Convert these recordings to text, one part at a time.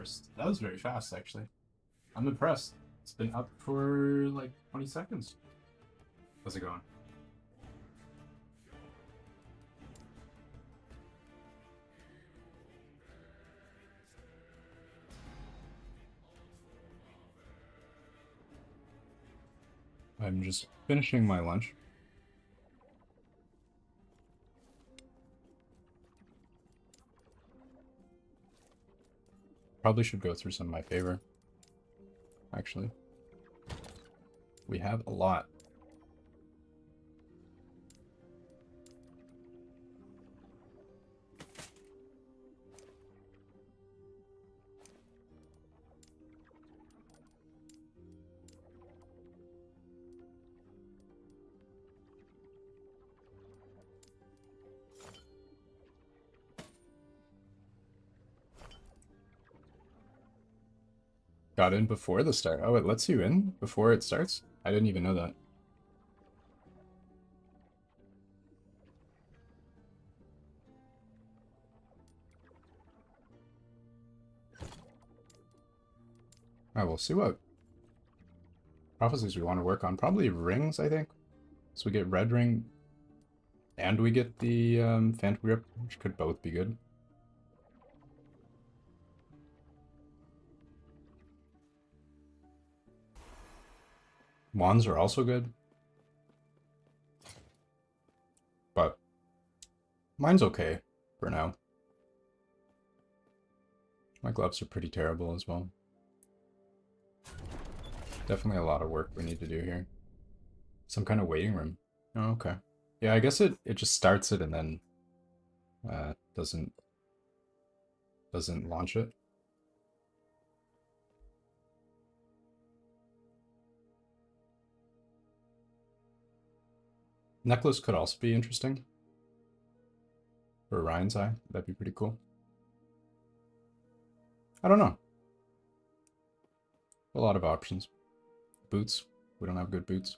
first. That was very fast, actually. I'm impressed. It's been up for like 20 seconds. How's it going? I'm just finishing my lunch. Probably should go through some of my favor. Actually, we have a lot. Got in before the start. Oh, it lets you in before it starts? I didn't even know that. Alright, we'll see what prophecies we want to work on. Probably rings, I think. So we get red ring and we get the phantom grip, which could both be good. Wands are also good. But mine's okay for now. My gloves are pretty terrible as well. Definitely a lot of work we need to do here. Some kind of waiting room. Oh, okay. Yeah, I guess it just starts it and then doesn't launch it. Necklace could also be interesting. For Ryan's eye, that'd be pretty cool. I don't know. A lot of options. Boots. We don't have good boots.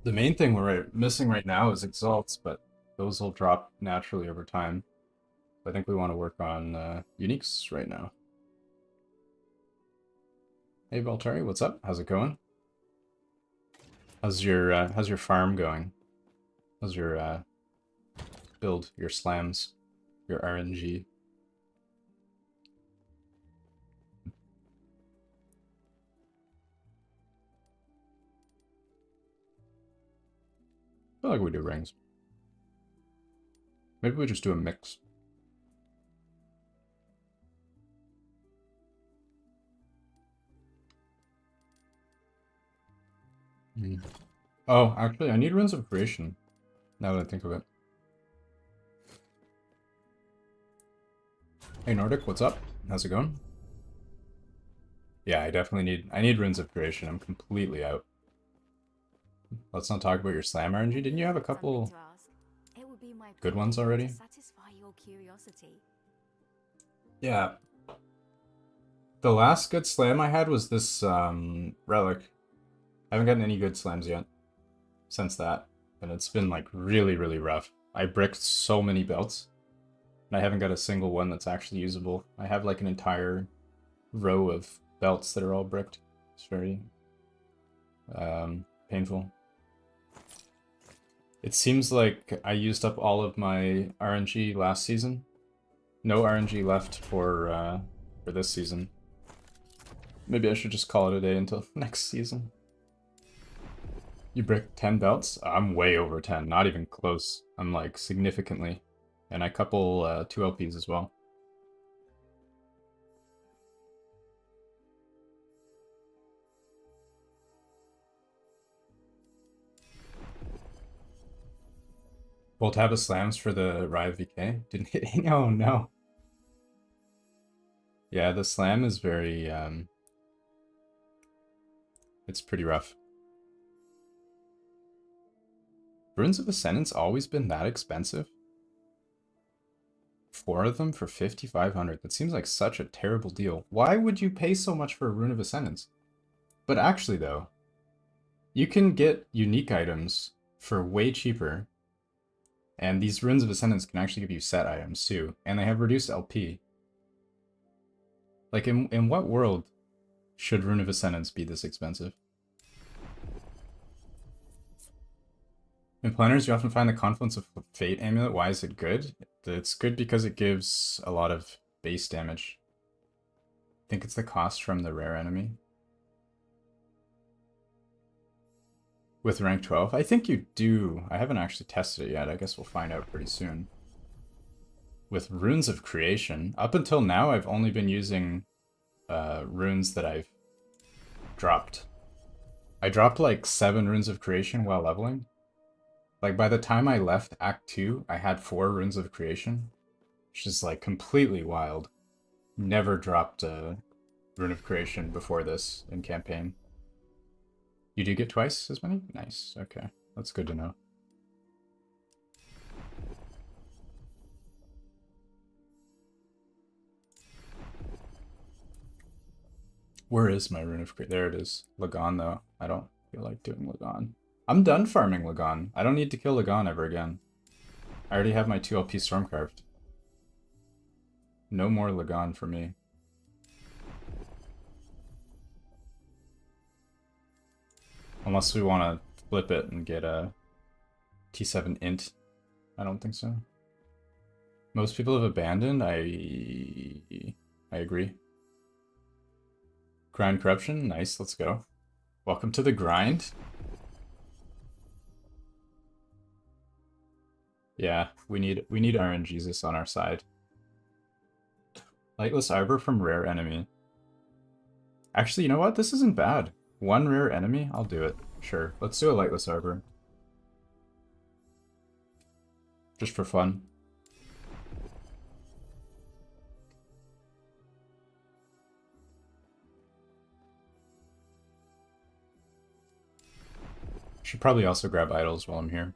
The main thing we're missing right now is exalts, but those will drop naturally over time. I think we want to work on uniques right now. Hey Valtari, what's up? How's it going? How's your farm going? How's your build, your slams, your RNG? I feel like we do rings. Maybe we just do a mix. Oh, actually, I need runes of creation. Now that I think of it. Hey Nordic, what's up? How's it going? Yeah, I need runes of creation. I'm completely out. Let's not talk about your slam RNG. Didn't you have a couple good ones already? Yeah. The last good slam I had was this relic. I haven't gotten any good slams yet since that. And it's been like really, really rough. I bricked so many belts. And I haven't got a single one that's actually usable. I have like an entire row of belts that are all bricked. It's very painful. It seems like I used up all of my RNG last season. No RNG left for this season. Maybe I should just call it a day until next season. You bricked 10 belts? I'm way over 10, not even close. I'm like significantly. And I couple 2 LPs as well. Bolt have a slams for the Riot VK. Didn't hit any. Oh no. Yeah, the slam is very it's pretty rough. Runes of Ascendance always been that expensive? 4 of them for 5,500. That seems like such a terrible deal. Why would you pay so much for a Rune of Ascendance? But actually though, you can get unique items for way cheaper. And these Runes of Ascendance can actually give you set items too, and they have reduced LP. Like, in what world should Rune of Ascendance be this expensive? In planners, you often find the Confluence of Fate amulet. Why is it good? It's good because it gives a lot of base damage. I think it's the cost from the rare enemy. With rank 12? I think you do. I haven't actually tested it yet. I guess we'll find out pretty soon. With Runes of Creation, up until now I've only been using runes that I've dropped. I dropped like 7 Runes of Creation while leveling. Like by the time I left Act 2, I had 4 Runes of Creation, which is like completely wild. Never dropped a Rune of Creation before this in campaign. You do get twice as many? Nice, okay. That's good to know. Where is my Rune of Creation? There it is. Lagan though. I don't feel like doing Lagan. I'm done farming Lagan. I don't need to kill Lagan ever again. I already have my 2 LP Storm carved. No more Lagan for me. Unless we want to flip it and get a T7 int. I don't think so. Most people have abandoned. I agree. Grind corruption. Nice, let's go. Welcome to the grind. Yeah, we need RNGesus on our side. Lightless Arbor from rare enemy. Actually, you know what? This isn't bad. 1 rare enemy? I'll do it. Sure. Let's do a Lightless Arbor. Just for fun. Should probably also grab idols while I'm here.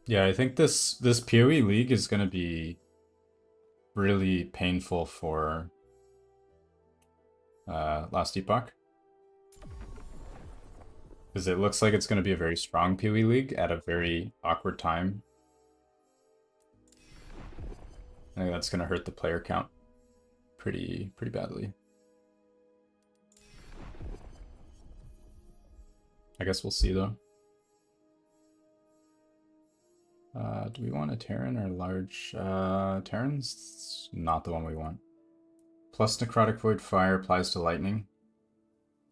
Yeah, I think this PoE league is gonna be really painful for last Epoch. Because it looks like it's gonna be a very strong PoE league at a very awkward time. I think that's gonna hurt the player count pretty badly. I guess we'll see though. Do we want a Terran or large? Terran's not the one we want. Plus Necrotic Void Fire applies to lightning.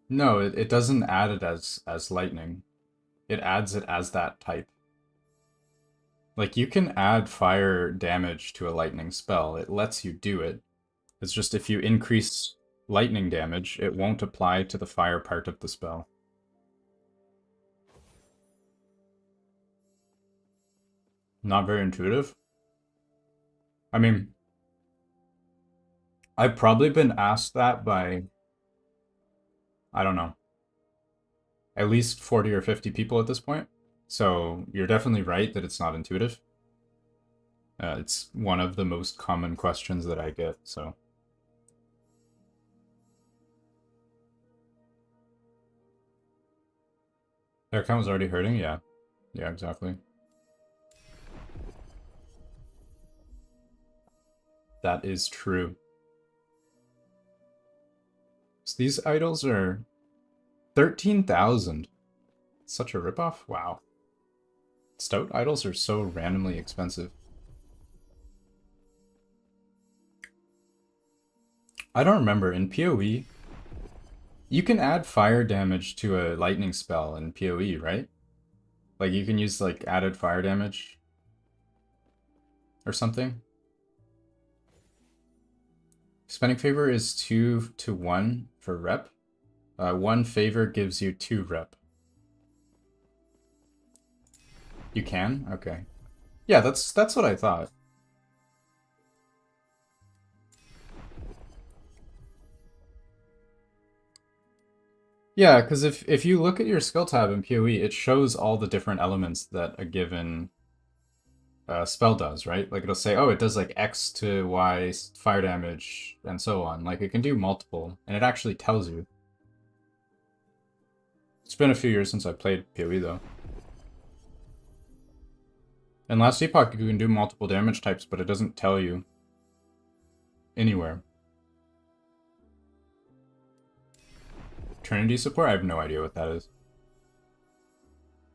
No, it doesn't add it as lightning. It adds it as that type. Like, you can add fire damage to a lightning spell. It lets you do it. It's just if you increase lightning damage, it won't apply to the fire part of the spell. Not very intuitive. I mean, I've probably been asked that by, I don't know, at least 40 or 50 people at this point. So you're definitely right that it's not intuitive. It's one of the most common questions that I get, so. Their account was already hurting? Yeah. Yeah, exactly. That is true. So these idols are 13,000. Such a ripoff? Wow. Stout idols are so randomly expensive. I don't remember. In PoE, you can add fire damage to a lightning spell in PoE, right? Like, you can use, like, added fire damage or something. Spending favor is 2 to 1 for rep. 1 favor gives you 2 rep. You can? Okay. Yeah, that's what I thought. Yeah, because if you look at your skill tab in PoE, it shows all the different elements that a given a spell does, right? Like it'll say, oh, it does like X to Y fire damage and so on. Like it can do multiple, and it actually tells you. It's been a few years since I played PoE though. In last Epoch, you can do multiple damage types, but it doesn't tell you anywhere. Trinity support? I have no idea what that is.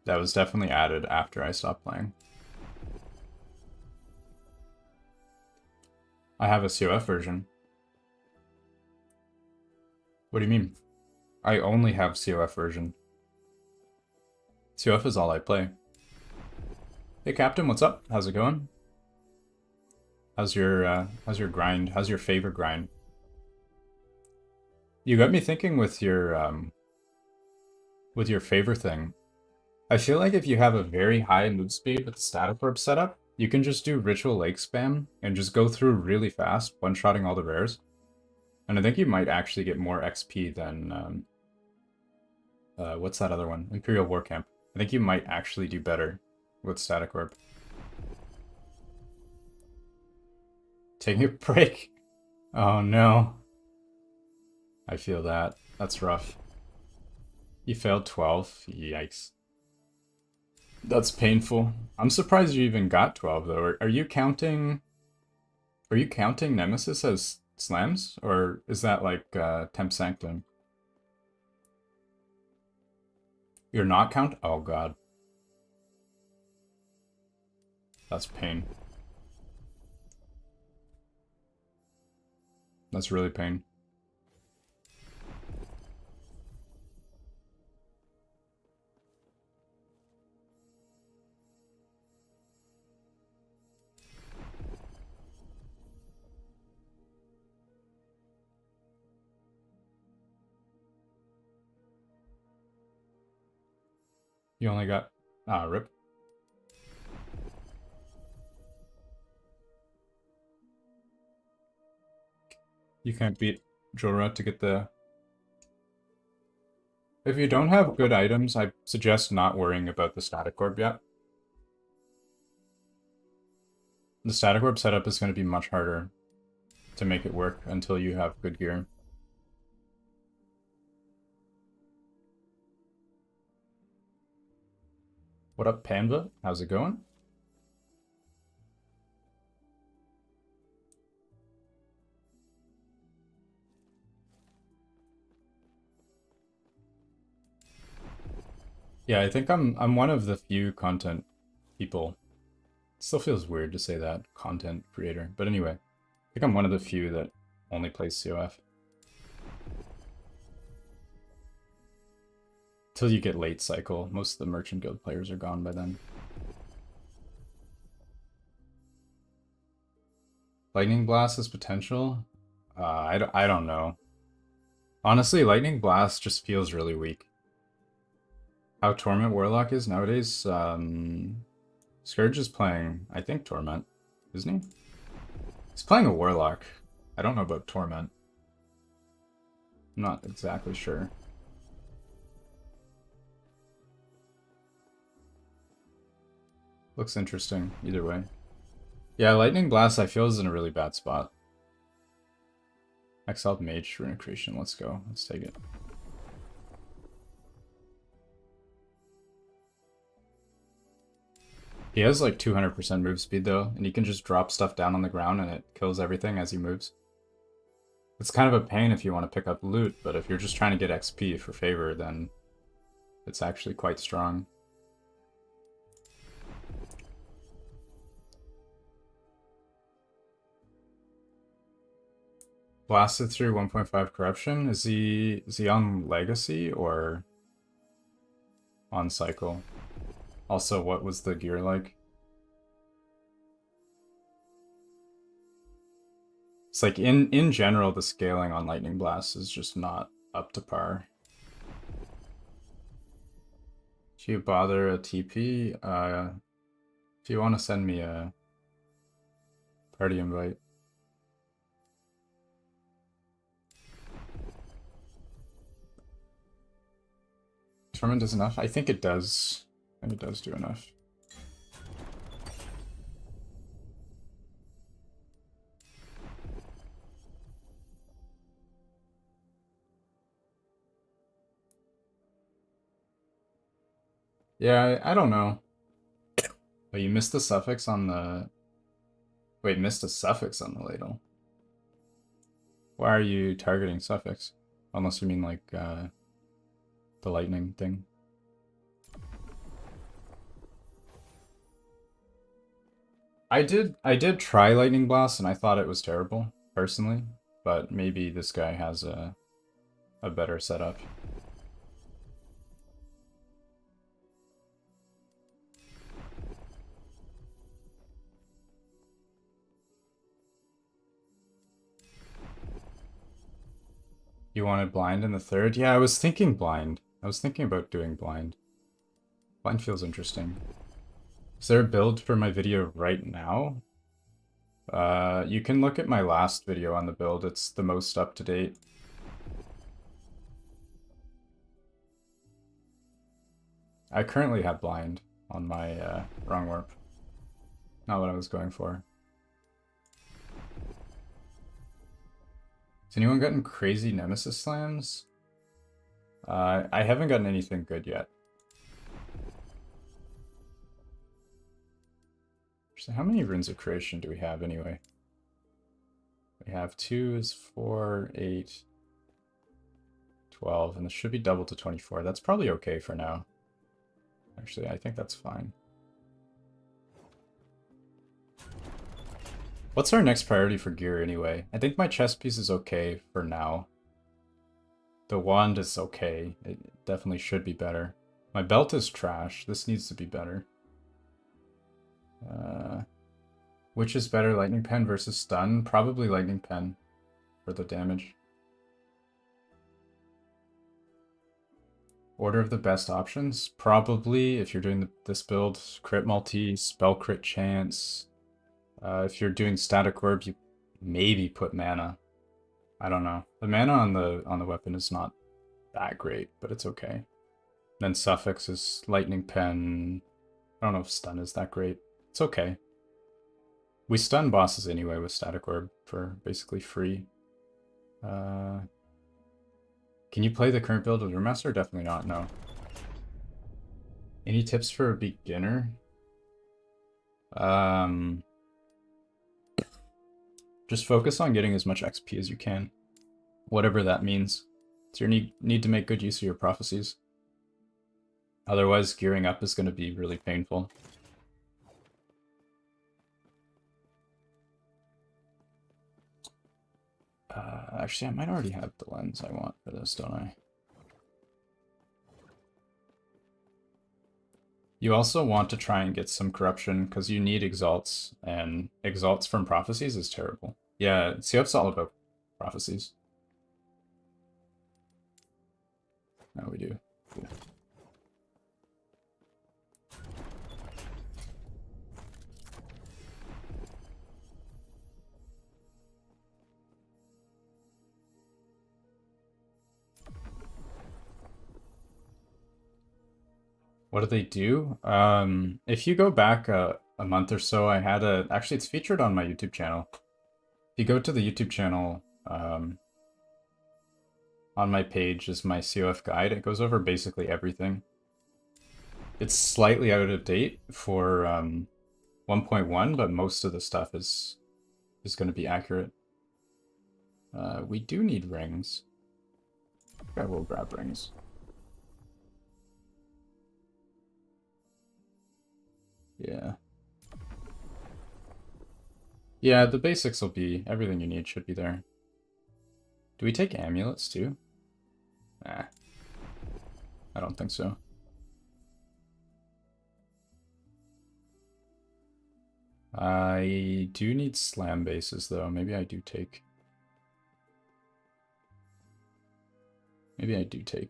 That was definitely added after I stopped playing. I have a CoF version. What do you mean? I only have CoF version. CoF is all I play. Hey Captain, what's up? How's it going? How's your grind? How's your favorite grind? You got me thinking with your favor thing. I feel like if you have a very high move speed with the static orb setup, you can just do ritual lake spam and just go through really fast, one-shotting all the rares. And I think you might actually get more XP than what's that other one? Imperial War Camp. I think you might actually do better with static orb. Taking a break. Oh no. I feel that. That's rough. You failed 12? Yikes. That's painful. I'm surprised you even got 12 though. Are you counting Nemesis as slams? Or is that like Temp Sanctum? You're not count? Oh god. That's pain. That's really pain. You only got... Ah, rip. You can't beat Jorah to get the... If you don't have good items, I suggest not worrying about the static orb yet. The static orb setup is going to be much harder to make it work until you have good gear. What up, Panda? How's it going? Yeah, I think I'm one of the few content people. It still feels weird to say that, content creator. But anyway, I think I'm one of the few that only plays CoF. Till you get late cycle, most of the Merchant Guild players are gone by then. Lightning Blast has potential? I don't know. Honestly, Lightning Blast just feels really weak. How Torment Warlock is nowadays? Scourge is playing, I think, Torment, isn't he? He's playing a Warlock. I don't know about Torment. I'm not exactly sure. Looks interesting, either way. Yeah, Lightning Blast I feel is in a really bad spot. Exiled Mage, Runic Creation, let's go. Let's take it. He has like 200% move speed though, and he can just drop stuff down on the ground and it kills everything as he moves. It's kind of a pain if you want to pick up loot, but if you're just trying to get XP for favor, then it's actually quite strong. Blasted through 1.5 corruption. Is he on legacy or on cycle? Also, what was the gear like? It's like in general, the scaling on Lightning Blast is just not up to par. If you bother a TP, if you want to send me a party invite. Torment does enough? I think it does. I think it does do enough. Yeah, I don't know. But you missed the suffix on the... Wait, missed a suffix on the ladle. Why are you targeting suffix? Unless you mean like the lightning thing. I did try Lightning Blast and I thought it was terrible, personally. But maybe this guy has a better setup. You wanted blind in the third? Yeah, I was thinking blind. I was thinking about doing blind. Blind feels interesting. Is there a build for my video right now? You can look at my last video on the build. It's the most up to date. I currently have blind on my wrong warp. Not what I was going for. Has anyone gotten crazy Nemesis slams? I haven't gotten anything good yet. So how many runes of creation do we have anyway? We have 2 is 4, 8, 12, and this should be double to 24. That's probably okay for now. Actually, I think that's fine. What's our next priority for gear anyway? I think my chest piece is okay for now. The wand is okay. It definitely should be better. My belt is trash. This needs to be better. Which is better, lightning pen versus stun? Probably lightning pen for the damage. Order of the best options? Probably, if you're doing this build, crit multi, spell crit chance. If you're doing static orb, you maybe put mana. I don't know. The mana on the weapon is not that great, but it's okay. Then suffix is lightning pen. I don't know if stun is that great. It's okay. We stun bosses anyway with static orb for basically free. Can you play the current build with your master? Definitely not, no. Any tips for a beginner? Just focus on getting as much XP as you can. Whatever that means. So you need to make good use of your prophecies. Otherwise, gearing up is going to be really painful. Actually, I might already have the lens I want for this, don't I? You also want to try and get some corruption because you need exalts, and exalts from prophecies is terrible. Yeah, CoF's all about prophecies. Now we do. Cool. What do they do? If you go back a month or so, I had actually it's featured on my YouTube channel. If you go to the YouTube channel, on my page is my CoF guide. It goes over basically everything. It's slightly out of date for 1.1, but most of the stuff is going to be accurate. We do need rings. I will grab rings. Yeah. Yeah, the basics will be, everything you need should be there. Do we take amulets too? Nah. I don't think so. I do need slam bases though. Maybe I do take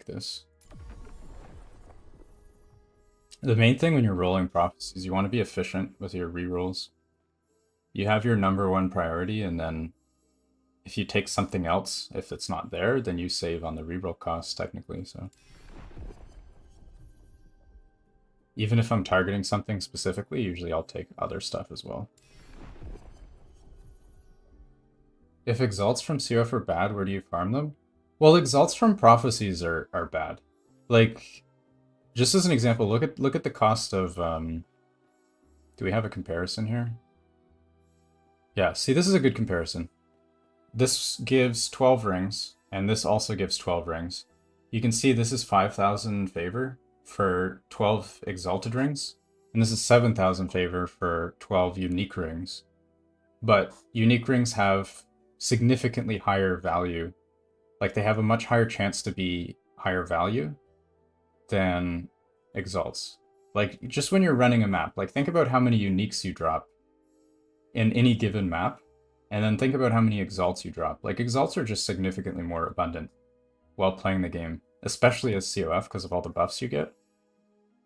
this. The main thing when you're rolling prophecies, you want to be efficient with your rerolls. You have your number one priority, and then if you take something else, if it's not there, then you save on the reroll costs technically, so. Even if I'm targeting something specifically, usually I'll take other stuff as well. If exalts from CoF are bad, where do you farm them? Well, exalts from prophecies are bad. Like, Just as an example, look at the cost of do we have a comparison here? Yeah, see, this is a good comparison. This gives 12 rings, and this also gives 12 rings. You can see this is 5,000 favor for 12 exalted rings, and this is 7,000 favor for 12 unique rings. But unique rings have significantly higher value. Like, they have a much higher chance to be higher value than exalts. Like, just when you're running a map, like, think about how many uniques you drop in any given map, and then think about how many exalts you drop. Like, exalts are just significantly more abundant while playing the game, especially as CoF because of all the buffs you get.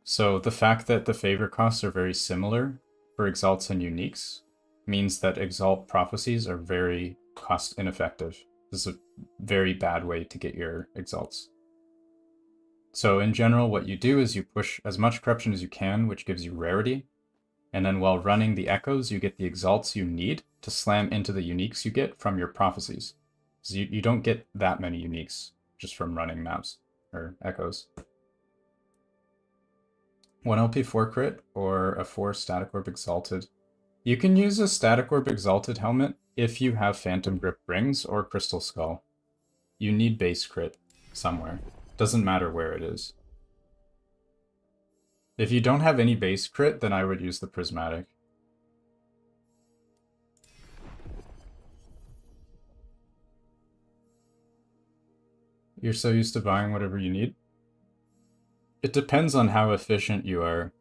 So the fact that the favor costs are very similar for exalts and uniques means that exalt prophecies are very cost ineffective. This is a very bad way to get your exalts. So in general, what you do is you push as much corruption as you can, which gives you rarity. And then while running the echoes, you get the exalts you need to slam into the uniques you get from your prophecies. So you don't get that many uniques just from running maps or echoes. 1 LP 4 crit or a 4 static orb exalted. You can use a static orb exalted helmet if you have phantom grip rings or crystal skull. You need base crit somewhere. Doesn't matter where it is. If you don't have any base crit, then I would use the prismatic. You're so used to buying whatever you need? It depends on how efficient you are.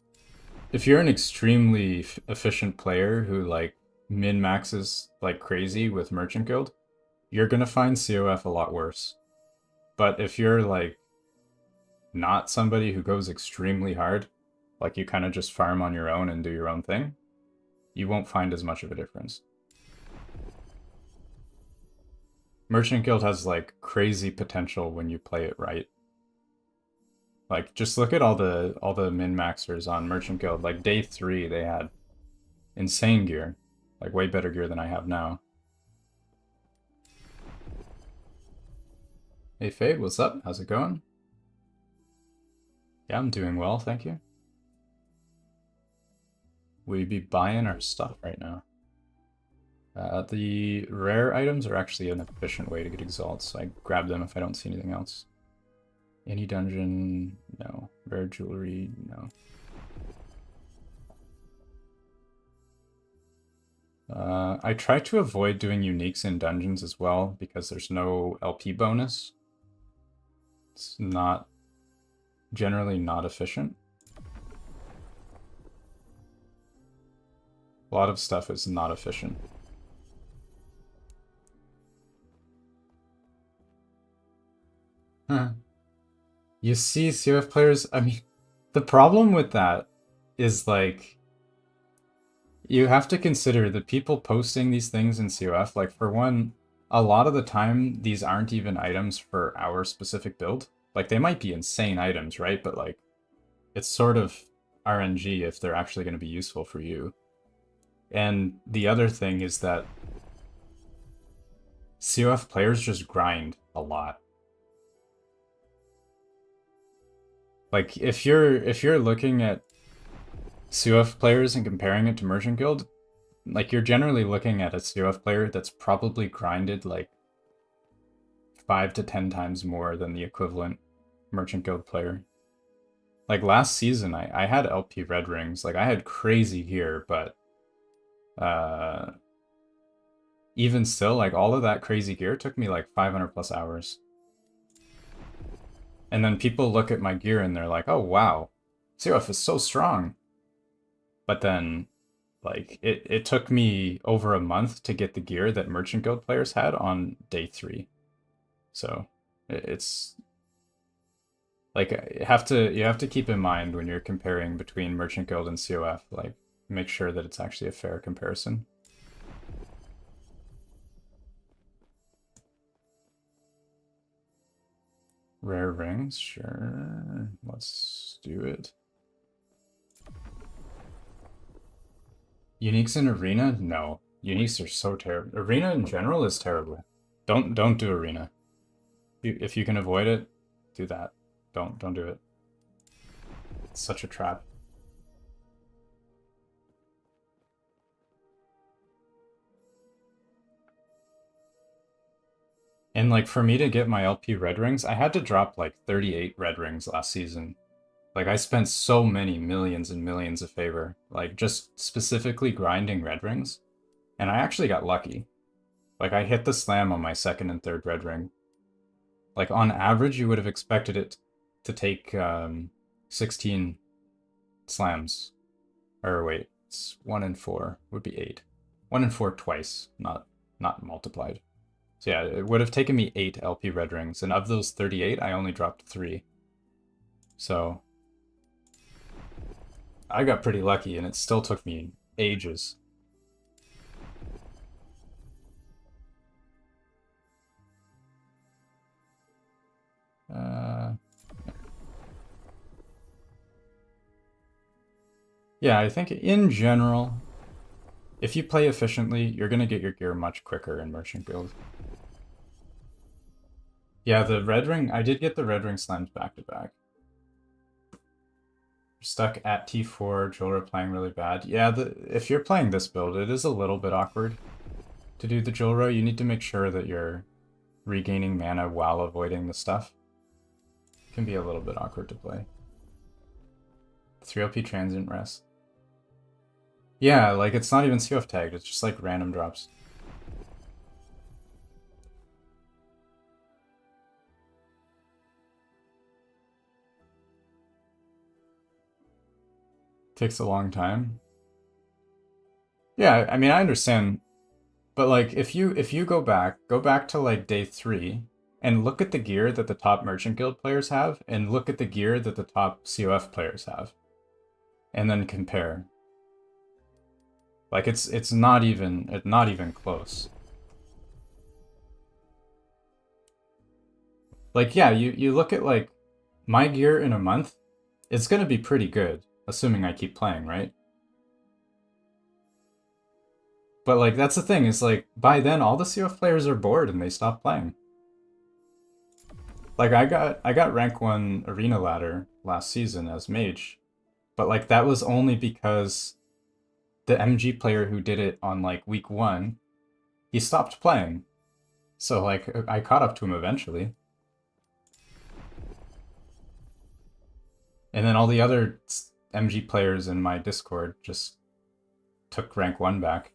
If you're an extremely efficient player who like min-maxes like crazy with Merchant Guild, you're gonna find CoF a lot worse. But if you're like not somebody who goes extremely hard, like you kind of just farm on your own and do your own thing, you won't find as much of a difference. Merchant Guild has like crazy potential when you play it right. Like just look at all the min-maxers on Merchant Guild. Like day 3 they had insane gear. Like way better gear than I have now. Hey Fade, what's up? How's it going? Yeah, I'm doing well, thank you. Will you be buying our stuff right now? The rare items are actually an efficient way to get exalts, so I grab them if I don't see anything else. Any dungeon? No. Rare jewelry? No. I try to avoid doing uniques in dungeons as well because there's no LP bonus. It's not generally not efficient. A lot of stuff is not efficient. Huh. You see CoF players, I mean, the problem with that is like, you have to consider the people posting these things in CoF, like for one, a lot of the time, these aren't even items for our specific build. Like they might be insane items, right? But like, it's sort of RNG if they're actually going to be useful for you. And the other thing is that CoF players just grind a lot. Like if you're looking at CoF players and comparing it to Merchant Guild, like you're generally looking at a CoF player that's probably grinded like 5 to 10 times more than the equivalent Merchant Guild player. Like last season, I had LP red rings, like I had crazy gear, but even still, like all of that crazy gear took me like 500 plus hours. And then people look at my gear and they're like, oh wow, CoF is so strong. But then, like, it took me over a month to get the gear that Merchant Guild players had on day 3. So it's like you have to keep in mind when you're comparing between Merchant Guild and CoF, like make sure that it's actually a fair comparison. Rare rings, sure. Let's do it. Uniques in Arena? No. Uniques are so terrible. Arena in general is terrible. Don't do Arena. If you can avoid it, do that. Don't do it. It's such a trap. And like for me to get my LP red rings, I had to drop like 38 red rings last season. Like I spent so many millions and millions of favor, like just specifically grinding red rings. And I actually got lucky. Like I hit the slam on my second and third red ring. Like on average, you would have expected it to take 16 slams. Or wait, it's 1 and 4 would be 8. 1 and 4 twice, not multiplied. So yeah, it would have taken me 8 LP red rings, and of those 38, I only dropped 3. So I got pretty lucky, and it still took me ages. Yeah, I think in general, if you play efficiently, you're gonna get your gear much quicker in Merchant Guild. Yeah, the red ring, I did get the red ring slams back to back. Stuck at T4, Jolra playing really bad. Yeah, if you're playing this build, it is a little bit awkward to do the Jolra. You need to make sure that you're regaining mana while avoiding the stuff. It can be a little bit awkward to play. 3LP transient rest. Yeah, like it's not even CoF tagged, it's just like random drops. Takes a long time. Yeah, I mean I understand, but like if you go back to like day 3 and look at the gear that the top Merchant Guild players have and look at the gear that the top CoF players have. And then compare. Like it's not even close. Like yeah, you look at like my gear in a month, it's gonna be pretty good, assuming I keep playing, right? But like that's the thing, is like by then all the CoF players are bored and they stop playing. Like I got rank 1 arena ladder last season as mage, but like that was only because the MG player who did it on like week 1, he stopped playing. So like I caught up to him eventually. And then all the other MG players in my Discord just took rank 1 back.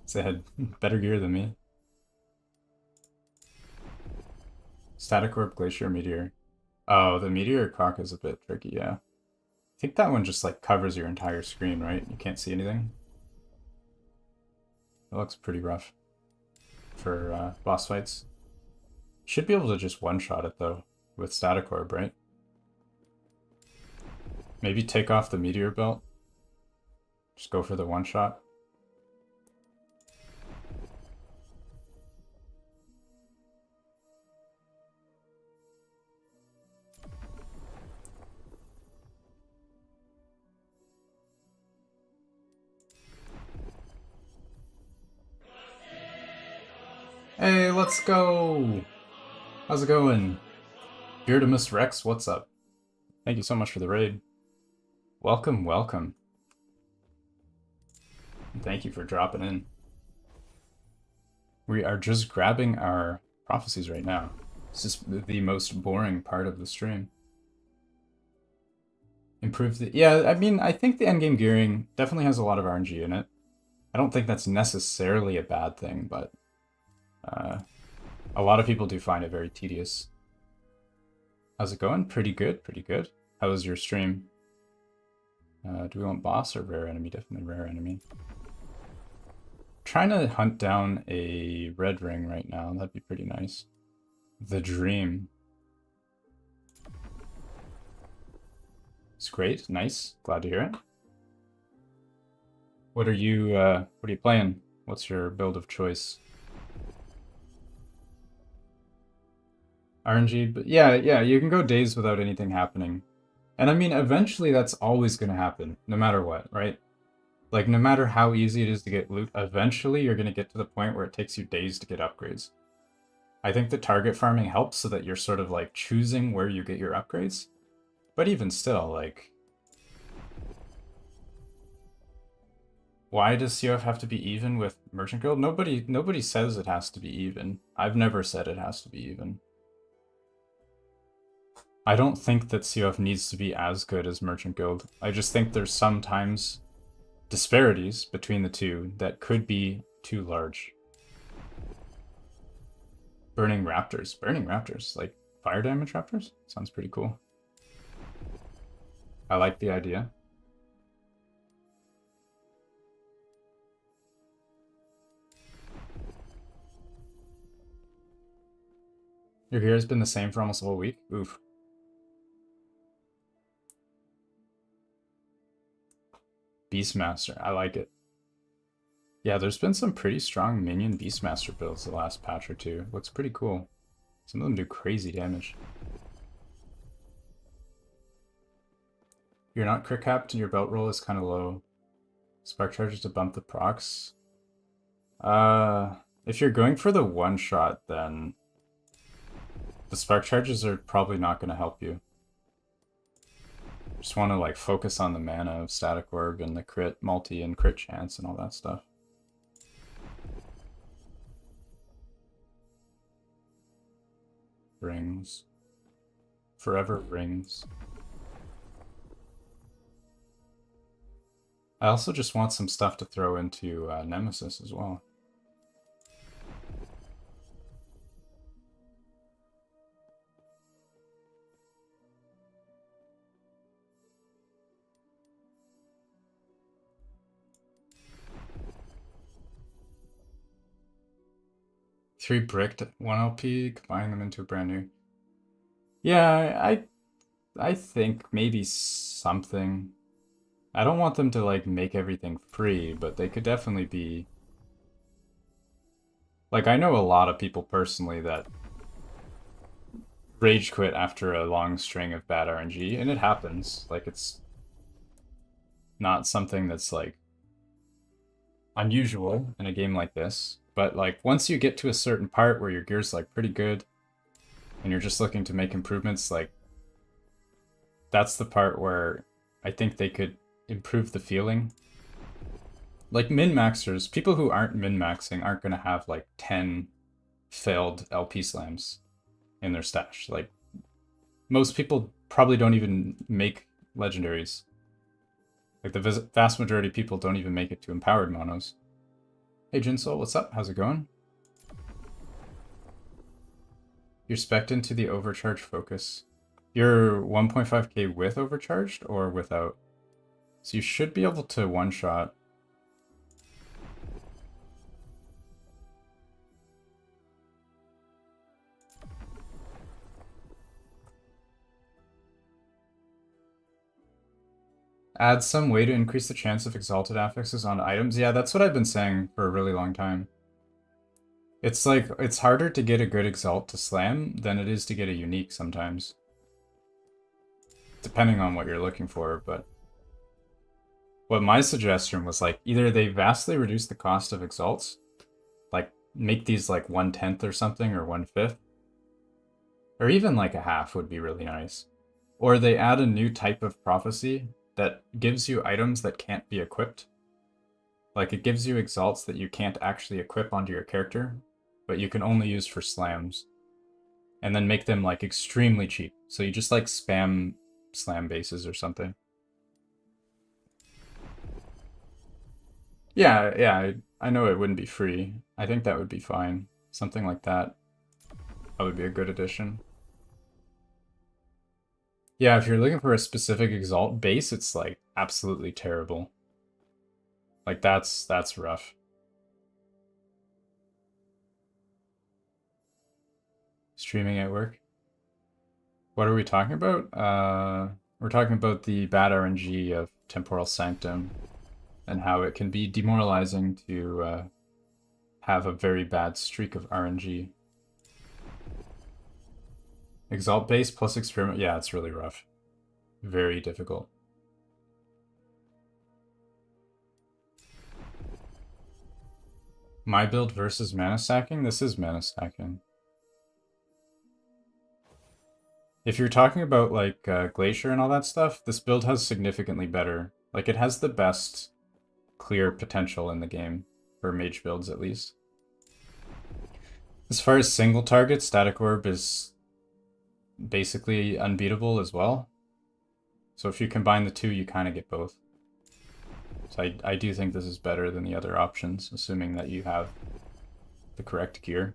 So they had better gear than me. Static Orb, Glacier, Meteor. Oh, the Meteor Croc is a bit tricky, yeah. I think that one just like covers your entire screen, right? You can't see anything. It looks pretty rough for boss fights. Should be able to just one-shot it though with Static Orb, right? Maybe take off the Meteor Belt. Just go for the one-shot. Hey, let's go! How's it going? Beardamus Rex, what's up? Thank you so much for the raid. Welcome, welcome. Thank you for dropping in. We are just grabbing our prophecies right now. This is the most boring part of the stream. Improve the... Yeah, I mean, I think the endgame gearing definitely has a lot of RNG in it. I don't think that's necessarily a bad thing, but a lot of people do find it very tedious. How's it going? Pretty good, pretty good. How was your stream? Do we want boss or rare enemy? Definitely rare enemy. Trying to hunt down a red ring right now. That'd be pretty nice. The dream. It's great. Nice. Glad to hear it. What are you playing? What's your build of choice? RNG, but yeah, you can go days without anything happening. And I mean, eventually that's always going to happen, no matter what, right? Like, no matter how easy it is to get loot, eventually you're going to get to the point where it takes you days to get upgrades. I think the target farming helps so that you're sort of like choosing where you get your upgrades. But even still, like, why does CoF have to be even with Merchant Guild? Nobody says it has to be even. I've never said it has to be even. I don't think that CoF needs to be as good as Merchant Guild. I just think there's sometimes disparities between the two that could be too large. Burning raptors, like fire damage raptors? Sounds pretty cool. I like the idea. Your gear has been the same for almost a whole week? Oof. Beastmaster, I like it. Yeah, there's been some pretty strong minion Beastmaster builds the last patch or two. Looks pretty cool. Some of them do crazy damage. You're not crit capped and your belt roll is kind of low. Spark charges to bump the procs. If you're going for the one shot, then the spark charges are probably not going to help you. Just want to like focus on the mana of Static Orb and the crit multi and crit chance and all that stuff. Rings. Forever rings. I also just want some stuff to throw into Nemesis as well. Three bricked, 1 LP, combining them into a brand new. Yeah, I think maybe something. I don't want them to like make everything free, but they could definitely be. Like, I know a lot of people personally that rage quit after a long string of bad RNG, and it happens. Like, it's not something that's like unusual in a game like this. But like, once you get to a certain part where your gear's like pretty good, and you're just looking to make improvements, like, that's the part where I think they could improve the feeling. Like min-maxers, people who aren't min-maxing aren't going to have like 10 failed LP slams in their stash. Like, most people probably don't even make legendaries. Like, the vast majority of people don't even make it to empowered monos. Hey Jinsoul, what's up? How's it going? You're spec'd into the overcharge focus. You're 1.5k with overcharged or without? So you should be able to one-shot. Add some way to increase the chance of exalted affixes on items. Yeah, that's what I've been saying for a really long time. It's like, it's harder to get a good exalt to slam than it is to get a unique sometimes. Depending on what you're looking for, but what my suggestion was, like, either they vastly reduce the cost of exalts, like make these like 1/10 or something, or 1/5, or even like a half would be really nice. Or they add a new type of prophecy that gives you items that can't be equipped. Like, it gives you exalts that you can't actually equip onto your character, but you can only use for slams. And then make them like extremely cheap. So you just like spam slam bases or something. Yeah, I know it wouldn't be free. I think that would be fine. Something like that. That would be a good addition. Yeah, if you're looking for a specific exalt base, it's like absolutely terrible. Like, that's rough. Streaming at work. What are we talking about? We're talking about the bad RNG of Temporal Sanctum and how it can be demoralizing to have a very bad streak of RNG. Exalt base plus experiment. Yeah, it's really rough. Very difficult. My build versus mana stacking? This is mana stacking. If you're talking about like Glacier and all that stuff, this build has significantly better. Like it has the best clear potential in the game for mage builds at least. As far as single target, Static Orb is basically unbeatable as well. So if you combine the two, you kind of get both. So I do think this is better than the other options, assuming that you have the correct gear.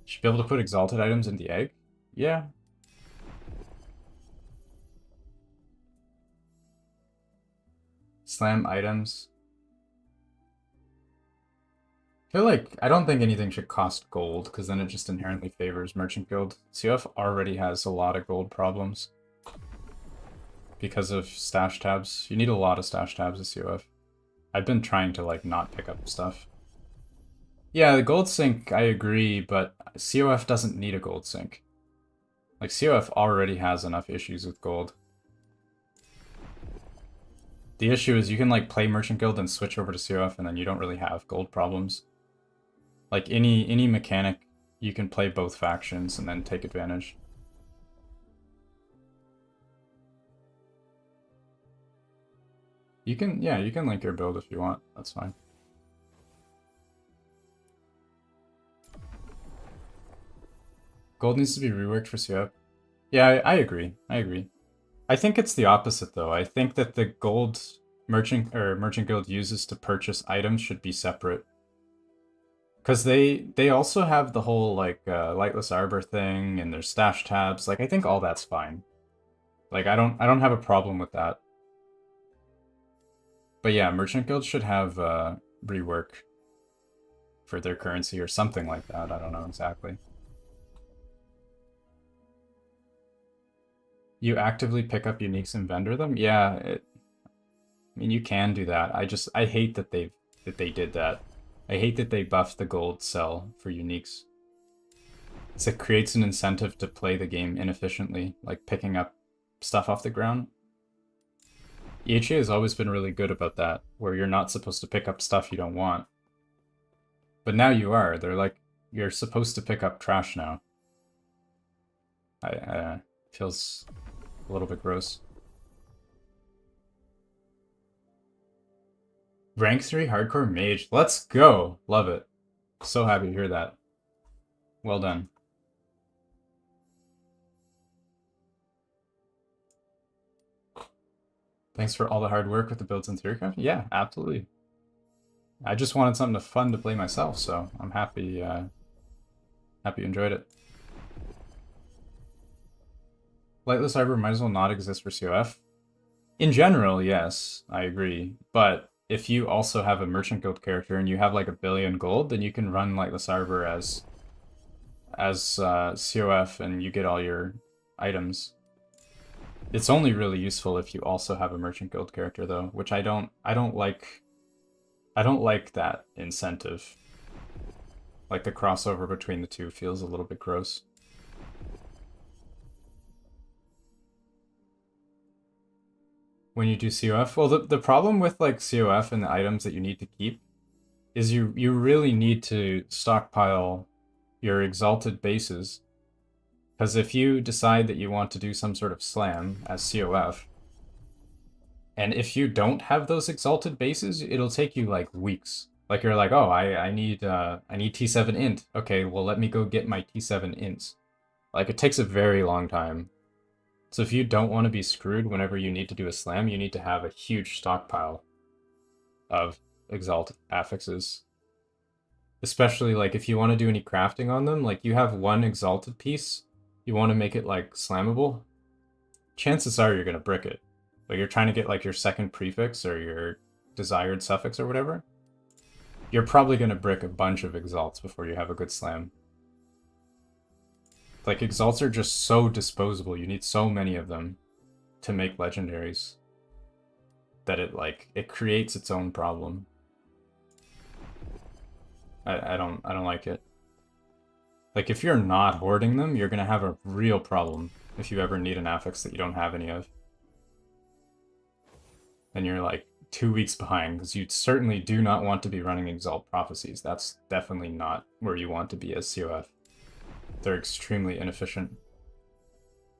Should be able to put exalted items in the egg? Yeah. Slam items. I feel like I don't think anything should cost gold, because then it just inherently favors Merchant Guild. CoF already has a lot of gold problems because of stash tabs. You need a lot of stash tabs as CoF. I've been trying to like not pick up stuff. Yeah, the gold sink, I agree, but CoF doesn't need a gold sink. Like, CoF already has enough issues with gold. The issue is you can, like, play Merchant Guild and switch over to CoF, and then you don't really have gold problems. Like, any mechanic, you can play both factions and then take advantage. You can, yeah, you can link your build if you want. That's fine. Gold needs to be reworked for CoF. Yeah, I agree. I agree. I think it's the opposite though. I think that the gold merchant guild uses to purchase items should be separate. Cause they also have the whole like lightless arbor thing and their stash tabs. Like I think all that's fine. Like I don't have a problem with that. But yeah, merchant guilds should have rework for their currency or something like that. I don't know exactly. You actively pick up uniques and vendor them? Yeah, I mean you can do that. I hate that they did that. I hate that they buffed the gold sell for uniques. It creates an incentive to play the game inefficiently, like picking up stuff off the ground. EHA has always been really good about that, where you're not supposed to pick up stuff you don't want. But now you are. They're like, you're supposed to pick up trash now. Feels a little bit gross. Rank 3 hardcore mage. Let's go. Love it. So happy to hear that. Well done. Thanks for all the hard work with the builds in Theorycraft. Yeah, absolutely. I just wanted something fun to play myself, so I'm happy happy you enjoyed it. Lightless Arbor might as well not exist for CoF. In general, yes, I agree. But if you also have a Merchant Guild character and you have like 1 billion gold, then you can run Lightless Arbor as CoF and you get all your items. It's only really useful if you also have a Merchant Guild character though, which I don't like that incentive. Like the crossover between the two feels a little bit gross. When you do CoF, well the problem with like CoF and the items that you need to keep is you really need to stockpile your exalted bases. Because if you decide that you want to do some sort of slam as CoF, and if you don't have those exalted bases, it'll take you like weeks. Like you're like, oh, I need T7 int. Okay, well let me go get my T7 ints. Like it takes a very long time. So if you don't want to be screwed whenever you need to do a slam, you need to have a huge stockpile of exalt affixes. Especially like if you want to do any crafting on them, like you have one exalted piece, you want to make it like slammable, chances are you're going to brick it. Like you're trying to get like your second prefix or your desired suffix or whatever. You're probably going to brick a bunch of exalts before you have a good slam. Like exalts are just so disposable. You need so many of them to make legendaries that it creates its own problem. I don't like it. Like if you're not hoarding them, you're gonna have a real problem if you ever need an affix that you don't have any of. And you're like 2 weeks behind because you certainly do not want to be running Exalt Prophecies. That's definitely not where you want to be as CoF. They're extremely inefficient.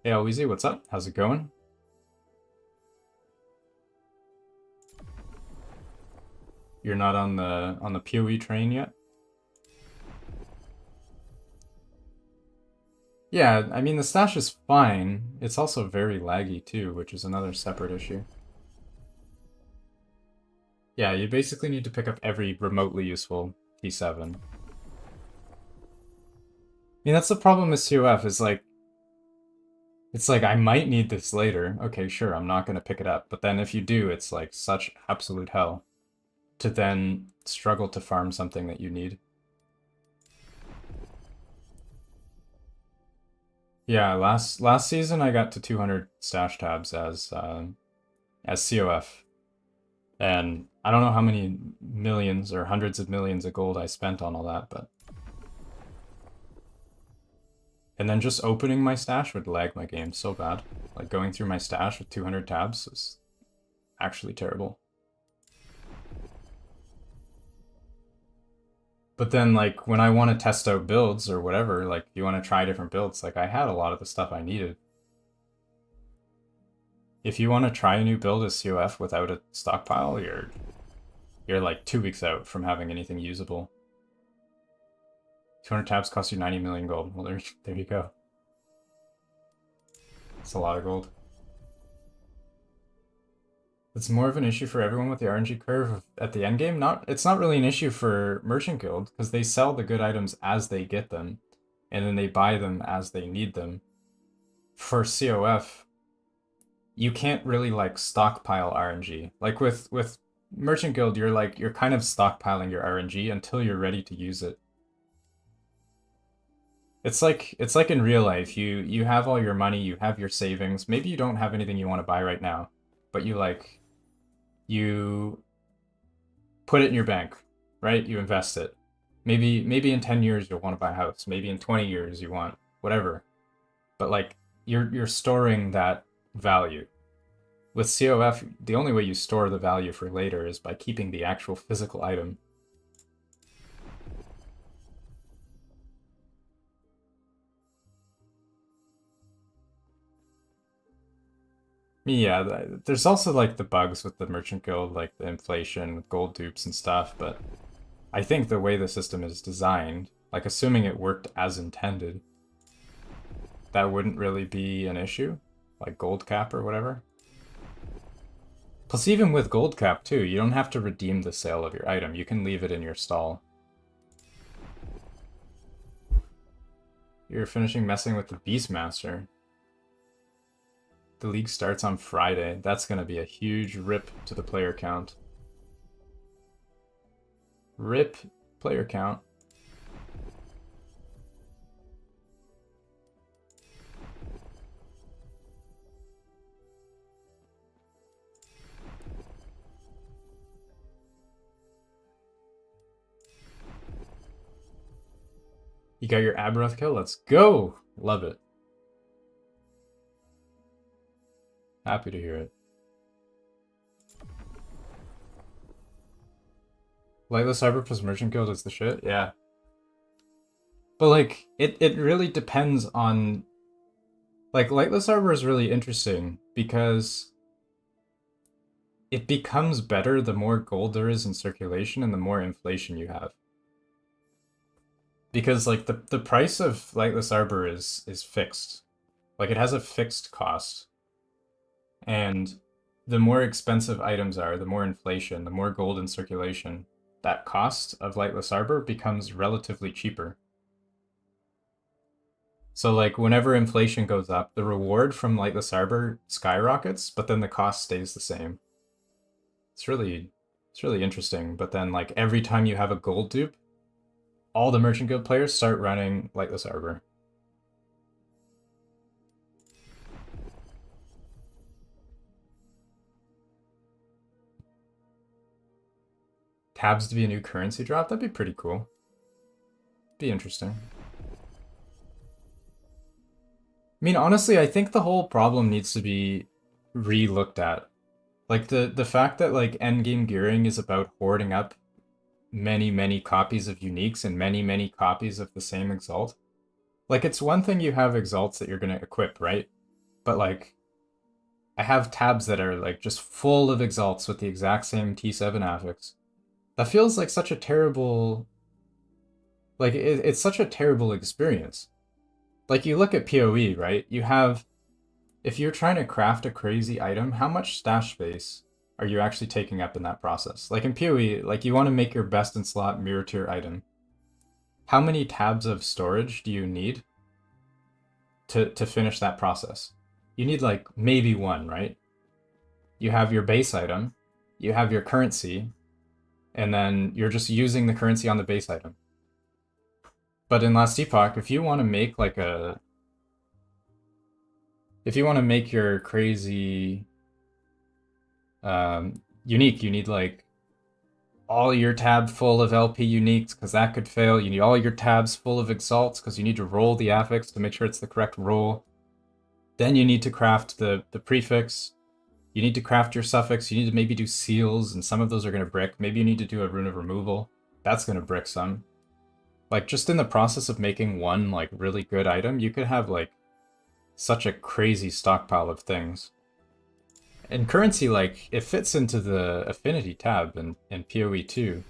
Hey, Alweezy, what's up? How's it going? You're not on the PoE train yet? Yeah, I mean the stash is fine. It's also very laggy too, which is another separate issue. Yeah, you basically need to pick up every remotely useful T7. I mean that's the problem with CoF is like it's like I might need this later. Okay, sure, I'm not gonna pick it up. But then if you do, it's like such absolute hell to then struggle to farm something that you need. Yeah, last season I got to 200 stash tabs as CoF, and I don't know how many millions or hundreds of millions of gold I spent on all that, but and then just opening my stash would lag my game so bad. Like going through my stash with 200 tabs is actually terrible. But then like when I want to test out builds or whatever, like you want to try different builds, like I had a lot of the stuff I needed. If you want to try a new build as CoF without a stockpile, you're like 2 weeks out from having anything usable. 200 tabs cost you 90 million gold. Well, there you go. It's a lot of gold. It's more of an issue for everyone with the RNG curve at the end game. It's not really an issue for Merchant Guild because they sell the good items as they get them, and then they buy them as they need them. For CoF, you can't really like stockpile RNG. Like with Merchant Guild, you're kind of stockpiling your RNG until you're ready to use it. It's like in real life, you have all your money, you have your savings. Maybe you don't have anything you want to buy right now, but you put it in your bank, right? You invest it. Maybe in 10 years you'll want to buy a house. Maybe in 20 years you want whatever. But like you're storing that value. With CoF, the only way you store the value for later is by keeping the actual physical item. Yeah, there's also like the bugs with the Merchant Guild, like the inflation, gold dupes and stuff, but I think the way the system is designed, like assuming it worked as intended, that wouldn't really be an issue, like gold cap or whatever. Plus, even with gold cap too, you don't have to redeem the sale of your item. You can leave it in your stall. You're finishing messing with the Beastmaster. The league starts on Friday. That's going to be a huge rip to the player count. Rip player count. You got your Aberoth kill? Let's go! Love it. Happy to hear it. Lightless Arbor plus Merchant Guild is the shit? Yeah. But like, it really depends on... Like, Lightless Arbor is really interesting because it becomes better the more gold there is in circulation and the more inflation you have. Because like the price of Lightless Arbor is fixed. Like it has a fixed cost. And the more expensive items are, the more inflation, the more gold in circulation, that cost of Lightless Arbor becomes relatively cheaper. So like whenever inflation goes up, the reward from Lightless Arbor skyrockets, but then the cost stays the same. It's really interesting. But then like every time you have a gold dupe, all the Merchant Guild players start running Lightless Arbor. Tabs to be a new currency drop? That'd be pretty cool. Be interesting. I mean, honestly, I think the whole problem needs to be re-looked at. Like the fact that like endgame gearing is about hoarding up many copies of uniques and many copies of the same exalt. Like, it's one thing you have exalts that you're gonna equip, right? But like, I have tabs that are like just full of exalts with the exact same T7 affix. That feels like such a terrible, like it's such a terrible experience. Like you look at PoE, right? You have, if you're trying to craft a crazy item, how much stash space are you actually taking up in that process? Like in PoE, like you want to make your best in slot mirror tier item. How many tabs of storage do you need to finish that process? You need like maybe one, right? You have your base item, you have your currency, and then you're just using the currency on the base item. But in Last Epoch, if you want to make like a, if you want to make your crazy unique, you need like all your tab full of LP uniques because that could fail. You need all your tabs full of exalts because you need to roll the affix to make sure it's the correct roll. Then you need to craft the prefix. You need to craft your suffix. You need to maybe do seals, and some of those are going to brick. Maybe you need to do a rune of removal. That's going to brick some. Like, just in the process of making one, like, really good item, you could have, like, such a crazy stockpile of things. And currency, like, it fits into the affinity tab in PoE 2.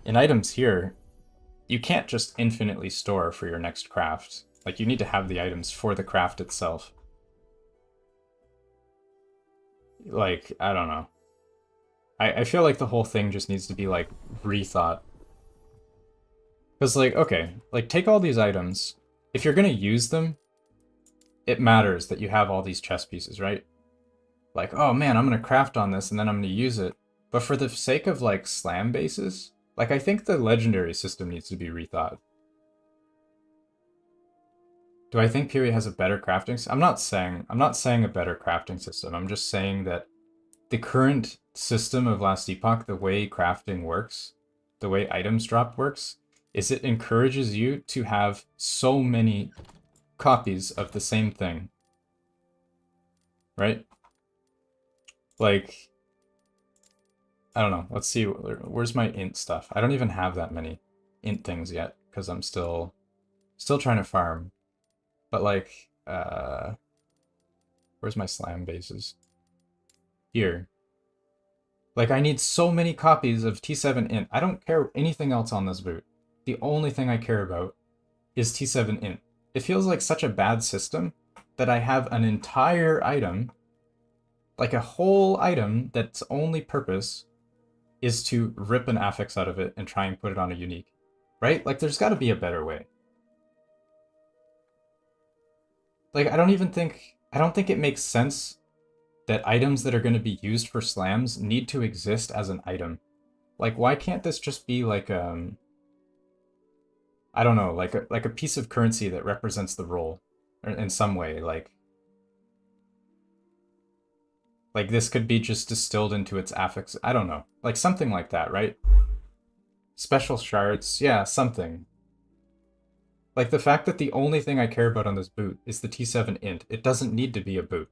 In items here, you can't just infinitely store for your next craft. Like, you need to have the items for the craft itself. Like, I don't know. I feel like the whole thing just needs to be, like, rethought. Because, like, okay, like, take all these items. If you're going to use them, it matters that you have all these chess pieces, right? Like, oh man, I'm going to craft on this and then I'm going to use it. But for the sake of, like, slam bases, like, I think the legendary system needs to be rethought. Do I think PoE has a better crafting? I'm not saying a better crafting system. I'm just saying that the current system of Last Epoch, the way crafting works, the way items drop works, is it encourages you to have so many copies of the same thing. Right? Like, I don't know. Let's see. Where's my int stuff? I don't even have that many int things yet because I'm still trying to farm. But like, where's my slam bases? Here. Like, I need so many copies of T7 int. I don't care anything else on this boot. The only thing I care about is T7 int. It feels like such a bad system that I have an entire item, like a whole item that's only purpose is to rip an affix out of it and try and put it on a unique. Right? Like, there's got to be a better way. Like, I don't think it makes sense that items that are going to be used for slams need to exist as an item. Like, why can't this just be like I don't know, like a piece of currency that represents the role in some way, like this could be just distilled into its affix. I don't know, like something like that, right? Special shards, yeah, something. Like the fact that the only thing I care about on this boot is the T7 int. It doesn't need to be a boot.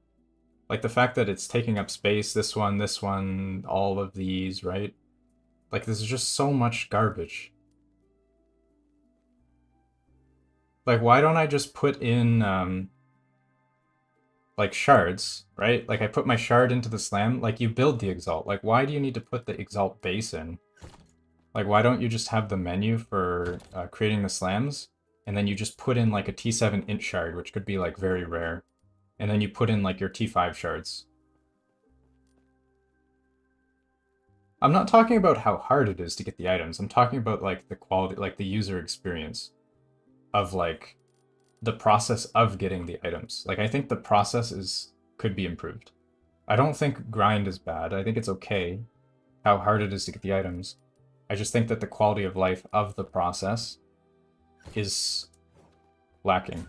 Like the fact that it's taking up space, this one, all of these, right? Like this is just so much garbage. Like, why don't I just put in, like, shards, right? Like, I put my shard into the slam. Like, you build the exalt. Like, why do you need to put the exalt base in? Like, why don't you just have the menu for creating the slams? And then you just put in, like, a T7 int shard, which could be, like, very rare. And then you put in, like, your T5 shards. I'm not talking about how hard it is to get the items. I'm talking about, like, the quality, like, the user experience of like the process of getting the items. Like I think the process could be improved. I don't think grind is bad. I think it's okay how hard it is to get the items. I just think that the quality of life of the process is lacking.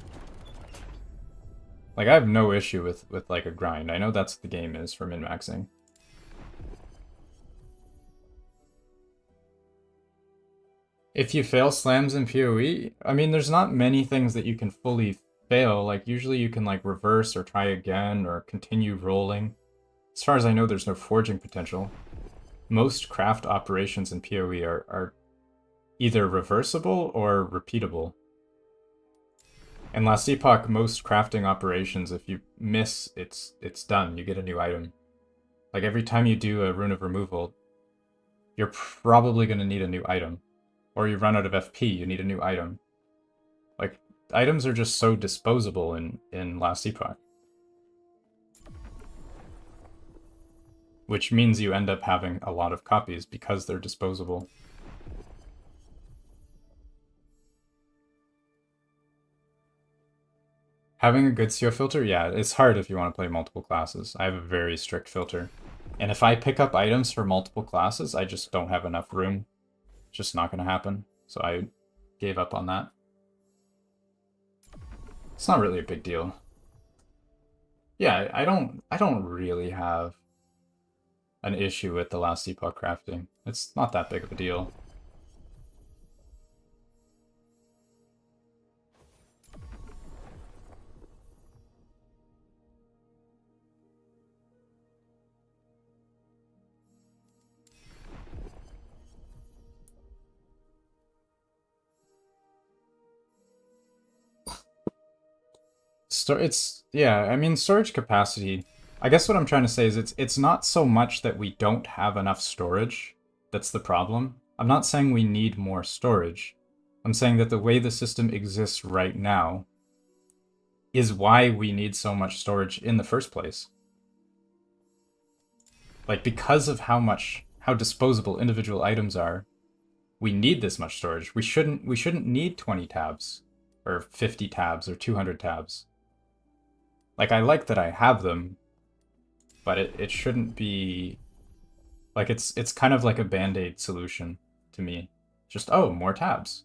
Like I have no issue with like a grind. I know that's what the game is for min-maxing. If you fail slams in PoE, I mean, there's not many things that you can fully fail. Like, usually you can, like, reverse or try again or continue rolling. As far as I know, there's no forging potential. Most craft operations in PoE are either reversible or repeatable. In last epoch, most crafting operations, if you miss, it's done. You get a new item. Like every time you do a rune of removal, you're probably going to need a new item. Or you run out of FP, you need a new item. Like, items are just so disposable in last epoch. Which means you end up having a lot of copies because they're disposable. Having a good CO filter, yeah, it's hard if you want to play multiple classes. I have a very strict filter. And if I pick up items for multiple classes, I just don't have enough room. It's just not going to happen. So I gave up on that. It's not really a big deal. Yeah, I don't really have an issue with the last epoch crafting. It's not that big of a deal. Yeah, I mean storage capacity. I guess what I'm trying to say is it's not so much that we don't have enough storage that's the problem. I'm not saying we need more storage. I'm saying that the way the system exists right now is why we need so much storage in the first place. Like because of how disposable individual items are, we need this much storage. We shouldn't need 20 tabs or 50 tabs or 200 tabs. Like, I like that I have them, but it shouldn't be... Like, it's kind of like a band-aid solution to me. Just, oh, more tabs.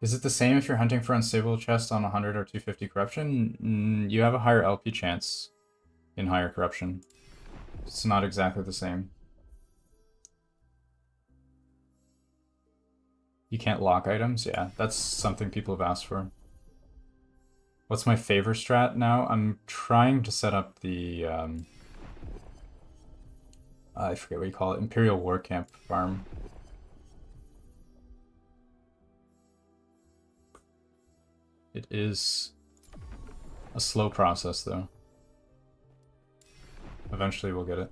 Is it the same if you're hunting for unstable chests on 100 or 250 corruption? You have a higher LP chance in higher corruption. It's not exactly the same. You can't lock items? Yeah, that's something people have asked for. What's my favor strat now? I'm trying to set up the, I forget what you call it, Imperial War Camp farm. It is a slow process, though. Eventually we'll get it.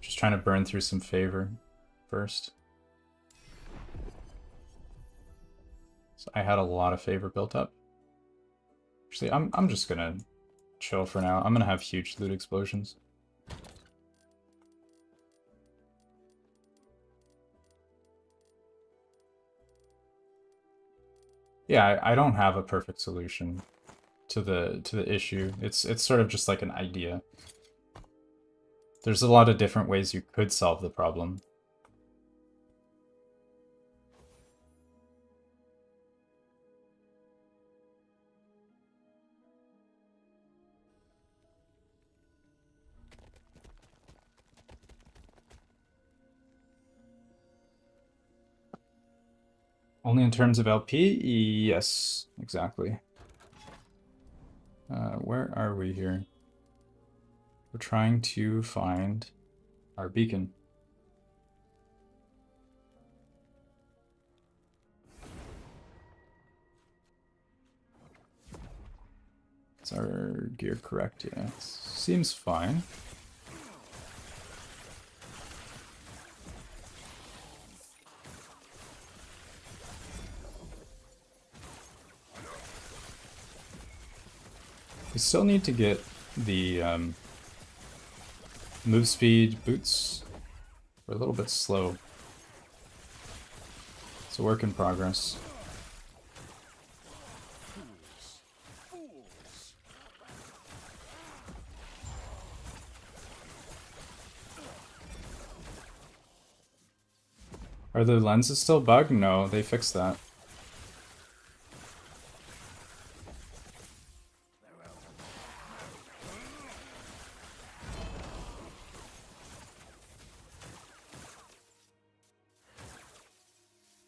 Just trying to burn through some favor first. So I had a lot of favor built up. Actually, I'm just gonna chill for now. I'm gonna have huge loot explosions. Yeah, I don't have a perfect solution to the issue. It's sort of just like an idea. There's a lot of different ways you could solve the problem. Only in terms of LP? Yes, exactly. Where are we here? We're trying to find our beacon. Is our gear correct? Yeah, it seems fine. We still need to get the move speed boots. We're a little bit slow. It's a work in progress. Are the lenses still bugged? No, they fixed that.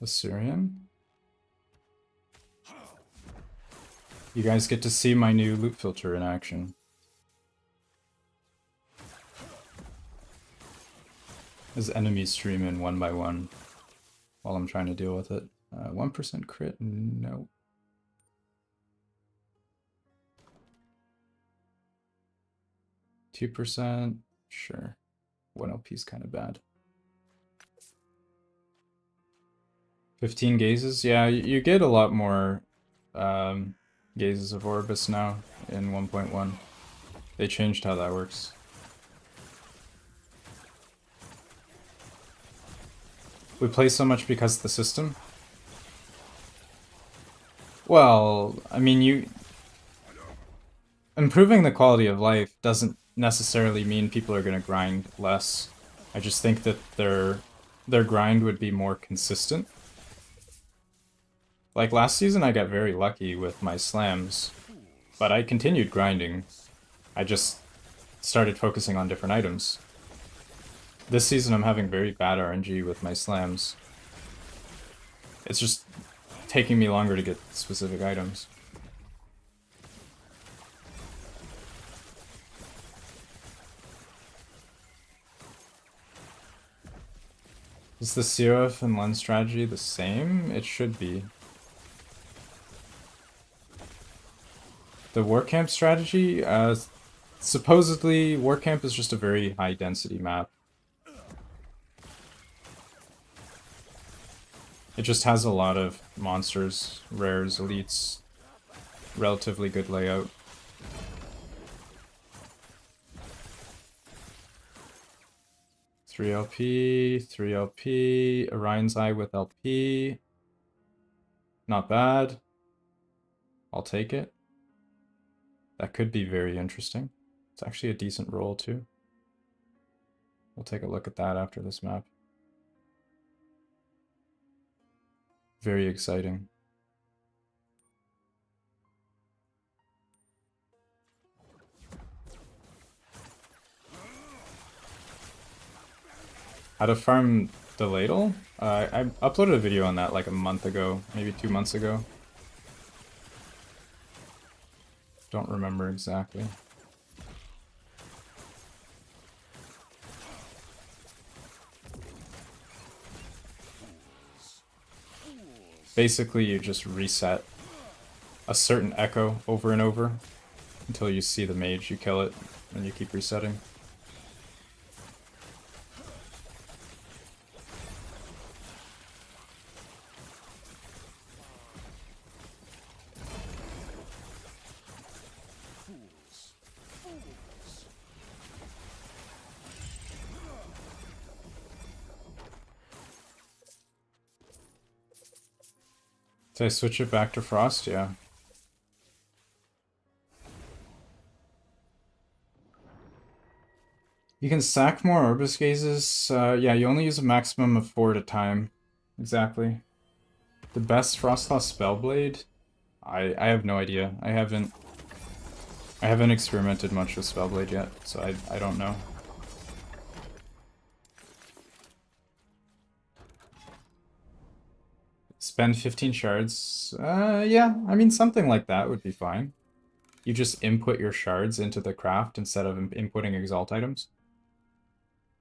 Assyrian? You guys get to see my new loot filter in action. As enemies stream in one by one while I'm trying to deal with it. 1% crit? No. %? Sure. 1 LP is kind of bad. 15 gazes? Yeah, you get a lot more gazes of Orbis now in 1.1. They changed how that works. We play so much because of the system? Well, I mean, improving the quality of life doesn't necessarily mean people are going to grind less. I just think that their grind would be more consistent. Like last season I got very lucky with my slams, but I continued grinding. I just started focusing on different items. This season I'm having very bad RNG with my slams. It's just taking me longer to get specific items. Is the CoF and lens strategy the same? It should be. The Warcamp strategy? Supposedly, Warcamp is just a very high density map. It just has a lot of monsters, rares, elites, relatively good layout. Three LP, 3 LP, Orion's Eye with LP. Not bad. I'll take it. That could be very interesting. It's actually a decent roll too. We'll take a look at that after this map. Very exciting. How to farm the ladle? I uploaded a video on that like a month ago, maybe 2 months ago. Don't remember exactly. Basically, you just reset a certain echo over and over until you see the mage, you kill it, and you keep resetting. Did I switch it back to Frost? Yeah. You can stack more Orbis Gazes. Yeah, you only use a maximum of 4 at a time. Exactly. The best Frostlaw Spellblade? I have no idea. I haven't experimented much with Spellblade yet, so I don't know. Spend 15 shards? Yeah, I mean something like that would be fine. You just input your shards into the craft instead of inputting exalt items.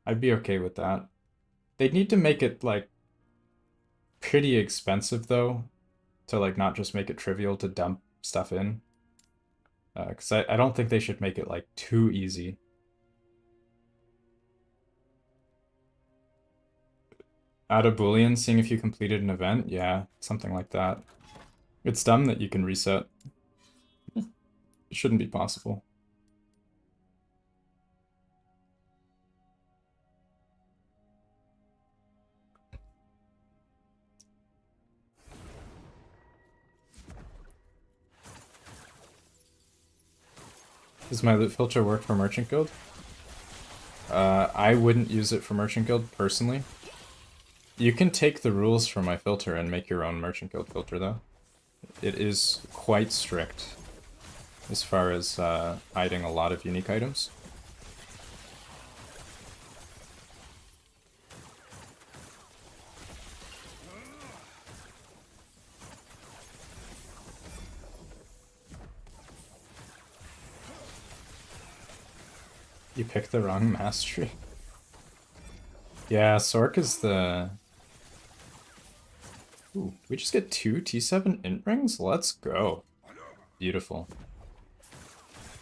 I'd be okay with that. They'd need to make it like pretty expensive though, to like not just make it trivial to dump stuff in. Because I don't think they should make it like too easy. Add a boolean, seeing if you completed an event? Yeah, something like that. It's dumb that you can reset. It shouldn't be possible. Does my loot filter work for Merchant Guild? I wouldn't use it for Merchant Guild personally. You can take the rules from my filter and make your own Merchant Guild filter though. It is quite strict as far as hiding a lot of unique items. You picked the wrong mastery. Yeah, Sorc is the... Ooh, we just get 2 T7 int rings? Let's go. Beautiful.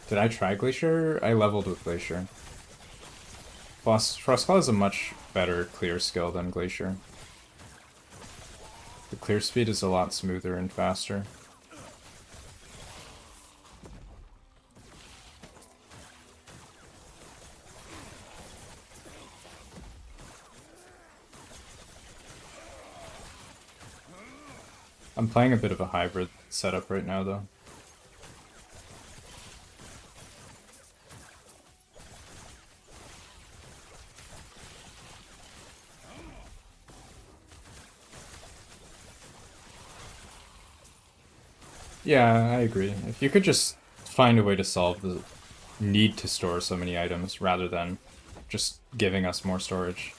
Did I try Glacier? I leveled with Glacier. Frostclaw is a much better clear skill than Glacier. The clear speed is a lot smoother and faster. I'm playing a bit of a hybrid setup right now, though. Yeah, I agree. If you could just find a way to solve the need to store so many items rather than just giving us more storage.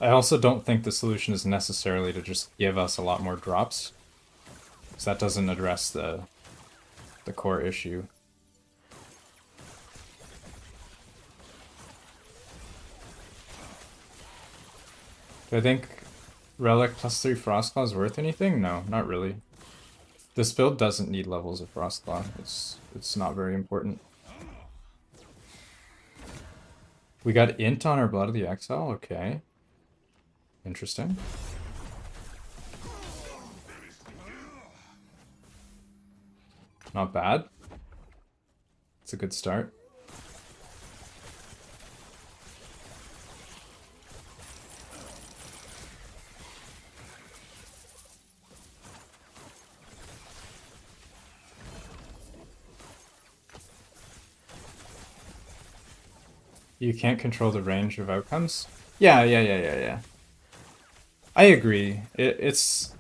I also don't think the solution is necessarily to just give us a lot more drops, because that doesn't address the core issue. Do I think Relic plus 3 Frostclaw is worth anything? No, not really. This build doesn't need levels of Frostclaw. It's not very important. We got int on our Blood of the Exile? Okay. Interesting. Not bad. It's a good start. You can't control the range of outcomes? Yeah. I agree. It's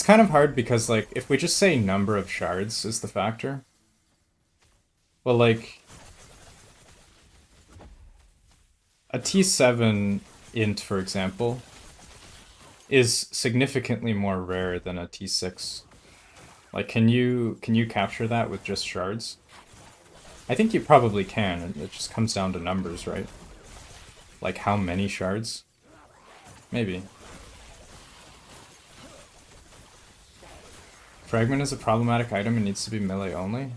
kind of hard because, like, if we just say number of shards is the factor, well, like, a T7 int, for example, is significantly more rare than a T6. Like, can you capture that with just shards? I think you probably can. It just comes down to numbers, right? Like, how many shards? Maybe. Fragment is a problematic item and needs to be melee only.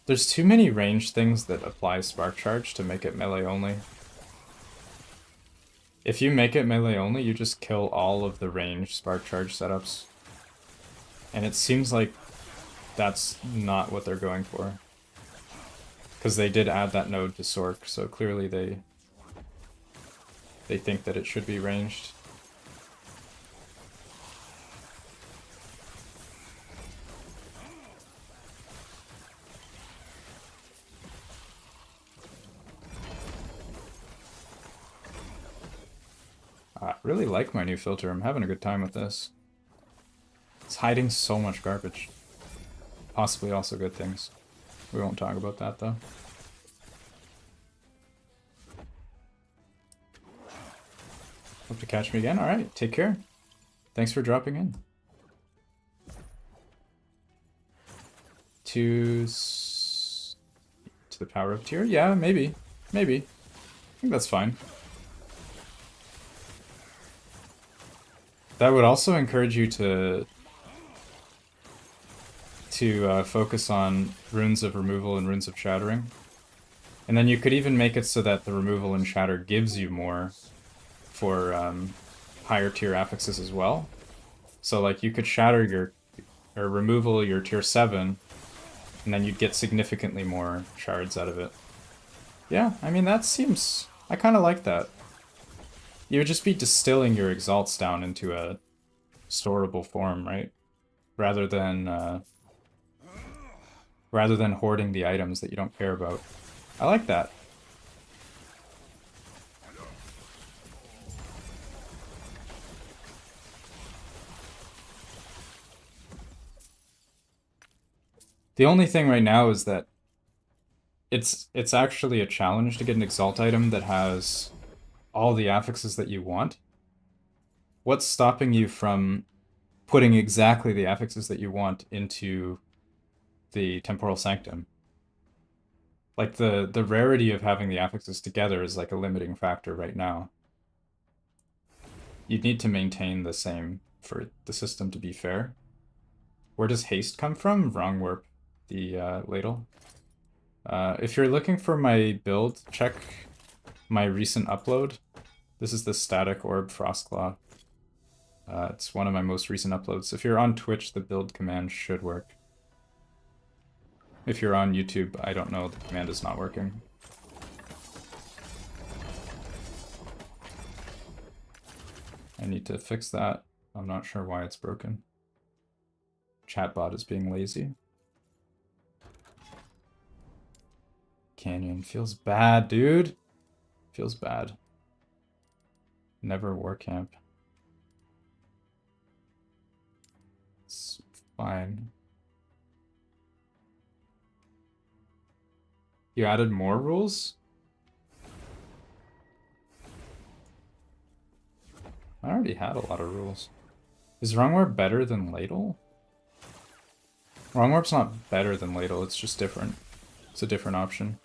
There's too many range things that apply Spark Charge to make it melee only. If you make it melee only, you just kill all of the range Spark Charge setups. And it seems like that's not what they're going for. Because they did add that node to Sorc, so clearly they think that it should be ranged. I really like my new filter. I'm having a good time with this. It's hiding so much garbage. Possibly also good things. We won't talk about that, though. Hope to catch me again. Alright, take care. Thanks for dropping in. To the power of tier? Yeah, maybe. Maybe. I think that's fine. That would also encourage you to focus on runes of removal and runes of shattering. And then you could even make it so that the removal and shatter gives you more for higher tier affixes as well. So like you could shatter your or removal your tier 7, and then you'd get significantly more shards out of it. Yeah, I mean that seems... I kind of like that. You would just be distilling your exalts down into a storable form, right? Rather than hoarding the items that you don't care about. I like that. The only thing right now is that it's actually a challenge to get an exalt item that has all the affixes that you want. What's stopping you from putting exactly the affixes that you want into the Temporal Sanctum. Like the rarity of having the affixes together is like a limiting factor right now. You'd need to maintain the same for the system to be fair. Where does haste come from? Wrong warp, the ladle. If you're looking for my build, check my recent upload. This is the static orb Frostclaw. It's one of my most recent uploads. If you're on Twitch, the build command should work. If you're on YouTube, I don't know, the command is not working. I need to fix that. I'm not sure why it's broken. Chatbot is being lazy. Canyon feels bad, dude. Feels bad. Never war camp. It's fine. You added more rules? I already had a lot of rules. Is Wrong Warp better than Ladle? Wrong Warp's not better than Ladle, it's just different. It's a different option.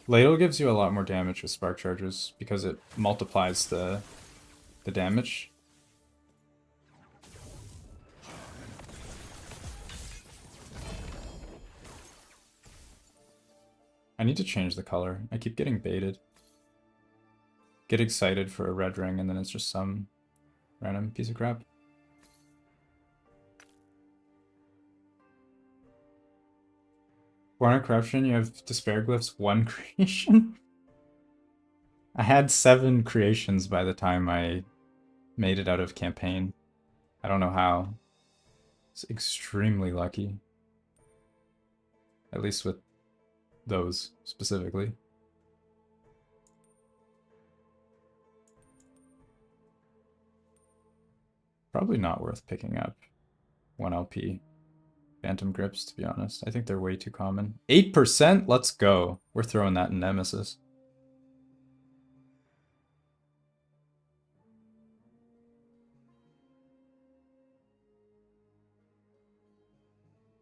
Ladle gives you a lot more damage with Spark Charges because it multiplies the damage. I need to change the color. I keep getting baited. Get excited for a red ring and then it's just some random piece of crap. Born of Corruption, you have Despair Glyphs 1 creation? I had 7 creations by the time I made it out of campaign. I don't know how. It's extremely lucky. At least with those specifically. Probably not worth picking up 1 LP Phantom Grips, to be honest. I think they're way too common. 8%? Let's go. We're throwing that in Nemesis.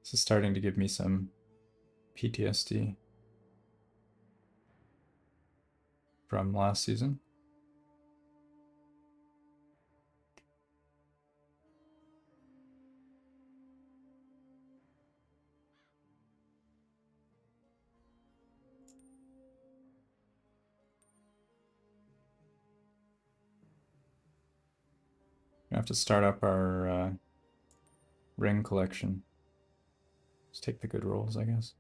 This is starting to give me some PTSD from last season. We have to start up our ring collection. Just take the good rolls, I guess.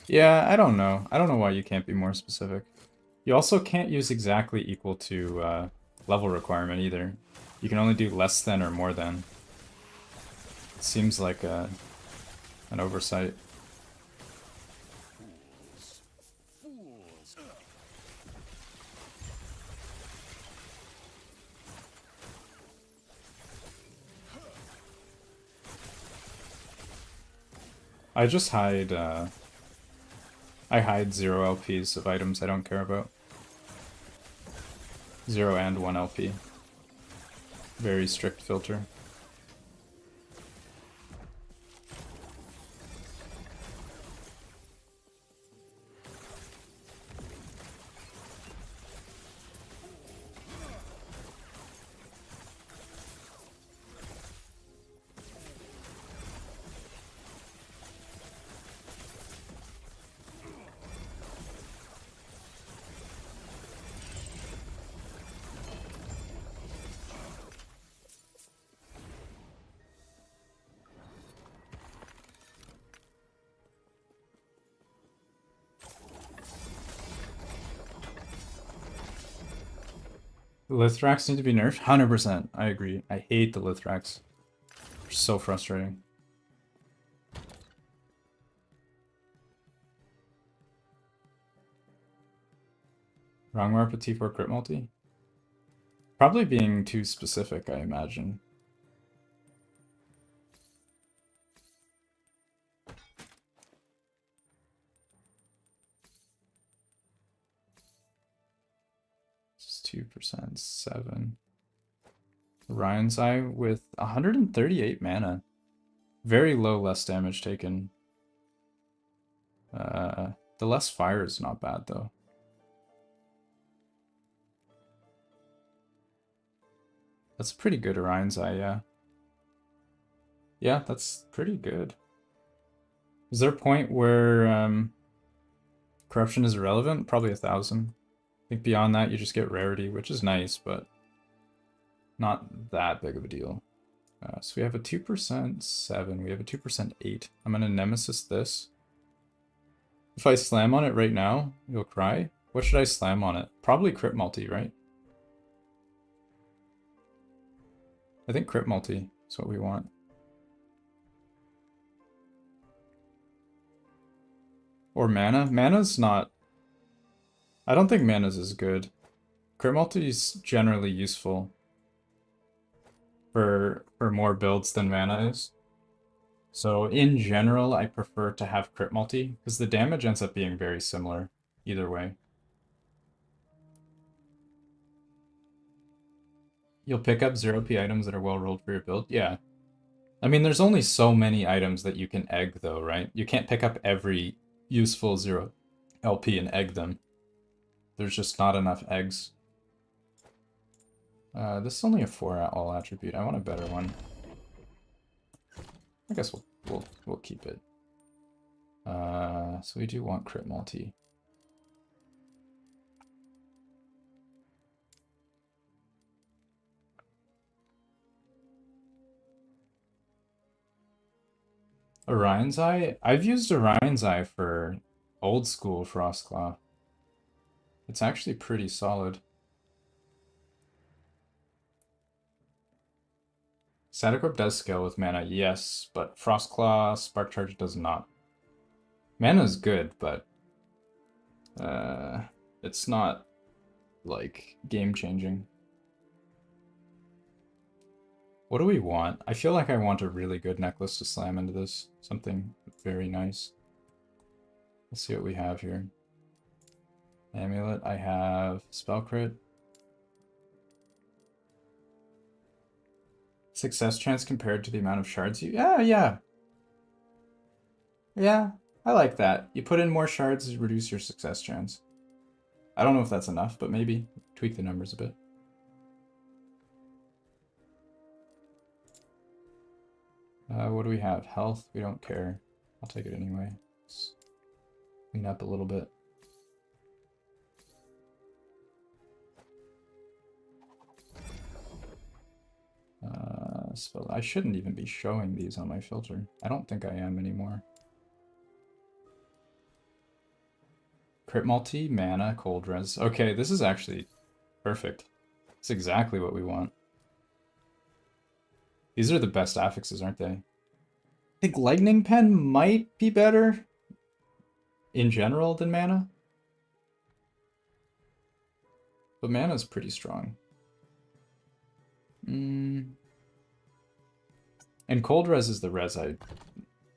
Yeah, I don't know. I don't know why you can't be more specific. You also can't use exactly equal to level requirement either. You can only do less than or more than. It seems like an oversight. I just hide, I hide 0 LPs of items I don't care about. 0 and 1 LP. Very strict filter. The Lithrax need to be nerfed? 100%. I agree. I hate the Lithrax. They're so frustrating. Wrong warp at T4 crit multi? Probably being too specific, I imagine. 2%, 7. Orion's Eye with 138 mana. Very low, less damage taken. The less fire is not bad, though. That's pretty good, Orion's Eye, yeah. Yeah, that's pretty good. Is there a point where corruption is irrelevant? Probably 1,000. I think beyond that, you just get rarity, which is nice, but not that big of a deal. So we have a 2% 7. We have a 2% 8. I'm going to Nemesis this. If I slam on it right now, you'll cry. What should I slam on it? Probably crit multi, right? I think crit multi is what we want. Or mana. Mana's not... I don't think mana's as good. Crit multi is generally useful for more builds than mana is. So in general, I prefer to have crit multi, because the damage ends up being very similar either way. You'll pick up 0p items that are well rolled for your build? Yeah. I mean, there's only so many items that you can egg, though, right? You can't pick up every useful 0 LP and egg them. There's just not enough eggs. This is only a 4 all attribute. I want a better one. I guess we'll keep it. So we do want crit multi. Orion's Eye? I've used Orion's Eye for old school Frostclaw. It's actually pretty solid. Static Orb does scale with mana, yes, but Frostclaw, Spark Charge does not. Mana is good, but it's not, like, game-changing. What do we want? I feel like I want a really good necklace to slam into this. Something very nice. Let's see what we have here. Amulet, I have Spell Crit. Success chance compared to the amount of shards you... Yeah. Yeah, I like that. You put in more shards, you reduce your success chance. I don't know if that's enough, but maybe tweak the numbers a bit. What do we have? Health? We don't care. I'll take it anyway. Let's clean up a little bit. I shouldn't even be showing these on my filter. I don't think I am anymore. Crit multi, mana, cold res. Okay, this is actually perfect. It's exactly what we want. These are the best affixes, aren't they? I think Lightning Pen might be better in general than mana. But mana's pretty strong. And cold res is the res I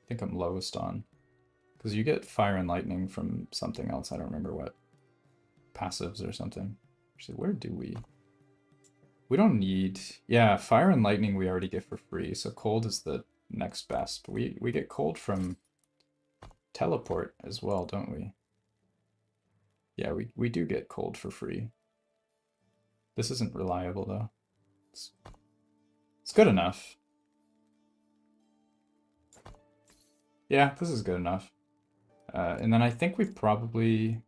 think I'm lowest on. Because you get fire and lightning from something else. I don't remember what. Passives or something. Actually, where do we? We don't need... Yeah, fire and lightning we already get for free. So cold is the next best. But we get cold from teleport as well, don't we? Yeah, we do get cold for free. This isn't reliable, though. It's good enough. Yeah, this is good enough. And then I think we probably...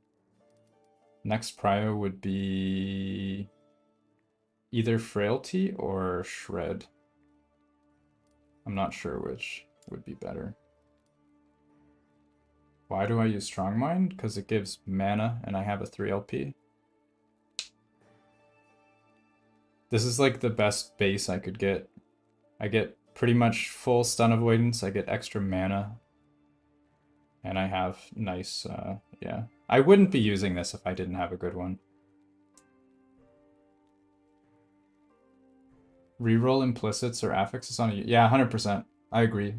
Next prio would be either Frailty or Shred. I'm not sure which would be better. Why do I use Strong Mind? Because it gives mana and I have a 3 LP. This is like the best base I could get. I get pretty much full stun avoidance, I get extra mana. And I have nice, yeah. I wouldn't be using this if I didn't have a good one. Reroll implicits or affixes on a... Yeah, 100%. I agree.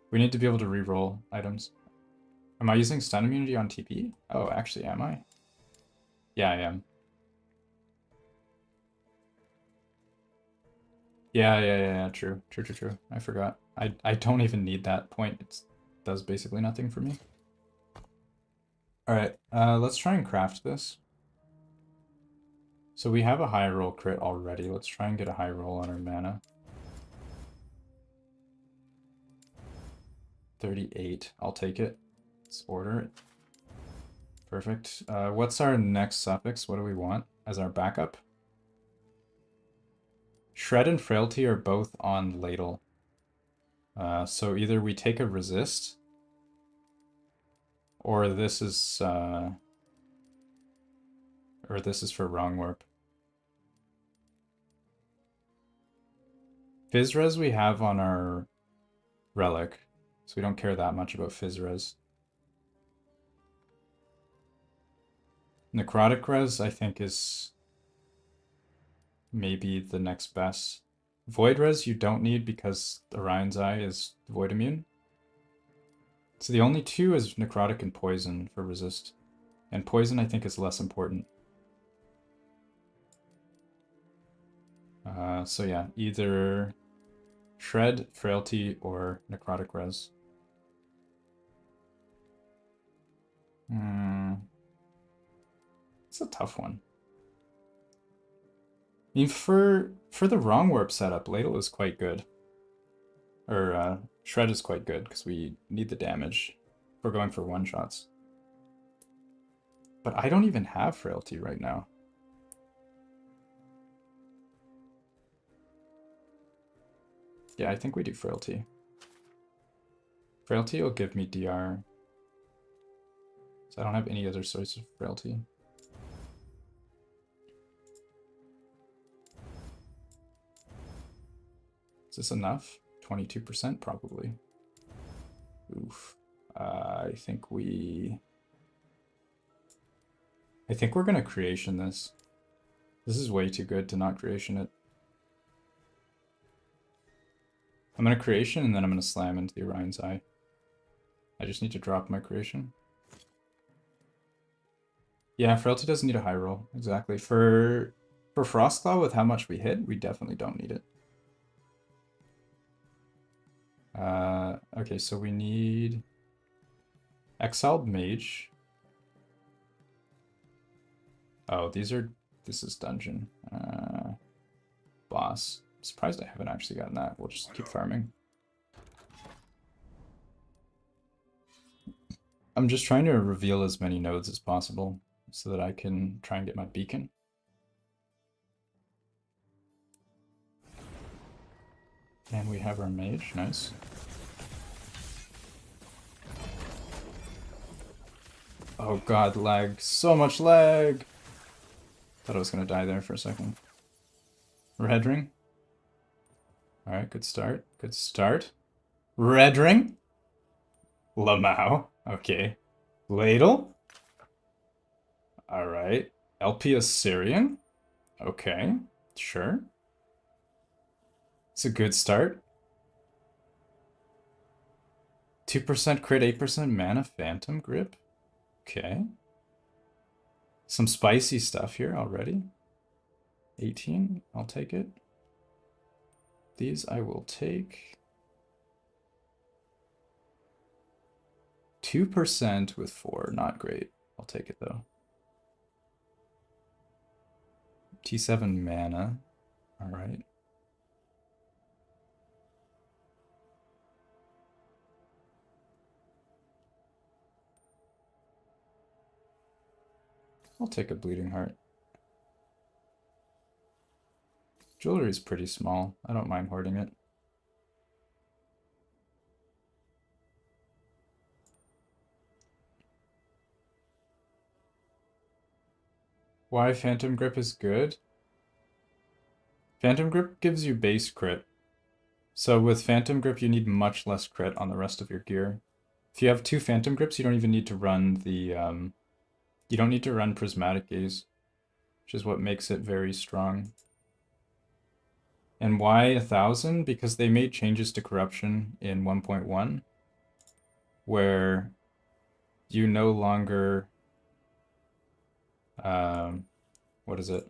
We need to be able to reroll items. Am I using stun immunity on TP? Oh, actually, am I? Yeah, I am. Yeah, true. I forgot. I don't even need that point. It does basically nothing for me. Alright, let's try and craft this. So we have a high roll crit already. Let's try and get a high roll on our mana. 38. I'll take it. Let's order it. Perfect. What's our next suffix? What do we want as our backup? Shred and Frailty are both on Ladle. So either we take a resist, or this is for Wrong Warp. Fizzres we have on our Relic, so we don't care that much about Fizzres. Necrotic Res, I think, is maybe the next best. Void Res you don't need because Orion's Eye is Void Immune. So the only two is Necrotic and Poison for resist. And Poison I think is less important. So yeah, either Shred, Frailty, or Necrotic Res. It's a tough one. I mean, for the Wrong Warp setup, Ladle is quite good. Or Shred is quite good, because we need the damage. We're going for one-shots. But I don't even have Frailty right now. Yeah, I think we do Frailty. Frailty will give me DR. So I don't have any other source of Frailty. Is this enough? 22% probably. Oof. I think we're gonna creation this. This is way too good to not creation it. I'm gonna creation and then I'm gonna slam into the Orion's Eye. I just need to drop my creation. Yeah, Frailty doesn't need a high roll. Exactly. For Frostclaw, with how much we hit, we definitely don't need it. Okay, so we need Exiled Mage. Oh, this is dungeon. Boss. Surprised I haven't actually gotten that. We'll just keep farming. I'm just trying to reveal as many nodes as possible so that I can try and get my beacon. And we have our mage, nice. Oh god, lag. So much lag! Thought I was gonna die there for a second. Red ring. Alright, good start. Good start. Red ring. Lamau. Okay. Ladle. Alright. LP Assyrian. Okay. Sure. It's a good start. 2% crit, 8% mana, Phantom Grip. Okay. Some spicy stuff here already. 18, I'll take it. These I will take. 2% with 4, not great. I'll take it though. T7 mana. Alright. I'll take a Bleeding Heart. Jewelry is pretty small. I don't mind hoarding it. Why Phantom Grip is good? Phantom Grip gives you base crit. So with Phantom Grip, you need much less crit on the rest of your gear. If you have 2 Phantom Grips, you don't even need to run the, you don't need to run Prismatic Gaze, which is what makes it very strong. And why 1000? Because they made changes to corruption in 1.1, where you no longer, what is it?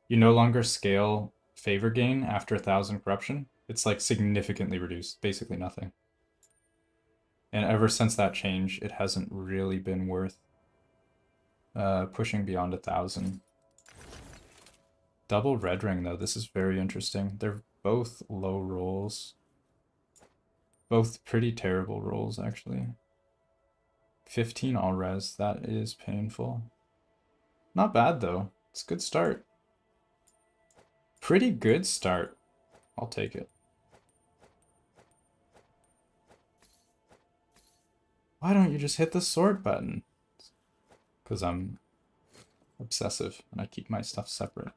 You no longer scale favor gain after 1,000 corruption, it's like significantly reduced, basically nothing. And ever since that change, it hasn't really been worth pushing beyond 1,000. Double red ring though, this is very interesting. They're both low rolls. Both pretty terrible rolls actually. 15 all res, that is painful. Not bad though, it's a good start. Pretty good start. I'll take it. Why don't you just hit the sort button? Because I'm obsessive and I keep my stuff separate.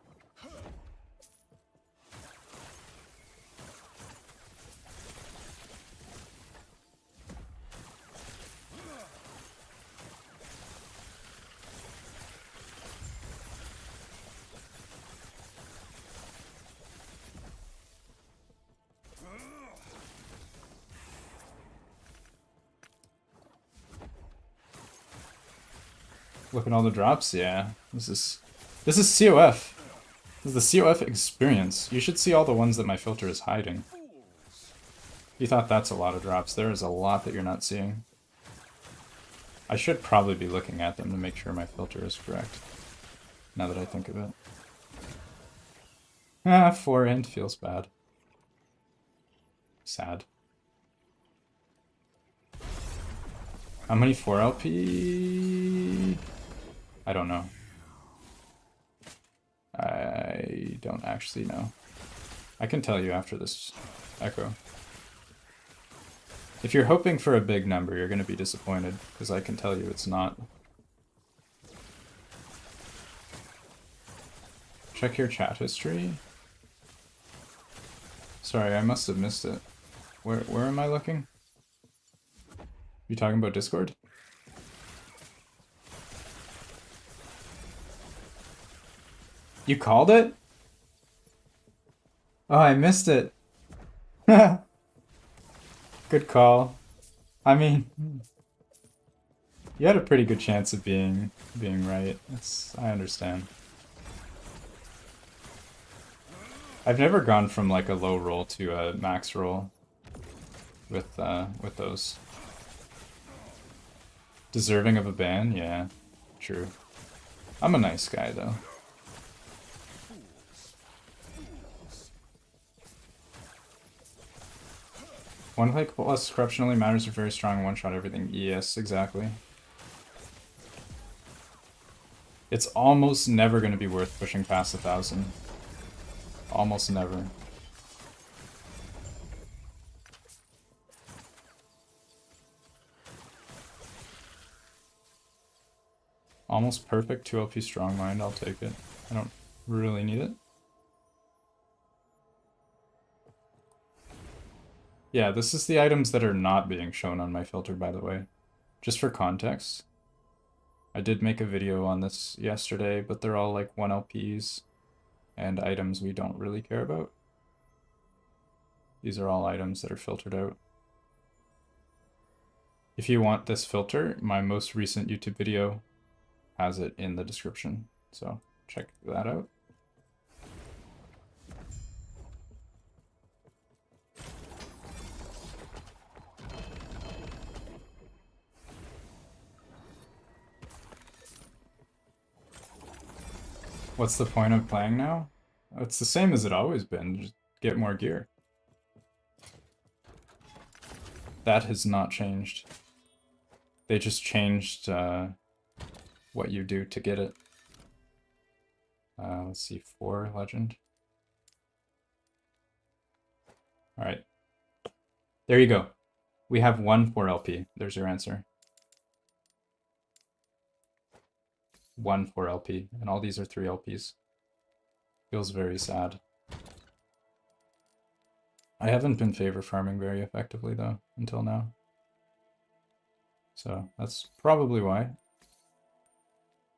Look at all the drops, yeah. This is CoF. This is the CoF experience. You should see all the ones that my filter is hiding. You thought that's a lot of drops. There is a lot that you're not seeing. I should probably be looking at them to make sure my filter is correct. Now that I think of it. Ah, 4 int feels bad. Sad. How many 4 LP? I don't know. I don't actually know. I can tell you after this echo. If you're hoping for a big number, you're going to be disappointed, because I can tell you it's not. Check your chat history. Sorry, I must have missed it. Where am I looking? You talking about Discord? You called it? Oh, I missed it. Good call. I mean, you had a pretty good chance of being right. I understand. I've never gone from like a low roll to a max roll with those. Deserving of a ban? Yeah, true. I'm a nice guy though. One click plus corruption only matters if very strong, one shot everything. Yes, exactly. It's almost never going to be worth pushing past 1,000. Almost never. Almost perfect 2 LP strong mind, I'll take it. I don't really need it. Yeah, this is the items that are not being shown on my filter, by the way. Just for context. I did make a video on this yesterday, but they're all like 1 LPs and items we don't really care about. These are all items that are filtered out. If you want this filter, my most recent YouTube video has it in the description, so check that out. What's the point of playing now? It's the same as it always been, just get more gear. That has not changed. They just changed what you do to get it. Let's see, 4 legend. Alright. There you go. We have 1 4 LP. There's your answer. 1 4 LP, and all these are 3 LPs. Feels very sad. I haven't been favor farming very effectively though, until now. So that's probably why.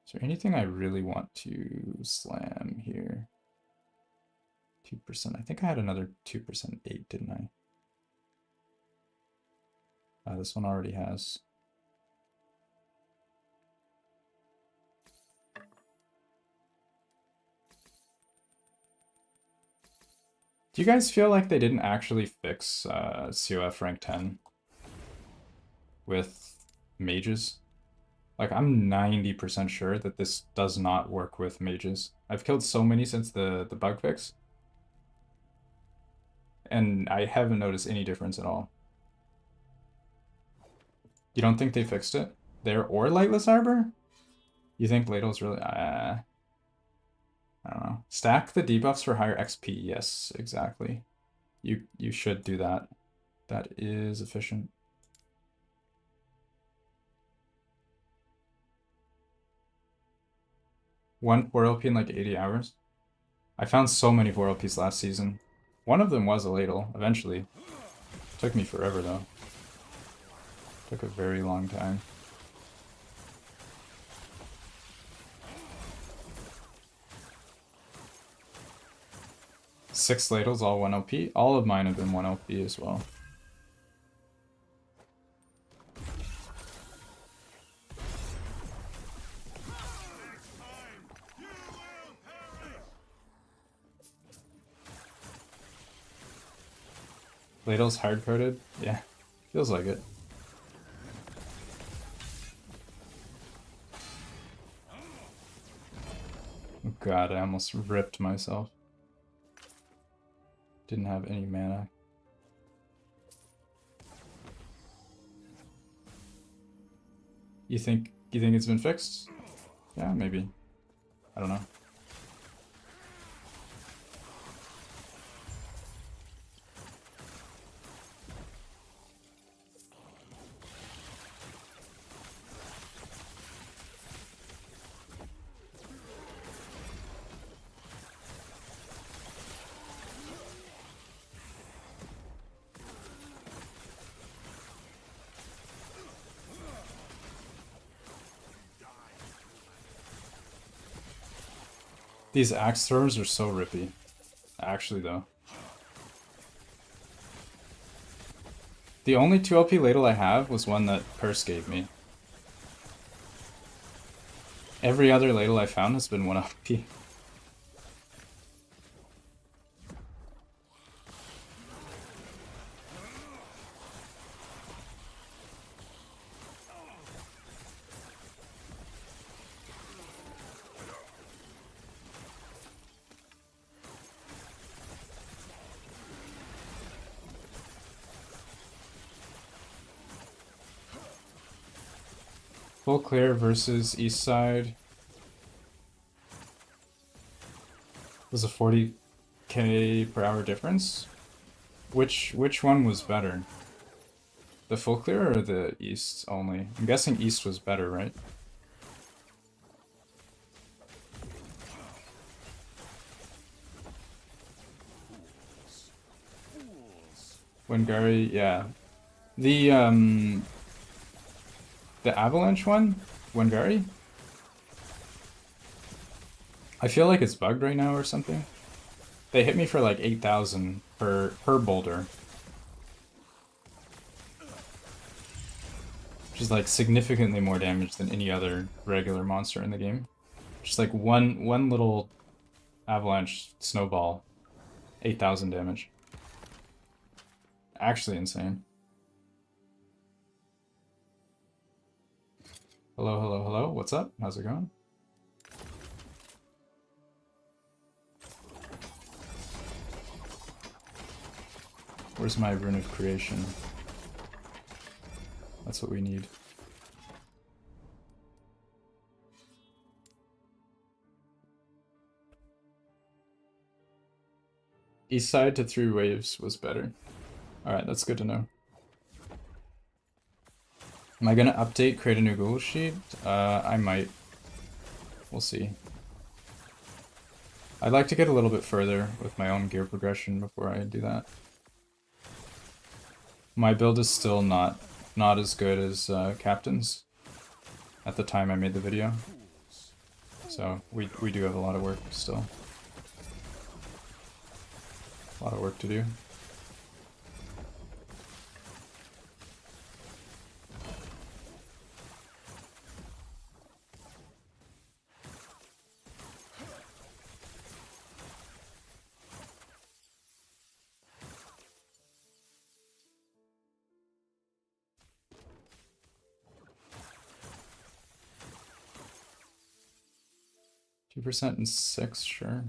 Is there anything I really want to slam here? 2%. I think I had another 2% 8, didn't I? This one already has. Do you guys feel like they didn't actually fix CoF rank 10 with mages? Like, I'm 90% sure that this does not work with mages. I've killed so many since the bug fix, and I haven't noticed any difference at all. You don't think they fixed it? There or Lightless Arbor? You think Ladle's really... I don't know. Stack the debuffs for higher XP. Yes, exactly. You should do that. That is efficient. One 4LP in like 80 hours. I found so many 4LPs last season. One of them was a ladle, eventually. Took me forever though. Took a very long time. Six ladles, all 1 LP. All of mine have been 1 LP as well. Ladle's hard-coded? Yeah, feels like it. Oh god, I almost ripped myself. Didn't have any mana. You think it's been fixed? Yeah, maybe. I don't know. These axe throwers are so rippy. Actually, though. The only 2 LP ladle I have was one that Purse gave me. Every other ladle I found has been 1 LP. Full clear versus east side was a 40k per hour difference. Which one was better? The full clear or the east only? I'm guessing east was better, right? Wengari, yeah. The avalanche one? Wengari? I feel like it's bugged right now or something. They hit me for like 8,000 per boulder. Which is like significantly more damage than any other regular monster in the game. Just like one little avalanche snowball, 8,000 damage. Actually insane. Hello, hello, hello. What's up? How's it going? Where's my rune of creation? That's what we need. East side to 3 waves was better. Alright, that's good to know. Am I gonna update, create a new Google Sheet? I might. We'll see. I'd like to get a little bit further with my own gear progression before I do that. My build is still not as good as Captain's at the time I made the video. So we do have a lot of work still. A lot of work to do. 2% and 6, sure.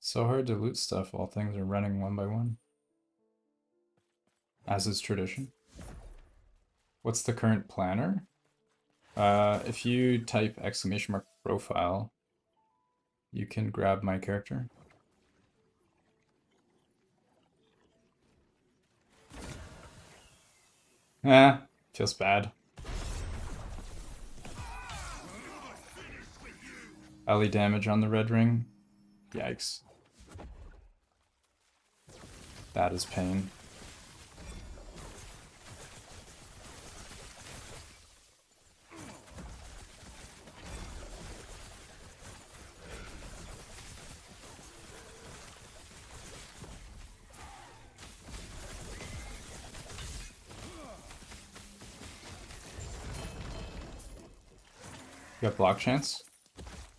So hard to loot stuff while things are running one by one. As is tradition. What's the current planner? If you type !profile, you can grab my character. Feels bad. Ally damage on the red ring. Yikes. That is pain. You got block chance?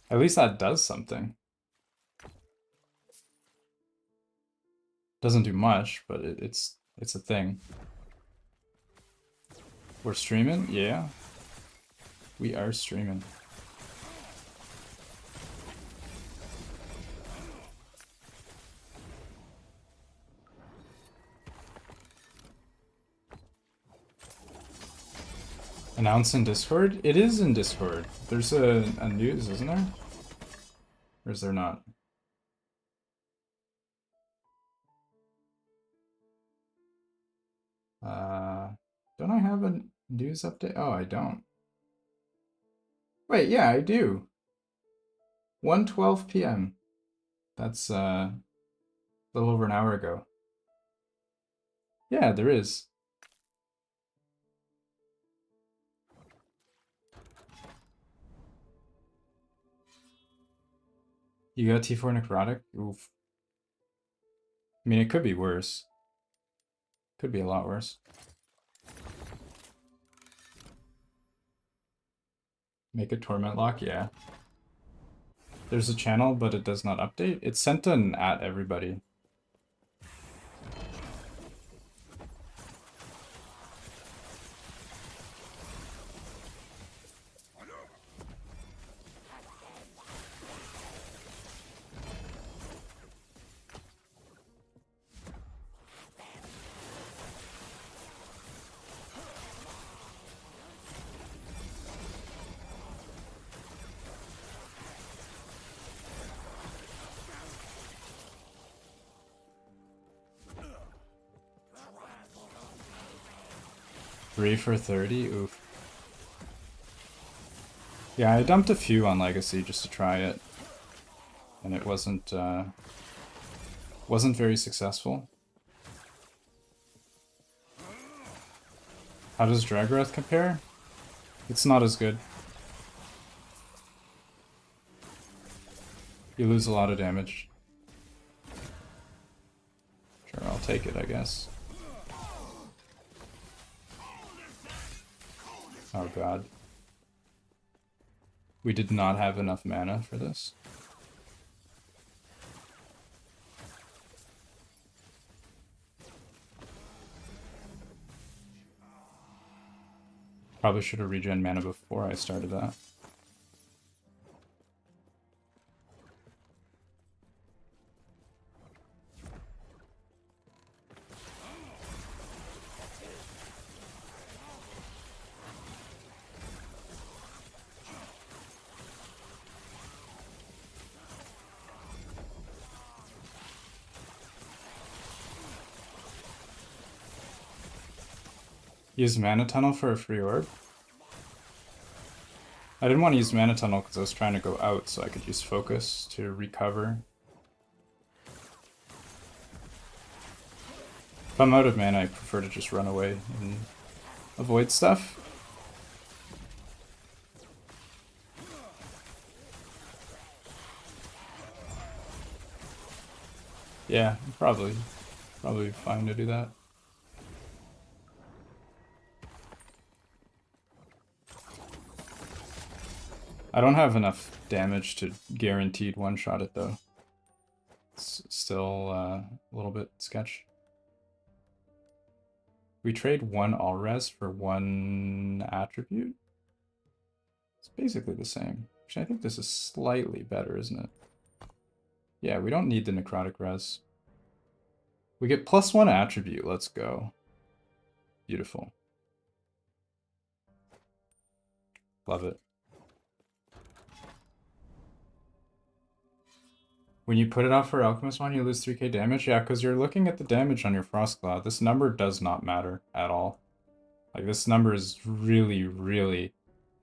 At least that does something. Doesn't do much, but it's a thing. We're streaming? Yeah. We are streaming. Announce in Discord? It is in Discord. There's a news, isn't there? Or is there not? Don't I have a news update? Oh, I don't. Wait, yeah, I do. 1:12 p.m. That's a little over an hour ago. Yeah, there is. You got T4 necrotic? Oof. I mean, it could be worse. Could be a lot worse. Make a torment lock? Yeah. There's a channel, but it does not update. It's sent at everybody. Three for 30? Oof. Yeah, I dumped a few on Legacy just to try it. And it wasn't very successful. How does Dragreth compare? It's not as good. You lose a lot of damage. Sure, I'll take it, I guess. Oh god. We did not have enough mana for this. Probably should have regen mana before I started that. Use Mana Tunnel for a free orb? I didn't want to use Mana Tunnel because I was trying to go out so I could use Focus to recover. If I'm out of mana, I prefer to just run away and avoid stuff. Yeah, probably fine to do that. I don't have enough damage to guaranteed one-shot it, though. It's still a little bit sketch. We trade one all res for one attribute. It's basically the same. Actually, I think this is slightly better, isn't it? Yeah, we don't need the necrotic res. We get +1 attribute. Let's go. Beautiful. Love it. When you put it out for Alchemist 1, you lose 3k damage? Yeah, because you're looking at the damage on your Frostclaw. This number does not matter at all. Like, this number is really, really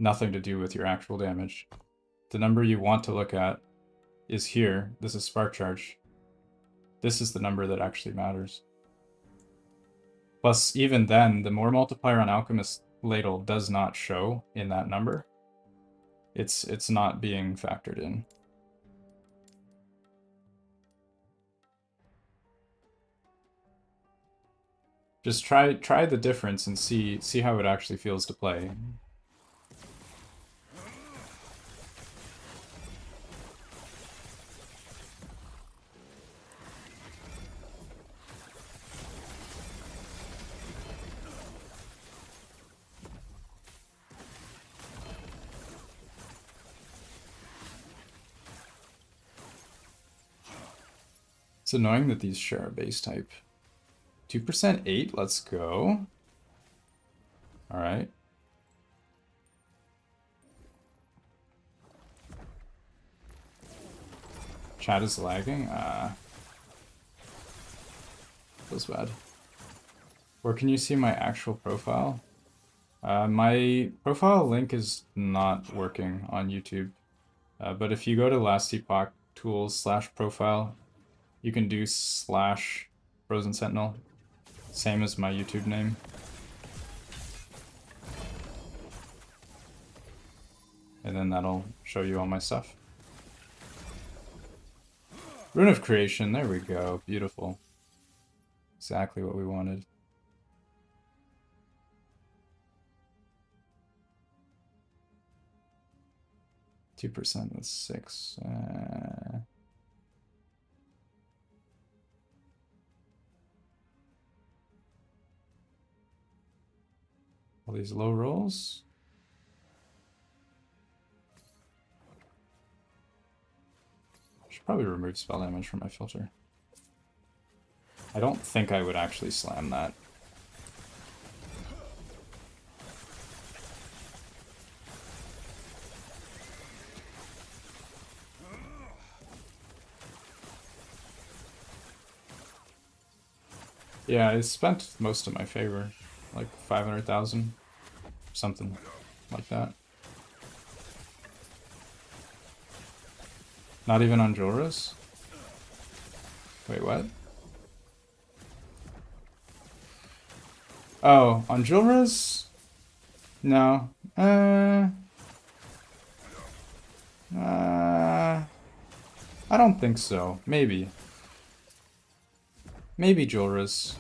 nothing to do with your actual damage. The number you want to look at is here. This is Spark Charge. This is the number that actually matters. Plus, even then, the more multiplier on Alchemist Ladle does not show in that number. It's not being factored in. Just try the difference and see how it actually feels to play. It's annoying that these share a base type. 2% 8, let's go. Alright. Chat is lagging. Feels bad. Where can you see my actual profile? My profile link is not working on YouTube. But if you go to Last Epoch tools/profile, you can do /FrozenSentinel. Same as my YouTube name. And then that'll show you all my stuff. Rune of Creation, there we go. Beautiful. Exactly what we wanted. %, that's 6. All these low rolls. Should probably remove spell damage from my filter. I don't think I would actually slam that. Yeah, I spent most of my favor, like 500,000, something like that. Not even on Jorah's? Wait, what? Oh, on Jorah's? No. I don't think so. Maybe. Maybe Jorah's.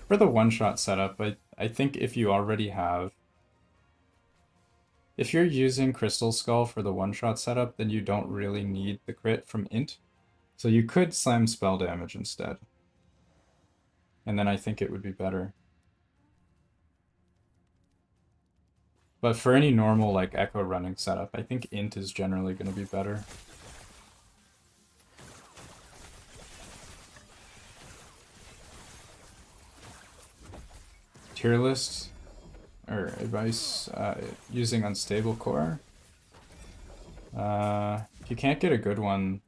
For the one-shot setup, I think if you already have... If you're using Crystal Skull for the one-shot setup, then you don't really need the crit from Int. So you could slam spell damage instead. And then I think it would be better. But for any normal, like, Echo running setup, I think Int is generally going to be better. Tier list or advice using unstable core. If you can't get a good one,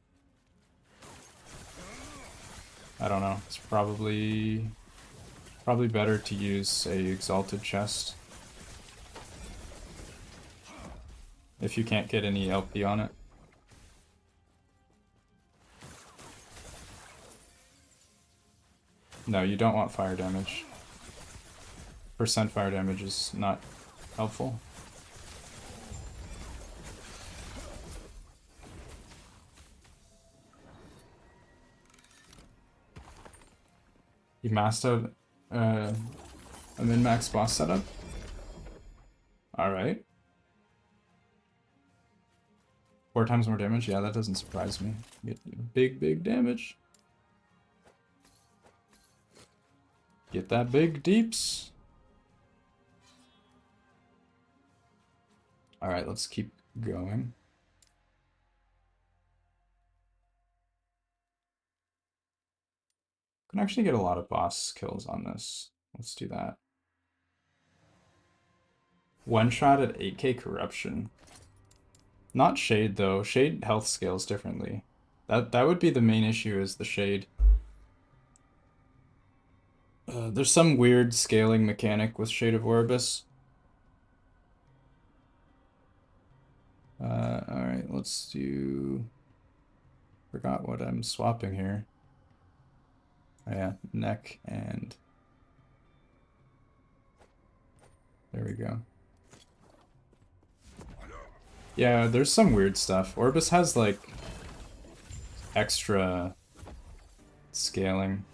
I don't know. It's probably better to use a exalted chest if you can't get any LP on it. No, you don't want fire damage. % fire damage is not helpful. You maxed out a min-max boss setup? Alright. 4 times more damage? Yeah, that doesn't surprise me. You get big damage. Get that big deeps. Alright, let's keep going. Can actually get a lot of boss kills on this. Let's do that. One shot at 8k corruption. Not shade though. Shade health scales differently. That would be the main issue, is the shade. There's some weird scaling mechanic with Shade of Orbis. Alright, let's do... Forgot what I'm swapping here. Oh yeah, neck and... There we go. Yeah, there's some weird stuff. Orbis has like extra scaling.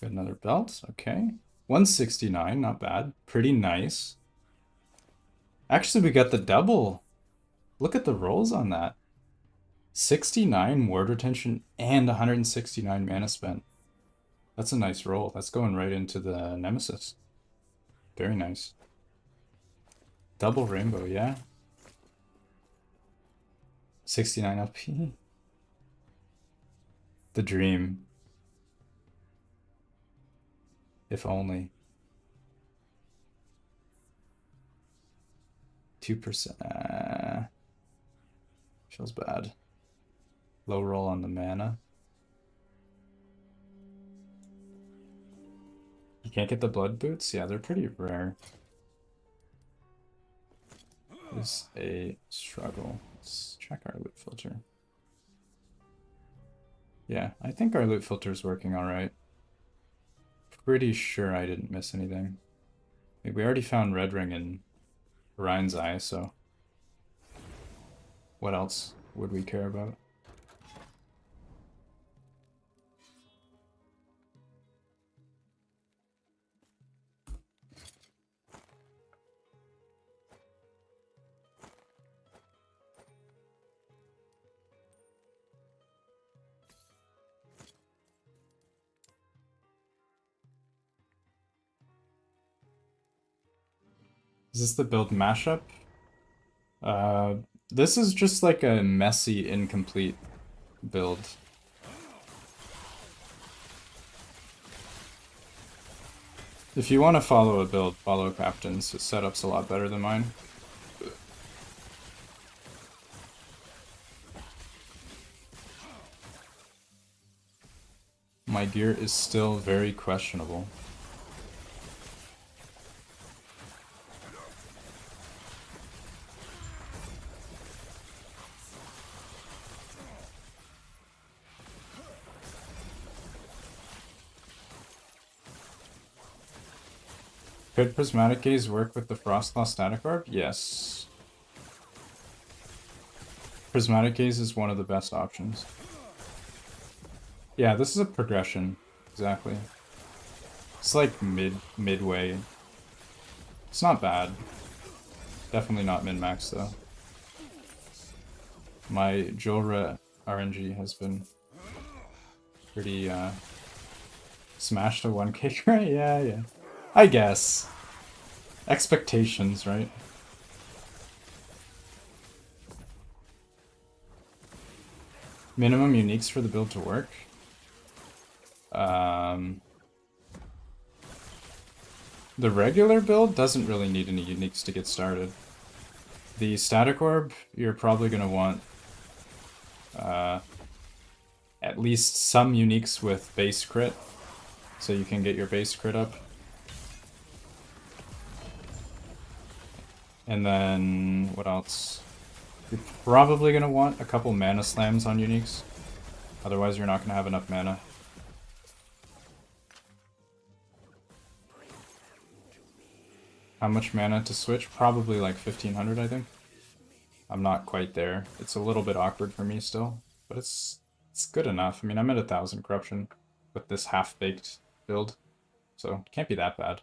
Got another belt, okay. 169, not bad. Pretty nice. Actually, we got the double. Look at the rolls on that. 69 ward retention and 169 mana spent. That's a nice roll. That's going right into the Nemesis. Very nice. Double rainbow, yeah. 69 LP. The dream. If only. 2%. Feels bad. Low roll on the mana. You can't get the blood boots? Yeah, they're pretty rare. It's a struggle. Let's check our loot filter. Yeah, I think our loot filter is working alright. Pretty sure I didn't miss anything. We already found Red Ring in Ryan's Eye, so what else would we care about? Is this the build mashup? This is just like a messy, incomplete build. If you want to follow a build, follow Captain's. His setup's a lot better than mine. My gear is still very questionable. Could Prismatic Gaze work with the Frostlaw Static Orb? Yes. Prismatic Gaze is one of the best options. Yeah, this is a progression. Exactly. It's like midway. It's not bad. Definitely not min-max though. My Jolra RNG has been pretty smashed to 1k, right? Yeah. I guess. Expectations, right? Minimum uniques for the build to work. The regular build doesn't really need any uniques to get started. The static orb, you're probably going to want at least some uniques with base crit, so you can get your base crit up. And then, what else? You're probably going to want a couple mana slams on uniques. Otherwise, you're not going to have enough mana. How much mana to switch? Probably like 1500, I think. I'm not quite there. It's a little bit awkward for me still, but it's good enough. I mean, I'm at 1000 corruption with this half-baked build, so it can't be that bad.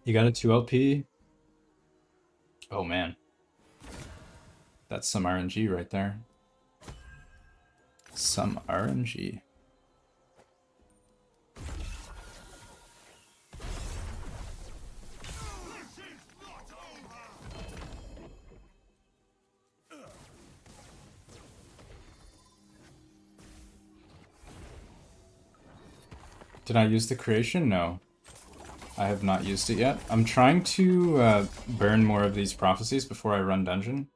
You got a 2 LP? Oh man. That's some RNG right there. Some RNG. Did I use the creation? No. I have not used it yet. I'm trying to burn more of these prophecies before I run dungeon.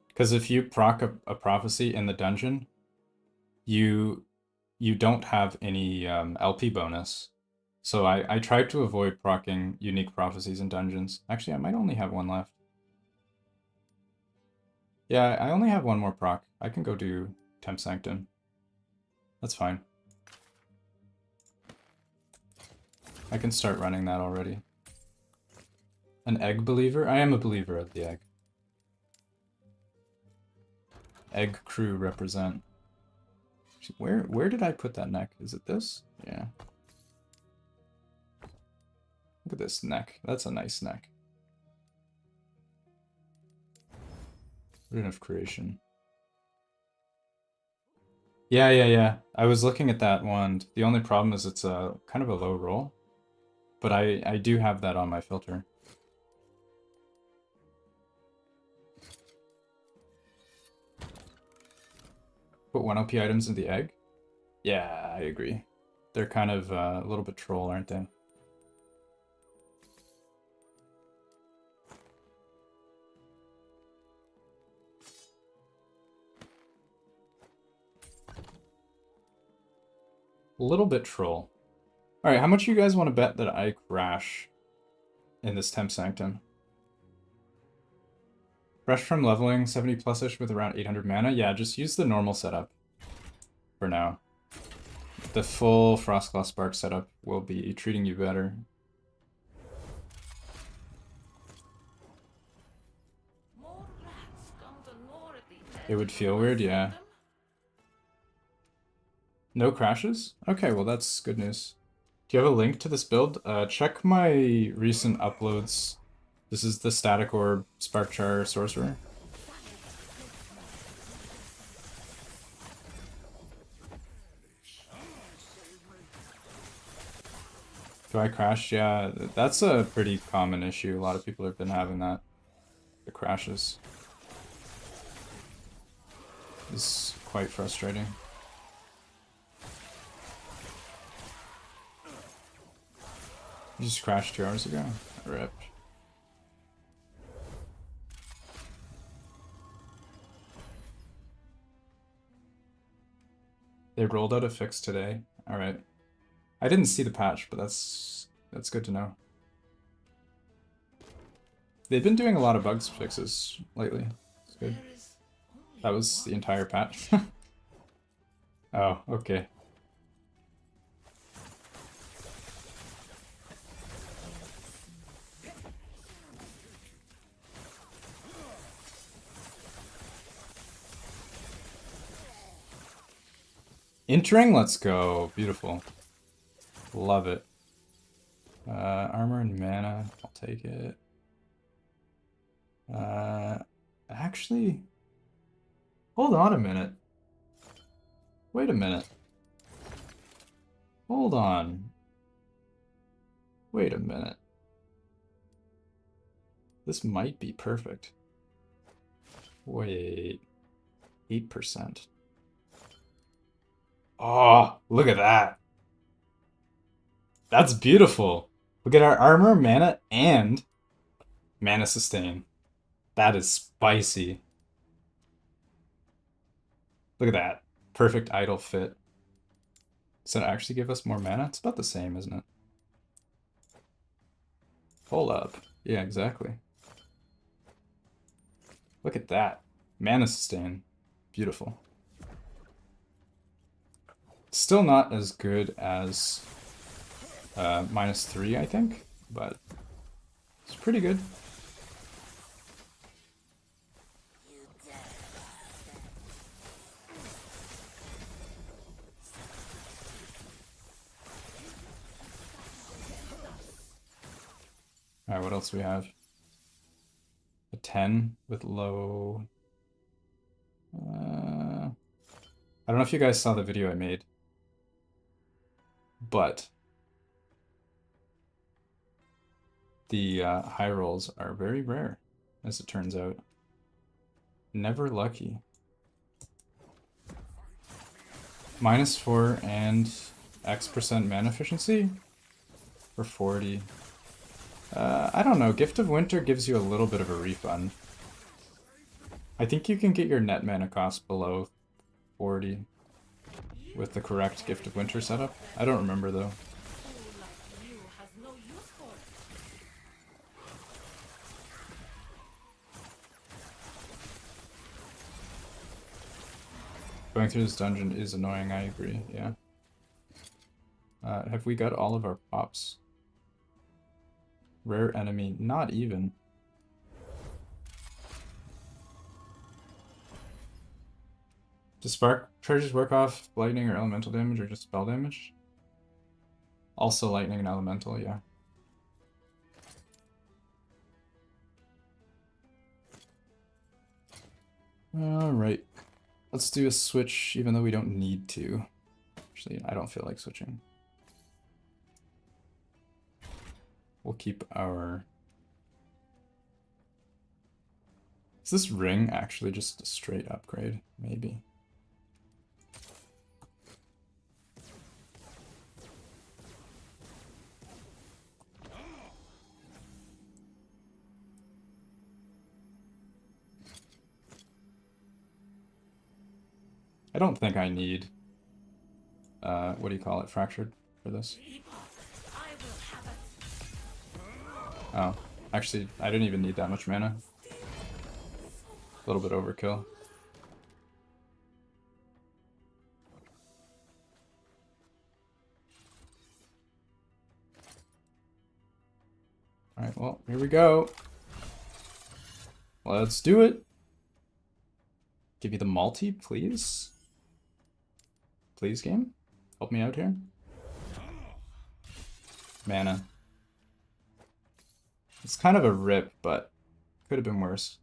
Because if you proc a prophecy in the dungeon, you don't have any LP bonus. So I tried to avoid proccing unique prophecies in dungeons. Actually, I might only have one left. Yeah, I only have one more proc. I can go do Temp Sanctum. That's fine. I can start running that already. An egg believer? I am a believer of the egg. Egg crew represent. Where did I put that neck? Is it this? Yeah. Look at this neck. That's a nice neck. Rune of Creation. Yeah. I was looking at that wand. The only problem is it's a kind of a low roll. But I do have that on my filter. Put 1 LP items in the egg? Yeah, I agree. They're kind of a little bit troll, aren't they? A little bit troll. Alright, how much you guys want to bet that I crash in this Temp Sanctum? Fresh from leveling 70 plus-ish with around 800 mana? Yeah, just use the normal setup for now. The full Frostclaw Spark setup will be treating you better. It would feel weird, yeah. No crashes? Okay, well that's good news. Do you have a link to this build? Check my recent uploads. This is the Static Orb Sparkchar Sorcerer. Do I crash? Yeah, that's a pretty common issue. A lot of people have been having that. The crashes. It's quite frustrating. You just crashed 2 hours ago? Rip. They rolled out a fix today. Alright. I didn't see the patch, but that's good to know. They've been doing a lot of bugs fixes lately. It's good. That was the entire patch. Oh, okay. Entering, let's go. Beautiful. Love it. Armor and mana, I'll take it. Actually, hold on a minute. Wait a minute. Hold on. Wait a minute. This might be perfect. Wait. 8%. Oh, look at that. That's beautiful. Look at our armor, mana, and mana sustain. That is spicy. Look at that. Perfect idle fit. Does that actually give us more mana? It's about the same, isn't it? Hold up. Yeah, exactly. Look at that. Mana sustain. Beautiful. Still not as good as -3, I think, but it's pretty good. Alright, what else do we have? A 10 with low... I don't know if you guys saw the video I made, but the high rolls are very rare, as it turns out. Never lucky. -4 and X% mana efficiency for 40. I don't know, Gift of Winter gives you a little bit of a refund. I think you can get your net mana cost below 40 with the correct Gift of Winter setup. I don't remember though. Going through this dungeon is annoying, I agree, yeah. Have we got all of our pops? Rare enemy, not even. Does spark charges work off lightning or elemental damage or just spell damage? Also lightning and elemental, yeah. Alright. Let's do a switch, even though we don't need to. Actually, I don't feel like switching. We'll keep our... Is this ring actually just a straight upgrade? Maybe. I don't think I need, what do you call it, fractured for this. Oh, actually, I didn't even need that much mana. A little bit overkill. Alright, well, here we go. Let's do it. Give me the multi, please. Please, game? Help me out here. Mana. It's kind of a rip, but could have been worse.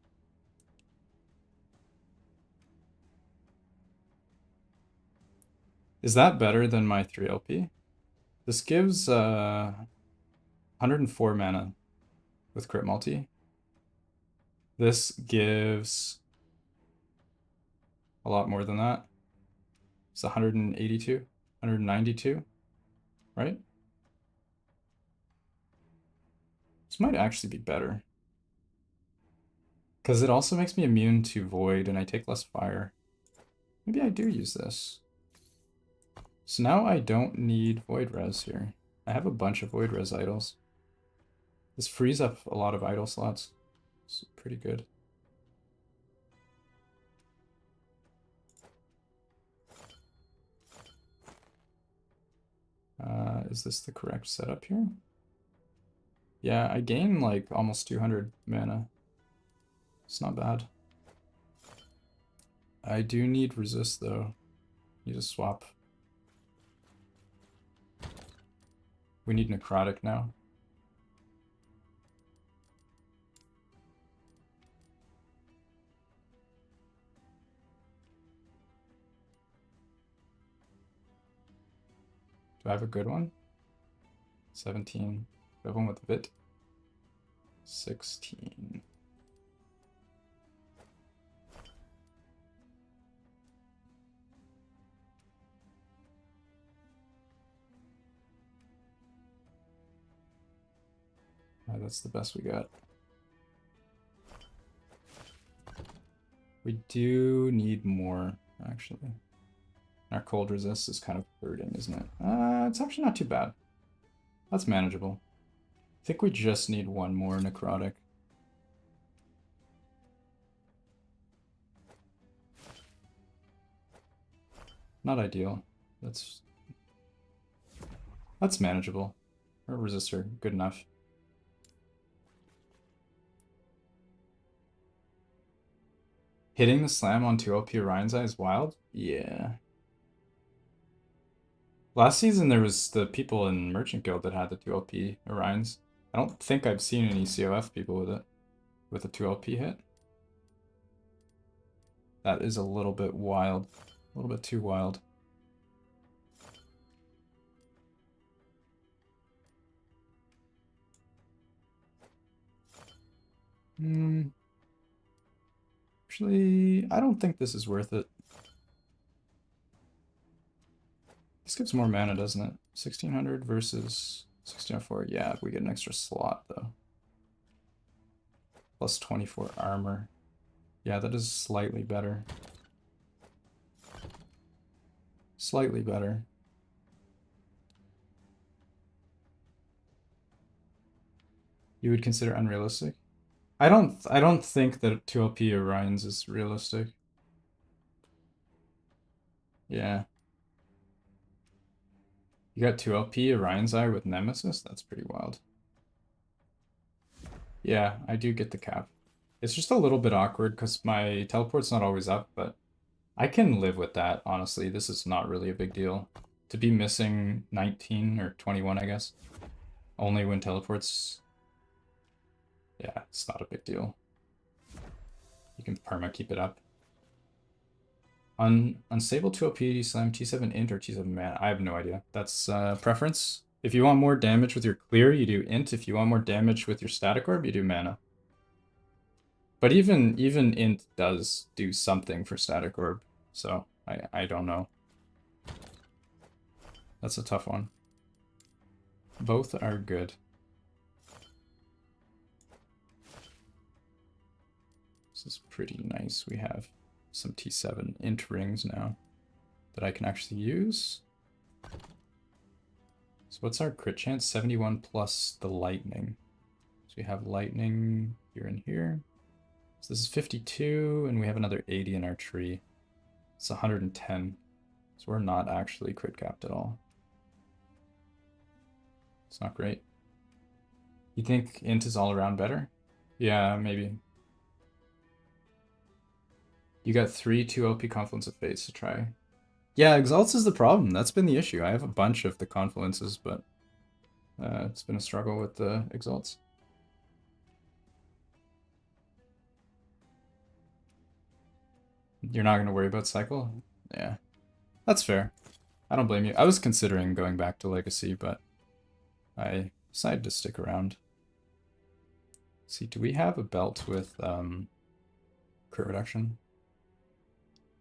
Is that better than my 3 LP? This gives 104 mana with crit multi. This gives a lot more than that. It's 182, 192, right? This might actually be better. Because it also makes me immune to void and I take less fire. Maybe I do use this. So now I don't need void res here. I have a bunch of void res idols. This frees up a lot of idle slots. It's pretty good. Is this the correct setup here? Yeah, I gain like almost 200 mana. It's not bad. I do need resist though. Need to swap. We need necrotic now. Do I have a good one? 17. Do I have one with Vit? 16. That's the best we got. We do need more, actually. Our cold resist is kind of hurting, isn't it? It's actually not too bad. That's manageable. I think we just need one more necrotic. Not ideal. That's manageable. or resistor, good enough. Hitting the slam on 2 LP Orion's Eye is wild? Yeah. Last season there was the people in Merchant Guild that had the 2 LP Orions. I don't think I've seen any CoF people with it, with a 2 LP hit. That is a little bit wild, a little bit too wild. Actually, I don't think this is worth it. This gives more mana, doesn't it? 1600 versus 1604. Yeah, we get an extra slot, though. Plus 24 armor. Yeah, that is slightly better. Slightly better. You would consider unrealistic? I don't think that 2LP Orion's is realistic. Yeah. You got 2LP Orion's Eye with Nemesis? That's pretty wild. Yeah, I do get the cap. It's just a little bit awkward because my teleport's not always up, but I can live with that, honestly. This is not really a big deal. To be missing 19 or 21, I guess, only when teleports... Yeah, it's not a big deal. You can perma keep it up. Unstable 2LP, slam T7 int or T7 mana. I have no idea. That's preference. If you want more damage with your clear, you do int. If you want more damage with your static orb, you do mana. But even int does do something for static orb, so I don't know. That's a tough one. Both are good. This is pretty nice. We have some T7 int rings now that I can actually use. So what's our crit chance? 71 plus the lightning. So we have lightning here and here. So this is 52, and we have another 80 in our tree. It's 110. So we're not actually crit capped at all. It's not great. You think int is all around better? Yeah, maybe. You got 3 2LP Confluence of Fates to try. Yeah, Exalts is the problem. That's been the issue. I have a bunch of the Confluences, but it's been a struggle with the Exalts. You're not going to worry about Cycle? Yeah. That's fair. I don't blame you. I was considering going back to Legacy, but I decided to stick around. Let's see, do we have a belt with crit reduction?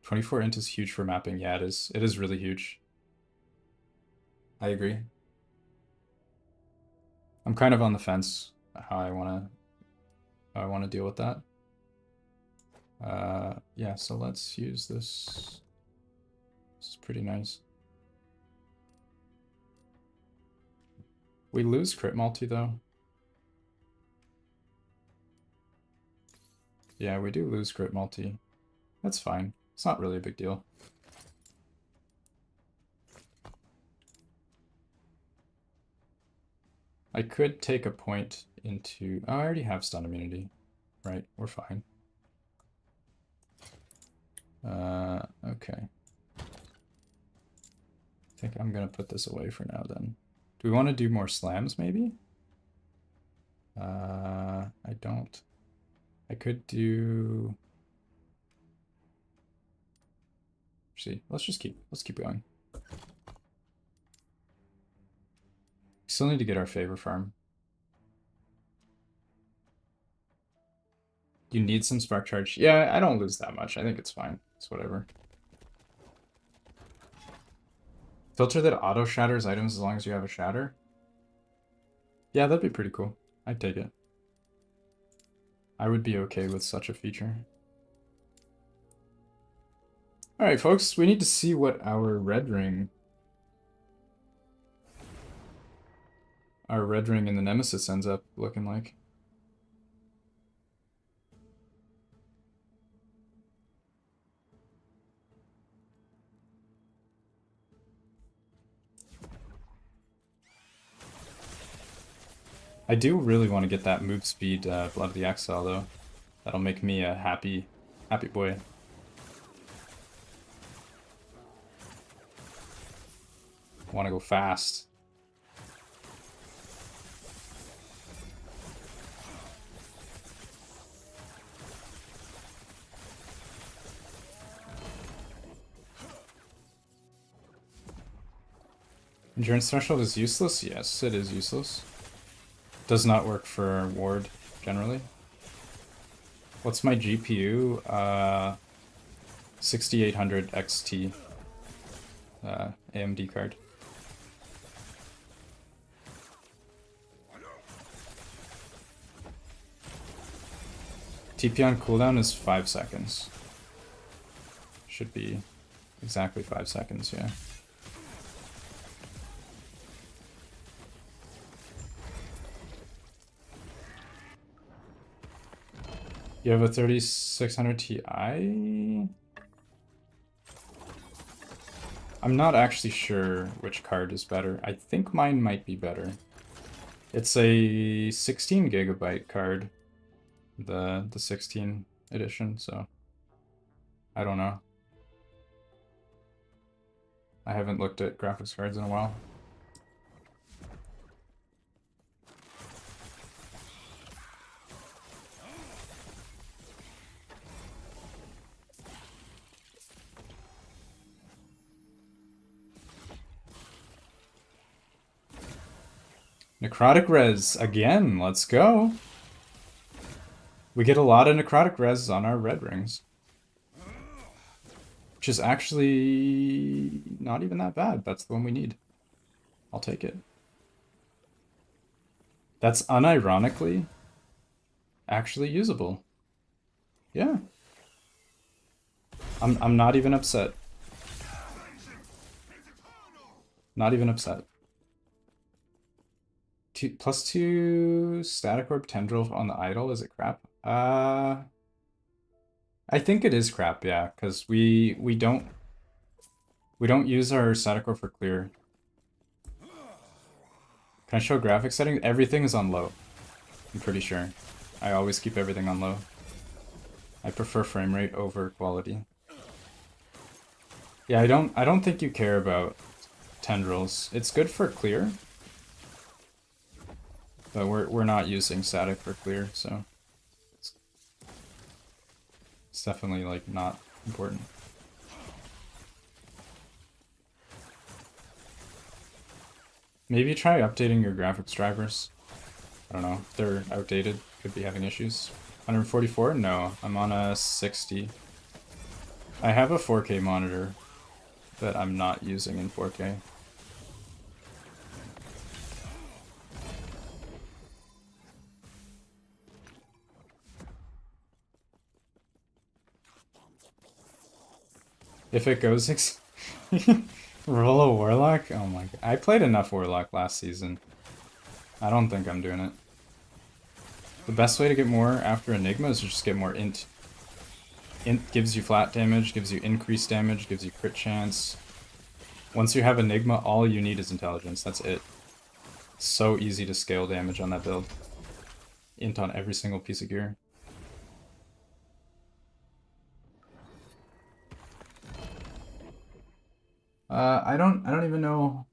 24 int is huge for mapping. Yeah, it is. It is really huge. I agree. I'm kind of on the fence how I want to deal with that. Yeah, so let's use this. This is pretty nice. We lose crit multi though. Yeah, we do lose crit multi. That's fine. It's not really a big deal. I could take a point into... Oh, I already have stun immunity. Right, we're fine. Okay. I think I'm gonna put this away for now then. Do we want to do more slams maybe? I don't. I could do... See, let's keep going. Still need to get our favor farm. You need some spark charge. Yeah, I don't lose that much. I think it's fine. It's whatever. Filter that auto shatters items as long as you have a shatter. Yeah, that'd be pretty cool. I'd take it. I would be okay with such a feature. Alright, folks, we need to see what our red ring in the Nemesis ends up looking like. I do really want to get that move speed Blood of the Exile though. That'll make me a happy boy. Want to go fast. Endurance threshold is useless? Yes, it is useless. Does not work for ward, generally. What's my GPU? 6800 XT. AMD card. TP on cooldown is 5 seconds. Should be exactly 5 seconds, yeah. You have a 3600 Ti? I'm not actually sure which card is better. I think mine might be better. It's a 16 gigabyte card, the 16 edition, so I don't know. I haven't looked at graphics cards in a while. Necrotic res again, let's go. We get a lot of necrotic res on our red rings. Which is actually not even that bad. That's the one we need. I'll take it. That's unironically actually usable. Yeah. I'm not even upset. Not even upset. +2 static orb tendril on the idol, is it crap? I think it is crap, yeah, because we don't use our static orb for clear. Can I show graphic settings? Everything is on low. I'm pretty sure. I always keep everything on low. I prefer frame rate over quality. Yeah, I don't think you care about tendrils. It's good for clear. But we're not using static for clear, so it's definitely like not important. Maybe try updating your graphics drivers. I don't know, if they're outdated, could be having issues. 144? No, I'm on a 60. I have a 4K monitor that I'm not using in 4K. If it goes roll a Warlock? Oh my god. I played enough Warlock last season. I don't think I'm doing it. The best way to get more after Enigma is to just get more int. Int gives you flat damage, gives you increased damage, gives you crit chance. Once you have Enigma, all you need is intelligence. That's it. It's so easy to scale damage on that build. Int on every single piece of gear. I don't even know.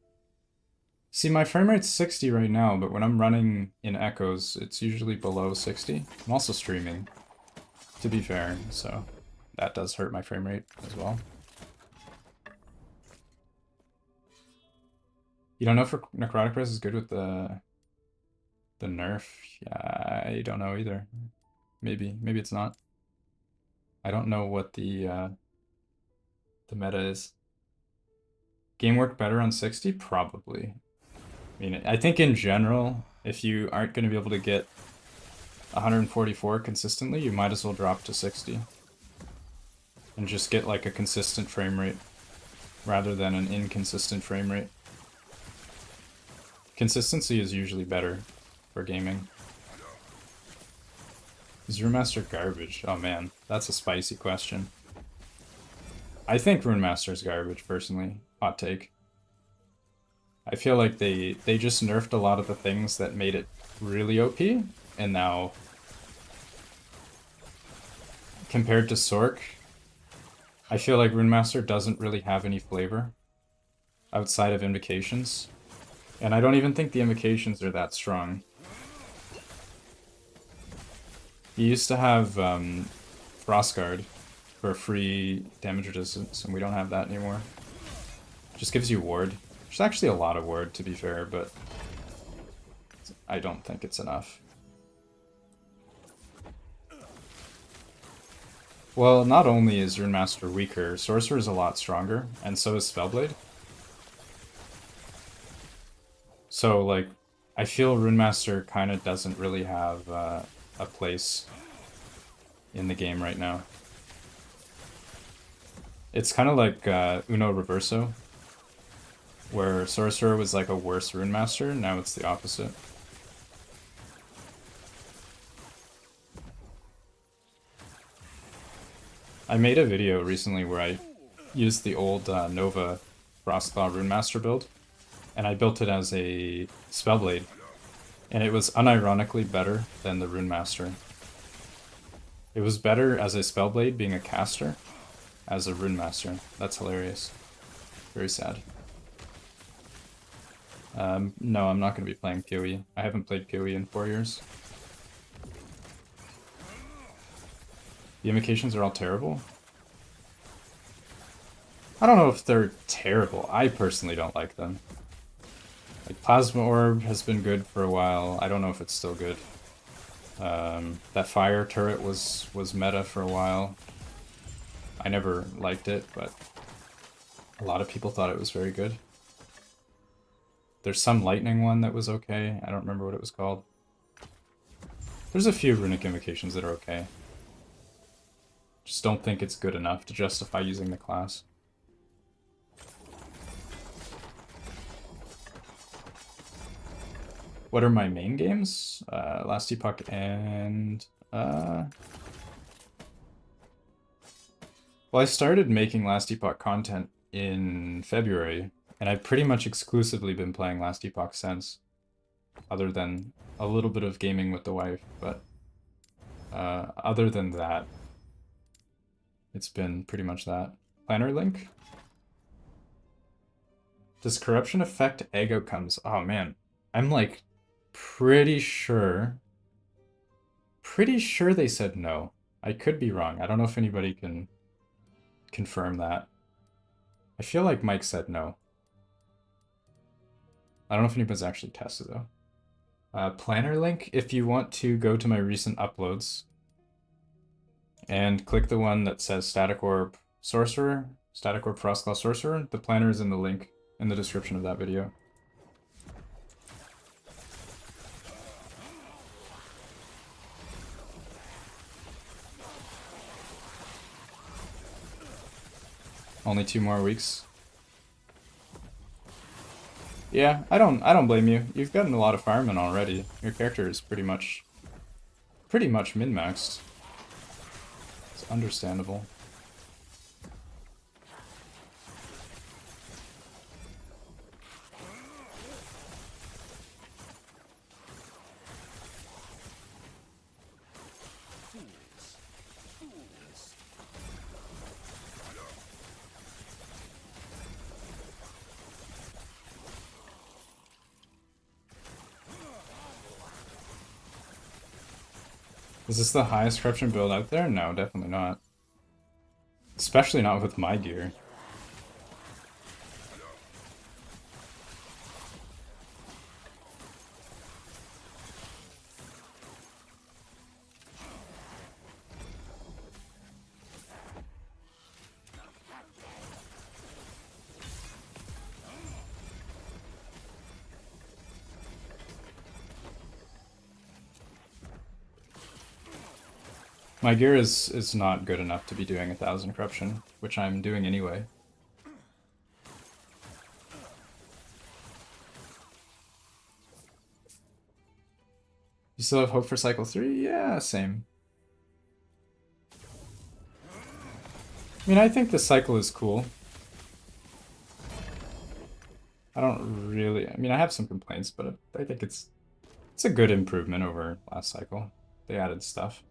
See, my frame rate's 60 right now, but when I'm running in echoes, it's usually below 60. I'm also streaming, to be fair, so that does hurt my frame rate as well. You don't know if necrotic res is good with the nerf? Yeah, I don't know either. Maybe it's not. I don't know what the meta is. Game work better on 60? Probably. I mean, I think in general, if you aren't going to be able to get 144 consistently, you might as well drop to 60. And just get like a consistent frame rate, rather than an inconsistent frame rate. Consistency is usually better for gaming. Is Runemaster garbage? Oh man, that's a spicy question. I think Runemaster's garbage, personally. Hot take. I feel like they just nerfed a lot of the things that made it really OP, and now compared to Sorc, I feel like Runemaster doesn't really have any flavor outside of invocations. And I don't even think the invocations are that strong. You used to have Frostguard for free damage resistance, and we don't have that anymore. Just gives you ward. There's actually a lot of ward, to be fair, but I don't think it's enough. Well, not only is Runemaster weaker, Sorcerer is a lot stronger, and so is Spellblade. So, like, I feel Runemaster kind of doesn't really have a place in the game right now. It's kind of like Uno Reverso, where Sorcerer was like a worse Runemaster, now it's the opposite. I made a video recently where I used the old Nova Frostclaw Runemaster build, and I built it as a Spellblade, and it was unironically better than the Runemaster. It was better as a Spellblade being a caster, as a Runemaster. That's hilarious. Very sad. No, I'm not going to be playing PoE. I haven't played PoE in 4 years. The invocations are all terrible. I don't know if they're terrible. I personally don't like them. Like, Plasma Orb has been good for a while. I don't know if it's still good. That fire turret was meta for a while. I never liked it, but a lot of people thought it was very good. There's some lightning one that was okay. I don't remember what it was called. There's a few runic invocations that are okay. Just don't think it's good enough to justify using the class. What are my main games? Last Epoch and... Well, I started making Last Epoch content in February, and I've pretty much exclusively been playing Last Epoch since, other than a little bit of gaming with the wife, but other than that, it's been pretty much that. Planner link? Does corruption affect egg outcomes? Oh man, I'm like pretty sure they said no. I could be wrong. I don't know if anybody can confirm that. I feel like Mike said no. I don't know if anybody's actually tested though. Planner link, if you want to go to my recent uploads and click the one that says Static Orb Sorcerer, Static Orb Frostclaw Sorcerer, the planner is in the link in the description of that video. Only 2 more weeks. Yeah, I don't blame you. You've gotten a lot of firemen already. Your character is pretty much min-maxed. It's understandable. Is this the highest corruption build out there? No, definitely not. Especially not with my gear. My gear is not good enough to be doing 1000 corruption, which I'm doing anyway. You still have hope for cycle 3? Yeah, same. I mean, I think the cycle is cool. I don't really, I mean, I have some complaints, but I think it's a good improvement over last cycle. They added stuff.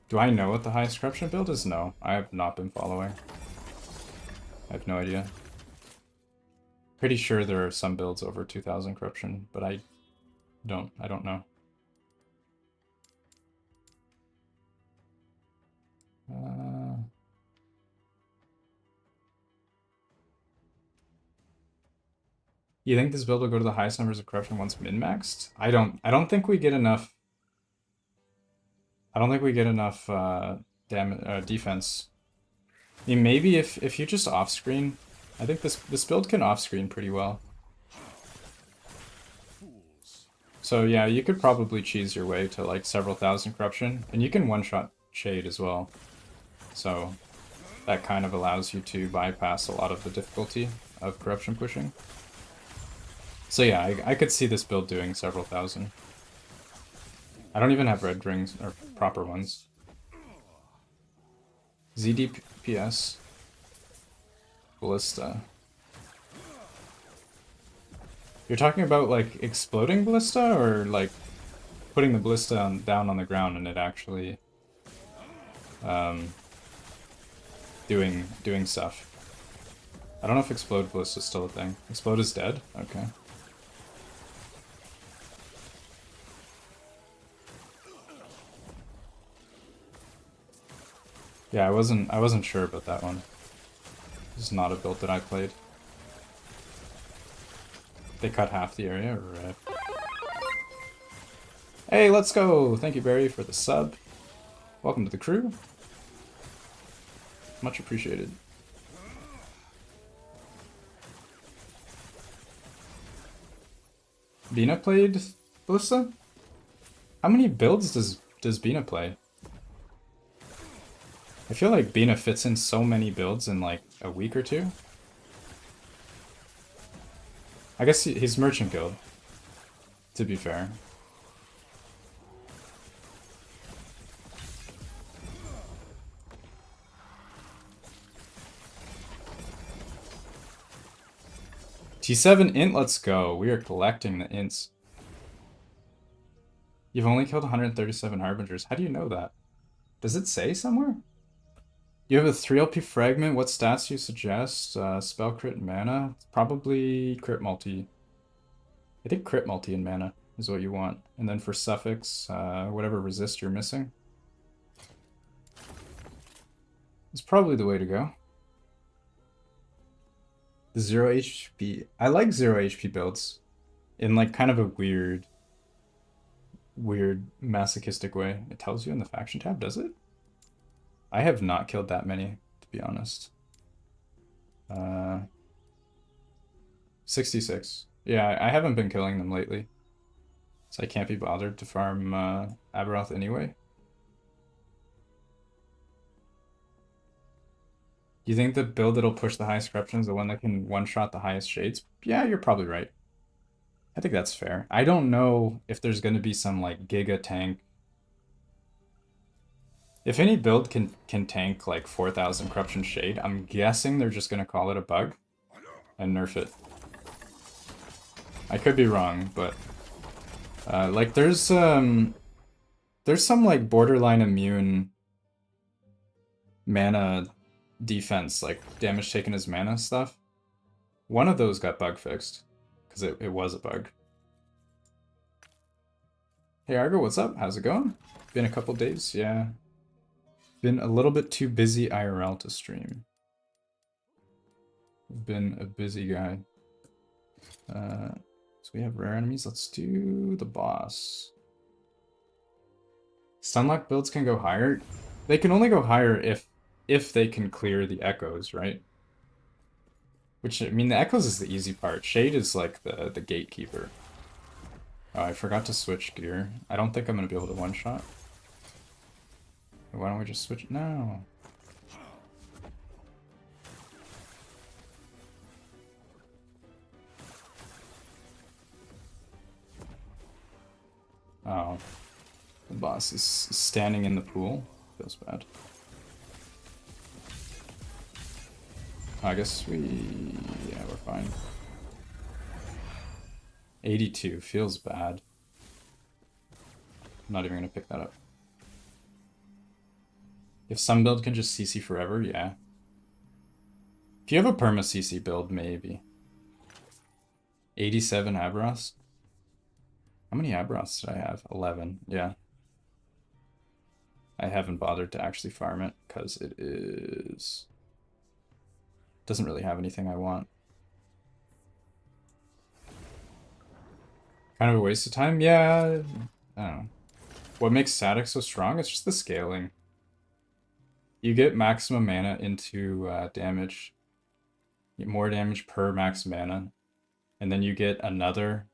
Do I know what the highest corruption build is? No, I have not been following. I have no idea. Pretty sure there are some builds over 2000 corruption, but I don't know. You think this build will go to the highest numbers of corruption once min-maxed? I don't think we get enough. I don't think we get enough defense. I mean, maybe if you just off-screen, I think this build can off-screen pretty well. So yeah, you could probably cheese your way to like several thousand corruption, and you can one-shot Shade as well. So that kind of allows you to bypass a lot of the difficulty of corruption pushing. So yeah, I could see this build doing several thousand. I don't even have red rings, or proper ones. ZDPS. Ballista. You're talking about like exploding ballista, or like putting the ballista down on the ground and it actually doing stuff. I don't know if explode ballista is still a thing. Explode is dead? Okay. Yeah, I wasn't sure about that one. This is not a build that I played. They cut half the area, right? Hey, let's go! Thank you, Barry, for the sub. Welcome to the crew. Much appreciated. Bina played Ballista? How many builds does Bina play? I feel like Bina fits in so many builds in like a week or two. I guess he's Merchant Guild, to be fair. T7 int, let's go. We are collecting the ints. You've only killed 137 Harbingers. How do you know that? Does it say somewhere? You have a 3 LP fragment. What stats do you suggest? Spell crit mana? Probably crit multi. I think crit multi and mana is what you want. And then for suffix, whatever resist you're missing. It's probably the way to go. The 0 HP. I like 0 HP builds in like kind of a weird masochistic way. It tells you in the faction tab, does it? I have not killed that many, to be honest. 66. Yeah, I haven't been killing them lately. So I can't be bothered to farm Aberoth anyway. You think the build that'll push the highest corruption is the one that can one-shot the highest shades? Yeah, you're probably right. I think that's fair. I don't know if there's going to be some like giga tank. If any build can tank like 4,000 corruption shade, I'm guessing they're just going to call it a bug and nerf it. I could be wrong, but like there's some like borderline immune mana defense, like damage taken as mana stuff. One of those got bug fixed because it was a bug. Hey Argo, what's up? How's it going? Been a couple days, yeah. Been a little bit too busy IRL to stream. Been a busy guy. So we have rare enemies. Let's do the boss. Stunlock builds can go higher. They can only go higher if they can clear the echoes, right? Which, I mean, the echoes is the easy part. Shade is like the gatekeeper. Oh, I forgot to switch gear. I don't think I'm going to be able to one-shot. Why don't we just switch? No. Oh. The boss is standing in the pool. Feels bad. I guess yeah, we're fine. 82 feels bad. I'm not even gonna pick that up. If some build can just CC forever, yeah. If you have a perma CC build, maybe. 87 Abros. How many Abros did I have? 11, yeah. I haven't bothered to actually farm it because it is... doesn't really have anything I want. Kind of a waste of time? Yeah, I don't know. What makes Static so strong? It's just the scaling. You get maximum mana into damage. You get more damage per max mana. And then you get another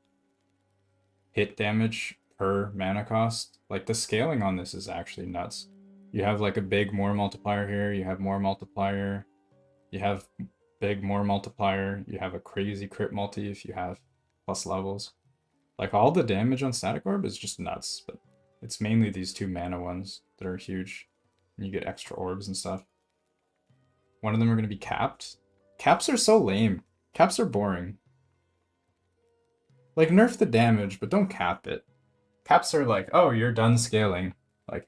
hit damage per mana cost. Like, the scaling on this is actually nuts. You have like a big more multiplier here, you have more multiplier, you have big more multiplier, you have a crazy crit multi if you have plus levels. Like, all the damage on Static Orb is just nuts, but it's mainly these two mana ones that are huge. And you get extra orbs and stuff. One of them are going to be capped. Caps are so lame. Caps are boring. Like, nerf the damage, but don't cap it. Caps are like, oh, you're done scaling. Like,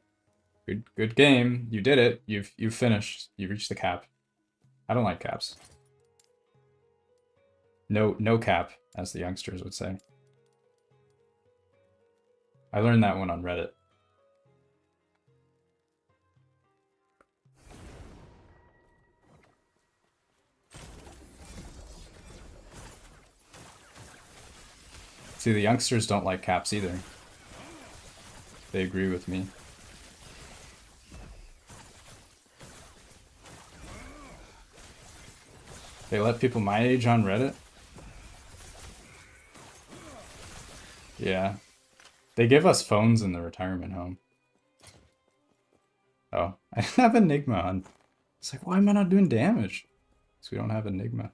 good game. You did it. You've finished. You reached the cap. I don't like caps. No cap, as the youngsters would say. I learned that one on Reddit. See, the youngsters don't like caps either. They agree with me. They let people my age on Reddit? Yeah. They give us phones in the retirement home. Oh, I didn't have Enigma on. It's like, why am I not doing damage? Because we don't have Enigma.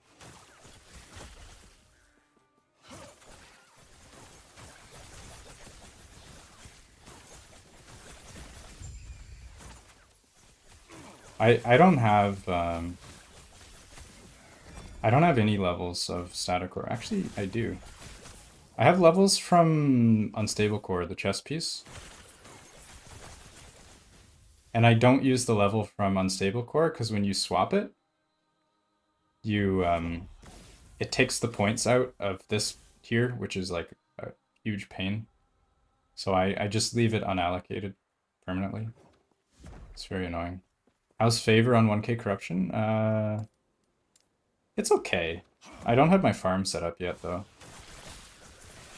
I don't have I don't have any levels of Static Core. Actually, I do. I have levels from Unstable Core, the chess piece. And I don't use the level from Unstable Core because when you swap it, you it takes the points out of this tier, which is like a huge pain. So I just leave it unallocated permanently. It's very annoying. How's Favor on 1k Corruption? It's okay. I don't have my farm set up yet, though.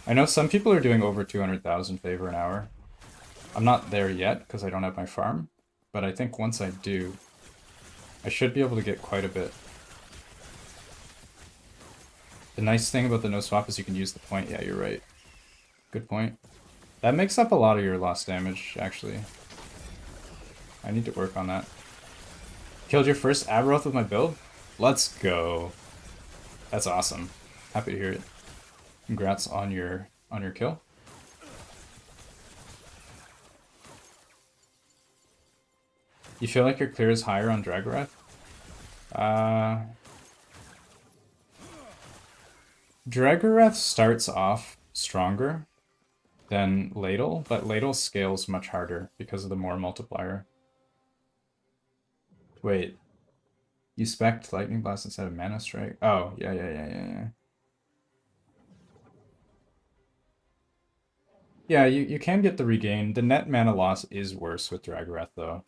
I know some people are doing over 200,000 Favor an hour. I'm not there yet because I don't have my farm, but I think once I do, I should be able to get quite a bit. The nice thing about the no swap is you can use the point. Yeah, you're right. Good point. That makes up a lot of your lost damage, actually. I need to work on that. Killed your first Aberoth with my build? Let's go. That's awesome. Happy to hear it. Congrats on your kill. You feel like your clear is higher on Dragarath? Dragarath starts off stronger than Ladle, but Ladle scales much harder because of the more multiplier. Wait. You spec'd Lightning Blast instead of Mana Strike? Oh, yeah. Yeah, you can get the regain. The net mana loss is worse with Dragarath, though.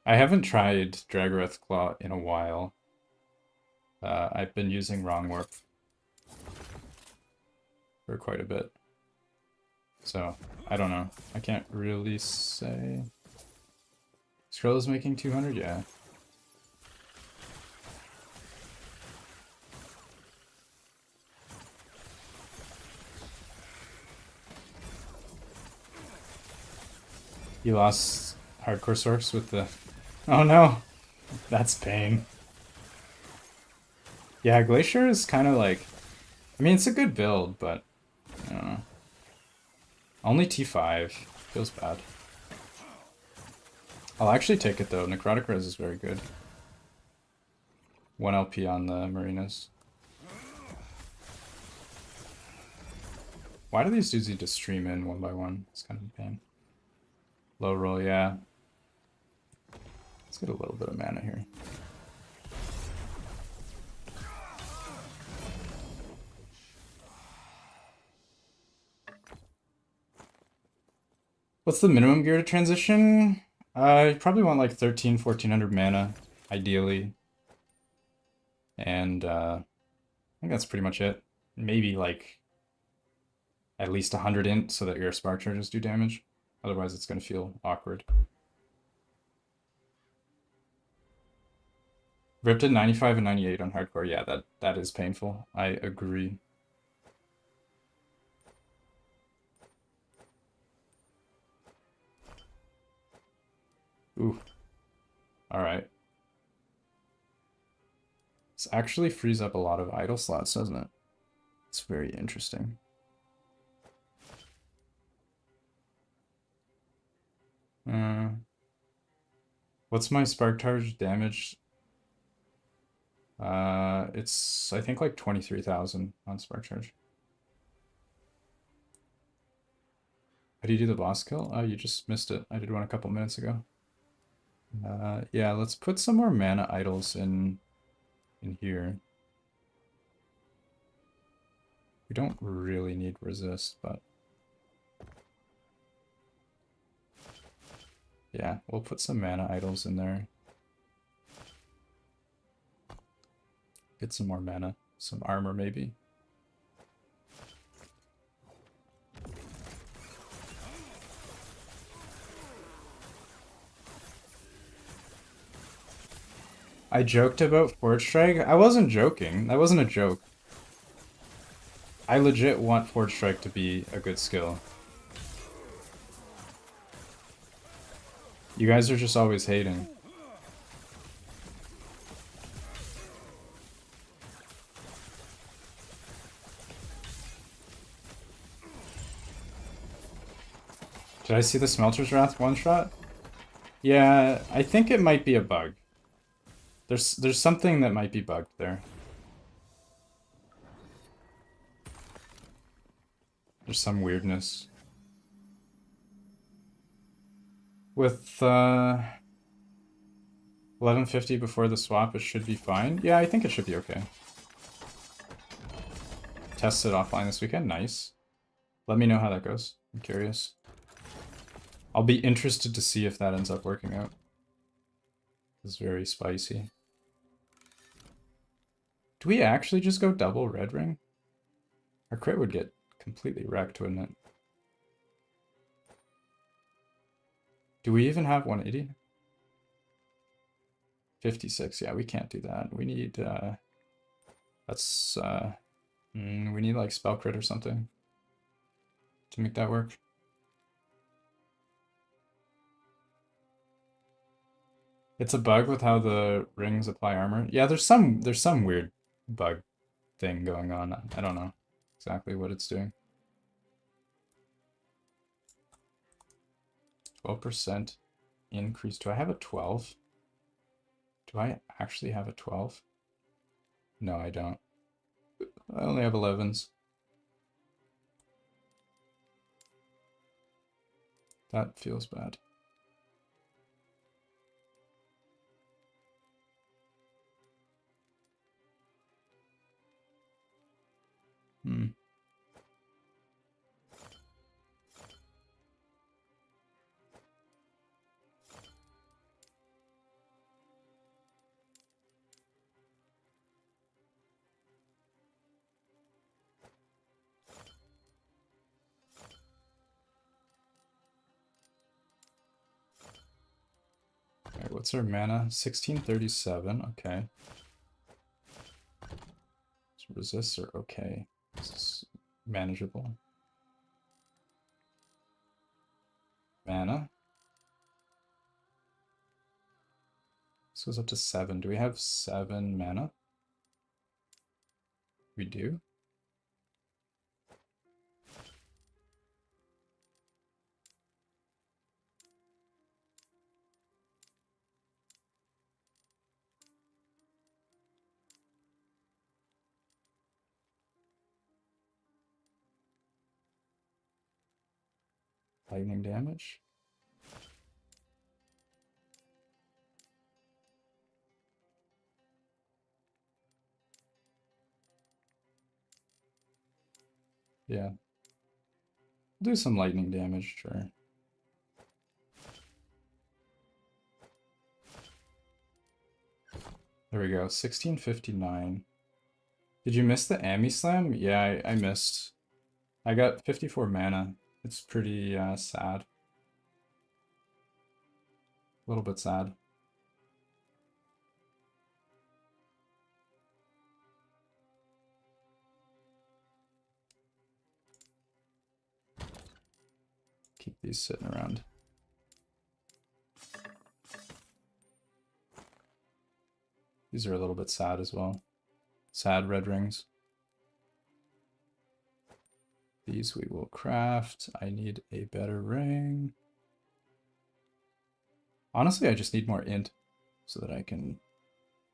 I haven't tried Dragarath Claw in a while. I've been using Wrong Warp for quite a bit. So, I don't know. I can't really say. Skrill is making 200? Yeah. You lost hardcore Sorcs with the... Oh no! That's pain. Yeah, Glacier is kind of like... I mean, it's a good build, but... I don't know. Only T5. Feels bad. I'll actually take it though. Necrotic Res is very good. 1 LP on the Marinas. Why do these dudes need to stream in one by one? It's kind of a pain. Low roll, yeah. Let's get a little bit of mana here. What's the minimum gear to transition? You probably want like 1400 mana, ideally. And I think that's pretty much it. Maybe like at least 100 int so that your spark charges do damage. Otherwise it's going to feel awkward. Ripped at 95 and 98 on hardcore. Yeah, that is painful. I agree. Ooh. Alright. This actually frees up a lot of idle slots, doesn't it? It's very interesting. What's my spark charge damage? It's I think like 23,000 on spark charge. How do you do the boss kill? Oh, you just missed it. I did one a couple minutes ago. Yeah, let's put some more mana idols in here. We don't really need resist, but yeah, we'll put some mana idols in there. Get some more mana, some armor maybe. I joked about Forge Strike. I wasn't joking. That wasn't a joke. I legit want Forge Strike to be a good skill. You guys are just always hating. Did I see the Smelter's Wrath one-shot? Yeah, I think it might be a bug. There's something that might be bugged there. There's some weirdness. With 1150 before the swap, it should be fine. Yeah, I think it should be okay. Test it offline this weekend. Nice. Let me know how that goes. I'm curious. I'll be interested to see if that ends up working out. It's very spicy. Do we actually just go double red ring? Our crit would get completely wrecked, wouldn't it? Do we even have 180? 56, yeah, we can't do that. We need, we need like spell crit or something to make that work. It's a bug with how the rings apply armor. Yeah, there's some weird bug thing going on. I don't know exactly what it's doing. 12% increase. Do I have a 12? Do I actually have a 12? No, I don't. I only have 11s. That feels bad. Hmm. Alright, what's our mana? 1637, okay. So resists are okay. This is manageable. Mana. This goes up to 7. Do we have 7 mana? We do. Lightning damage. Yeah. Do some lightning damage, sure. There we go, 1659. Did you miss the Ami Slam? Yeah, I missed. I got 54 mana. It's pretty sad. A little bit sad. Keep these sitting around. These are a little bit sad as well. Sad red rings. These we will craft. I need a better ring. Honestly, I just need more int so that I can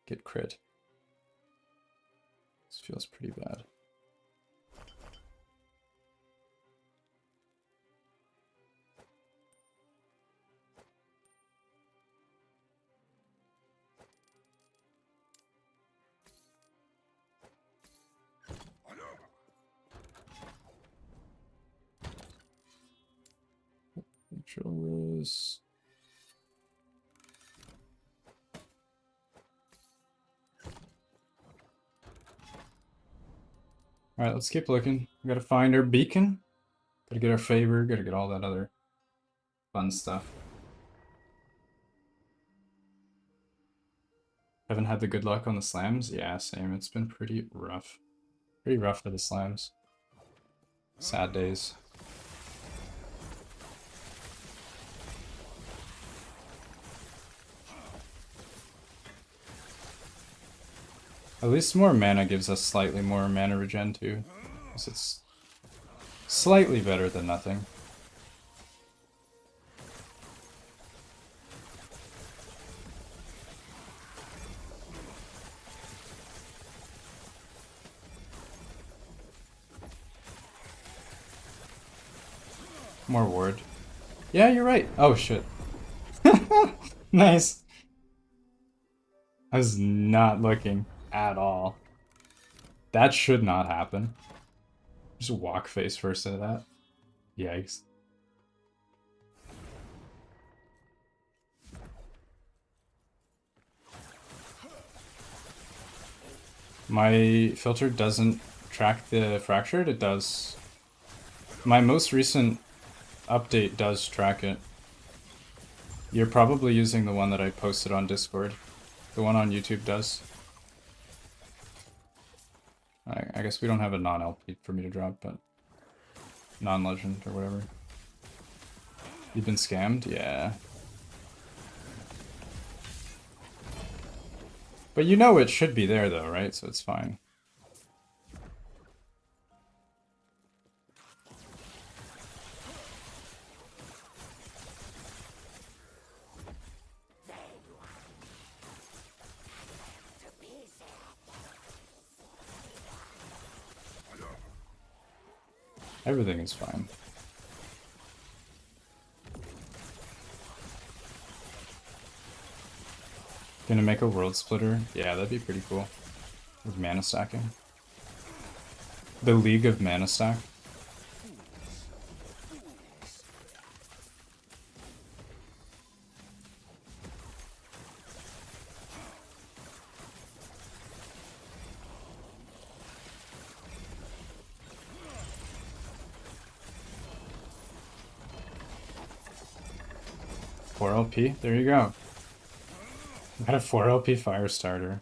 get crit. This feels pretty bad. Controllers. All right, let's keep looking. We gotta find our beacon. Gotta get our favor. Gotta get all that other fun stuff. Haven't had the good luck on the slams. Yeah, same. It's been pretty rough. Pretty rough for the slams. Sad days. At least more mana gives us slightly more mana regen too. Because it's slightly better than nothing. More ward. Yeah, you're right. Oh shit. Nice. I was not looking at all. That should not happen. Just walk face first into that. Yikes. My filter doesn't track the fractured. It does. My most recent update does track it. You're probably using the one that I posted on Discord. The one on YouTube does. I guess we don't have a non-LP for me to drop, but non-legend or whatever. You've been scammed? Yeah. But you know it should be there though, right? So it's fine. Everything is fine. Gonna make a world splitter? Yeah, that'd be pretty cool. With mana stacking. The League of Mana Stack. Four LP? There you go. Got a 4 LP fire starter.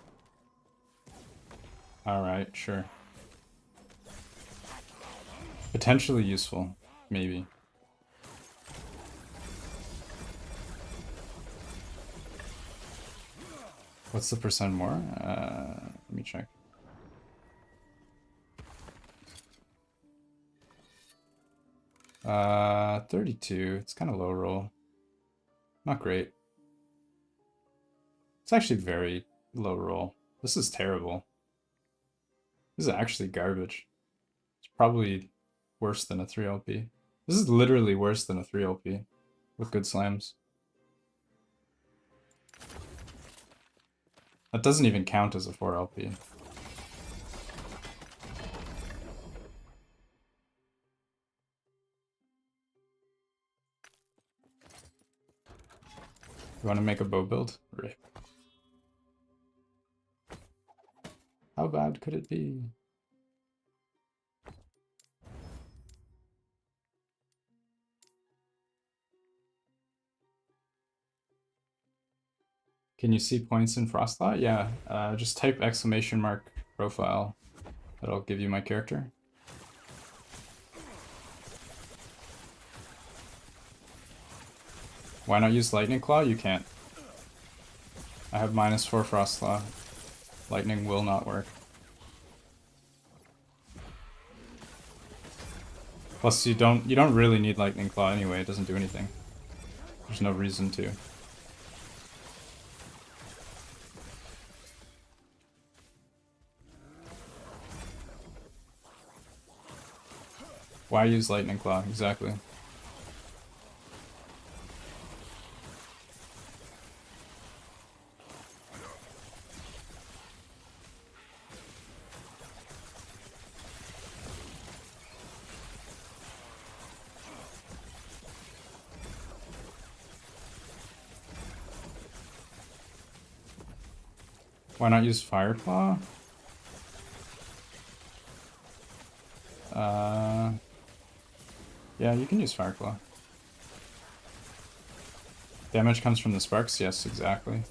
Alright, sure. Potentially useful, maybe. What's the percent more? Let me check. Uh, 32. It's kind of low roll. Not great. It's actually very low roll. This is terrible. This is actually garbage. It's probably worse than a 3 LP. This is literally worse than a 3 LP with good slams. That doesn't even count as a 4 LP. You want to make a bow build? Rip. How bad could it be? Can you see points in Frostlaw? Yeah, just type !" profile. That'll give you my character. Why not use Lightning Claw? You can't. I have -4 Frostlaw. Lightning will not work. Plus, you don't really need Lightning Claw anyway. It doesn't do anything. There's no reason to. Why use Lightning Claw? Exactly. Why not use Fireclaw? Yeah, you can use Fireclaw. Damage comes from the sparks? Yes, exactly.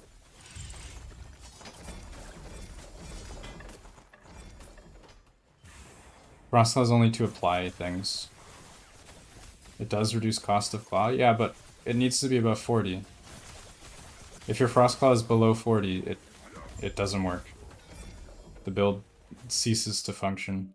Frostlaw is only to apply things. It does reduce cost of claw, yeah, but it needs to be above 40. If your Frostclaw is below 40, it doesn't work. The build ceases to function.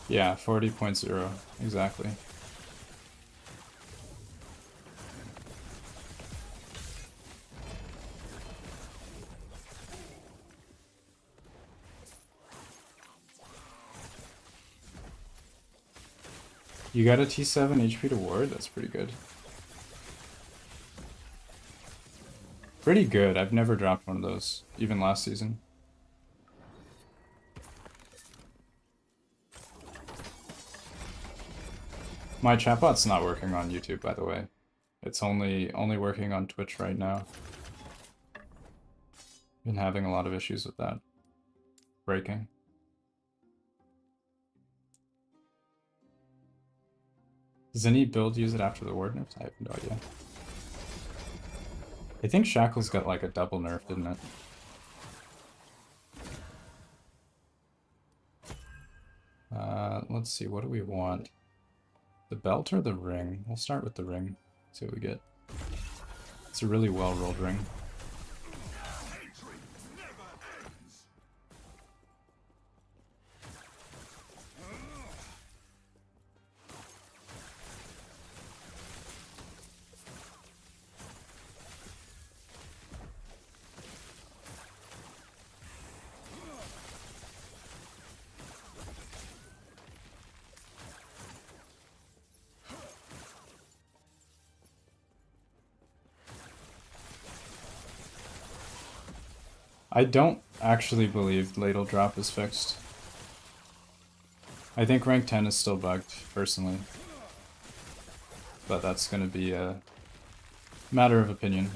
Yeah, 40.0, exactly. You got a T7 HP to ward? That's pretty good. Pretty good. I've never dropped one of those, even last season. My chatbot's not working on YouTube, by the way. It's only working on Twitch right now. Been having a lot of issues with that. Breaking. Does any build use it after the ward nerfs? I have no idea. I think Shackle's got like a double nerf, didn't it? Let's see, what do we want? The belt or the ring? We'll start with the ring. See what we get. It's a really well-rolled ring. I don't actually believe ladle drop is fixed. I think rank 10 is still bugged, personally. But that's gonna be a matter of opinion.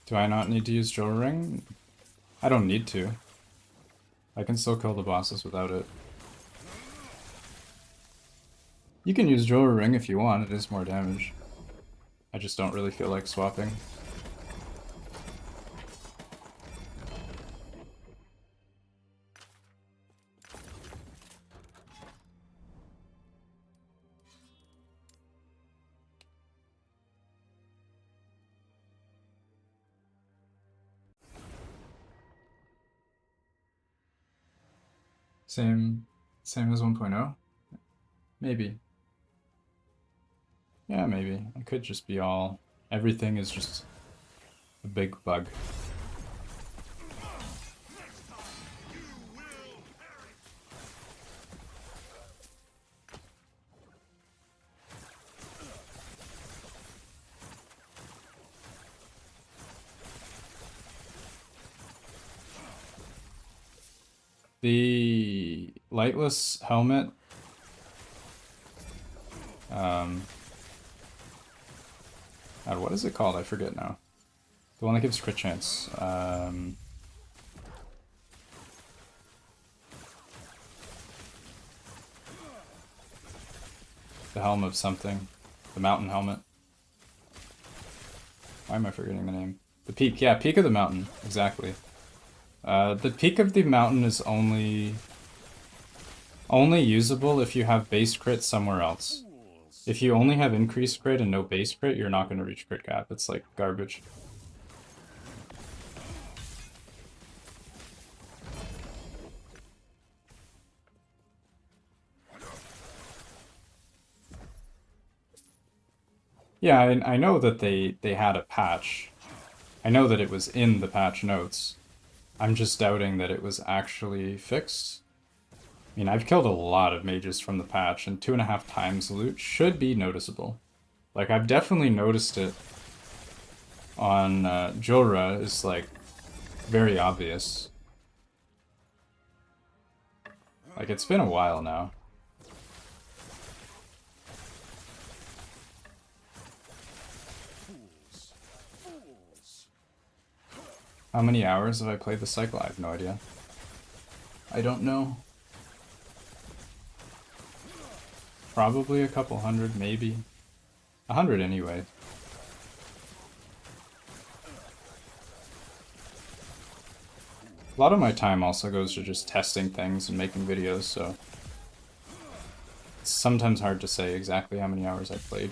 Do I not need to use Jewel Ring? I don't need to. I can still kill the bosses without it. You can use Jewel Ring if you want, it is more damage. I just don't really feel like swapping. Same as 1.0? Maybe. Yeah, maybe. It could just be all... Everything is just a big bug. The lightless helmet... God, what is it called? I forget now. The one that gives crit chance. The helm of something. The mountain helmet. Why am I forgetting the name? The peak. Yeah, peak of the mountain. Exactly. The peak of the mountain is only usable if you have base crit somewhere else. If you only have increased crit and no base crit, you're not going to reach crit cap. It's like garbage. Yeah, I know that they had a patch. I know that it was in the patch notes. I'm just doubting that it was actually fixed. I mean, I've killed a lot of mages from the patch, and 2.5 times loot should be noticeable. Like, I've definitely noticed it on Jorah, is like very obvious. Like, it's been a while now. How many hours have I played the cycle? I have no idea. I don't know. Probably a couple hundred, maybe. 100 anyway. A lot of my time also goes to just testing things and making videos, so it's sometimes hard to say exactly how many hours I've played.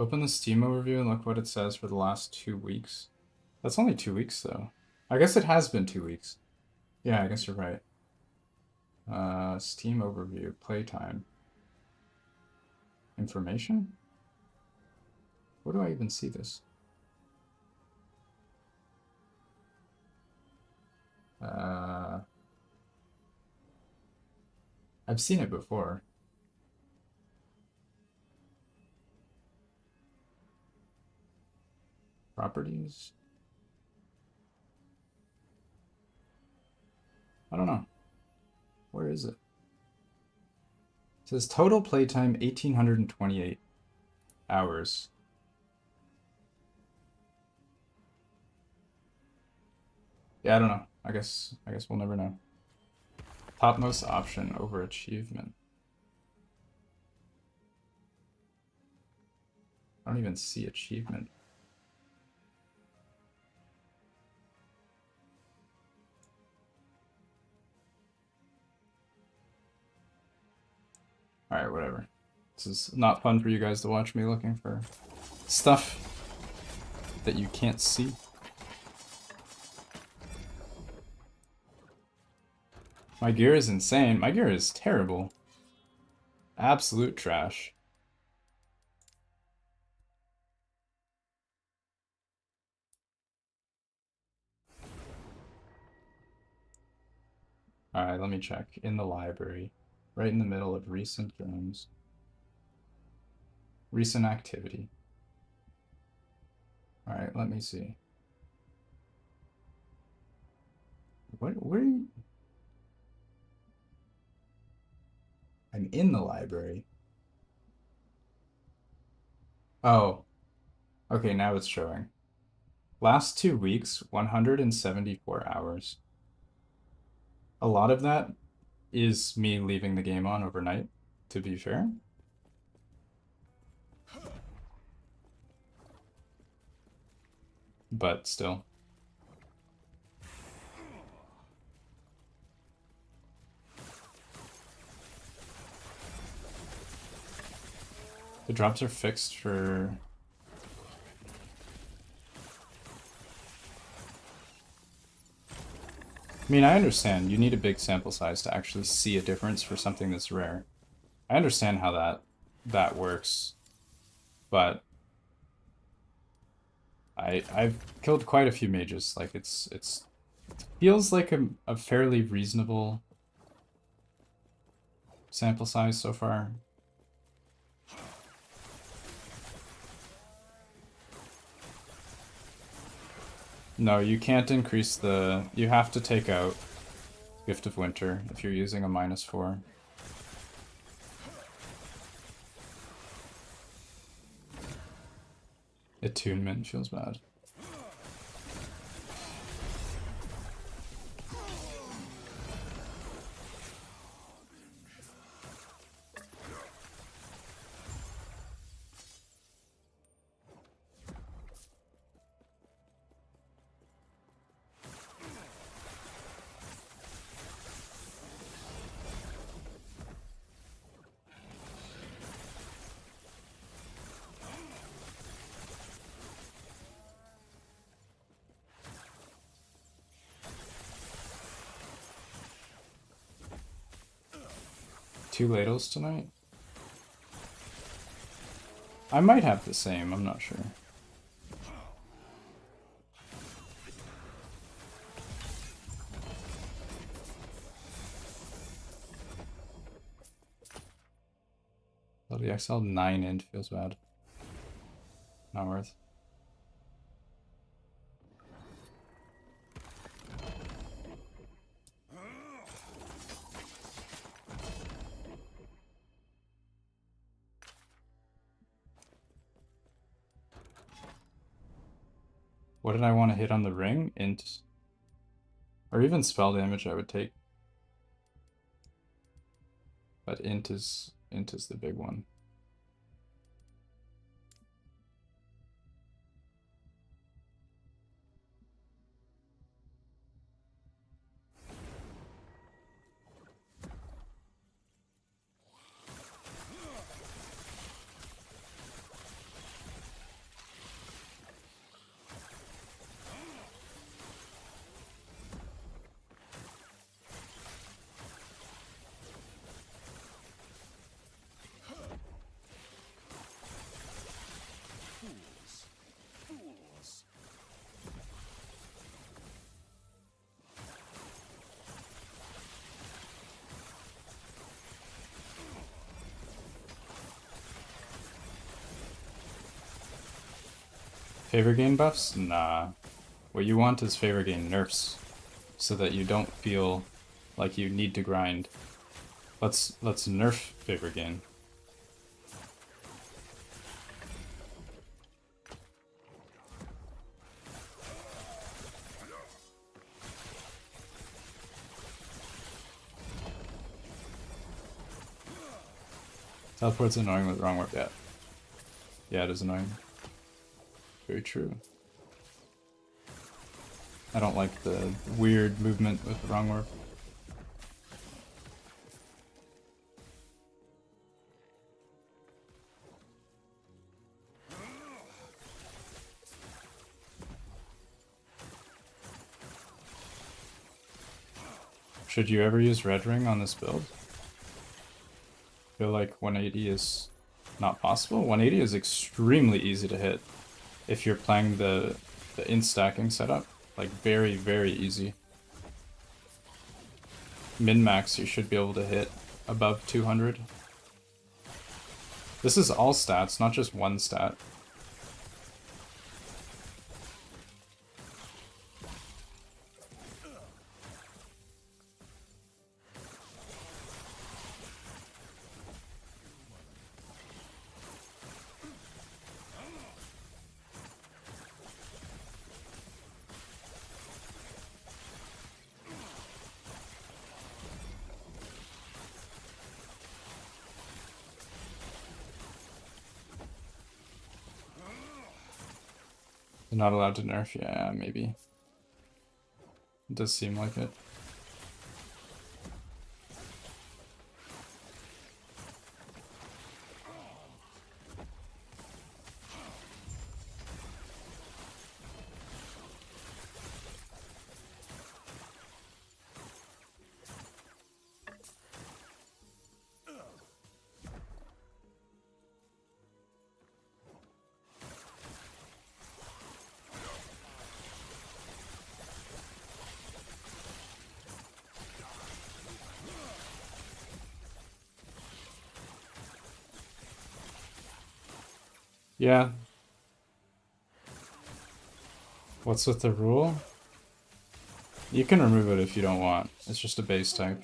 Open the Steam overview and look what it says for the last 2 weeks. That's only 2 weeks, though. I guess it has been 2 weeks. Yeah, I guess you're right. Steam overview, playtime. Information? Where do I even see this? I've seen it before. Properties? I don't know. Where is it? It says total playtime 1,828 hours. Yeah, I don't know. I guess we'll never know. Topmost option over achievement. I don't even see achievement. Alright, whatever. This is not fun for you guys to watch me looking for stuff that you can't see. My gear is insane. My gear is terrible. Absolute trash. Alright, let me check. In the library. Right in the middle of recent games. Recent activity. Alright, let me see. Where are you? I'm in the library. Oh, okay, now it's showing. Last 2 weeks, 174 hours. A lot of that is me leaving the game on overnight, to be fair. But still. The drops are fixed for... I mean, I understand you need a big sample size to actually see a difference for something that's rare. I understand how that works, but I've killed quite a few mages. Like it feels like a fairly reasonable sample size so far. No, you can't increase the... You have to take out Gift of Winter if you're using a -4. Attunement feels bad. Two ladles tonight? I might have the same, I'm not sure. LDXL 9 int feels bad. Not worth. What did I want to hit on the ring? Int. Or even spell damage I would take. But int is the big one. Favor gain buffs? Nah. What you want is favor gain nerfs, so that you don't feel like you need to grind. Let's nerf favor gain. Teleport's annoying with wrong warp, yeah. Yeah, it is annoying. Very true. I don't like the weird movement with the wrong warp. Should you ever use Red Ring on this build? I feel like 180 is not possible. 180 is extremely easy to hit if you're playing the in-stacking setup. Like very, very easy. Min-max you should be able to hit above 200. This is all stats, not just one stat. Not allowed to nerf? Yeah, maybe. It does seem like it. Yeah. What's with the rule? You can remove it if you don't want. It's just a base type.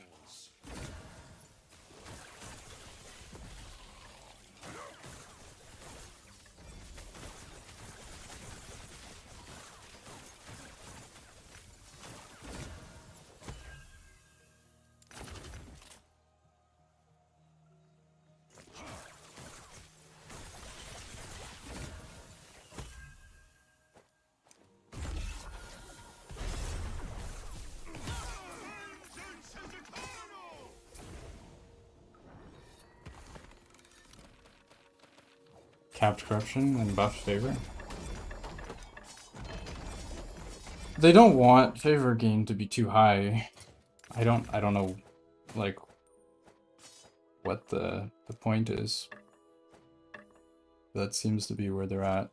Capped corruption and buffed favor. They don't want favor gain to be too high. I don't know, like, what the point is. That seems to be where they're at.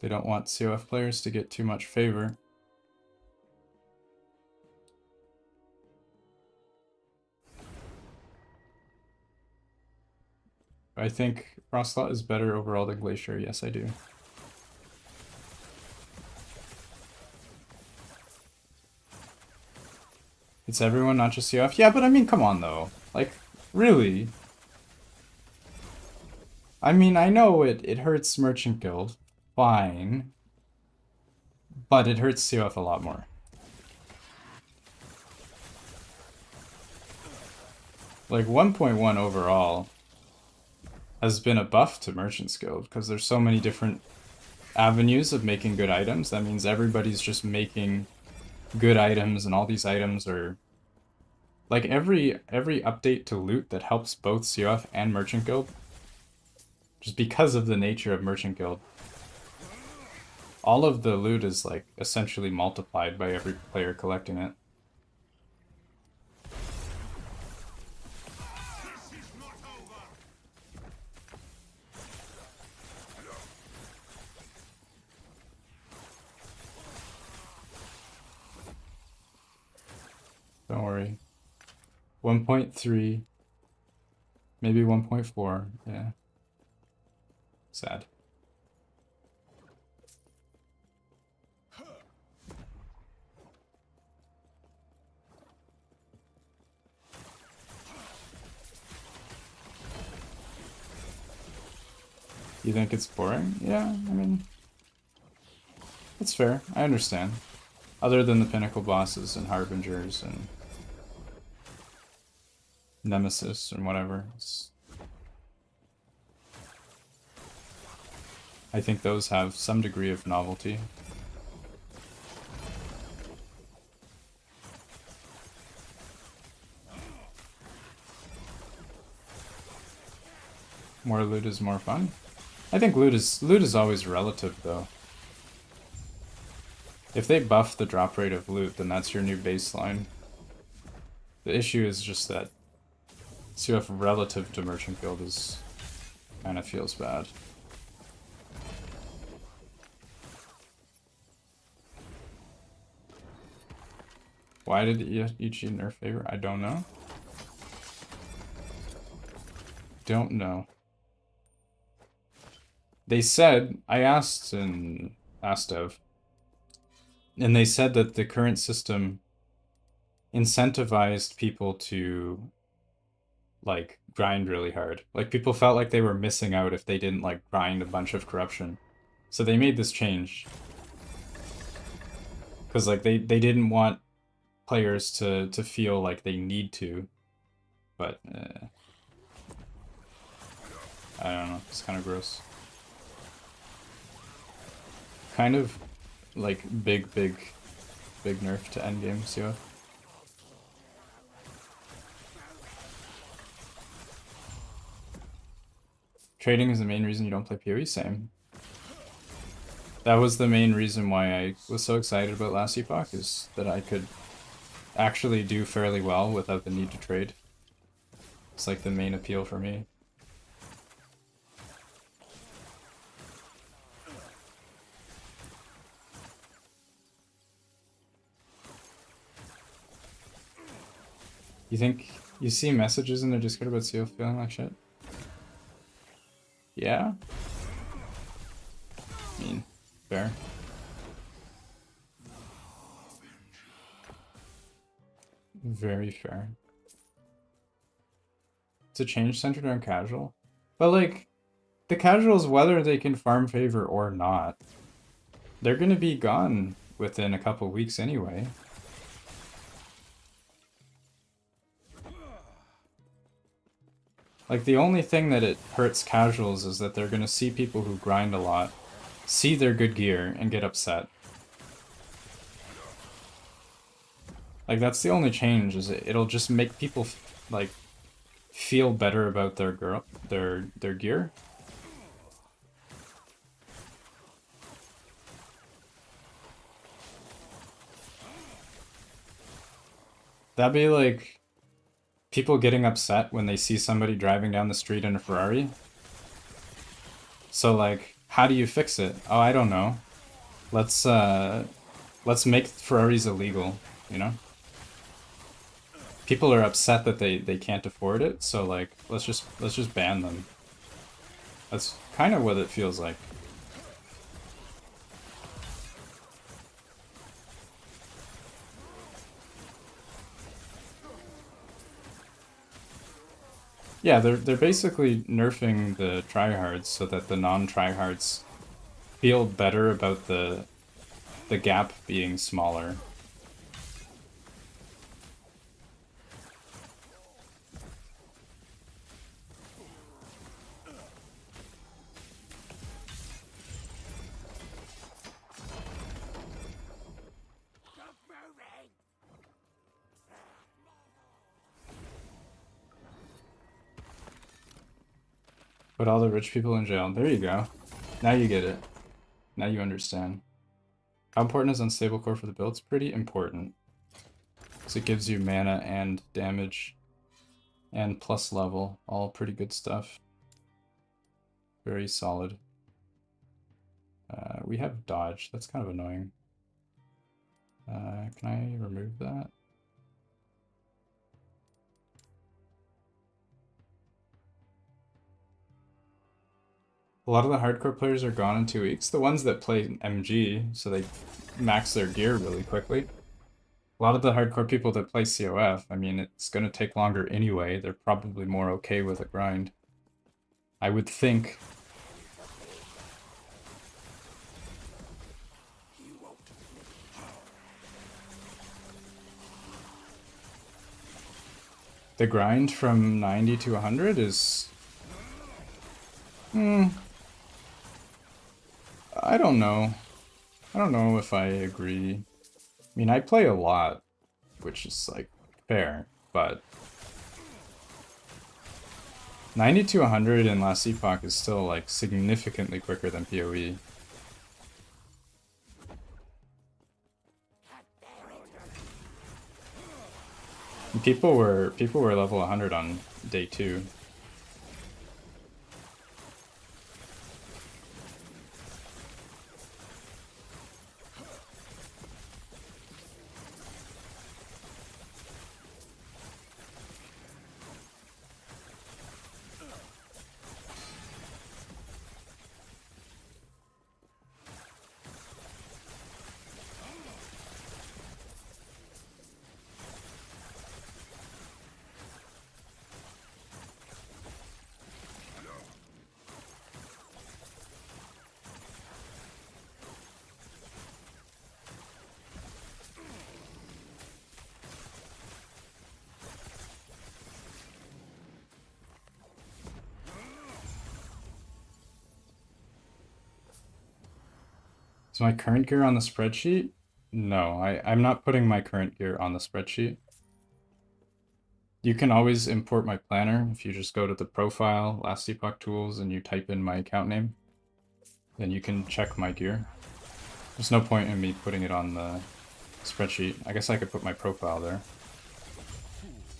They don't want CoF players to get too much favor. I think Frostlaw is better overall than Glacier. Yes, I do. It's everyone, not just CoF. Yeah, but I mean, come on, though. Like, really? I mean, I know it hurts Merchant Guild. Fine. But it hurts CoF a lot more. Like, 1.1 overall has been a buff to Merchant's Guild, because there's so many different avenues of making good items. That means everybody's just making good items, and all these items are... Like, every update to loot that helps both CoF and Merchant Guild, just because of the nature of Merchant Guild, all of the loot is, like, essentially multiplied by every player collecting it. Don't worry. 1.3, maybe 1.4, yeah. Sad. You think it's boring? Yeah, I mean, it's fair. I understand. Other than the pinnacle bosses and harbingers and nemesis and whatever. I think those have some degree of novelty. More loot is more fun. I think loot is always relative, though. If they buff the drop rate of loot, then that's your new baseline. The issue is just that CoF relative to Merchant Guild is kind of feels bad. Why did EG nerf favor? I don't know. Don't know. They said, I asked Dev, and they said that the current system incentivized people to, like, grind really hard. Like, people felt like they were missing out if they didn't, like, grind a bunch of corruption. So they made this change. Because, like, they didn't want players to feel like they need to. But, I don't know, it's kind of gross. kind of like big nerf to endgame CoF. Trading is the main reason you don't play PoE. Same. That was the main reason why I was so excited about last Epoch, is that I could actually do fairly well without the need to trade. It's like the main appeal for me. You think you see messages in their Discord about CoF feeling like shit? Yeah? I mean, fair. Very fair. It's a change centered on casual. But like, the casuals, whether they can farm favor or not, they're gonna be gone within a couple weeks anyway. Like, the only thing that it hurts casuals is that they're gonna see people who grind a lot, see their good gear, and get upset. Like, that's the only change, is it'll just make people, like, feel better about their gear. That'd be like people getting upset when they see somebody driving down the street in a Ferrari. So like, how do you fix it? Oh, I don't know. Let's make Ferraris illegal, you know? People are upset that they can't afford it, so like, let's just ban them. That's kind of what it feels like. Yeah, they're basically nerfing the tryhards so that the non-tryhards feel better about the gap being smaller. Put all the rich people in jail. There you go. Now you get it. Now you understand. How important is unstable core for the build? It's pretty important. Because it gives you mana and damage and plus level. All pretty good stuff. Very solid. We have dodge. That's kind of annoying. Can I remove that? A lot of the hardcore players are gone in 2 weeks. The ones that play MG, so they max their gear really quickly. A lot of the hardcore people that play CoF, I mean, it's going to take longer anyway. They're probably more okay with a grind, I would think. The grind from 90 to 100 is... I don't know. I don't know if I agree. I mean, I play a lot, which is, like, fair, but... 90 to 100 in last Epoch is still, like, significantly quicker than PoE. People were level 100 on day 2. Is my current gear on the spreadsheet? No, I'm not putting my current gear on the spreadsheet. You can always import my planner if you just go to the profile, last Epoch tools, and you type in my account name. Then you can check my gear. There's no point in me putting it on the spreadsheet. I guess I could put my profile there.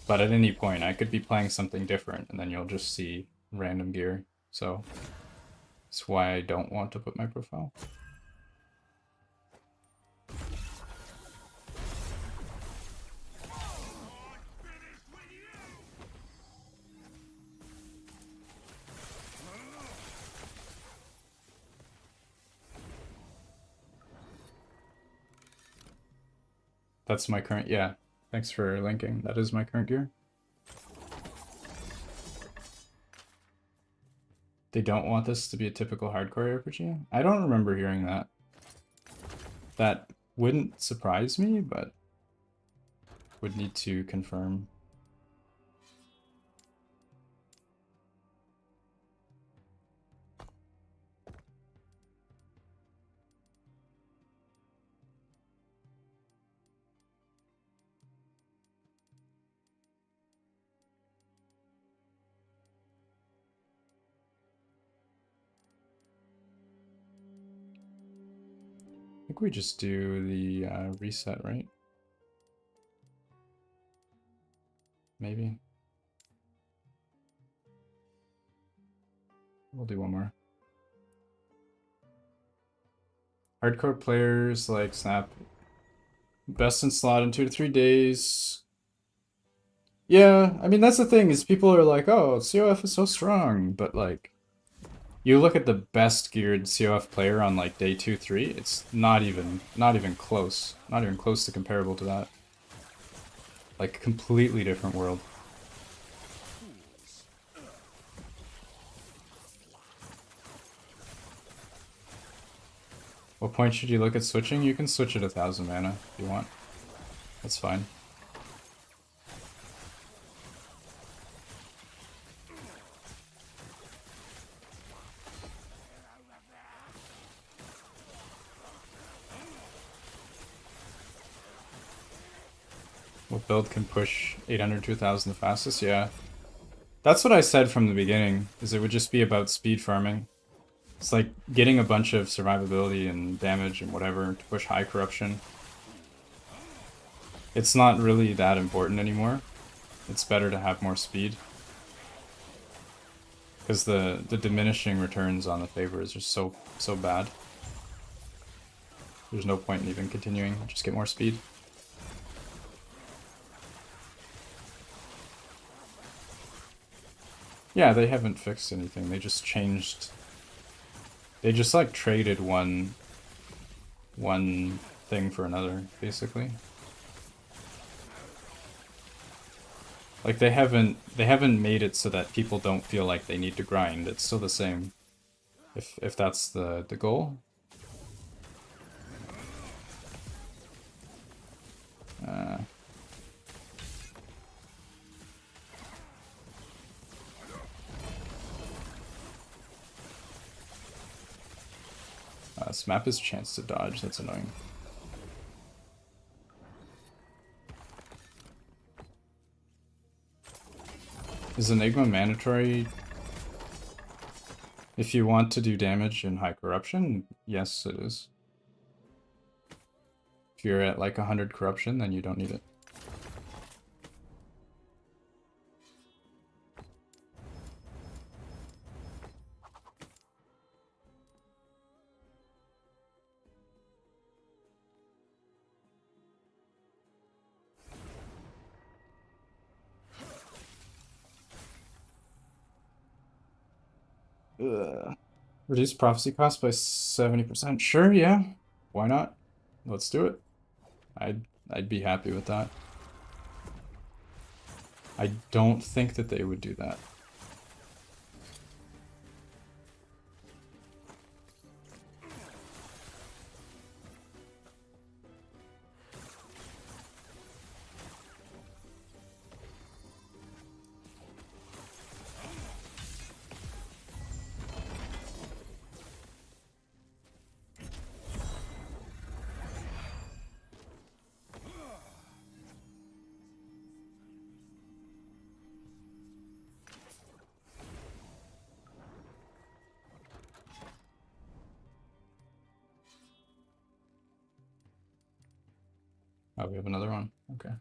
But at any point, I could be playing something different, and then you'll just see random gear. So that's why I don't want to put my profile. That's my current, yeah. Thanks for linking. That is my current gear. They don't want this to be a typical hardcore RPG? I don't remember hearing that. That wouldn't surprise me, but would need to confirm. I think we just do the reset, right? Maybe. We'll do one more. Hardcore players like Snap. Best in slot in 2 to 3 days. Yeah, I mean, that's the thing, is people are like, oh, CoF is so strong, but like, you look at the best geared CoF player on like day 2, 3, it's not even close. Not even close to comparable to that. Like, completely different world. What point should you look at switching? You can switch at 1,000 mana if you want. That's fine. What build can push 800 to 1,000 the fastest? Yeah. That's what I said from the beginning, is it would just be about speed farming. It's like getting a bunch of survivability and damage and whatever to push high corruption. It's not really that important anymore. It's better to have more speed. Because the diminishing returns on the favors are so bad. There's no point in even continuing, just get more speed. Yeah, they haven't fixed anything, they just changed... They just like traded one thing for another, basically. Like they haven't made it so that people don't feel like they need to grind. It's still the same. If that's the goal. This map is chance to dodge, that's annoying. Is Enigma mandatory if you want to do damage in high corruption? Yes, it is. If you're at like 100 corruption, then you don't need it. Reduce prophecy cost by 70%. Sure, yeah. Why not? Let's do it. I'd be happy with that. I don't think that they would do that. Oh, we have another one. Okay.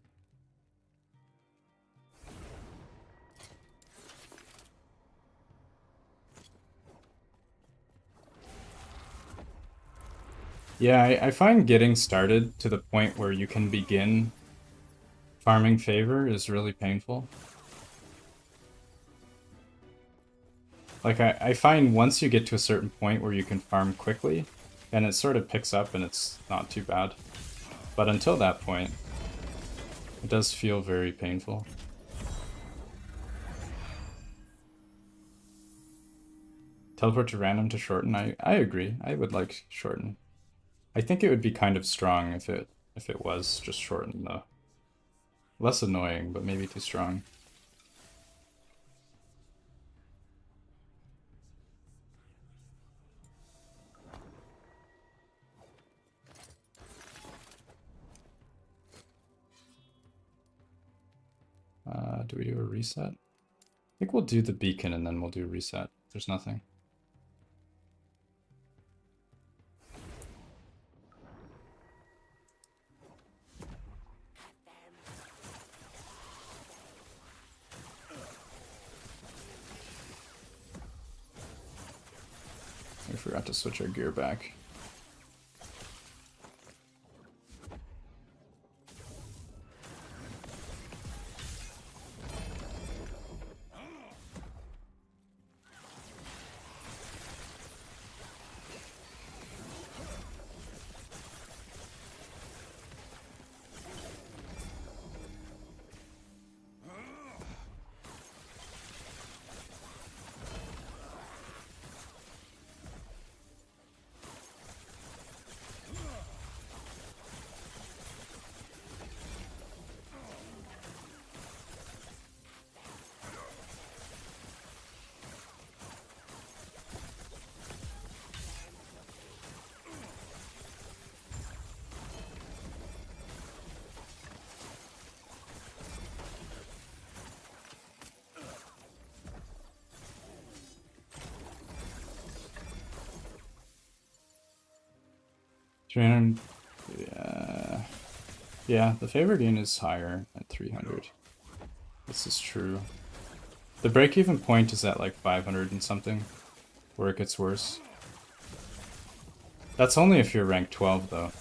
Yeah, I find getting started to the point where you can begin farming favor is really painful. Like, I find once you get to a certain point where you can farm quickly, then it sort of picks up and it's not too bad. But until that point, it does feel very painful. Teleport to random to shorten. I agree. I would like shorten. I think it would be kind of strong if it was just shorten though. Less annoying, but maybe too strong. Do we do a reset? I think we'll do the beacon and then we'll do a reset. There's nothing. We forgot to switch our gear back. Yeah, the favor gain is higher at 300. This is true. The break-even point is at like 500 and something, where it gets worse. That's only if you're rank 12 though.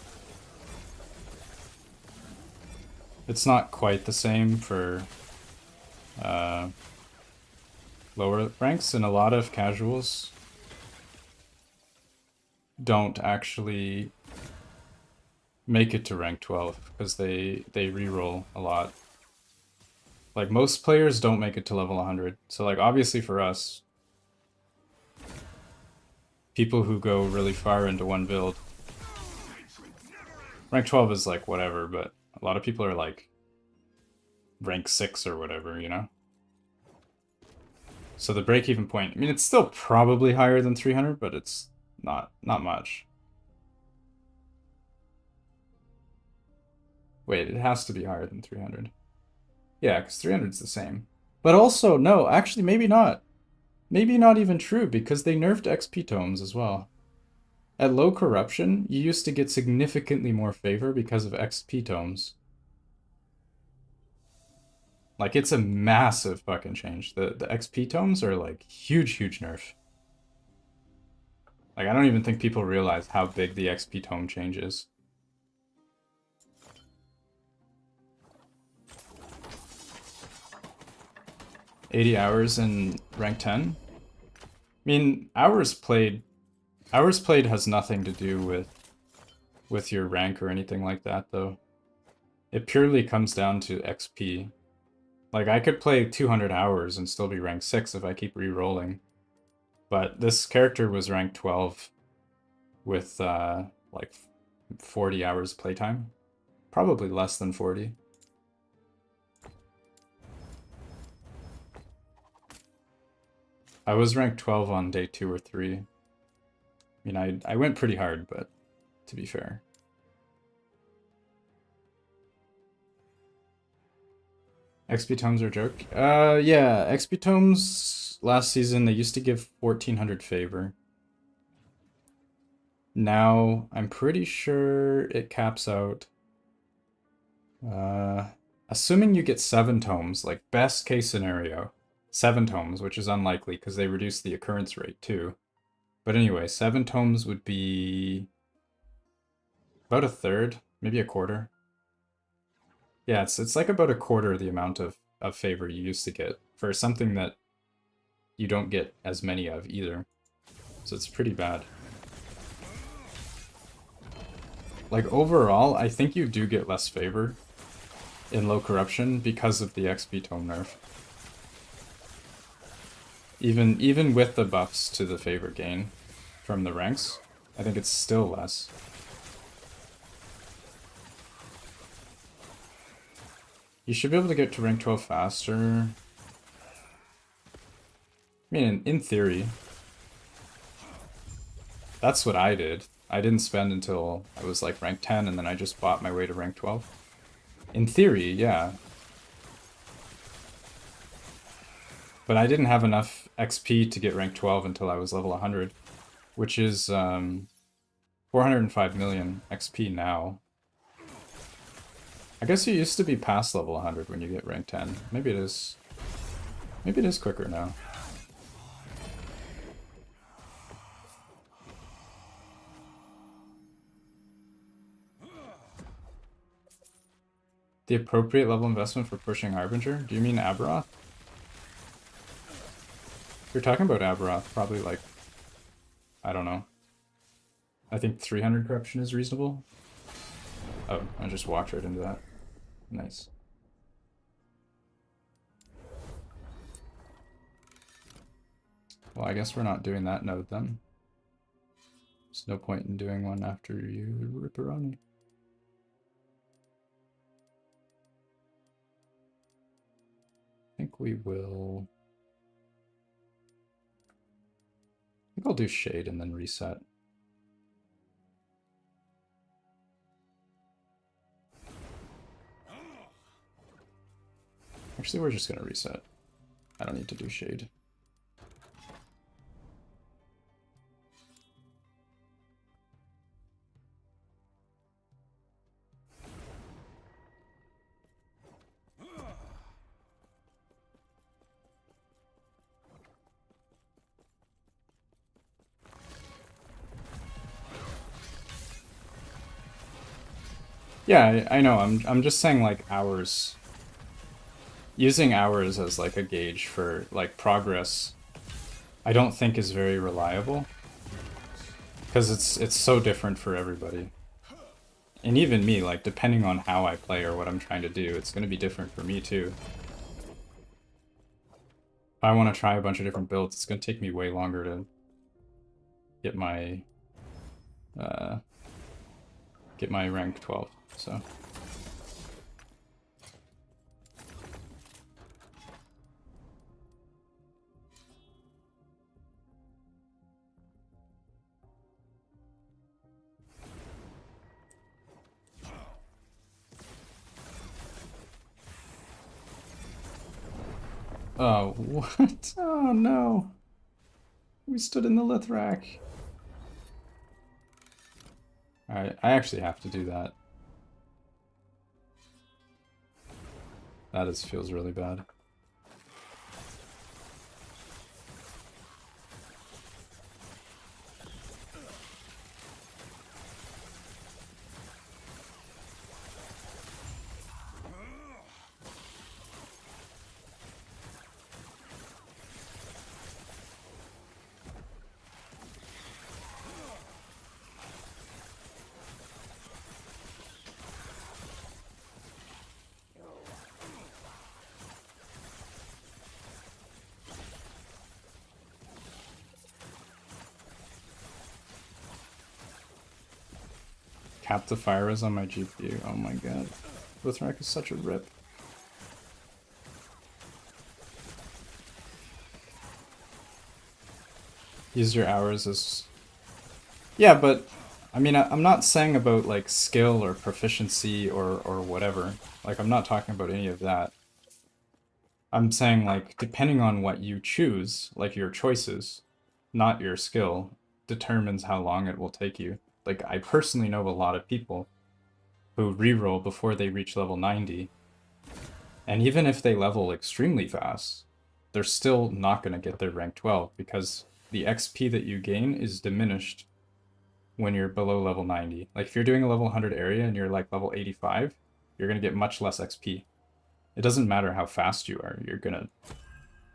It's not quite the same for lower ranks, and a lot of casuals don't actually make it to rank 12 because they reroll a lot. Like most players don't make it to level 100. So like obviously for us, people who go really far into one build, rank 12 is like whatever, but a lot of people are like rank 6 or whatever, you know? So the break-even point, I mean, it's still probably higher than 300, but it's not much. Wait, it has to be higher than 300. Yeah, because 300 is the same. But also, no, actually, maybe not. Maybe not even true, because they nerfed XP tomes as well. At low corruption, you used to get significantly more favor because of XP tomes. Like, it's a massive fucking change. The XP tomes are, like, huge nerf. Like, I don't even think people realize how big the XP tome change is. 80 hours in rank 10? I mean, hours played has nothing to do with your rank or anything like that, though. It purely comes down to XP. Like, I could play 200 hours and still be rank 6 if I keep re-rolling. But this character was rank 12 with, like, 40 hours playtime. Probably less than 40. I was ranked 12 on day 2 or 3. I mean, I went pretty hard, but to be fair. XP tomes are a joke? Yeah, XP tomes last season, they used to give 1400 favor. Now, I'm pretty sure it caps out Assuming you get 7 tomes, like best case scenario, 7 tomes, which is unlikely because they reduce the occurrence rate too. But anyway, 7 tomes would be about a third, maybe a quarter. Yeah, it's like about a quarter the amount of favor you used to get for something that you don't get as many of either. So it's pretty bad. Like overall, I think you do get less favor in low corruption because of the XP tome nerf. Even with the buffs to the favor gain from the ranks, I think it's still less. You should be able to get to rank 12 faster. I mean, in theory. That's what I did. I didn't spend until I was like rank 10 and then I just bought my way to rank 12. In theory, yeah. But I didn't have enough XP to get rank 12 until I was level 100, which is 405 million XP now. I guess you used to be past level 100 when you get rank 10. Maybe it is. Maybe it is quicker now. The appropriate level investment for pushing Harbinger? Do you mean Aberoth? If you're talking about Aberoth, probably like, I don't know. I think 300 corruption is reasonable. Oh, I just walked right into that. Nice. Well, I guess we're not doing that node then. There's no point in doing one after you Ripperoni. I think we will... I think I'll do Shade and then reset. Actually, we're just gonna reset. I don't need to do Shade. Yeah, I know. I'm just saying like hours. Using hours as like a gauge for like progress, I don't think is very reliable because it's so different for everybody. And even me, like depending on how I play or what I'm trying to do, it's going to be different for me too. If I want to try a bunch of different builds, it's going to take me way longer to get my rank 12. So. Oh, what? Oh no. We stood in the Lithrak. Alright, I actually have to do that. That feels really bad. Captive fire is on my GPU. Oh my god. Lithrak is such a rip. Use your hours as... Yeah, but... I mean, I'm not saying about, like, skill or proficiency or whatever. Like, I'm not talking about any of that. I'm saying, like, depending on what you choose, like, your choices, not your skill, determines how long it will take you. Like, I personally know a lot of people who reroll before they reach level 90. And even if they level extremely fast, they're still not going to get their rank 12 because the XP that you gain is diminished when you're below level 90. Like if you're doing a level 100 area and you're like level 85, you're going to get much less XP. It doesn't matter how fast you are, you're going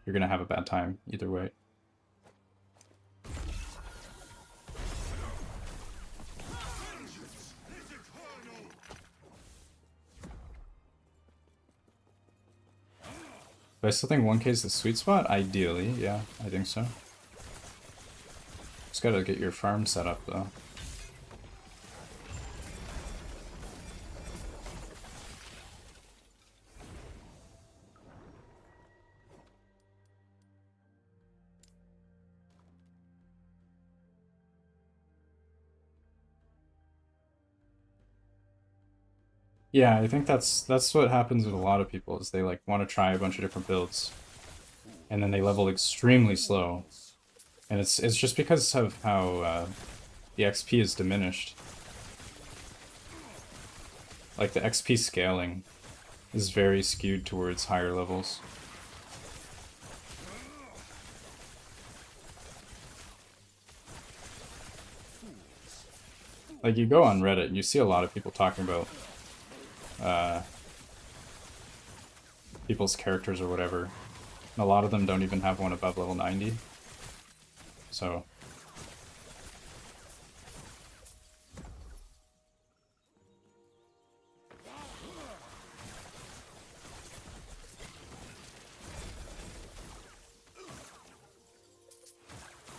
to have a bad time either way. But I still think 1k is the sweet spot? Ideally, yeah, I think so. Just gotta get your farm set up though. Yeah, I think that's what happens with a lot of people is they like want to try a bunch of different builds and then they level extremely slow. And it's just because of how the XP is diminished. Like the XP scaling is very skewed towards higher levels. Like you go on Reddit and you see a lot of people talking about people's characters or whatever. And a lot of them don't even have one above level 90. So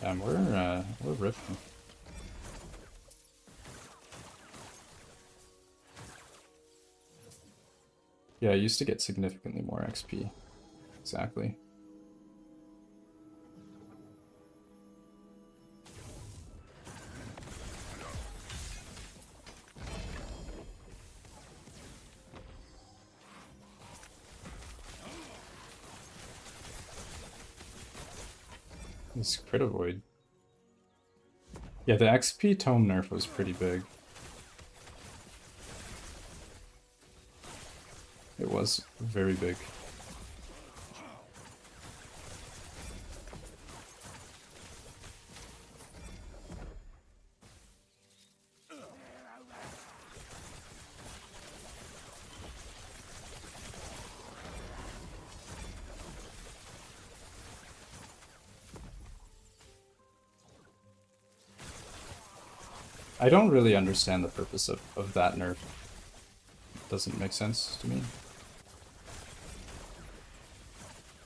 damn, we're ripping. Yeah, I used to get significantly more XP. Exactly. This crit avoid. Yeah, the XP tome nerf was pretty big. It was very big. I don't really understand the purpose of that nerf. It doesn't make sense to me.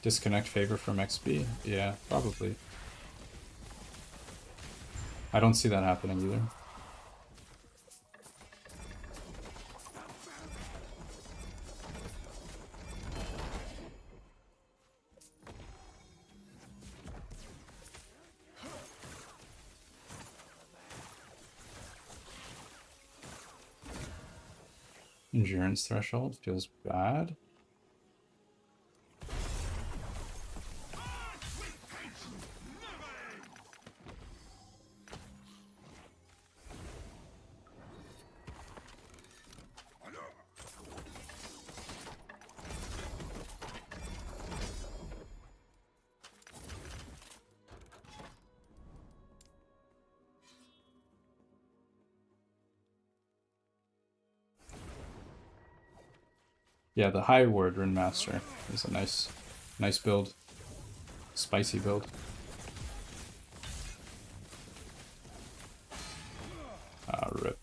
Disconnect favor from XP? Yeah, probably. I don't see that happening either. Endurance threshold feels bad. Yeah, the High Ward Rune Master is a nice build. Spicy build. Ah, rip.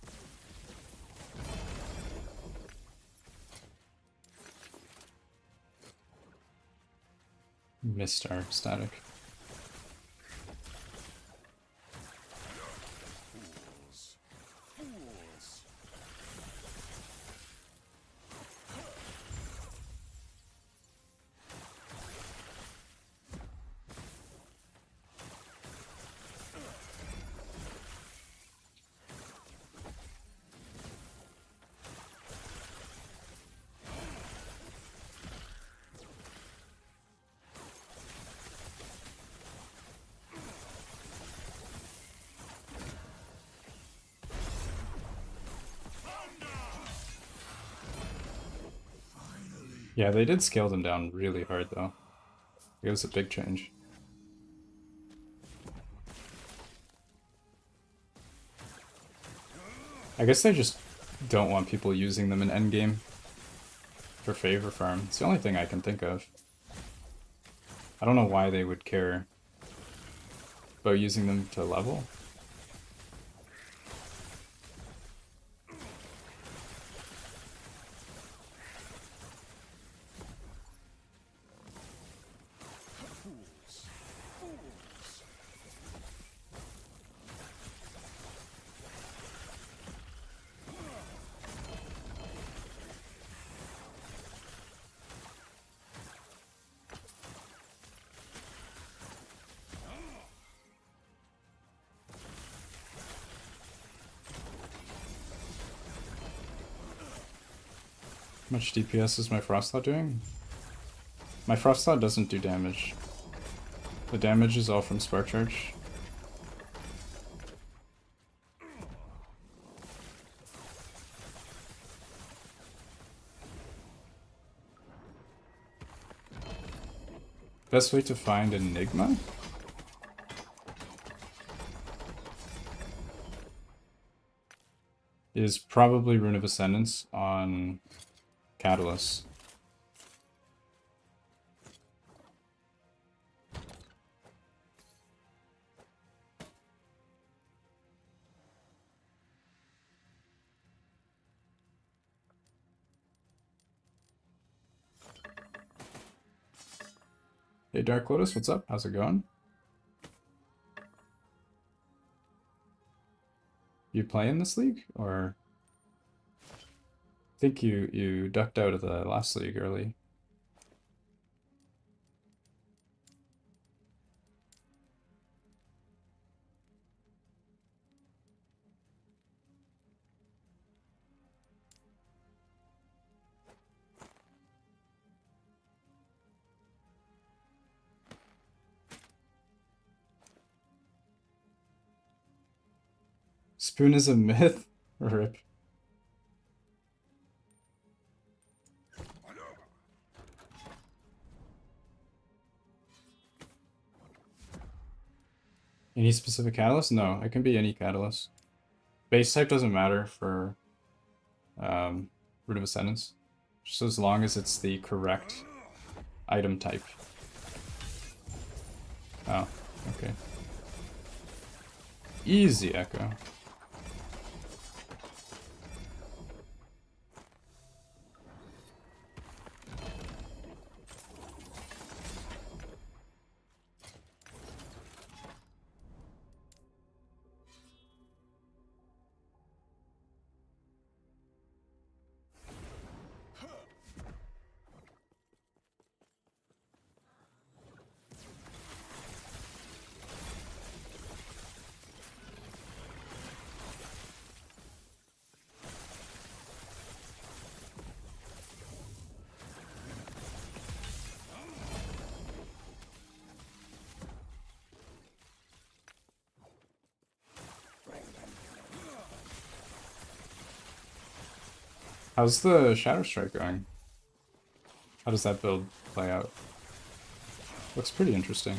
Missed our static. Yeah, they did scale them down really hard though. It was a big change. I guess they just don't want people using them in endgame for favor farm. It's the only thing I can think of. I don't know why they would care about using them to level. How much DPS is my Frostlaw doing? My Frostlaw doesn't do damage. The damage is all from Spark Charge. Best way to find Enigma? Is probably Rune of Ascendance on Catalyst. Hey Dark Lotus, what's up? How's it going? You play in this league? Or I think you ducked out of the last league early. Spoon is a myth? Rip. Any specific catalyst? No, it can be any catalyst. Base type doesn't matter for Root of Ascendance. Just as long as it's the correct item type. Oh, okay. Easy Echo. How's the Shadow Strike going? How does that build play out? Looks pretty interesting.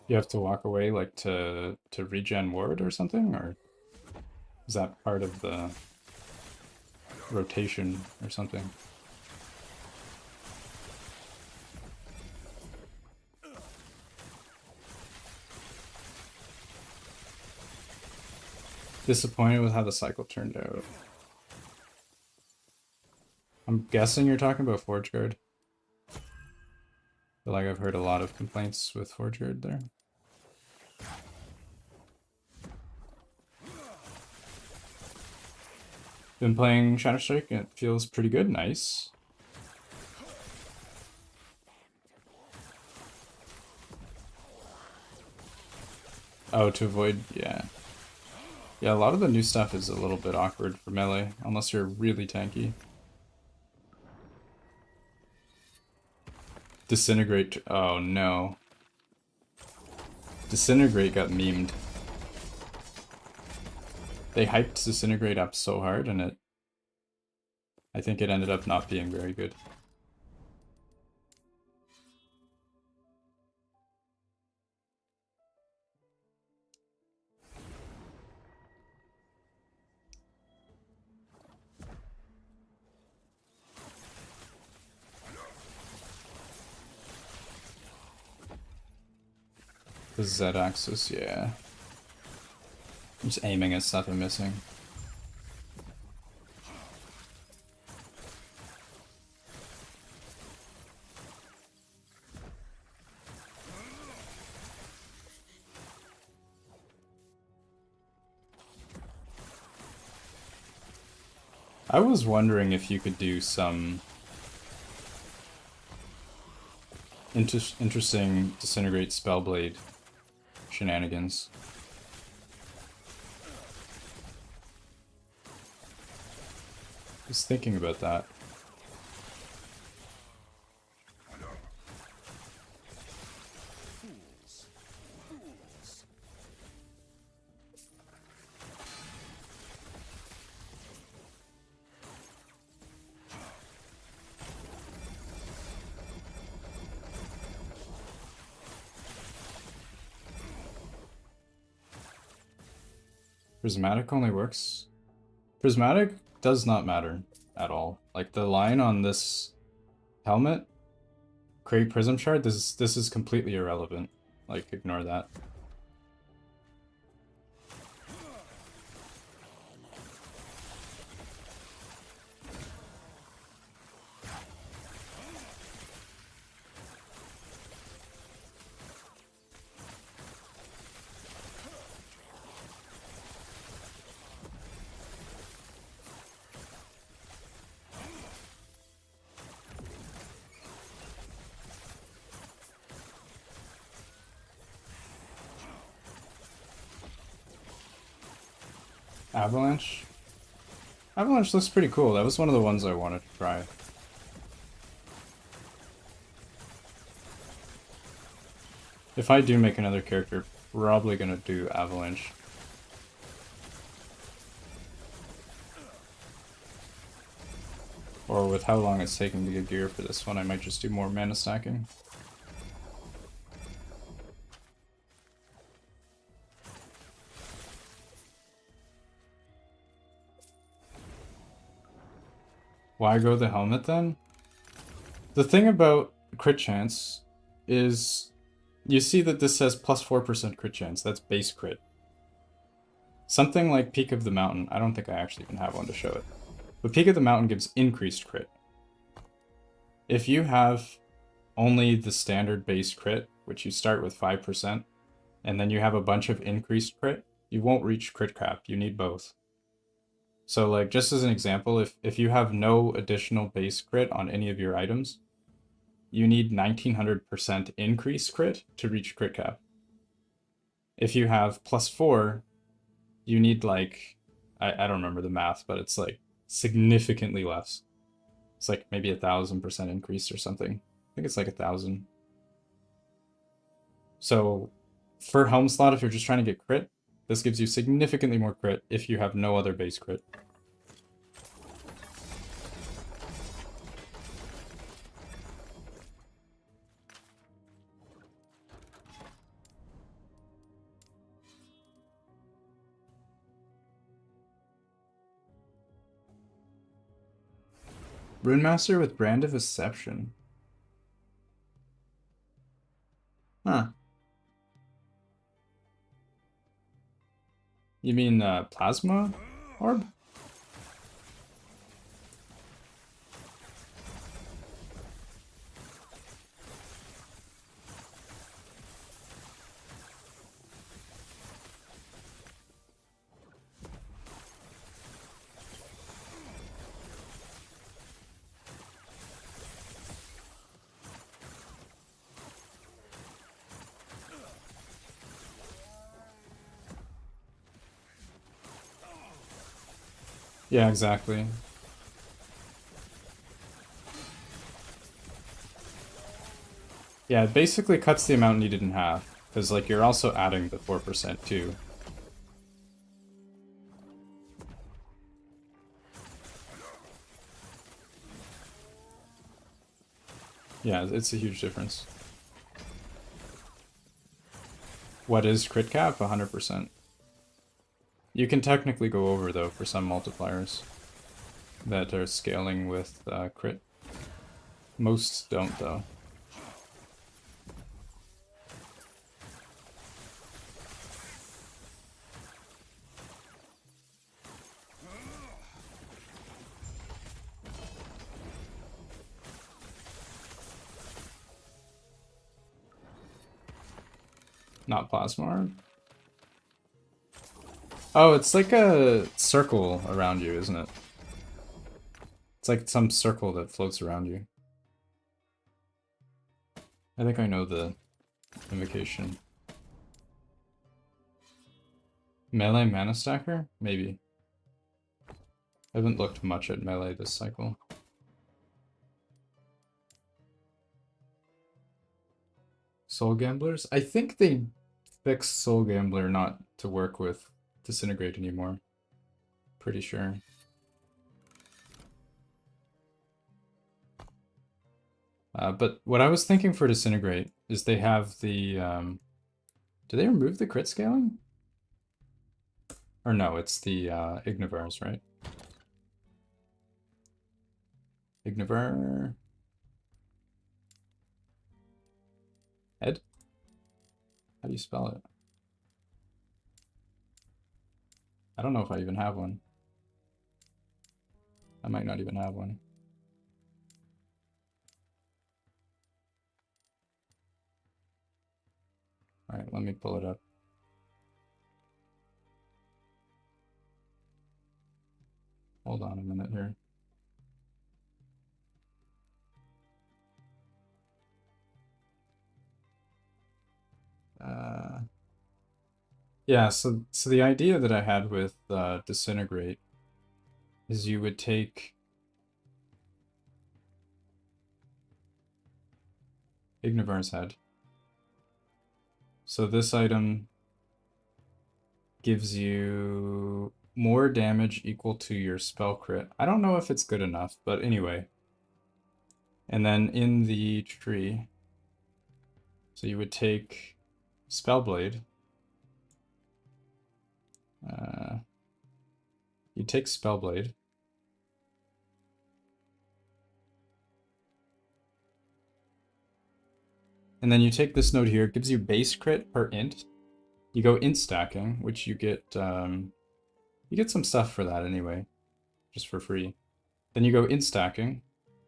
You have to walk away like to regen ward or something, or is that part of the rotation or something? Disappointed with how the cycle turned out. I'm guessing you're talking about Forge Guard. I feel like I've heard a lot of complaints with Forge Guard there. Been playing Shadow Strike and it feels pretty good. Nice. Oh, to avoid, yeah. Yeah, a lot of the new stuff is a little bit awkward for melee, unless you're really tanky. Disintegrate, oh no. Disintegrate got memed. They hyped Disintegrate up so hard and I think it ended up not being very good. The Z-axis, yeah. I'm just aiming at stuff I'm missing. I was wondering if you could do some interesting Disintegrate Spellblade shenanigans. Just thinking about that. Prismatic only works. Prismatic does not matter at all. Like the line on this helmet, create prism shard, this is completely irrelevant. Like ignore that. Avalanche? Avalanche looks pretty cool. That was one of the ones I wanted to try. If I do make another character, probably gonna do Avalanche. Or with how long it's taking to get gear for this one, I might just do more mana stacking. Why go the helmet then? The thing about crit chance is you see that this says plus 4% crit chance. That's base crit. Something like Peak of the Mountain, I don't think I actually even have one to show it. But Peak of the Mountain gives increased crit. If you have only the standard base crit, which you start with 5%, and then you have a bunch of increased crit, you won't reach crit cap. You need both. So like just as an example, if you have no additional base crit on any of your items, you need 1900% increased crit to reach crit cap. If you have plus 4, you need like, I don't remember the math, but it's like significantly less. It's like maybe 1000% increase or something. I think it's like 1000. So for helm slot, if you're just trying to get crit, this gives you significantly more crit if you have no other base crit. Runemaster with Brand of Deception. Huh. You mean Plasma Orb? Yeah, exactly. Yeah, it basically cuts the amount needed in half, because like you're also adding the 4% too. Yeah, it's a huge difference. What is crit cap? 100%. You can technically go over though for some multipliers that are scaling with crit. Most don't though. Not plasma orb. Oh, it's like a circle around you, isn't it? It's like some circle that floats around you. I think I know the invocation. Melee mana stacker? Maybe. I haven't looked much at melee this cycle. Soul Gamblers? I think they fixed Soul Gambler not to work with Disintegrate anymore. Pretty sure. But what I was thinking for Disintegrate is they have the... do they remove the crit scaling? Or no, it's the Ignivars, right? Ignivar... Ed? How do you spell it? I don't know if I even have one. I might not even have one. Alright, let me pull it up. Hold on a minute here. Yeah, so the idea that I had with Disintegrate is you would take Ignivar's head. So this item gives you more damage equal to your spell crit. I don't know if it's good enough, but anyway. And then in the tree, so you would take Spellblade. You take Spellblade. And then you take this node here, it gives you base crit per int. You go int stacking, which you get some stuff for that anyway, just for free. Then you go int stacking.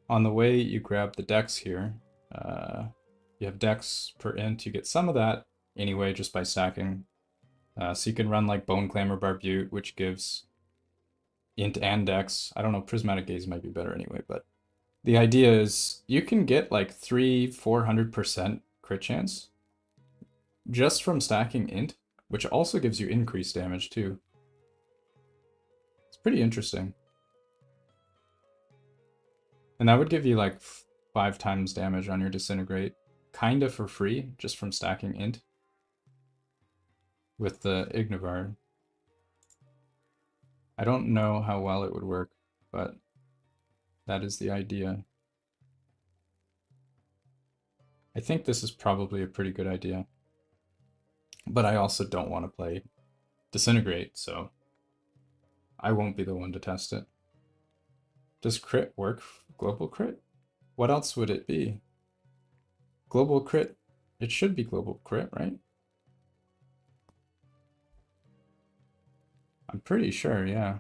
On the way, you grab the dex here. You have dex per int. You get some of that anyway just by stacking. So you can run like Bone Clamor Barbute, which gives int and dex. I don't know, Prismatic Gaze might be better anyway, but the idea is you can get like 300-400% crit chance just from stacking int, which also gives you increased damage too. It's pretty interesting. And that would give you like 5 times damage on your Disintegrate, kinda for free, just from stacking int with the Ignivar. I don't know how well it would work, but that is the idea. I think this is probably a pretty good idea. But I also don't want to play Disintegrate, so I won't be the one to test it. Does crit work? Global crit? What else would it be? Global crit? It should be global crit, right? I'm pretty sure, yeah.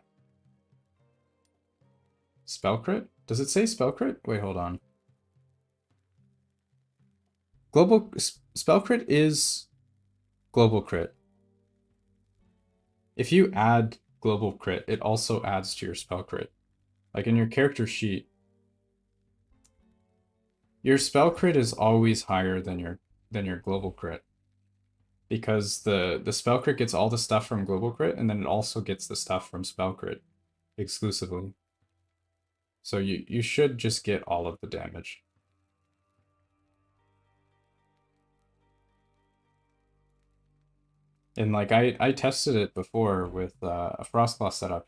Spell crit? Does it say spell crit? Wait, hold on. Global spell crit is global crit. If you add global crit, it also adds to your spell crit. Like in your character sheet, your spell crit is always higher than your global crit. Because the spell crit gets all the stuff from global crit, and then it also gets the stuff from spell crit. exclusively. So you should just get all of the damage. And like I tested it before with a Frostclaw setup.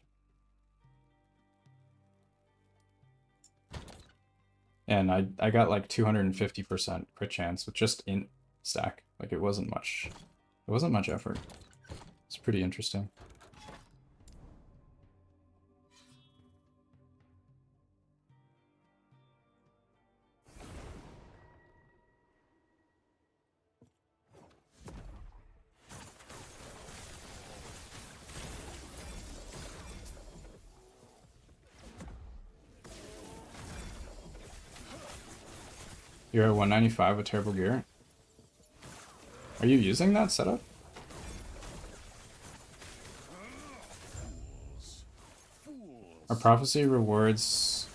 And I got like 250% crit chance with just int stack. Like it wasn't much effort. It's pretty interesting. You're at 195 with terrible gear. Are you using that setup? Are prophecy rewards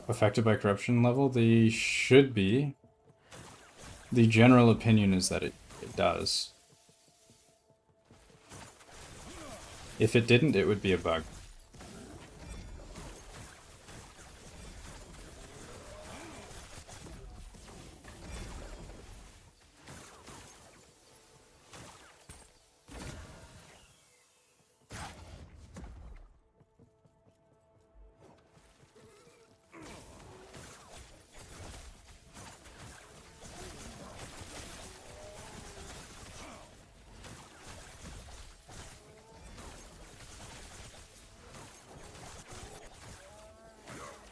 affected by corruption level? They should be. The general opinion is that it does. If it didn't, it would be a bug.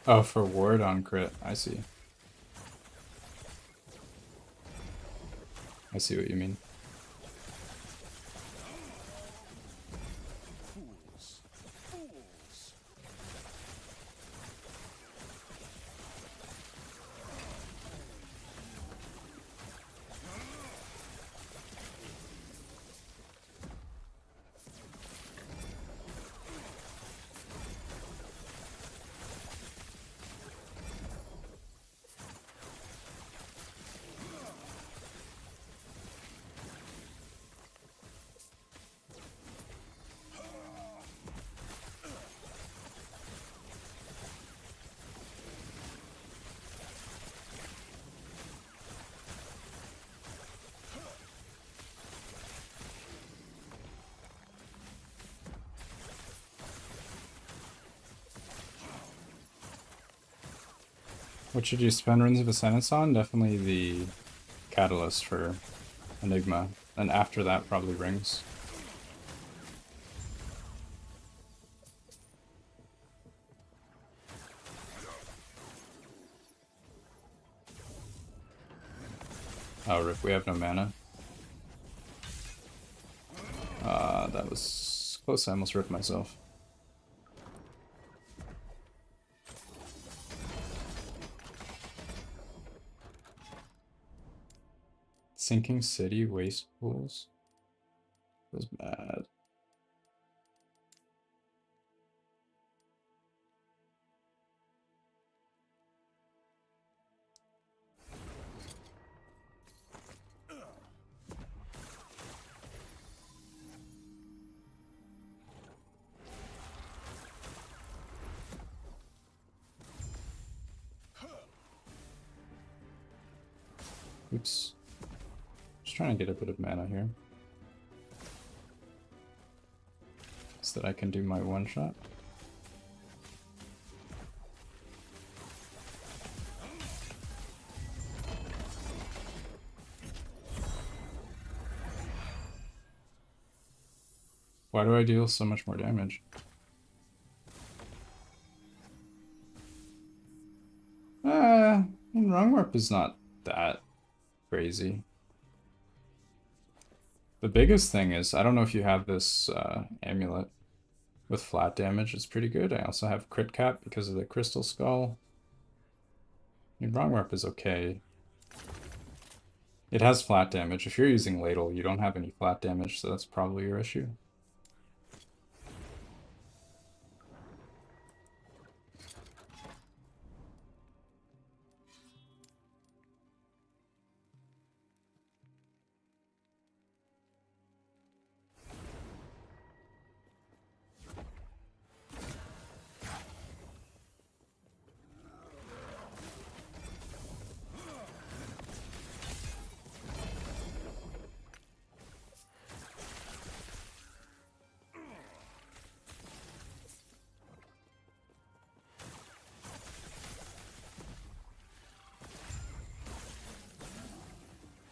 Oh, for ward on crit. I see. I see what you mean. What should you spend Runes of Ascendance on? Definitely the Catalyst for Enigma. And after that, probably Rings. Oh, rip, we have no mana. That was close, I almost ripped myself. Sinking City, Waste Pools. Feels bad. Oops. Just trying to get a bit of mana here. So that I can do my one shot. Why do I deal so much more damage? Wrong warp is not that crazy. The biggest thing is, I don't know if you have this amulet with flat damage, it's pretty good. I also have crit cap because of the crystal skull. I mean, wrong warp is okay. It has flat damage. If you're using ladle, you don't have any flat damage, so that's probably your issue.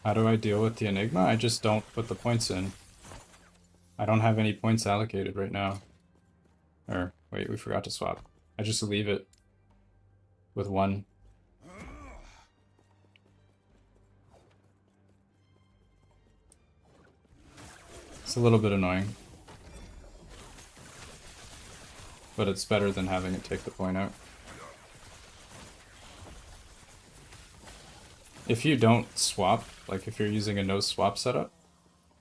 How do I deal with the Enigma? I just don't put the points in. I don't have any points allocated right now. Or, wait, we forgot to swap. I just leave it with 1. It's a little bit annoying. But it's better than having it take the point out. If you don't swap, like if you're using a no swap setup,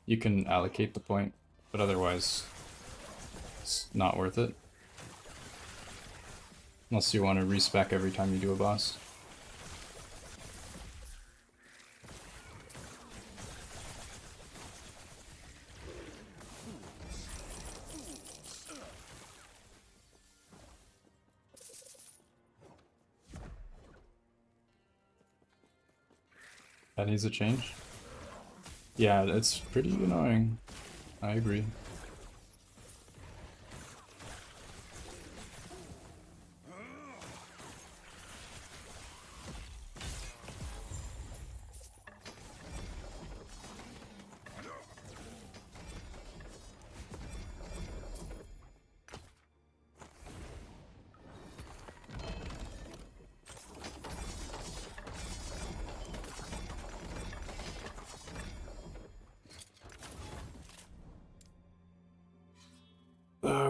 you can allocate the point, but otherwise it's not worth it. Unless you want to respec every time you do a boss. That needs a change? Yeah, it's pretty annoying. I agree.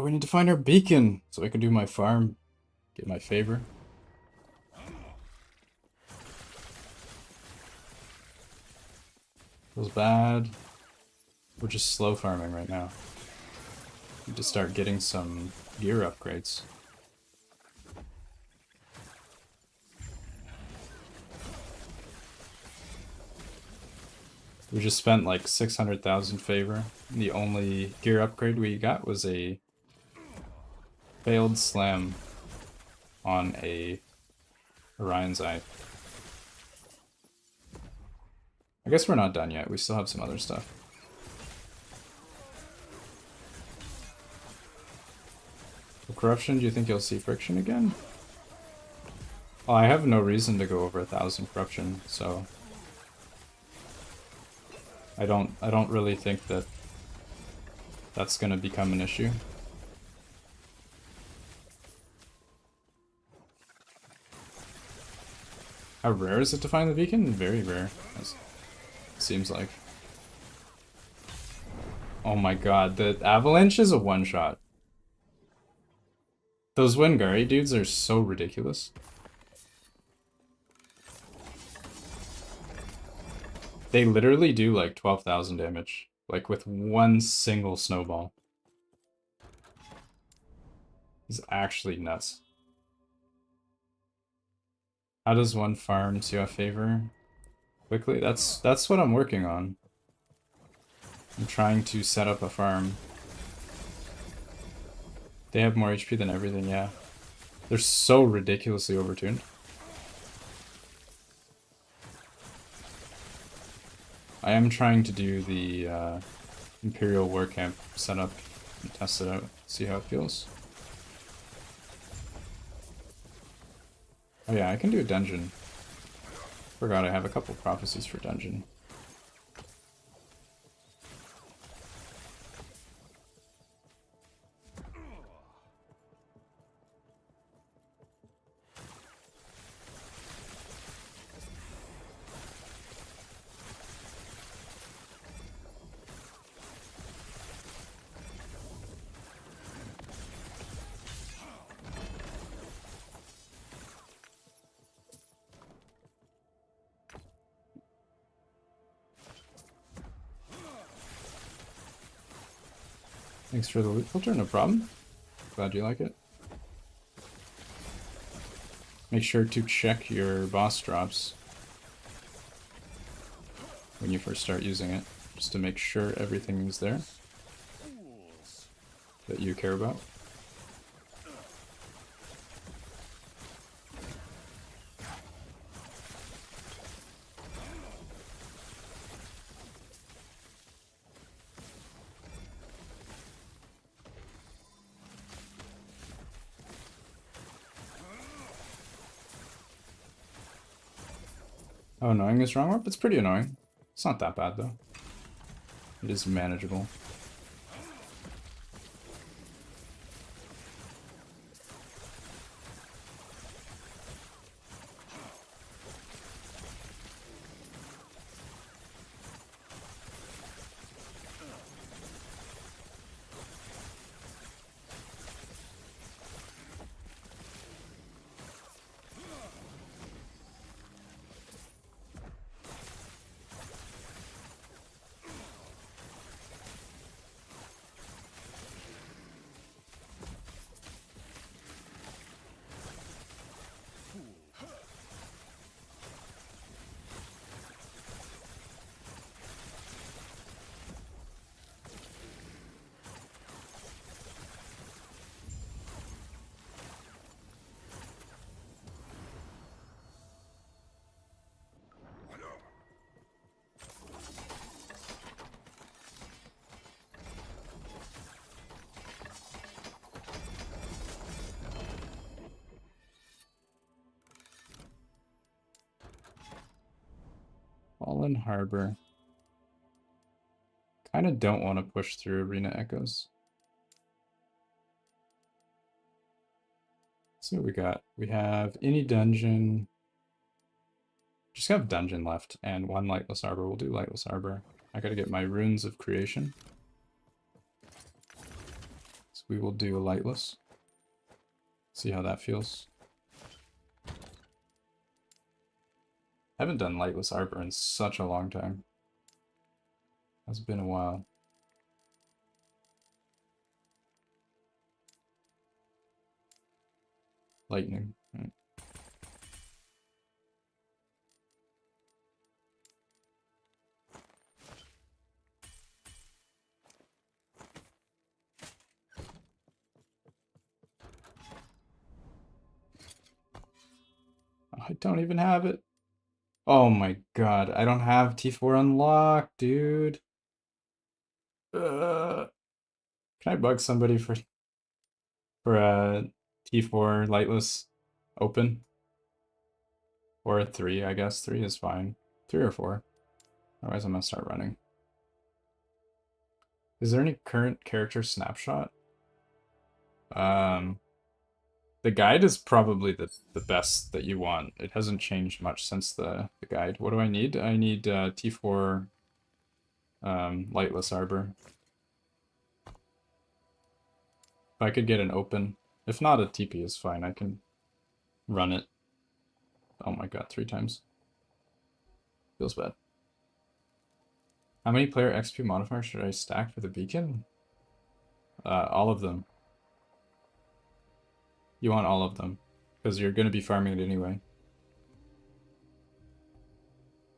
We need to find our beacon so I can do my farm, get my favor. Feels bad. We're just slow farming right now. Need to start getting some gear upgrades. We just spent like 600,000 favor. The only gear upgrade we got was a failed slam on a Orion's Eye. I guess we're not done yet. We still have some other stuff. For corruption, do you think you'll see friction again? Well, I have no reason to go over 1,000 corruption, so I don't really think that that's gonna become an issue. How rare is it to find the beacon? Very rare, it seems like. Oh my god, the avalanche is a one-shot. Those Wingari dudes are so ridiculous. They literally do like 12,000 damage, like with one single snowball. It's actually nuts. How does one farm to a favor quickly? That's what I'm working on. I'm trying to set up a farm. They have more HP than everything, yeah. They're so ridiculously overtuned. I am trying to do the Imperial War Camp setup and test it out, see how it feels. Oh yeah, I can do a dungeon. Forgot I have a couple prophecies for dungeon. Thanks for the loot filter, no problem. Glad you like it. Make sure to check your boss drops when you first start using it, just to make sure everything is there that you care about. Oh, annoying is wrong word? It's pretty annoying. It's not that bad though. It is manageable. Fallen Harbor. Kind of don't want to push through Arena Echoes. Let's see what we got. We have any dungeon. Just have dungeon left and one Lightless Arbor. We'll do Lightless Arbor. I gotta get my Runes of Creation. So we will do a Lightless. See how that feels. Haven't done Lightless Arbor in such a long time. It's been a while. Lightning. Right. I don't even have it. Oh my god, I don't have T4 unlocked, dude. Can I bug somebody for a T4 lightless open? Or a 3, I guess. 3 is fine. 3 or 4. Otherwise I'm gonna start running. Is there any current character snapshot? The guide is probably the best that you want. It hasn't changed much since the guide. What do I need? I need T4 Lightless Arbor. If I could get an open. If not, a TP is fine. I can run it. Oh my god, 3 times. Feels bad. How many player XP modifiers should I stack for the beacon? All of them. You want all of them, because you're going to be farming it anyway.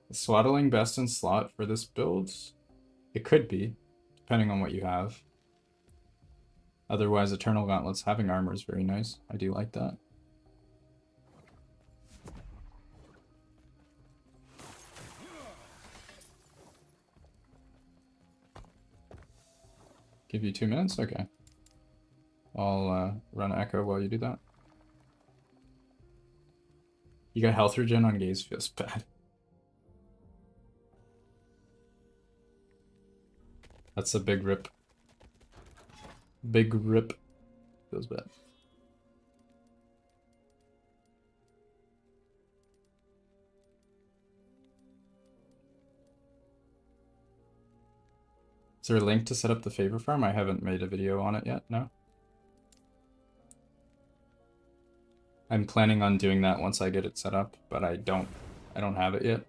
Is swaddling best in slot for this build? It could be, depending on what you have. Otherwise, Eternal Gauntlets having armor is very nice. I do like that. Give you 2 minutes? Okay. I'll run Echo while you do that. You got health regen on gaze, feels bad. That's a big rip. Big rip. Feels bad. Is there a link to set up the favor farm? I haven't made a video on it yet, no? I'm planning on doing that once I get it set up, but I don't have it yet.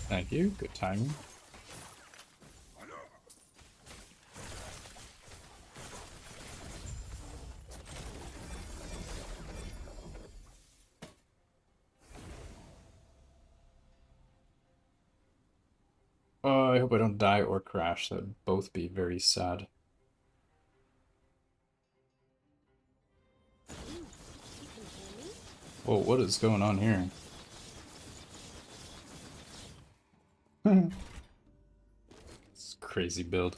Thank you. Good timing. Oh, I hope I don't die or crash. That would both be very sad. Whoa, what is going on here? It's a crazy build.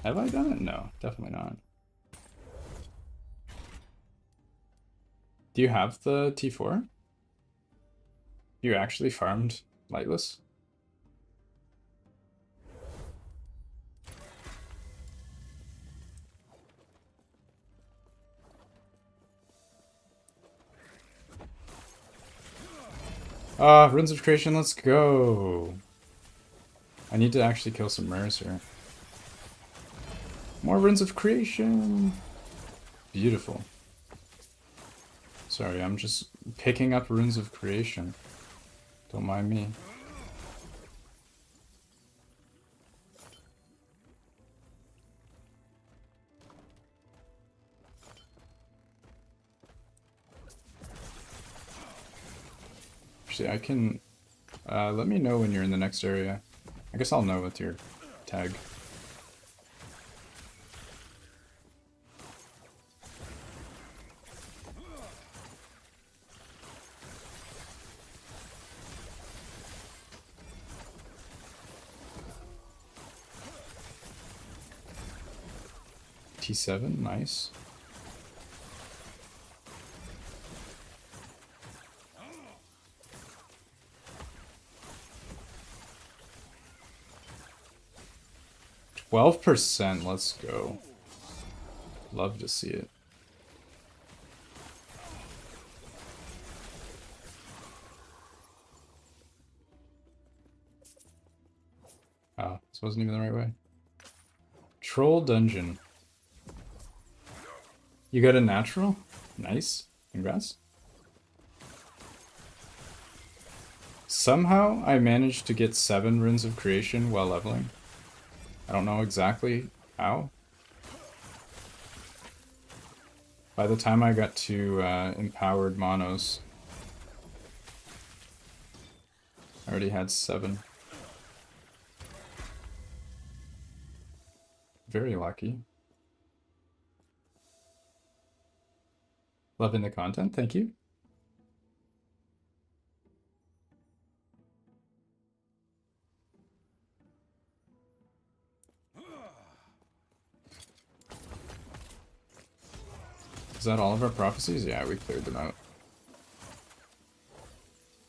Have I done it? No, definitely not. Do you have the T4? You actually farmed Lightless? Ah, Runes of Creation, let's go! I need to actually kill some rares here. More Runes of Creation! Beautiful. Sorry, I'm just picking up Runes of Creation. Don't mind me. Actually, I can... let me know when you're in the next area. I guess I'll know with your tag. T7, nice. %, let's go. Love to see it. Oh, this wasn't even the right way. Troll Dungeon. You got a natural? Nice. Congrats. Somehow I managed to get 7 Runes of Creation while leveling. I don't know exactly how. By the time I got to Empowered Monos, I already had 7. Very lucky. Loving the content, thank you. Is that all of our prophecies? Yeah, we cleared them out.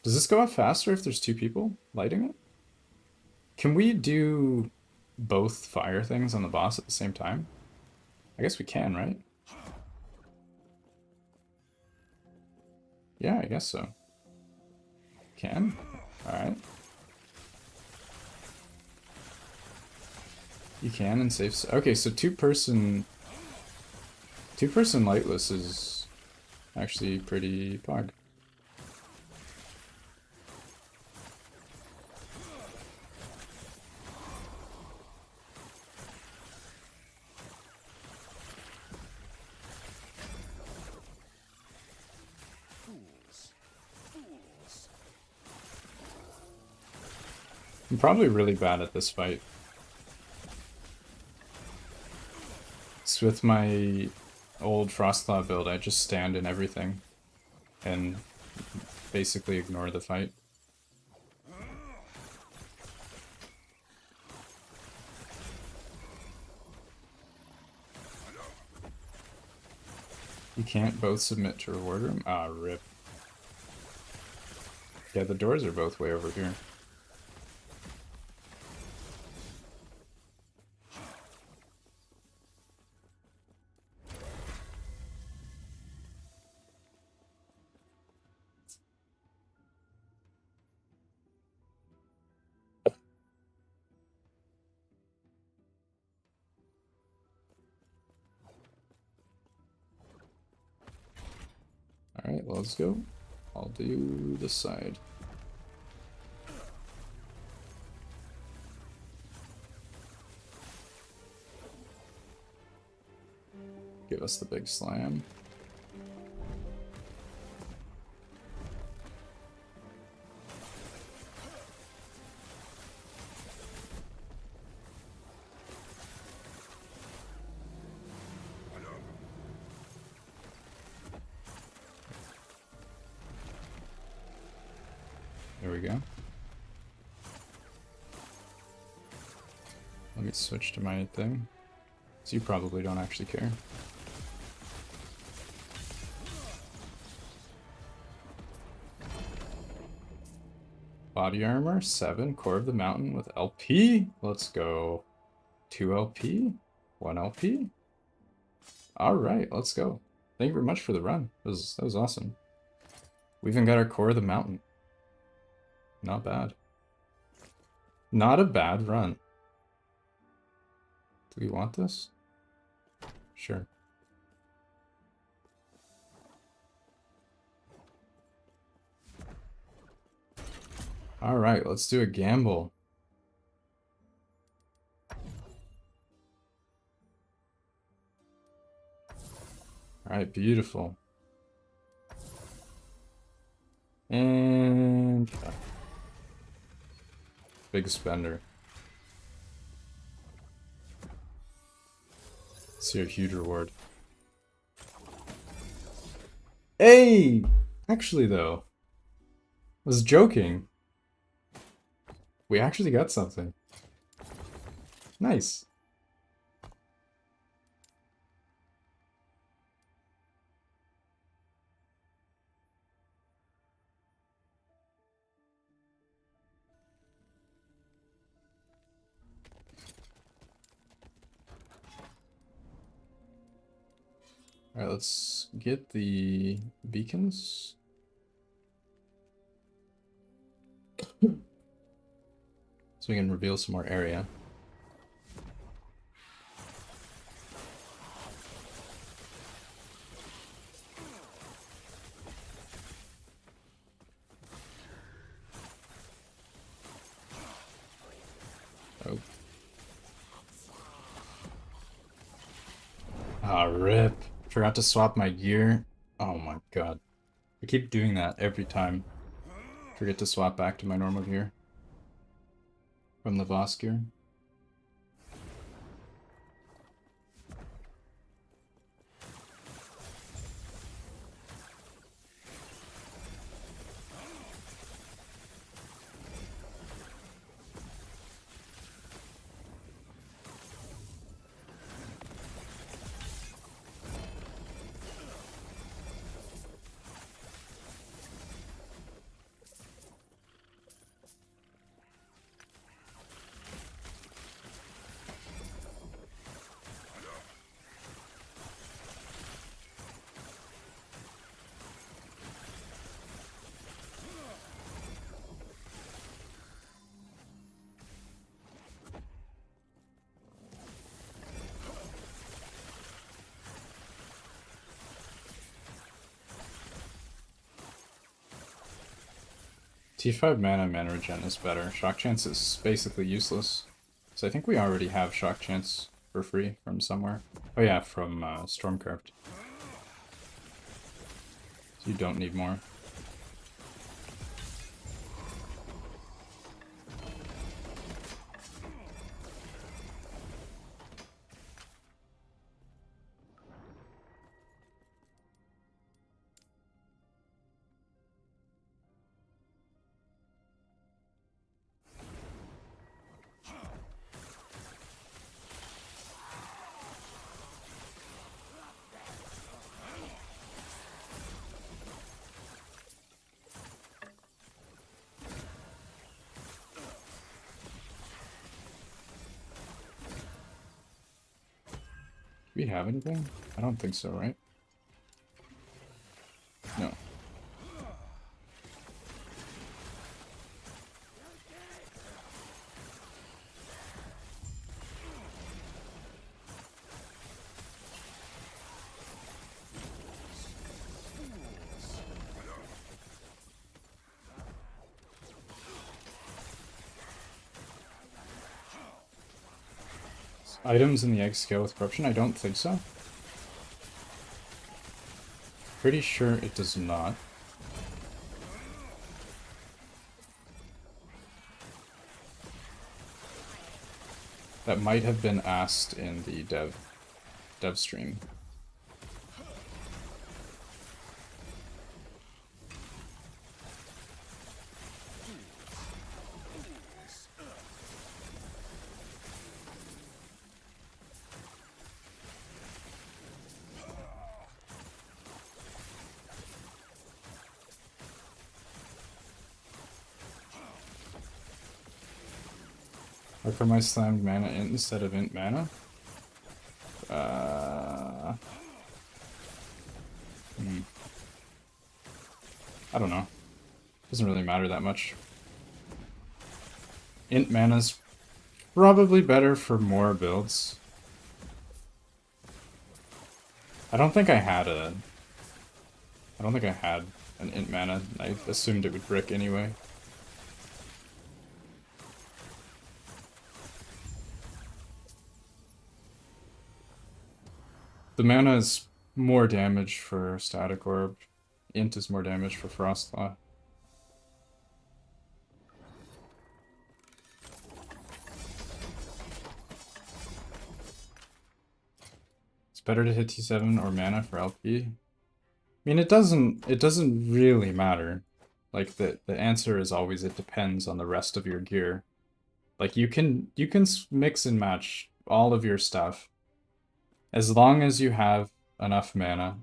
Does this go up faster if there's 2 people lighting it? Can we do both fire things on the boss at the same time? I guess we can, right? Yeah, I guess so. Can? Alright. You can and safe. Okay, so two-person lightless is actually pretty pog. I'm probably really bad at this fight. It's with my old Frostclaw build, I just stand in everything and basically ignore the fight. You can't both submit to reward room? Ah, rip. Yeah, the doors are both way over here. Alright, let's go. I'll do this side. Give us the big slam. There we go. Let me switch to my thing. So you probably don't actually care. Body armor, 7. Core of the mountain with LP. Let's go. 2 LP, 1 LP. Alright, let's go. Thank you very much for the run. That was awesome. We even got our core of the mountain. Not bad. Not a bad run. Do we want this? Sure. Alright, let's do a gamble. Alright, beautiful. And... big spender. See a huge reward. Hey! Actually, though, I was joking. We actually got something. Nice. Alright, let's get the beacons. So we can reveal some more area. Oh. Ah, rip. Forgot to swap my gear. Oh my god. I keep doing that every time. Forget to swap back to my normal gear. From the boss gear. T5 mana regen is better. Shock Chance is basically useless. So I think we already have Shock Chance for free from somewhere. Oh yeah, from Stormcraft. So you don't need more. Do we have anything? I don't think so, right? No. items in the egg scale with corruption? I don't think so. Pretty sure it does not. That might have been asked in the dev stream. How come I slammed mana int instead of int mana? I don't know. Doesn't really matter that much. Int mana's probably better for more builds. I don't think I had an int mana. I assumed it would brick anyway. The mana is more damage for Static Orb. Int is more damage for Frostlaw. It's better to hit T7 or mana for LP. I mean, it doesn't really matter. Like, the answer is always it depends on the rest of your gear. Like, you can mix and match all of your stuff. As long as you have enough mana,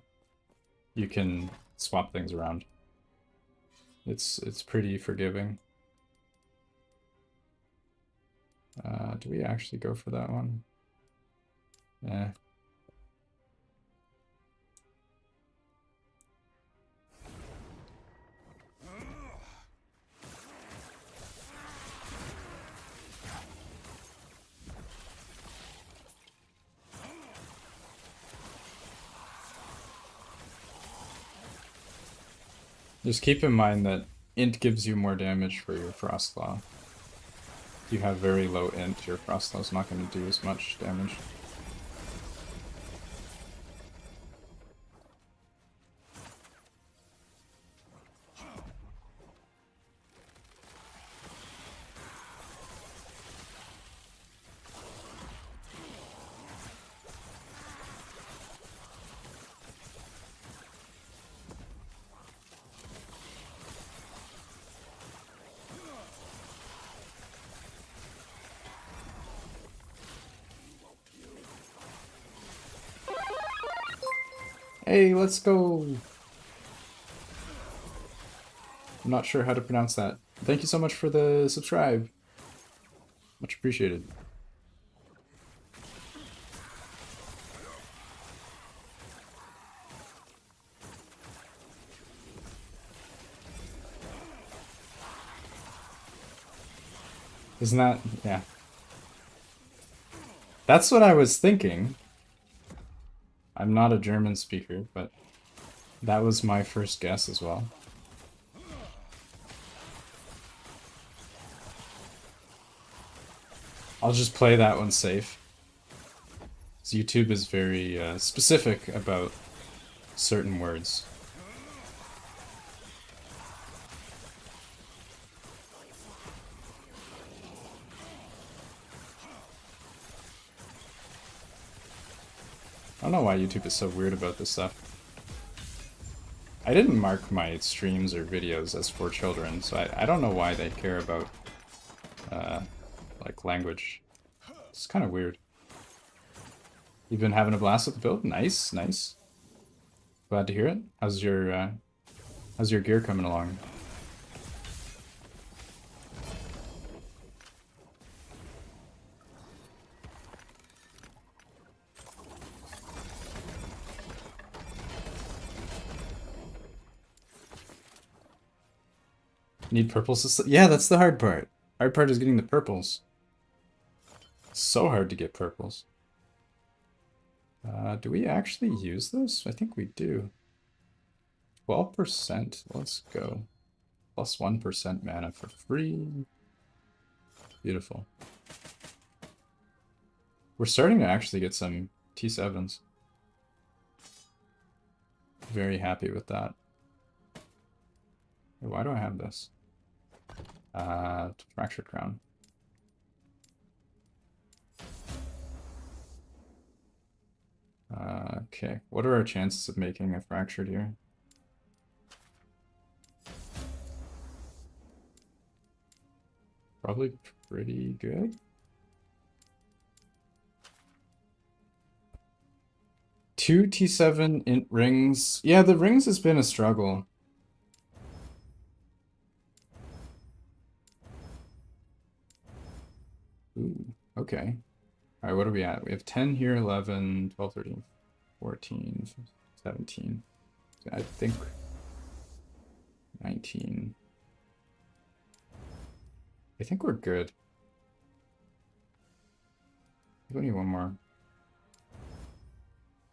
you can swap things around. It's pretty forgiving. Do we actually go for that one? Yeah. Just keep in mind that int gives you more damage for your Frostlaw. If you have very low int, your Frostlaw's not going to do as much damage. Hey, let's go! I'm not sure how to pronounce that. Thank you so much for the subscribe. Much appreciated. Isn't that... yeah. That's what I was thinking. I'm not a German speaker, but that was my first guess as well. I'll just play that one safe. So YouTube is very specific about certain words. I don't know why YouTube is so weird about this stuff. I didn't mark my streams or videos as for children, so I don't know why they care about, like, language. It's kind of weird. You've been having a blast with the build? Nice, nice. Glad to hear it. How's your gear coming along? Need purples to... yeah, that's the hard part. Hard part is getting the purples. So hard to get purples. Do we actually use this? I think we do. 12%. Let's go. Plus 1% mana for free. Beautiful. We're starting to actually get some T7s. Very happy with that. Why do I have this? Fractured crown. Okay, what are our chances of making a fractured here? Probably pretty good. 2 T7 int rings. Yeah, the rings has been a struggle. Ooh, okay. Alright, what are we at? We have 10 here, 11, 12, 13, 14, 17. I think 19. I think we're good. We need one more.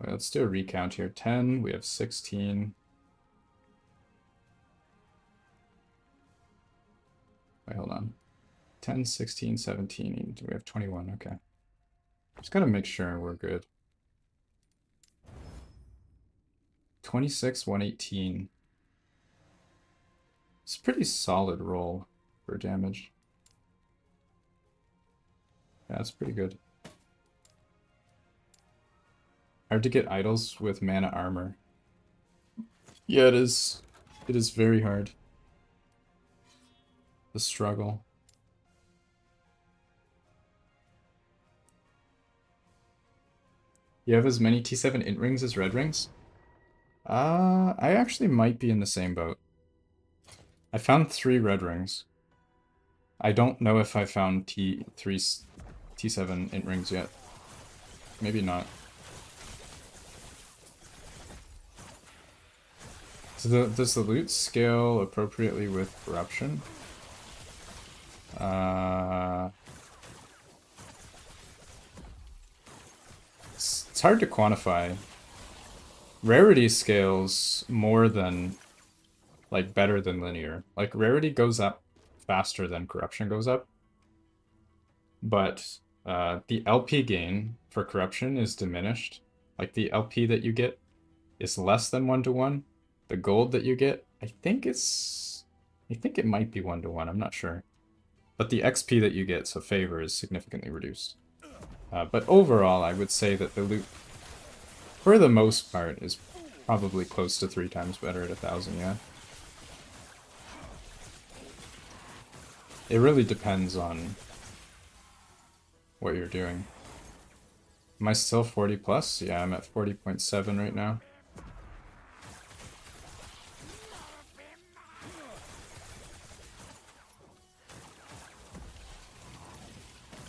Wait, let's do a recount here. 10, we have 16. Wait, hold on. 10, 16, 17. We have 21, okay. Just gotta make sure we're good. 26, 118. It's a pretty solid roll for damage. Yeah, that's pretty good. Hard to get idols with mana armor. Yeah, it is. It is very hard. The struggle. You have as many T7 int rings as red rings? I actually might be in the same boat. I found 3 red rings. I don't know if I found T7 int rings yet. Maybe not. So does the loot scale appropriately with corruption? It's hard to quantify. Rarity scales more than, like, better than linear. Like, rarity goes up faster than corruption goes up. But the LP gain for corruption is diminished. Like, the LP that you get is less than 1-to-1. The gold that you get, I think it might be 1-to-1, I'm not sure. But the XP that you get, so favor, is significantly reduced. But overall, I would say that the loot, for the most part, is probably close to 3 times better at 1,000, yeah. It really depends on what you're doing. Am I still 40 plus? Yeah, I'm at 40.7 right now.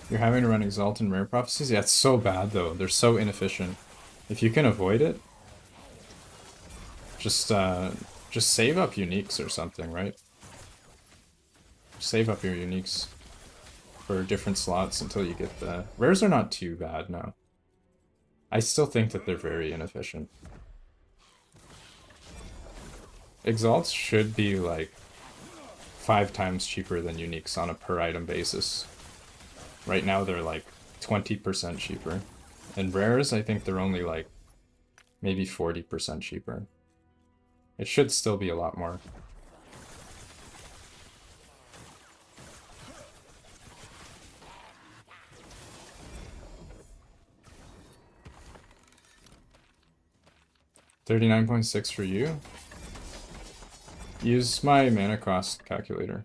You're having to run Exalt and Rare Prophecies? Yeah, it's so bad though. They're so inefficient. If you can avoid it, just save up uniques or something, right? Save up your uniques for different slots until you get the... Rares are not too bad, no. I still think that they're very inefficient. Exalts should be like 5 times cheaper than uniques on a per item basis. Right now they're like 20% cheaper. And rares, I think they're only like maybe 40% cheaper. It should still be a lot more. $39.6 for you. Use my mana cost calculator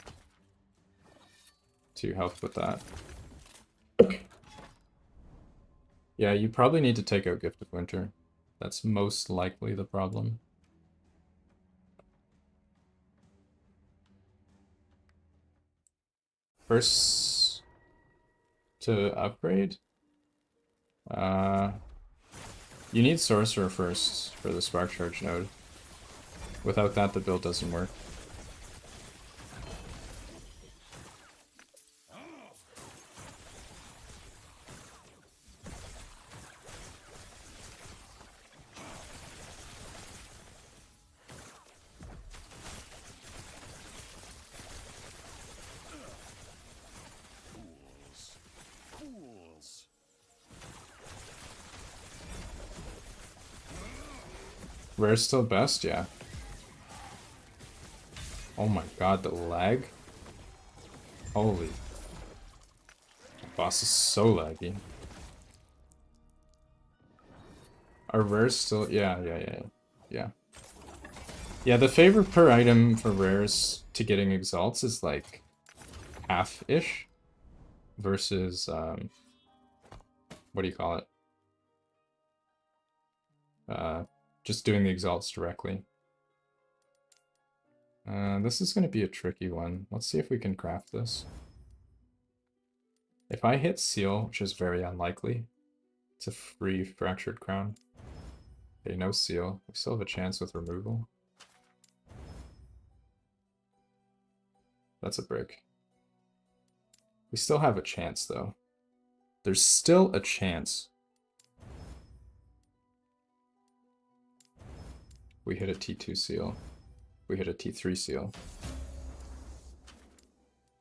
to help with that. Yeah, you probably need to take out Gift of Winter. That's most likely the problem. First to upgrade? You need Sorcerer first for the Spark Charge node. Without that, the build doesn't work. Rare's still best? Yeah. Oh my god, the lag? Holy. Boss is so laggy. Are rares still... Yeah. Yeah, the favor per item for rares to getting exalts is like half-ish versus, what do you call it? Just doing the exalts directly. This is going to be a tricky one. Let's see if we can craft this. If I hit seal, which is very unlikely, it's a free fractured crown. Okay, no seal. We still have a chance with removal. That's a brick. We still have a chance, though. There's still a chance. We hit a T2 seal. We hit a T3 seal.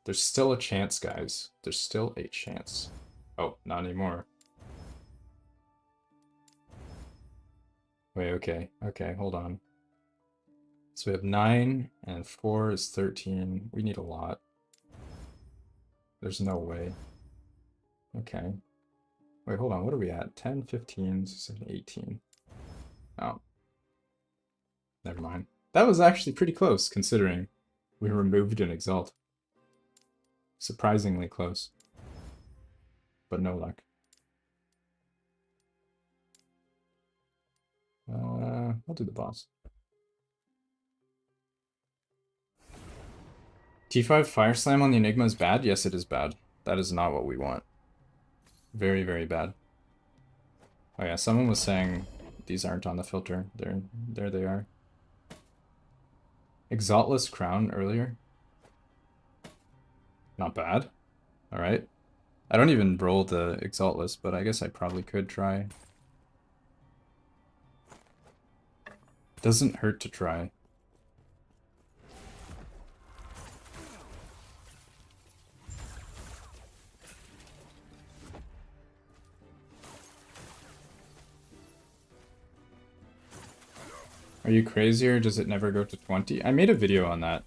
There's still a chance, guys. There's still a chance. Oh, not anymore. Wait, okay. Okay, hold on. So we have 9, and 4 is 13. We need a lot. There's no way. Okay. Wait, hold on. What are we at? 10, 15, 16, 18. Oh. Never mind. That was actually pretty close, considering we removed an exalt. Surprisingly close. But no luck. I'll do the boss. T5 Fire Slam on the Enigma is bad? Yes, it is bad. That is not what we want. Very, very bad. Oh yeah, someone was saying these aren't on the filter. There they are. Exaltless Crown earlier. Not bad. Alright. I don't even roll the Exaltless, but I guess I probably could try. Doesn't hurt to try. Are you crazy or does it never go to 20? I made a video on that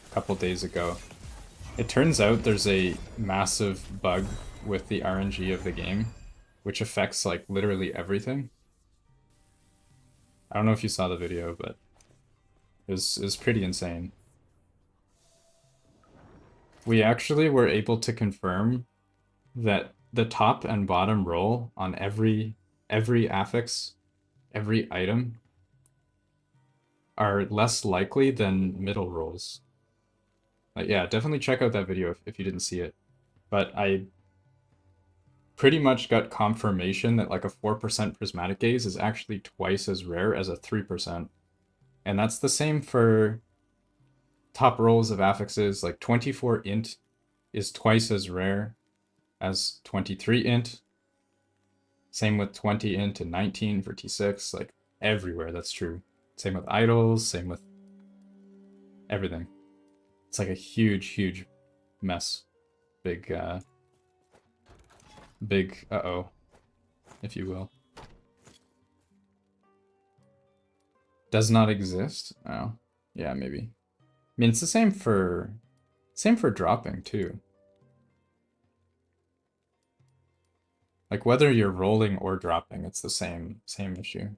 a couple days ago. It turns out there's a massive bug with the RNG of the game, which affects like literally everything. I don't know if you saw the video, but it was pretty insane. We actually were able to confirm that the top and bottom roll on every affix, every item, are less likely than middle rolls. Like, yeah, definitely check out that video if you didn't see it. But I pretty much got confirmation that like a 4% prismatic gaze is actually twice as rare as a 3%. And that's the same for top rolls of affixes. Like 24 int is twice as rare as 23 int. Same with 20 int and 19 for T6. Like everywhere, that's true. Same with idols, same with everything. It's like a huge, huge mess. Big, uh-oh, if you will. Does not exist? Oh, yeah, maybe. I mean, it's the same for dropping, too. Like, whether you're rolling or dropping, it's the same issue.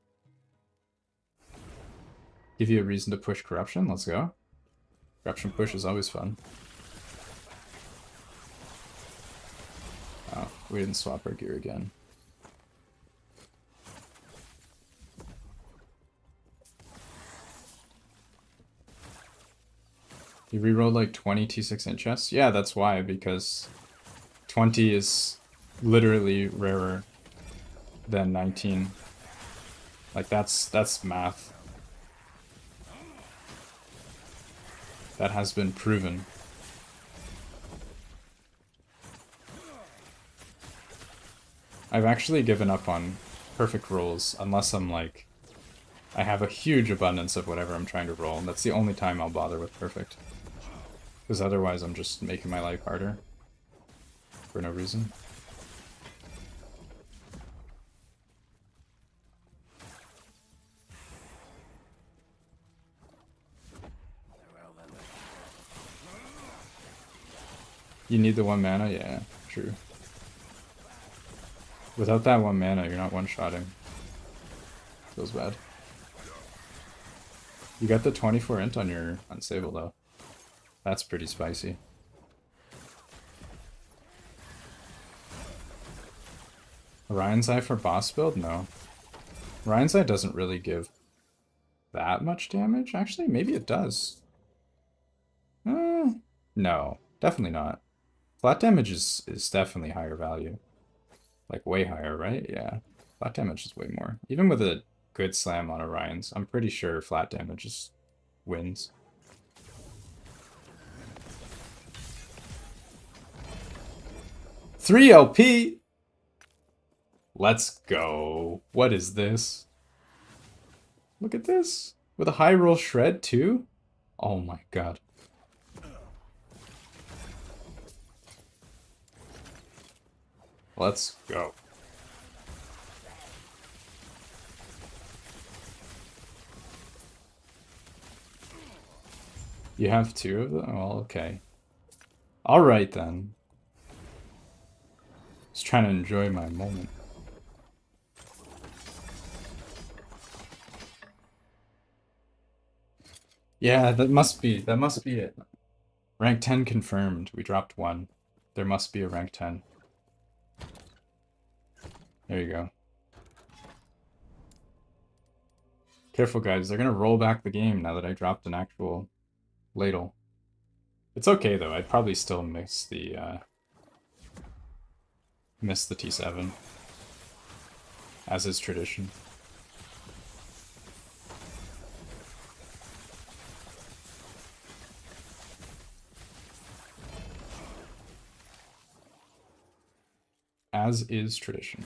Give you a reason to push corruption? Let's go. Corruption push is always fun. Oh, we didn't swap our gear again. You rerolled like 20 T6 int chests? Yeah, that's why, because 20 is literally rarer than 19. Like, that's math. That has been proven. I've actually given up on perfect rolls unless I'm like, I have a huge abundance of whatever I'm trying to roll, and that's the only time I'll bother with perfect. Because otherwise I'm just making my life harder. For no reason. You need the 1 mana? Yeah, true. Without that 1 mana, you're not one-shotting. Feels bad. You got the 24 int on your Unsable though. That's pretty spicy. Orion's Eye for boss build? No. Orion's Eye doesn't really give that much damage. Actually, maybe it does. No, definitely not. Flat damage is definitely higher value. Like way higher, right? Yeah. Flat damage is way more. Even with a good slam on Orion's, I'm pretty sure flat damage just wins. Three LP! Let's go. What is this? Look at this. With a high roll shred too? Oh my god. Let's go. You have 2 of them? Oh, okay. Alright then. Just trying to enjoy my moment. Yeah, that must be it. Rank 10 confirmed. We dropped 1. There must be a rank 10. There you go. Careful, guys. They're gonna roll back the game now that I dropped an actual ladle. It's okay, though. I'd probably still miss the T7. As is tradition. As is tradition.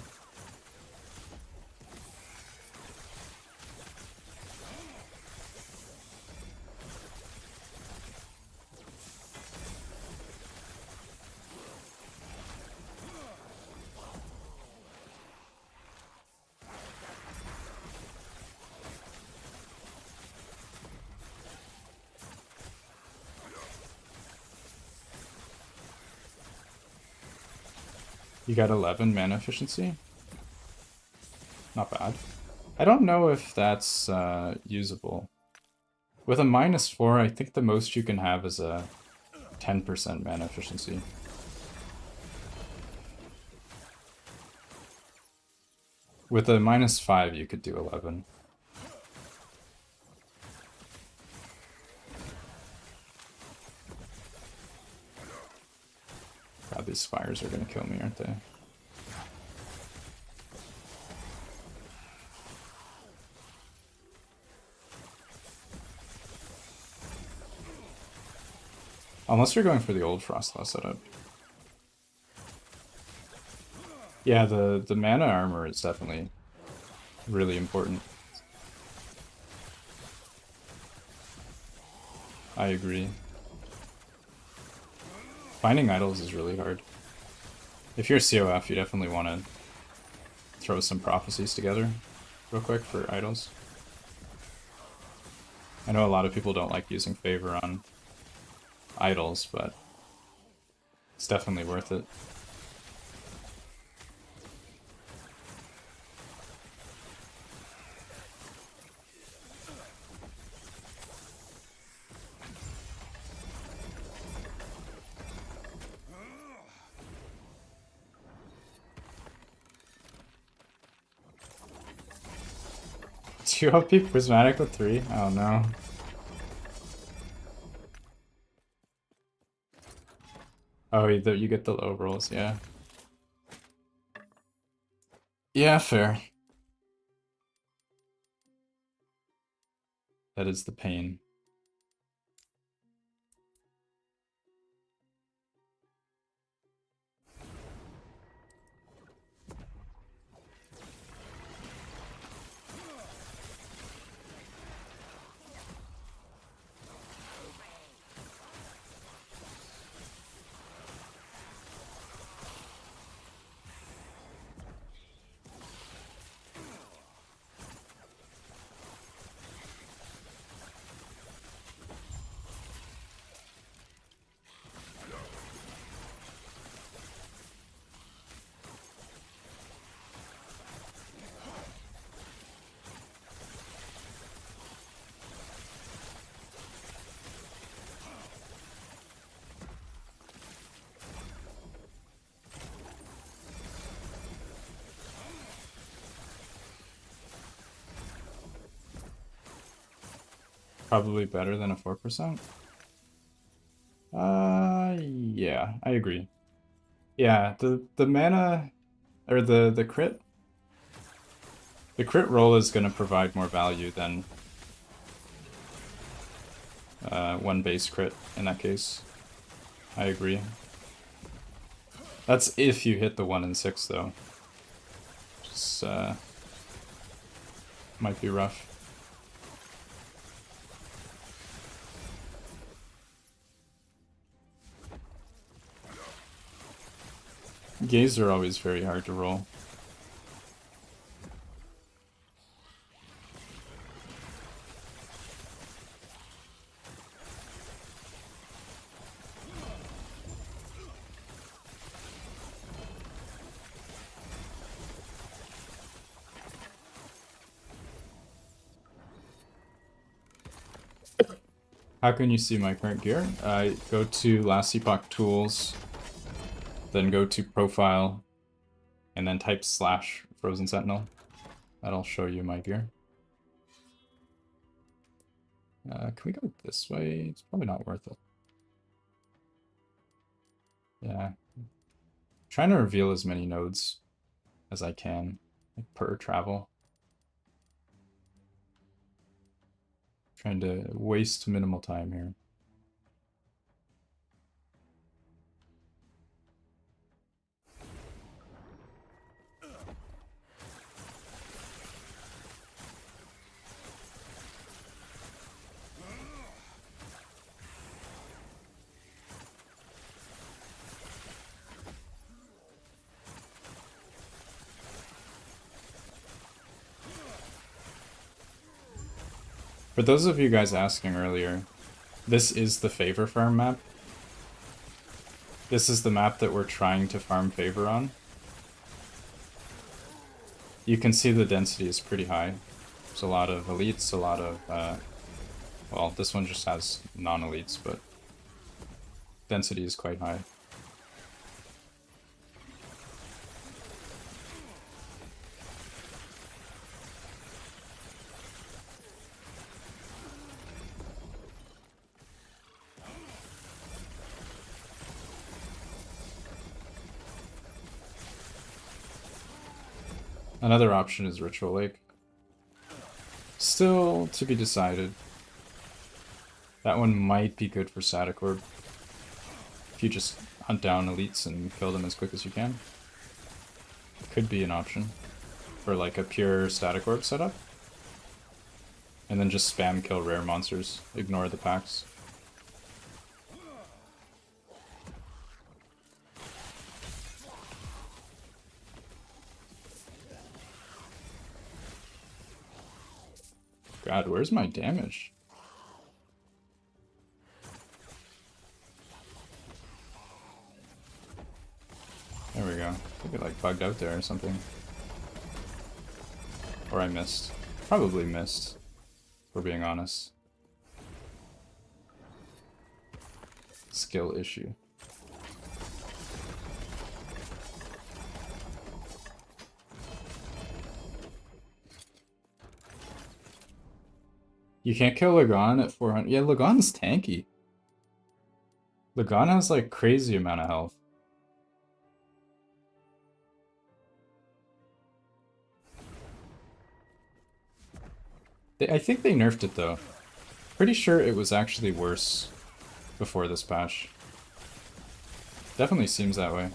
You got 11 mana efficiency? Not bad. I don't know if that's usable. With a -4, I think the most you can have is a 10% mana efficiency. With a -5, you could do 11. God, these spires are gonna kill me, aren't they? Unless you're going for the old Frostlaw setup. Yeah, the mana armor is definitely really important. I agree. Finding idols is really hard. If you're CoF, you definitely want to throw some prophecies together real quick for idols. I know a lot of people don't like using favor on idols, but it's definitely worth it. Do you OP Prismatic with 3? Oh no. Oh, you get the low rolls, yeah. Yeah, fair. That is the pain. Probably better than a 4%. Yeah, I agree. Yeah, the mana or the crit roll is going to provide more value than one base crit in that case. I agree. That's if you hit the 1 in 6 though. Just might be rough. Gaze are always very hard to roll. How can you see my current gear? Go to Last Epoch Tools, then go to Profile, and then type /FrozenSentinel. That'll show you my gear. Can we go this way? It's probably not worth it. Yeah. Trying to reveal as many nodes as I can, like per travel. Trying to waste minimal time here. For those of you guys asking earlier, this is the favor farm map. This is the map that we're trying to farm favor on. You can see the density is pretty high. There's a lot of elites, a lot of, well, this one just has non-elites, but density is quite high. Another option is Ritual Lake. Still to be decided. That one might be good for Static Orb. If you just hunt down elites and kill them as quick as you can. Could be an option for like a pure Static Orb setup. And then just spam kill rare monsters. Ignore the packs. God, where's my damage? There we go. I think it like bugged out there or something. Or I missed. Probably missed, if we're being honest. Skill issue. You can't kill Lagon at 400. Yeah, Lagon's tanky. Lagon has like crazy amount of health. I think they nerfed it though. Pretty sure it was actually worse before this patch. Definitely seems that way.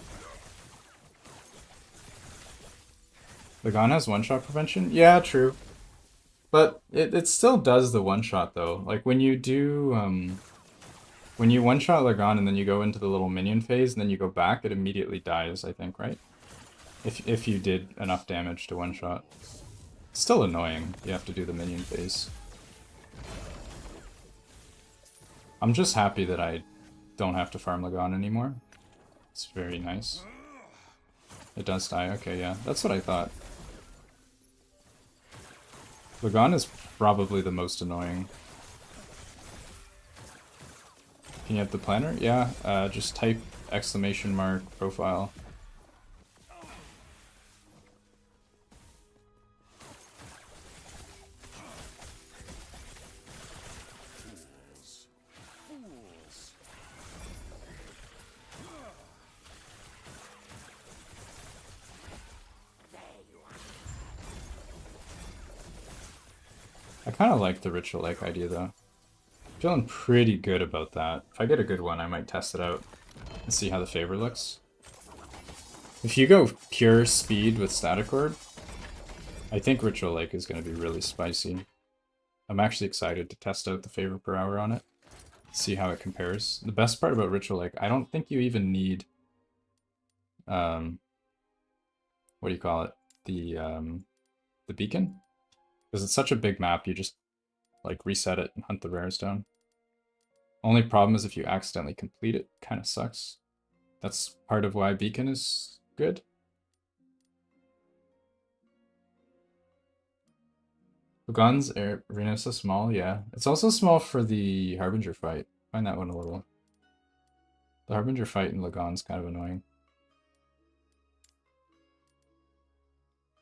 Lagon has one-shot prevention? Yeah, true. But it still does the one-shot though. Like when you do when you one-shot Lagon and then you go into the little minion phase and then you go back, it immediately dies, I think, right? If you did enough damage to one-shot. It's still annoying. You have to do the minion phase. I'm just happy that I don't have to farm Lagon anymore. It's very nice. It does die. Okay, yeah. That's what I thought. Lagon is probably the most annoying. Can you have the planner? Yeah, just type !! profile. kind of like the Ritual Lake idea, though. Feeling pretty good about that. If I get a good one, I might test it out and see how the favor looks. If you go pure speed with Static Orb, I think Ritual Lake is going to be really spicy. I'm actually excited to test out the favor per hour on it. See how it compares. The best part about Ritual Lake, I don't think you even need what do you call it? The beacon? Because it's such a big map, you just like reset it and hunt the rares down. Only problem is if you accidentally complete it, kind of sucks. That's part of why beacon is good. Lugan's arena is so small, yeah. It's also small for the Harbinger fight. I find that one a little... The Harbinger fight in Lugan's kind of annoying.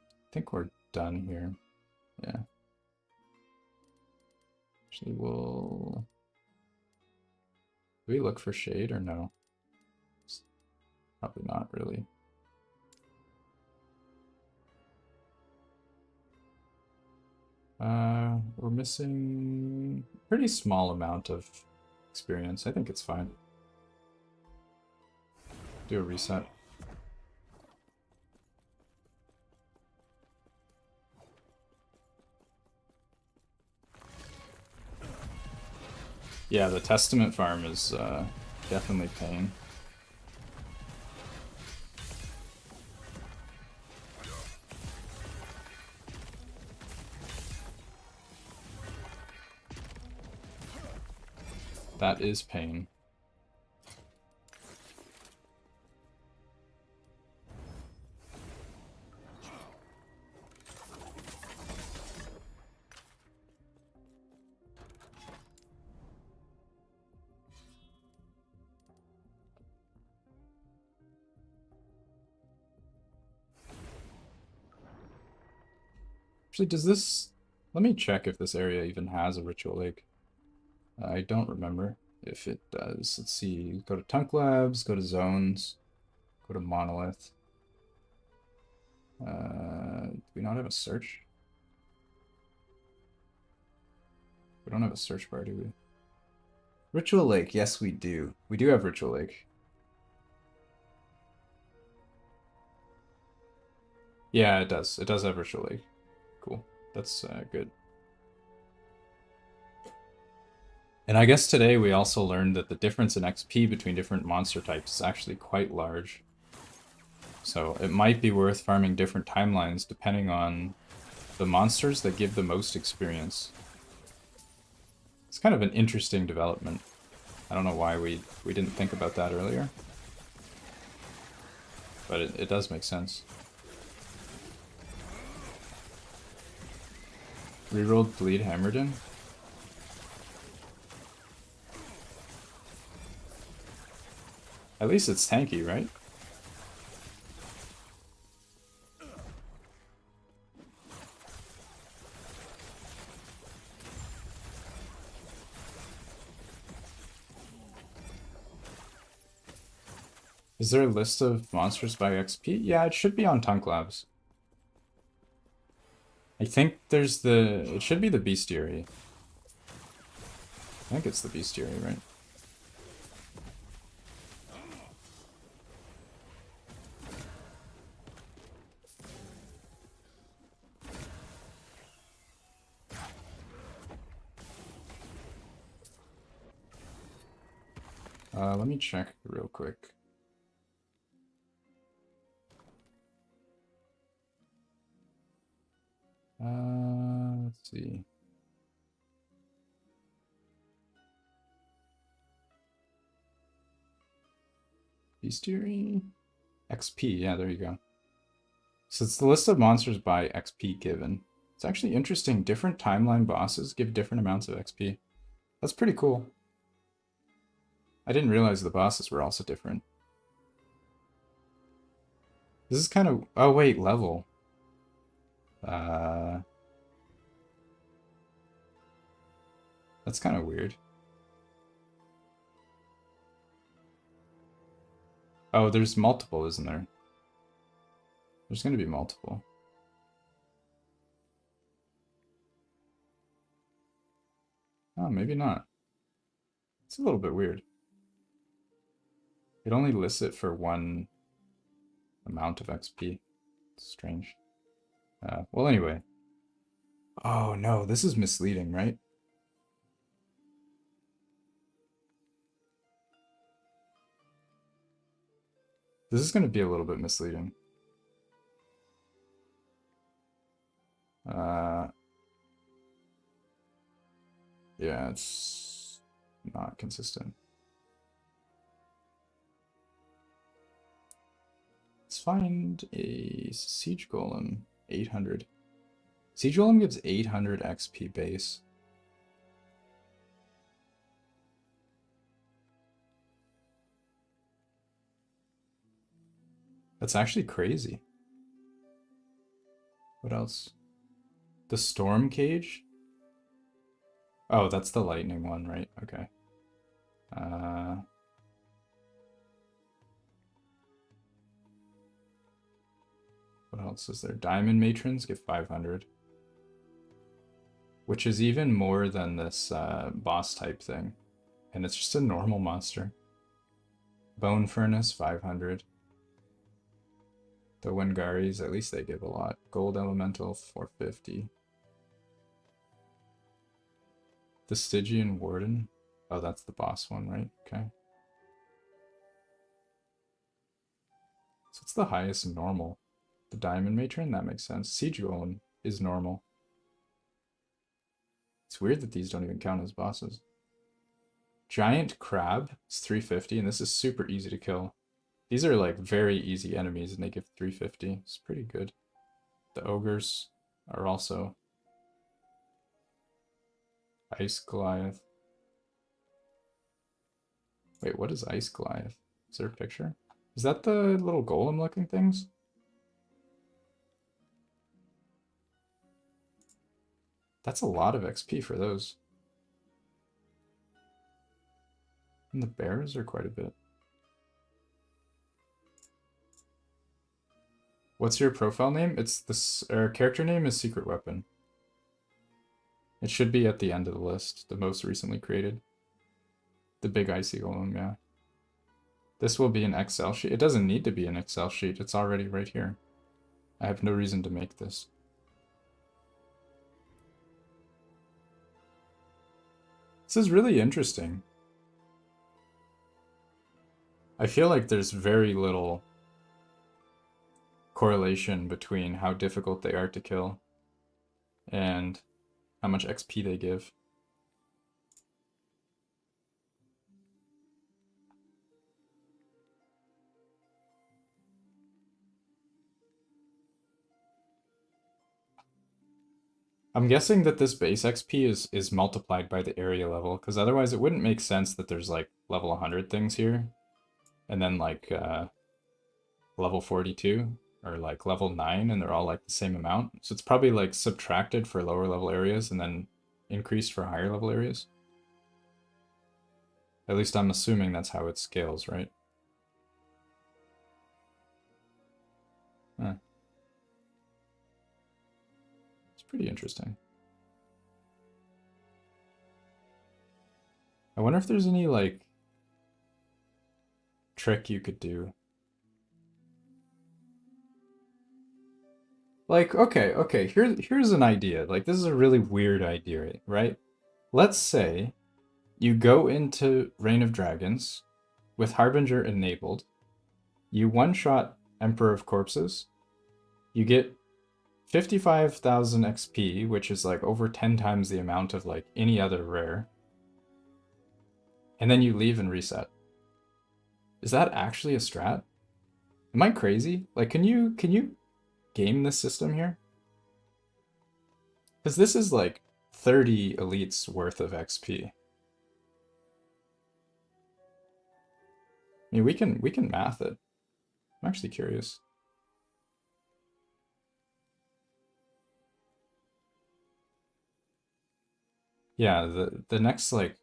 I think we're done here. Yeah. Actually, we'll... Do we look for shade or no? Probably not, really. We're missing a pretty small amount of experience. I think it's fine. Do a reset. Yeah, the Testament farm is definitely paying. That is pain. Actually, does this... Let me check if this area even has a Ritual Lake. I don't remember if it does. Let's see. Go to Tunk Labs, go to Zones, go to Monolith. Do we not have a search? We don't have a search bar, do we? Ritual Lake, yes we do. We do have Ritual Lake. Yeah, it does. It does have Ritual Lake. Cool. That's good. And I guess today we also learned that the difference in XP between different monster types is actually quite large. So it might be worth farming different timelines depending on the monsters that give the most experience. It's kind of an interesting development. I don't know why we didn't think about that earlier. But it does make sense. Rerolled Bleed Hammerden. At least it's tanky, right? Is there a list of monsters by XP? Yeah, it should be on Tunk Labs. I think there's the... It should be the Bestiary. I think it's the Bestiary, right? Let me check real quick. Let's see. Bestiary? XP, yeah, there you go. So it's the list of monsters by XP given. It's actually interesting. Different timeline bosses give different amounts of XP. That's pretty cool. I didn't realize the bosses were also different. This is kind of... Oh, wait, level. That's kind of weird. Oh, there's multiple, isn't there? There's going to be multiple. Oh, maybe not. It's a little bit weird. It only lists it for one amount of XP. It's strange. Well, anyway. Oh no, this is misleading, right? This is going to be a little bit misleading. Yeah, it's not consistent. Let's find a Siege Golem. 800. Siege Golem gives 800 XP base. That's actually crazy. What else? The Storm Cage? Oh, that's the lightning one, right? Okay. What else is there? Diamond Matrons give 500. Which is even more than this boss type thing. And it's just a normal monster. Bone Furnace, 500. The Wengaris, at least they give a lot. Gold Elemental, 450. The Stygian Warden. Oh, that's the boss one, right? Okay. So it's the highest normal. The Diamond Matron, that makes sense. Siege Golem is normal. It's weird that these don't even count as bosses. Giant Crab is 350, and this is super easy to kill. These are like very easy enemies, and they give 350. It's pretty good. The Ogres are also Ice Goliath. Wait, what is Ice Goliath? Is there a picture? Is that the little golem looking things? That's a lot of XP for those. And the bears are quite a bit. What's your profile name? It's this, or character name is Secret Weapon. It should be at the end of the list, the most recently created. The big icy golem, yeah. This will be an Excel sheet. It doesn't need to be an Excel sheet. It's already right here. I have no reason to make this. This is really interesting. I feel like there's very little correlation between how difficult they are to kill and how much XP they give. I'm guessing that this base XP is multiplied by the area level, because otherwise it wouldn't make sense that there's like level 100 things here, and then like level 42, or like level 9, and they're all like the same amount. So it's probably like subtracted for lower level areas and then increased for higher level areas. At least I'm assuming that's how it scales, right? Huh. It's pretty interesting. I wonder if there's any like trick you could do. Like, okay, here's an idea. Like, this is a really weird idea, right? Let's say you go into Reign of Dragons with Harbinger enabled, you one-shot Emperor of Corpses, you get 55,000 XP, which is like over 10 times the amount of like any other rare, and then you leave and reset. Is that actually a strat? Am I crazy? Like, can you game this system here? Because this is like 30 elites worth of XP. I mean, we can math it. I'm actually curious. Yeah, the next like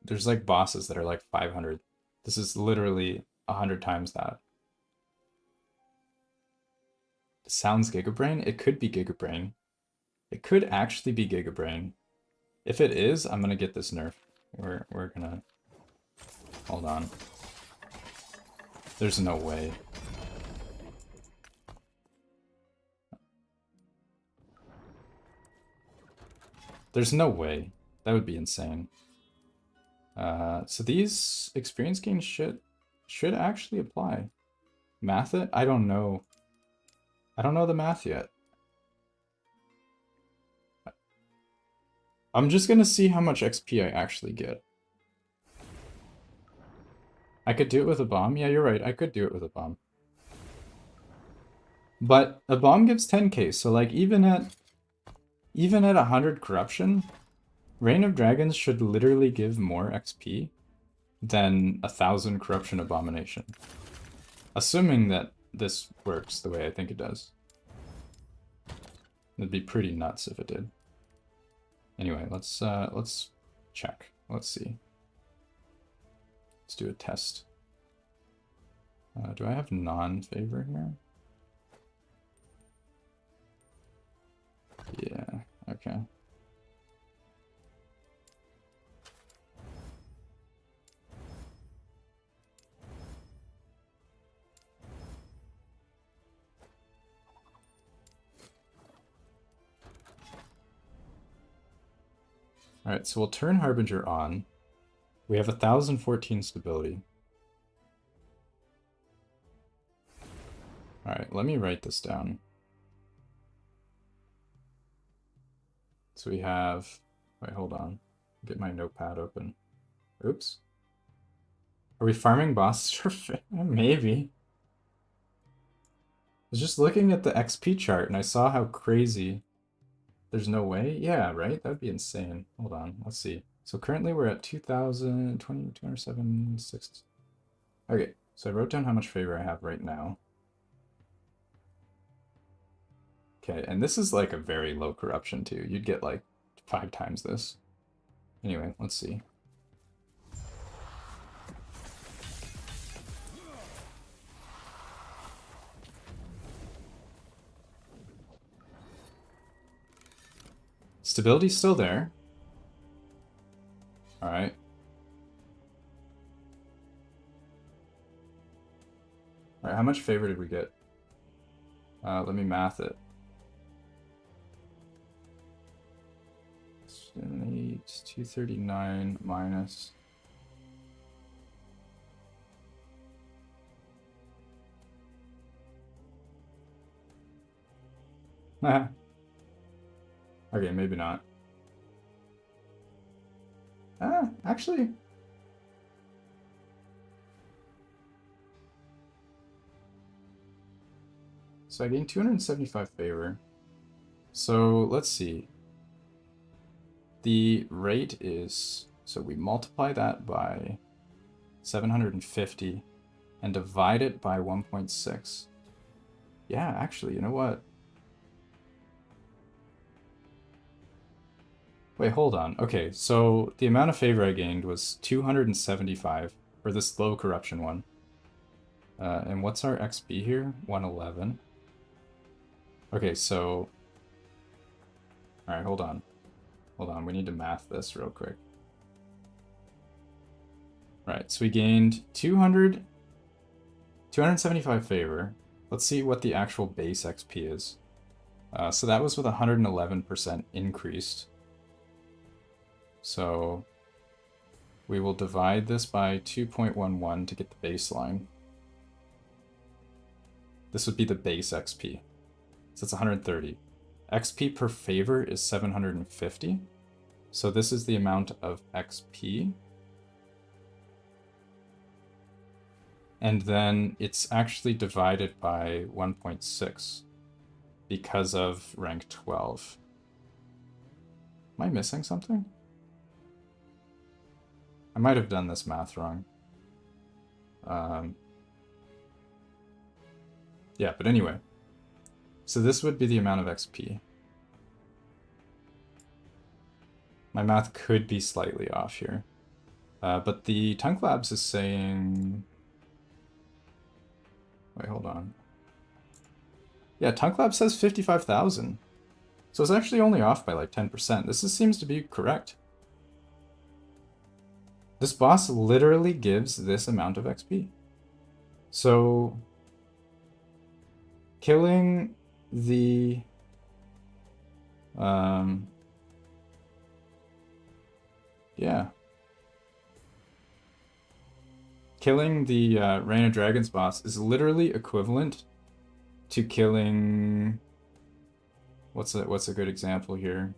there's like bosses that are like 500. This is literally 100 times that. It sounds Gigabrain. It could be Gigabrain. It could actually be Gigabrain. If it is, I'm gonna get this nerf. We're gonna... Hold on. There's no way. There's no way. That would be insane. So these experience gains should actually apply. Math it? I don't know. I don't know the math yet. I'm just gonna see how much XP I actually get. I could do it with a bomb. Yeah, you're right. I could do it with a bomb. But a bomb gives 10k, so like even at 100 corruption, Reign of Dragons should literally give more XP than 1000 corruption abomination. Assuming that this works the way I think it does. It'd be pretty nuts if it did. Anyway, let's check. Let's see. Let's do a test. Do I have non-favor here? Yeah, okay. Alright, so we'll turn Harbinger on. We have 1014 stability. Alright, let me write this down. So we have... Wait, hold on. Get my notepad open. Oops. Are we farming bosses for... Maybe. I was just looking at the XP chart and I saw how crazy... There's no way? Yeah, right? That would be insane. Hold on, let's see. So currently we're at 2,000, 207, 6. Okay, so I wrote down how much favor I have right now. Okay, and this is like a very low corruption too. You'd get like 5 times this. Anyway, let's see. Stability's still there. Alright. Alright, how much favor did we get? Let me math it. 8, 239 minus... Okay, maybe not. Actually... So I gained 275 favor. So let's see. The rate is... So we multiply that by 750 and divide it by 1.6. Yeah, actually, you know what? Wait, hold on. Okay, so the amount of favor I gained was 275 for this low corruption one. And what's our XP here? 111. Okay, so... Alright, hold on. Hold on, we need to math this real quick. Right, so we gained 275 favor. Let's see what the actual base XP is. So that was with 111% increased. So we will divide this by 2.11 to get the baseline. This would be the base XP. So it's 130. XP per favor is 750. So this is the amount of XP. And then it's actually divided by 1.6 because of rank 12. Am I missing something? I might have done this math wrong. Yeah, but anyway. So this would be the amount of XP. My math could be slightly off here. But the Tunk Labs is saying... Wait, hold on. Yeah, Tunk Lab says 55,000. So it's actually only off by like 10%. Seems to be correct. This boss literally gives this amount of XP. So killing the yeah. Killing the Reign of Dragons boss is literally equivalent to killing what's a good example here?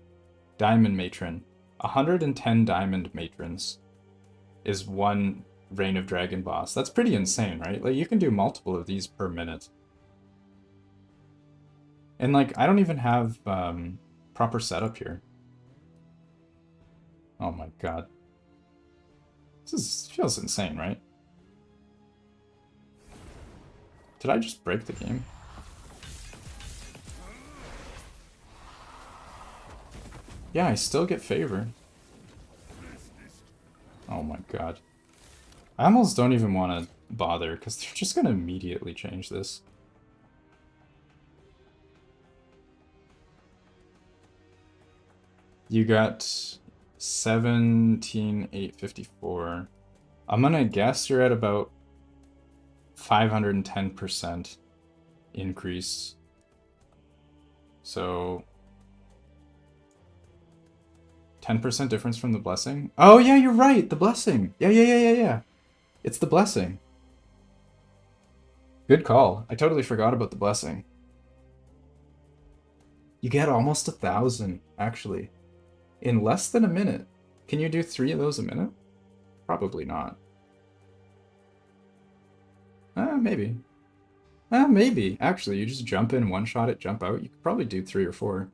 Diamond Matron. 110 Diamond Matrons is one Reign of Dragon boss. That's pretty insane, right? Like, you can do multiple of these per minute. And, like, I don't even have proper setup here. Oh my god. Feels insane, right? Did I just break the game? Yeah, I still get favor. Oh my god. I almost don't even want to bother, because they're just going to immediately change this. You got 17,854. I'm going to guess you're at about 510% increase. So 10% difference from the blessing. Oh yeah, you're right. The blessing. Yeah. It's the blessing. Good call. I totally forgot about the blessing. You get almost 1,000, actually. In less than a minute. Can you do 3 of those a minute? Probably not. Maybe. Maybe. Actually, you just jump in, one-shot it, jump out. You could probably do 3 or 4.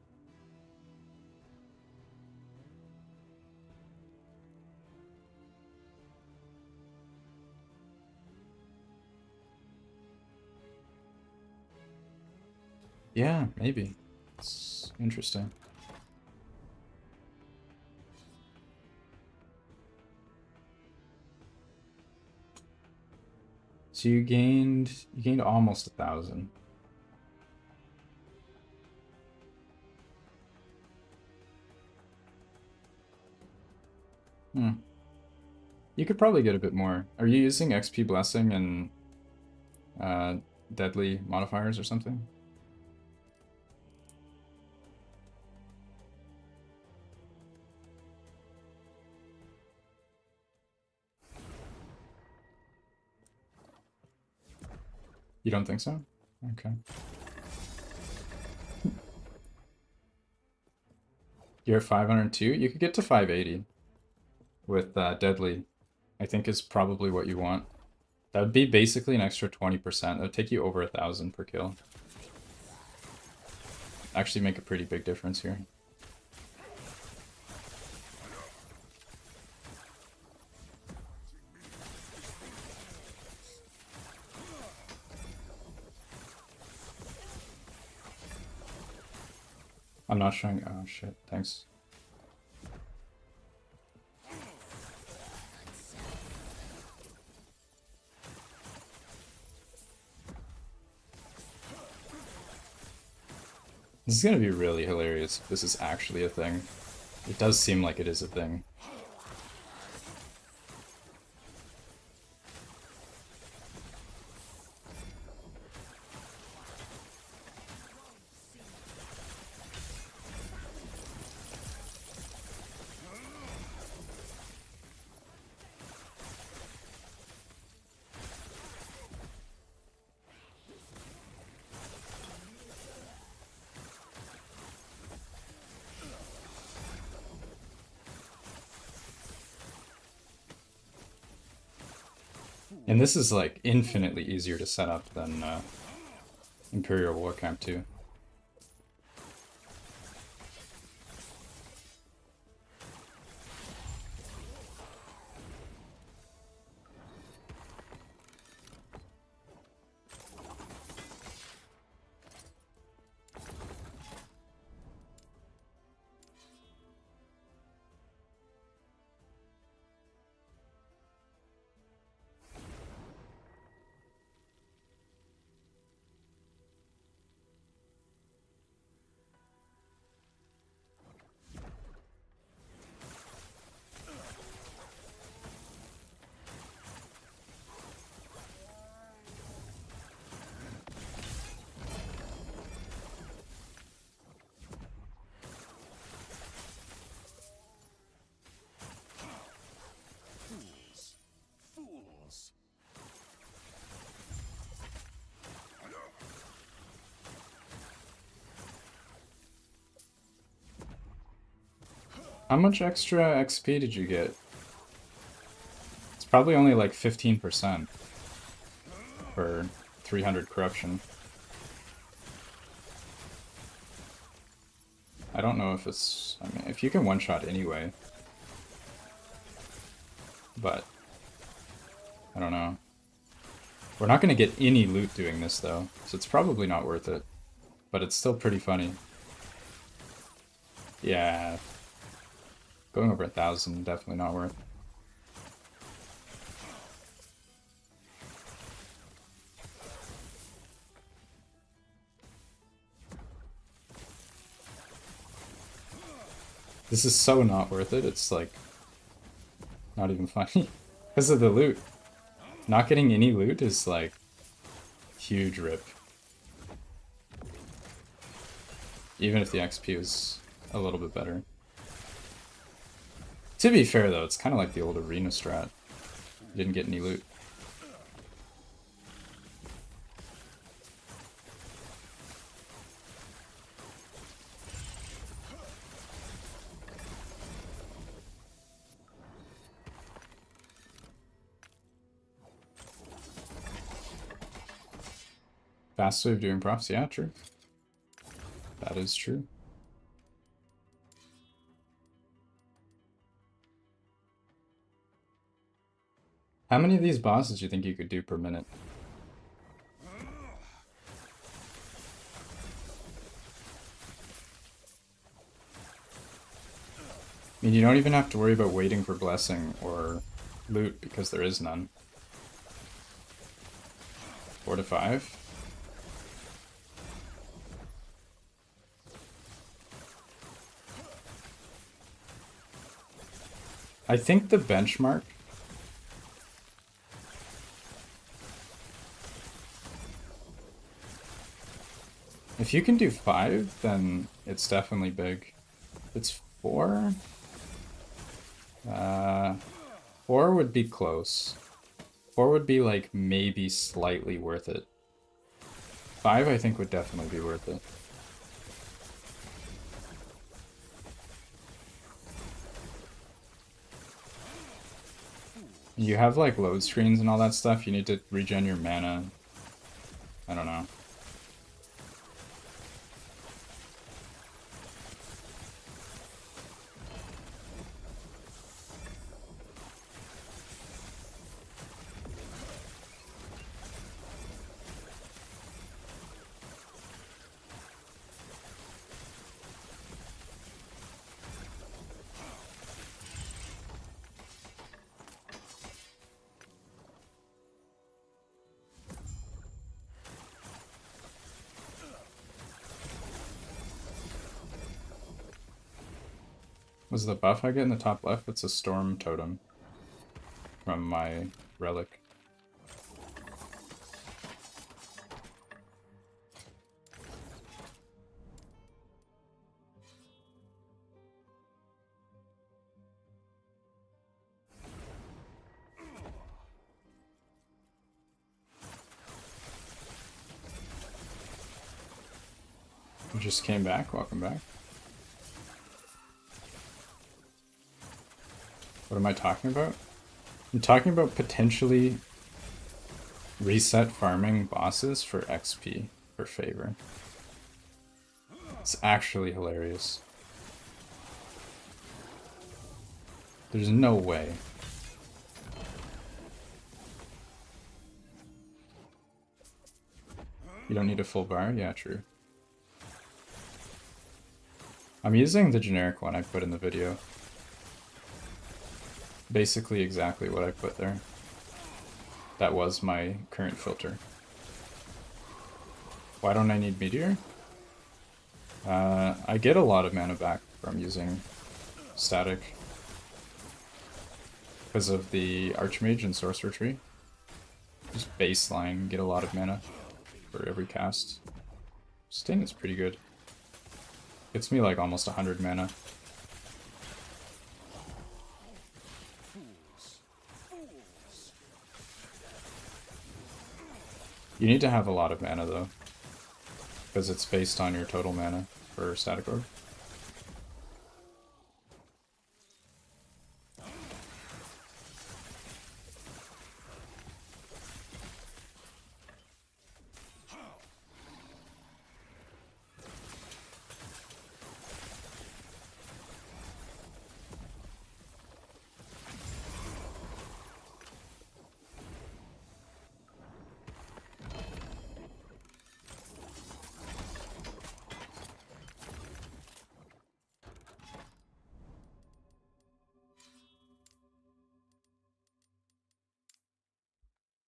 Yeah, maybe. It's interesting. So you gained almost 1,000. You could probably get a bit more. Are you using XP Blessing and deadly modifiers or something? You don't think so? Okay. You're at 502? You could get to 580 with deadly. I think is probably what you want. That would be basically an extra 20%. That would take you over 1,000 per kill. Actually make a pretty big difference here. I'm not showing. Oh shit, thanks. This is gonna be really hilarious if this is actually a thing. It does seem like it is a thing. And this is like infinitely easier to set up than Imperial Warcamp 2. How much extra XP did you get? It's probably only like 15% for 300 corruption. I don't know if it's... I mean, if you can one-shot anyway. But... I don't know. We're not going to get any loot doing this, though, so it's probably not worth it. But it's still pretty funny. Yeah. Going over 1,000, definitely not worth. This is so not worth it, it's like... not even funny. Because of the loot. Not getting any loot is like... huge rip. Even if the XP was a little bit better. To be fair though, it's kind of like the old arena strat. You didn't get any loot. Fast way of doing props, yeah, true. That is true. How many of these bosses do you think you could do per minute? I mean, you don't even have to worry about waiting for blessing or loot because there is none. 4 to 5. I think the benchmark... if you can do 5, then it's definitely big. If it's 4... 4 would be close. 4 would be like maybe slightly worth it. 5 I think would definitely be worth it. You have like load screens and all that stuff, you need to regen your mana. I don't know. Was the buff I get in the top left? It's a storm totem from my relic. You just came back, welcome back. What am I talking about? I'm talking about potentially reset farming bosses for XP, for favor. It's actually hilarious. There's no way. You don't need a full bar? Yeah, true. I'm using the generic one I put in the video. Basically exactly what I put there. That was my current filter. Why don't I need Meteor? I get a lot of mana back from using static. Because of the Archmage and Sorcerer tree. Just baseline, get a lot of mana for every cast. Sting is pretty good. Gets me like almost 100 mana. You need to have a lot of mana though, because it's based on your total mana for static orb.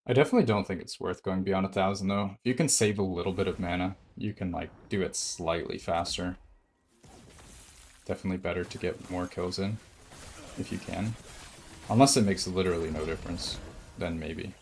I definitely don't think it's worth going beyond 1,000 though. If you can save a little bit of mana, you can like do it slightly faster. Definitely better to get more kills in, if you can. Unless it makes literally no difference, then maybe.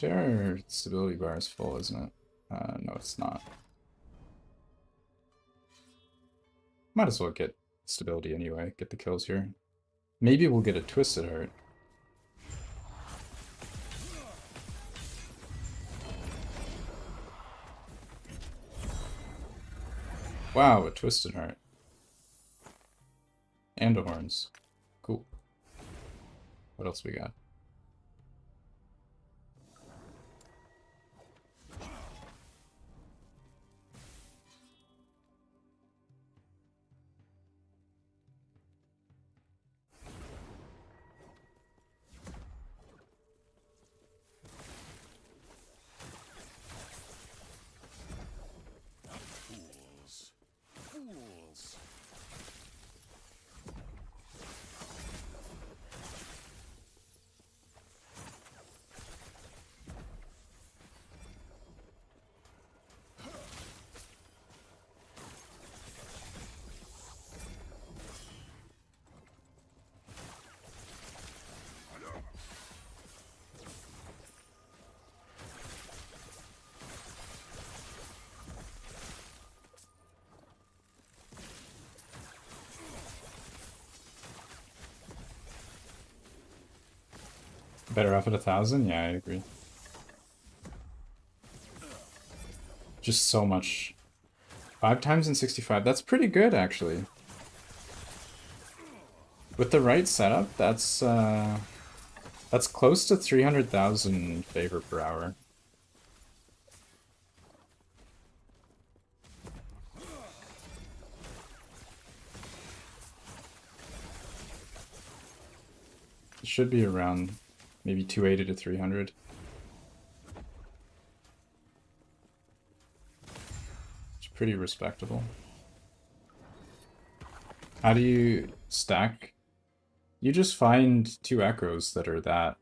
Our stability bar is full, isn't it? No, it's not. Might as well get stability anyway, get the kills here. Maybe we'll get a Twisted Heart. Wow, a Twisted Heart. And a Horns. Cool. What else we got? Better off at 1,000? Yeah, I agree. Just so much. 5 times in 65. That's pretty good, actually. With the right setup, that's close to 300,000 favor per hour. It should be around maybe 280 to 300. It's pretty respectable. How do you stack? You just find 2 Echoes that are that.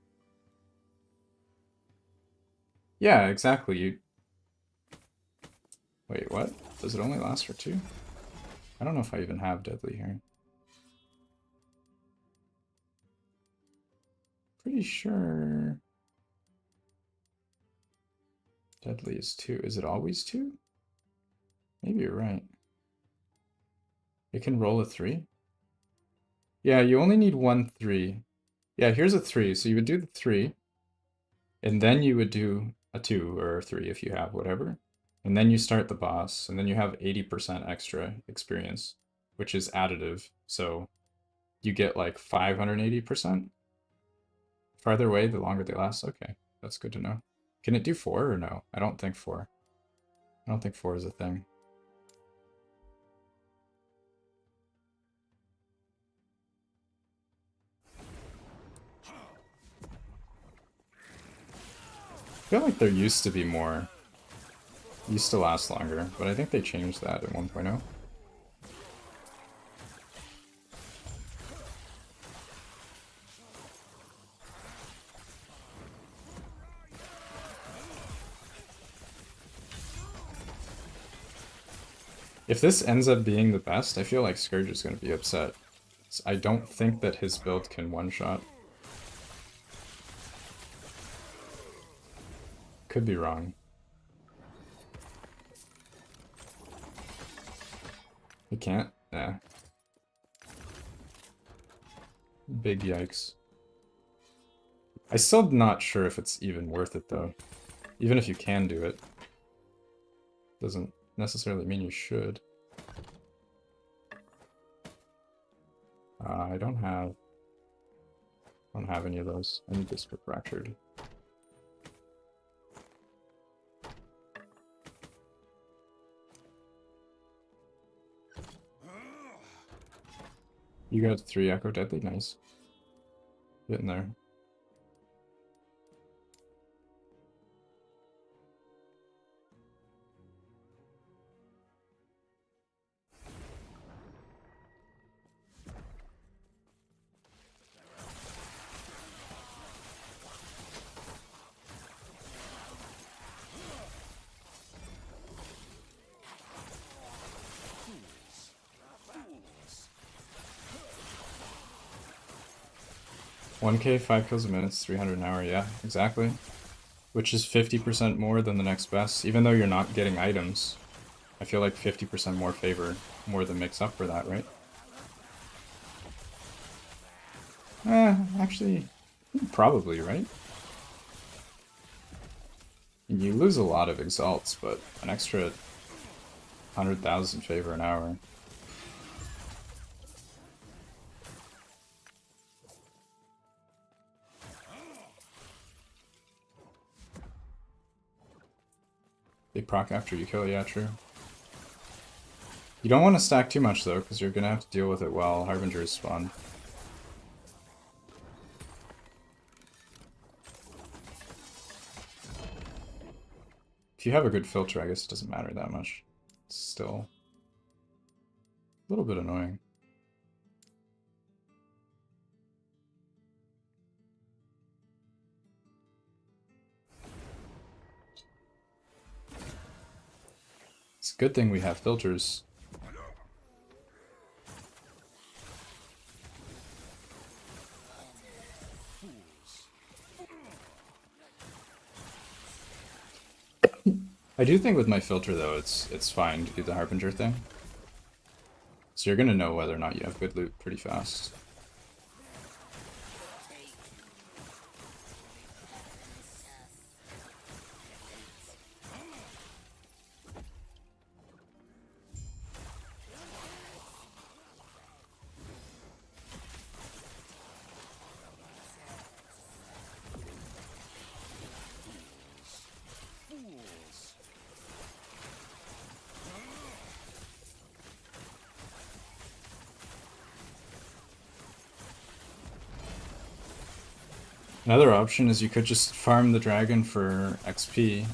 Yeah, exactly. You... Wait, what? Does it only last for 2? I don't know if I even have Deadly here. Pretty sure... Deadly is 2. Is it always 2? Maybe you're right. It can roll a 3? Yeah, you only need 1 3. Yeah, here's a 3. So you would do the 3. And then you would do a 2 or a 3 if you have whatever. And then you start the boss. And then you have 80% extra experience, which is additive. So you get like 580%. Farther away, the longer they last. Okay, that's good to know. Can it do 4 or no? I don't think 4. I don't think 4 is a thing. I feel like there used to be more. Used to last longer, but I think they changed that in 1.0. If this ends up being the best, I feel like Scourge is going to be upset. I don't think that his build can one-shot. Could be wrong. He can't? Yeah. Big yikes. I'm still not sure if it's even worth it though. Even if you can do it, doesn't necessarily mean you should. I don't have any of those. I need this for fractured. You got 3 Echo Deadly, nice. Getting there. $1K, 5 kills a minute, 300 an hour, yeah, exactly. Which is 50% more than the next best. Even though you're not getting items, I feel like 50% more favor more than makes up for that, right? Actually, probably, right? You lose a lot of exalts, but an extra 100,000 favor an hour. They proc after you kill, yeah, true. You don't want to stack too much though, because you're gonna have to deal with it while Harbingers spawn. If you have a good filter, I guess it doesn't matter that much. It's still a little bit annoying. It's a good thing we have filters. I do think with my filter though, it's fine to do the Harbinger thing. So you're gonna know whether or not you have good loot pretty fast. Another option is you could just farm the dragon for XP,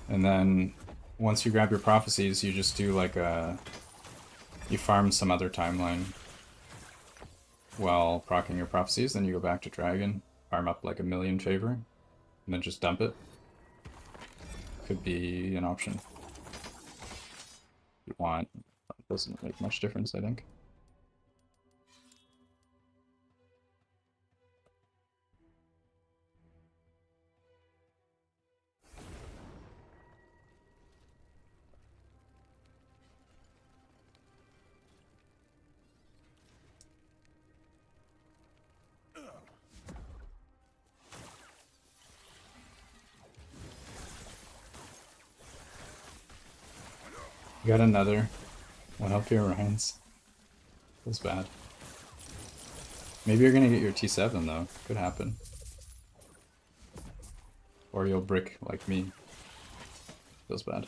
and then once you grab your prophecies, you just do like you farm some other timeline while proccing your prophecies, then you go back to dragon, farm up like 1,000,000 favor, and then just dump it. Could be an option. If you want. It doesn't make much difference, I think. You got another. One up your Rhines. Feels bad. Maybe you're gonna get your T7 though. Could happen. Or you'll brick like me. Feels bad.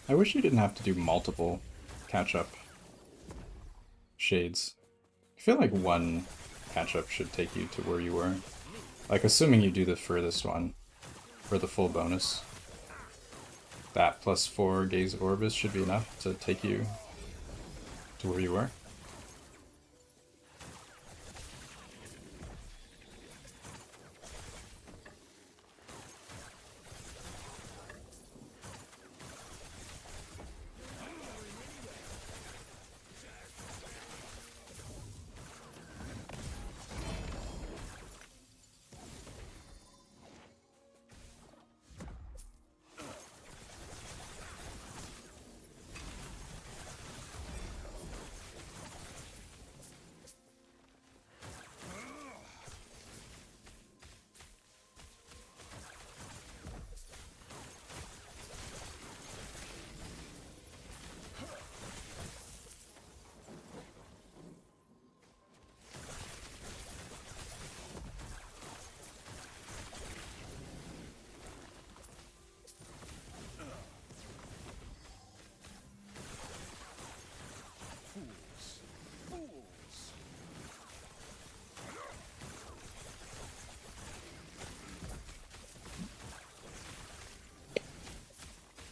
I wish you didn't have to do multiple catch-up shades. I feel like one catch-up should take you to where you were. Like, assuming you do the furthest one for the full bonus. That plus 4 Gaze of Orbis should be enough to take you to where you were.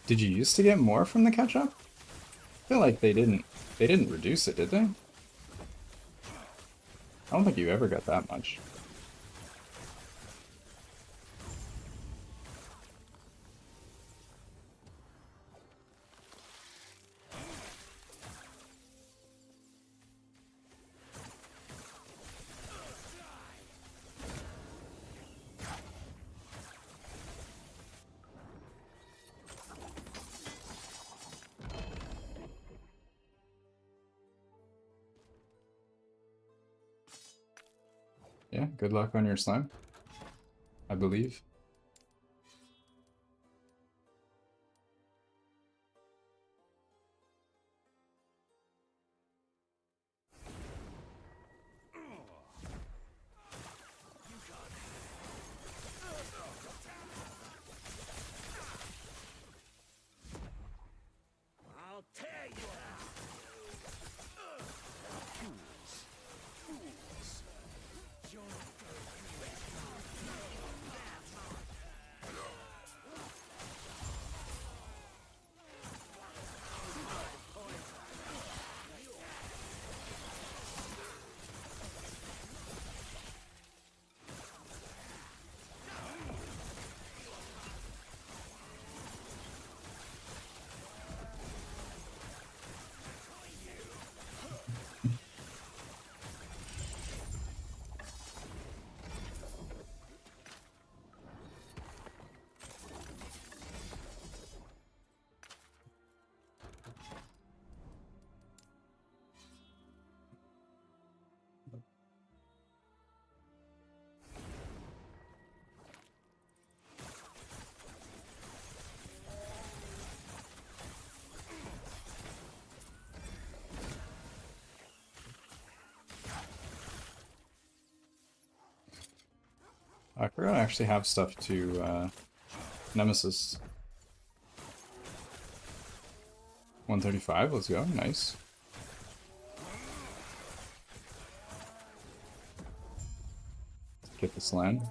Did you used to get more from the catch-up? I feel like they didn't reduce it, did they? I don't think you ever got that much. Yeah, good luck on your slime, I believe. I'll tear you out. I forgot I actually have stuff to Nemesis. 135, let's go, nice. Get this land.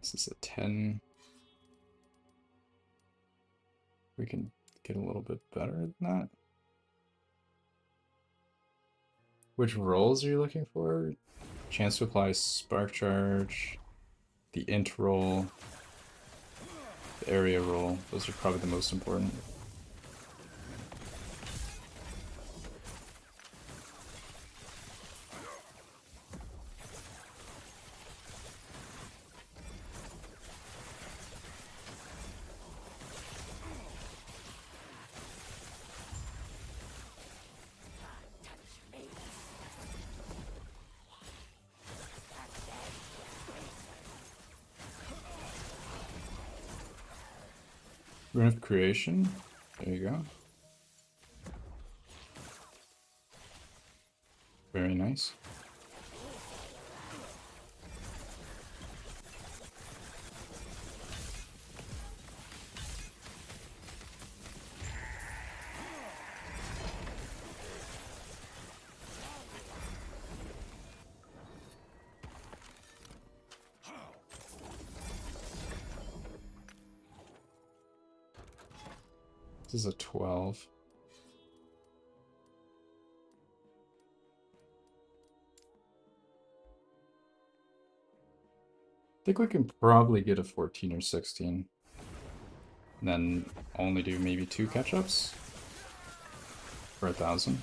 This is a 10. We can get a little bit better than that. Which rolls are you looking for? Chance to apply spark charge, the int roll, the area roll. Those are probably the most important. Rune of Creation. There you go. Very nice. This is a 12. I think we can probably get a 14 or 16. And then only do maybe 2 catch-ups for 1,000.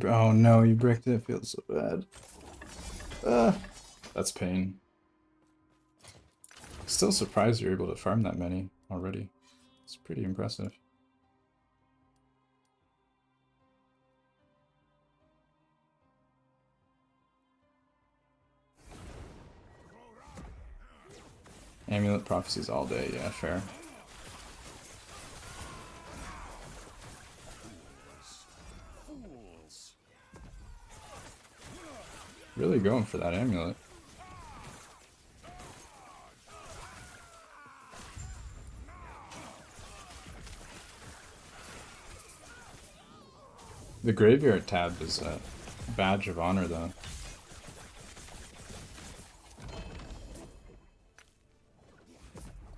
Oh no, you bricked it. It feels so bad. That's pain. Still surprised you're able to farm that many already. It's pretty impressive. Amulet prophecies all day, yeah, fair. Really going for that amulet. The graveyard tab is a badge of honor, though.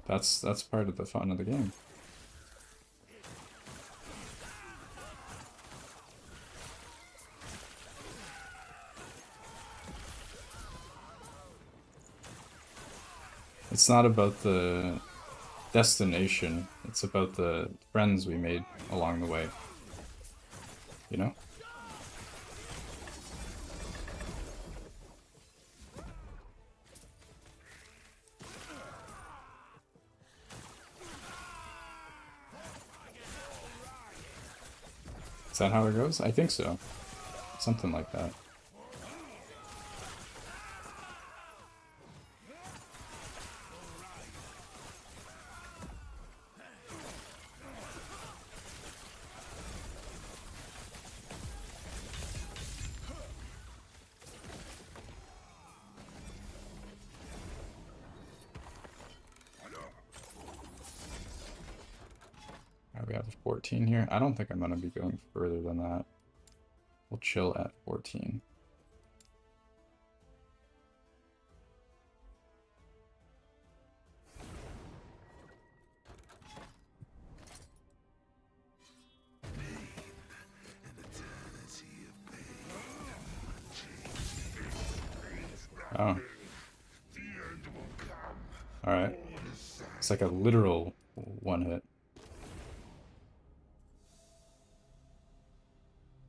That's part of the fun of the game. It's not about the destination, it's about the friends we made along the way. You know? Is that how it goes? I think so. Something like that. We have 14 here. I don't think I'm going to be going further than that. We'll chill at 14. Oh. Alright. It's like a literal one hit.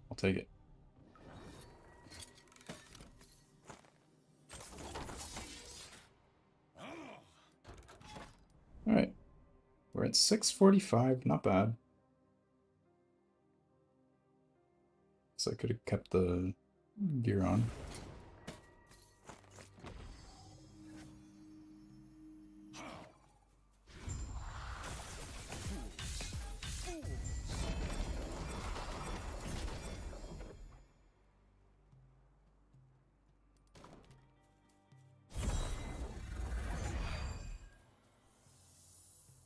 I'll take it. Alright. We're at 645, not bad. So I could have kept the gear on.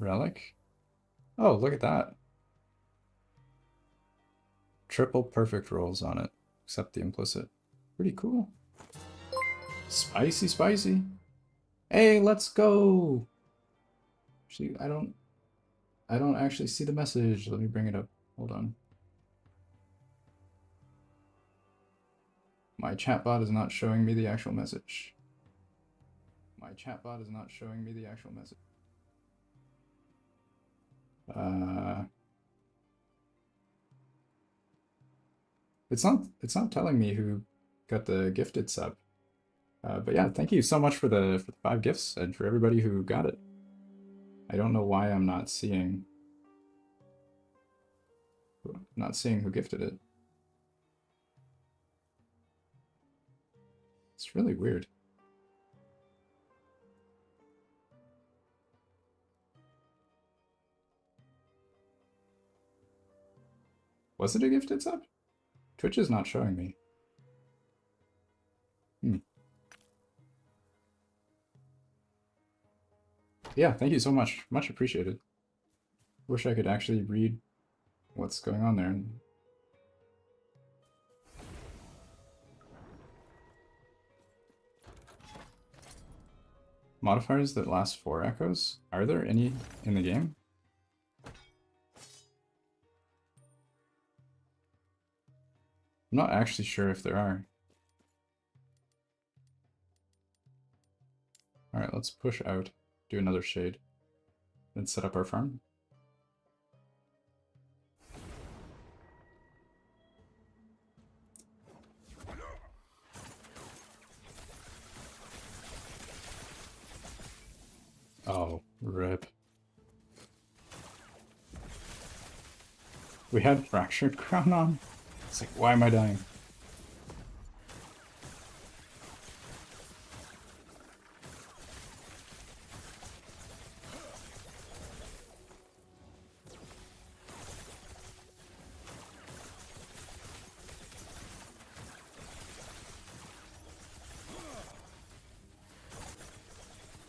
Relic? Oh, look at that. Triple perfect rolls on it, except the implicit. Pretty cool. Spicy, spicy. Hey, let's go. Actually, I don't actually see the message. Let me bring it up. Hold on. My chatbot is not showing me the actual message. My chatbot is not showing me the actual message. It's not telling me who got the gifted sub. But yeah, thank you so much for the 5 gifts and for everybody who got it. I don't know why I'm not seeing who gifted it. It's really weird. Was it a gifted sub? Twitch is not showing me. Yeah, thank you so much. Much appreciated. Wish I could actually read what's going on there. Modifiers that last 4 echoes? Are there any in the game? I'm not actually sure if there are. Alright, let's push out, do another shade, then set up our farm. Oh, rip. We had Fractured Crown on? It's like, why am I dying?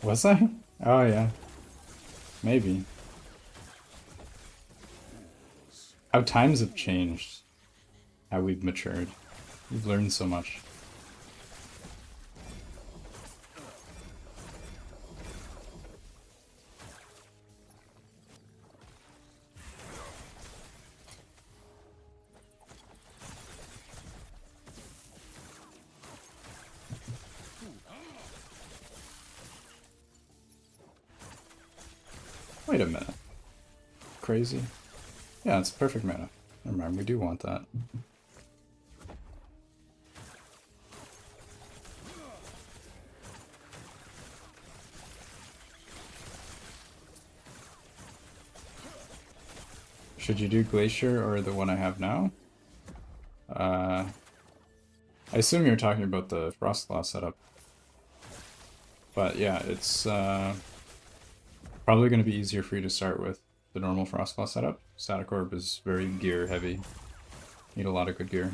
Was I? Oh yeah. Maybe. How times have changed. How we've matured. We've learned so much. Wait a minute. Crazy. Yeah, it's perfect mana. Never mind, we do want that. Should you do Glacier or the one I have now? I assume you're talking about the Frostlaw setup. But yeah, it's probably going to be easier for you to start with the normal Frostlaw setup. Static Orb is very gear heavy. Need a lot of good gear.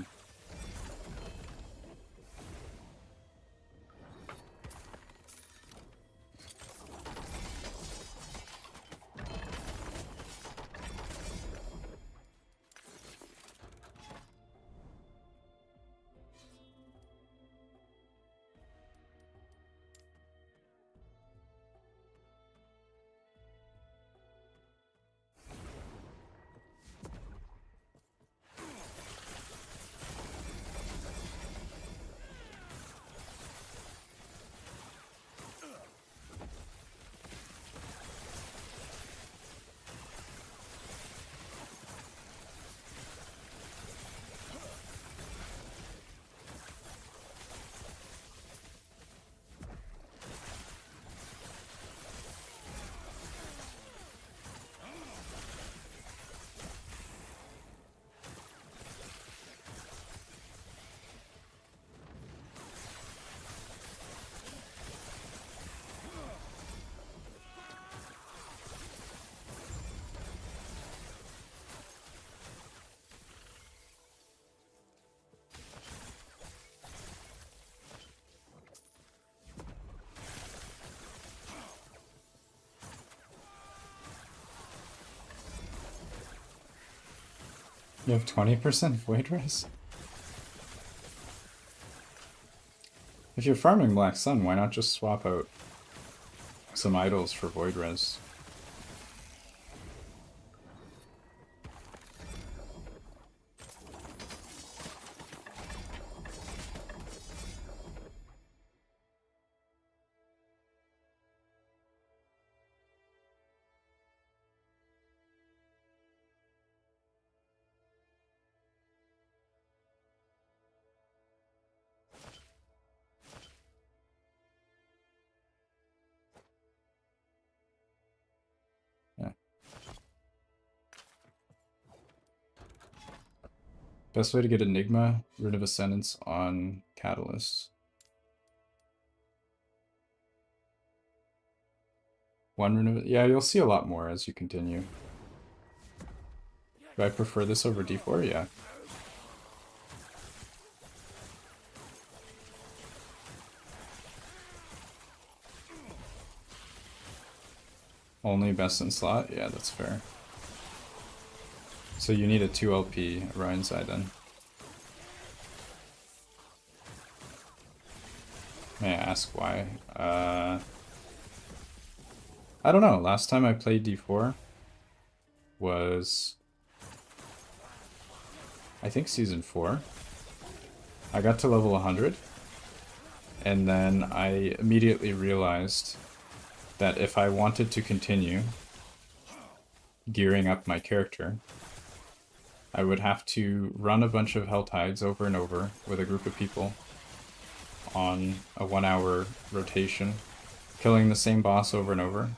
You have 20% Void Res? If you're farming Black Sun, why not just swap out some idols for Void Res? Yeah. Best way to get Enigma, Rune of Ascendance on Catalyst. One rune of... Yeah, you'll see a lot more as you continue. Do I prefer this over D4? Yeah. Only best in slot? Yeah, that's fair. So you need a 2 LP Orion's Eye then. May I ask why? I don't know. Last time I played D4 was... I think Season 4. I got to level 100. And then I immediately realized that if I wanted to continue gearing up my character, I would have to run a bunch of Hell Tides over and over with a group of people on a 1-hour rotation, killing the same boss over and over.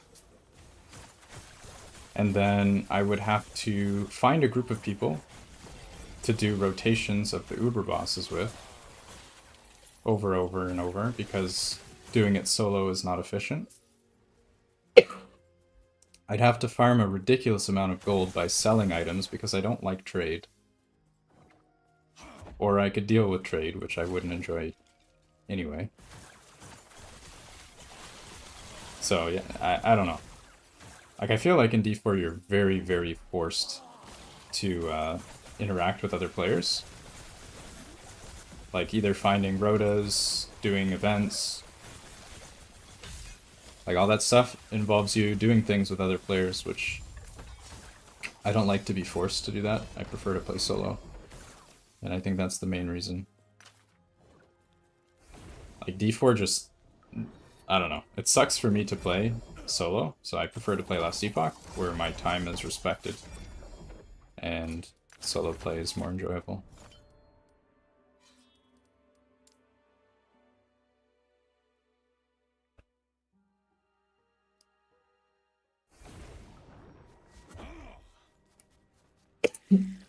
And then I would have to find a group of people to do rotations of the Uber bosses with over and over, because doing it solo is not efficient. I'd have to farm a ridiculous amount of gold by selling items because I don't like trade. Or I could deal with trade, which I wouldn't enjoy anyway. So yeah, I don't know. Like, I feel like in D4 you're very, very forced to interact with other players. Like, either finding rotas, doing events. Like, all that stuff involves you doing things with other players, which I don't like to be forced to do that. I prefer to play solo. And I think that's the main reason. Like, D4 just... I don't know. It sucks for me to play solo, so I prefer to play Last Epoch, where my time is respected. And solo play is more enjoyable.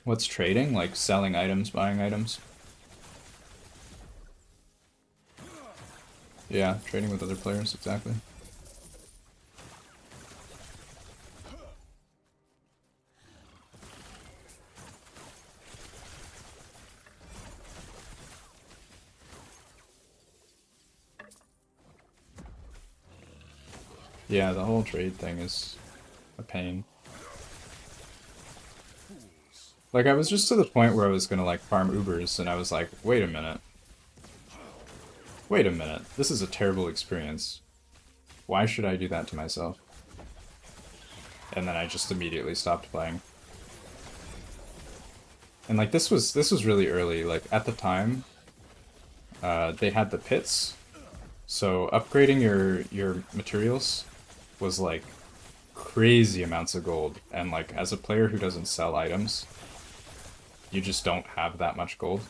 What's trading? Like selling items, buying items? Yeah, trading with other players, exactly. Yeah, the whole trade thing is a pain. Like, I was just to the point where I was gonna, like, farm Ubers, and I was like, wait a minute. Wait a minute. This is a terrible experience. Why should I do that to myself? And then I just immediately stopped playing. And, like, this was really early. Like, at the time, they had the pits. So upgrading your materials was, like, crazy amounts of gold. And, like, as a player who doesn't sell items, you just don't have that much gold.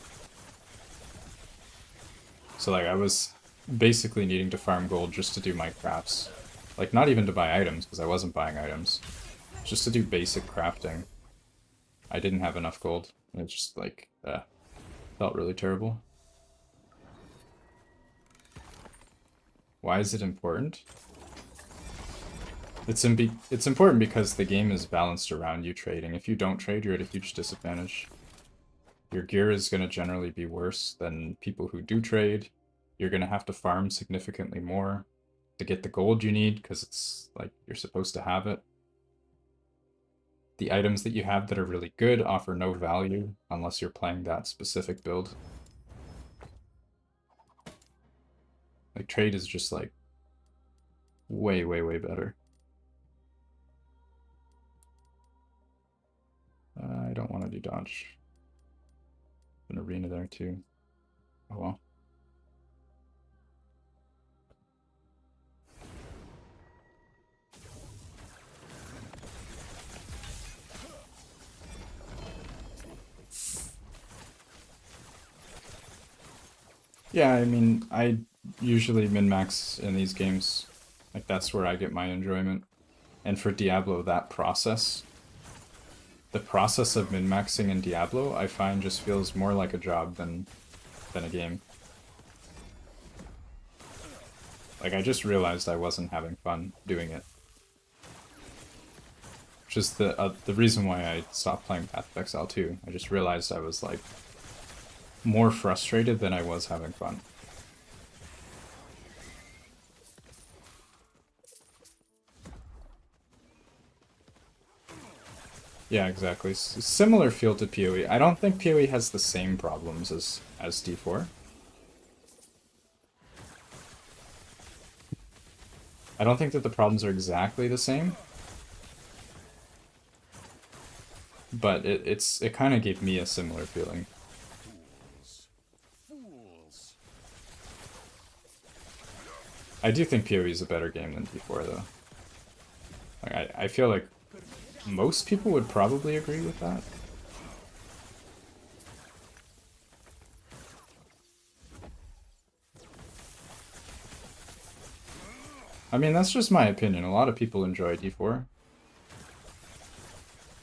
So, like, I was basically needing to farm gold just to do my crafts. Like, not even to buy items, because I wasn't buying items. Just to do basic crafting. I didn't have enough gold. And it just, like, felt really terrible. Why is it important? It's important because the game is balanced around you trading. If you don't trade, you're at a huge disadvantage. Your gear is going to generally be worse than people who do trade. You're going to have to farm significantly more to get the gold you need, because it's like you're supposed to have it. The items that you have that are really good offer no value unless you're playing that specific build. Like trade is just like way, way, way better. I don't want to do dodge. An arena there too. Oh well. Yeah, I mean, I usually min-max in these games. Like, that's where I get my enjoyment. And for Diablo, that process, the process of min-maxing in Diablo, I find just feels more like a job than a game. Like, I just realized I wasn't having fun doing it. Which is the reason why I stopped playing Path of Exile 2. I just realized I was, like, more frustrated than I was having fun. Yeah, exactly. Similar feel to PoE. I don't think PoE has the same problems as D4. I don't think that the problems are exactly the same. But it kind of gave me a similar feeling. Fools. I do think PoE is a better game than D4 though. Like, I feel like most people would probably agree with that. I mean, that's just my opinion. A lot of people enjoy D4.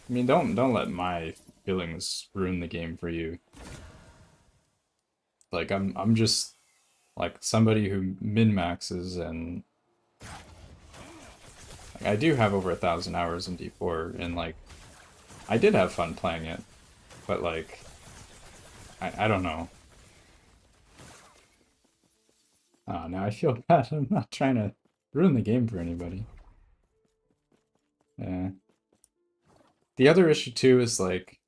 I mean, don't let my feelings ruin the game for you. Like I'm just like somebody who min-maxes, and like, I do have over 1,000 hours in D4, and like I did have fun playing it, but like I don't know. Now I feel bad. I'm not trying to ruin the game for anybody. Yeah. The other issue too is like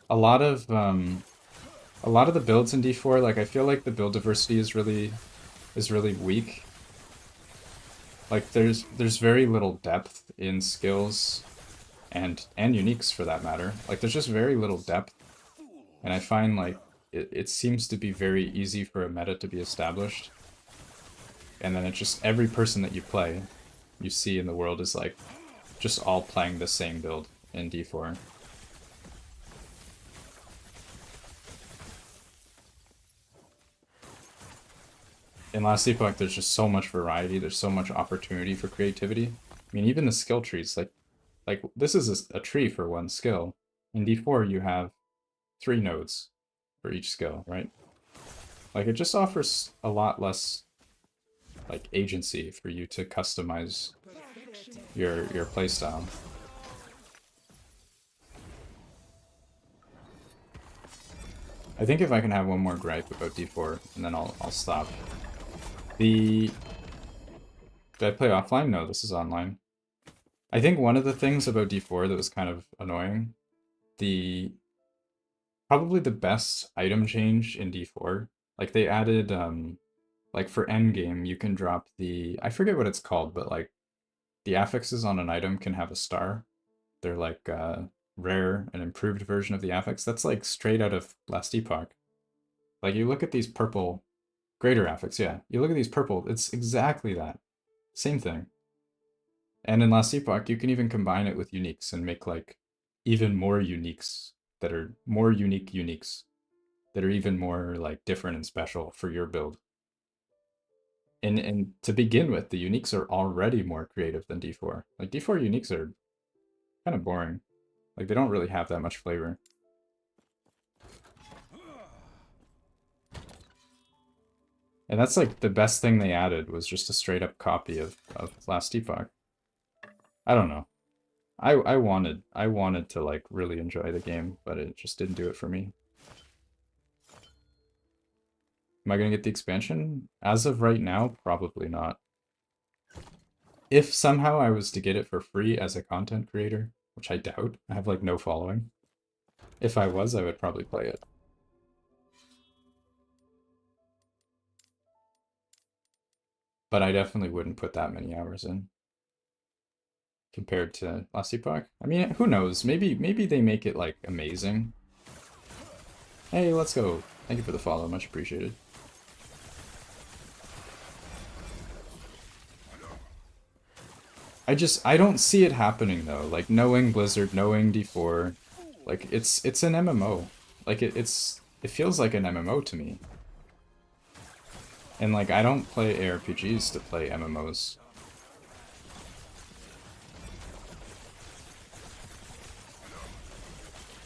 a lot of the builds in D4, like I feel like the build diversity is really weak. Like there's very little depth in skills and uniques for that matter. Like there's just very little depth, and I find like it seems to be very easy for a meta to be established, and then it's just every person that you see in the world is like just all playing the same build in D4. In Last Epoch, there's just so much variety. There's so much opportunity for creativity. I mean, even the skill trees, like this is a tree for one skill. In D4, you have 3 nodes for each skill, right? Like it just offers a lot less like agency for you to customize your playstyle. I think if I can have one more gripe about D4, and then I'll stop. Did I play offline? No, this is online. I think one of the things about D4 that was kind of annoying, the probably the best item change in D4, like they added like for Endgame you can drop I forget what it's called, but like the affixes on an item can have a star. They're like rare and improved version of the affix. That's like straight out of Last Epoch. Like you look at these purple greater affix, yeah. You look at these purple, it's exactly that. Same thing. And in Last Epoch, you can even combine it with uniques and make like even more uniques that are more unique uniques that are even more like different and special for your build. And to begin with, the uniques are already more creative than D4. Like D4 uniques are kind of boring. Like they don't really have that much flavor. And that's like the best thing they added was just a straight up copy of Last Epoch. I don't know. I wanted to like really enjoy the game, but it just didn't do it for me. Am I gonna get the expansion? As of right now, probably not. If somehow I was to get it for free as a content creator, which I doubt, I have like no following. If I was, I would probably play it. but I definitely wouldn't put that many hours in compared to last Epoch. I mean, who knows? Maybe they make it like amazing. Hey, let's go. Thank you for the follow, much appreciated. I don't see it happening though. Like knowing Blizzard, knowing D4, like it's an MMO. Like it feels like an MMO to me. And like I don't play ARPGs to play MMOs.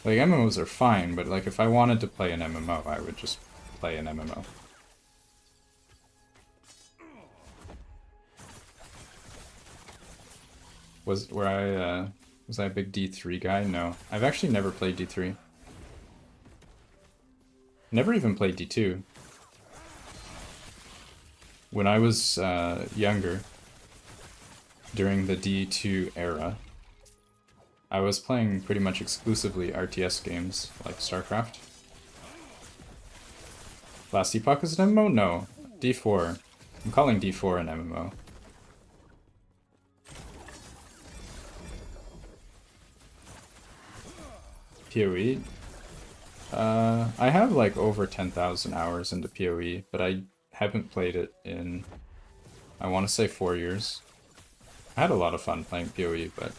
Like MMOs are fine, but like if I wanted to play an MMO, I would just play an MMO. Was I a big D3 guy? No. I've actually never played D3. Never even played D2. When I was younger, during the D2 era, I was playing pretty much exclusively RTS games, like StarCraft. Last Epoch is an MMO? No. D4. I'm calling D4 an MMO. PoE? I have like over 10,000 hours into PoE, but I haven't played it in, I want to say 4 years. I had a lot of fun playing PoE, but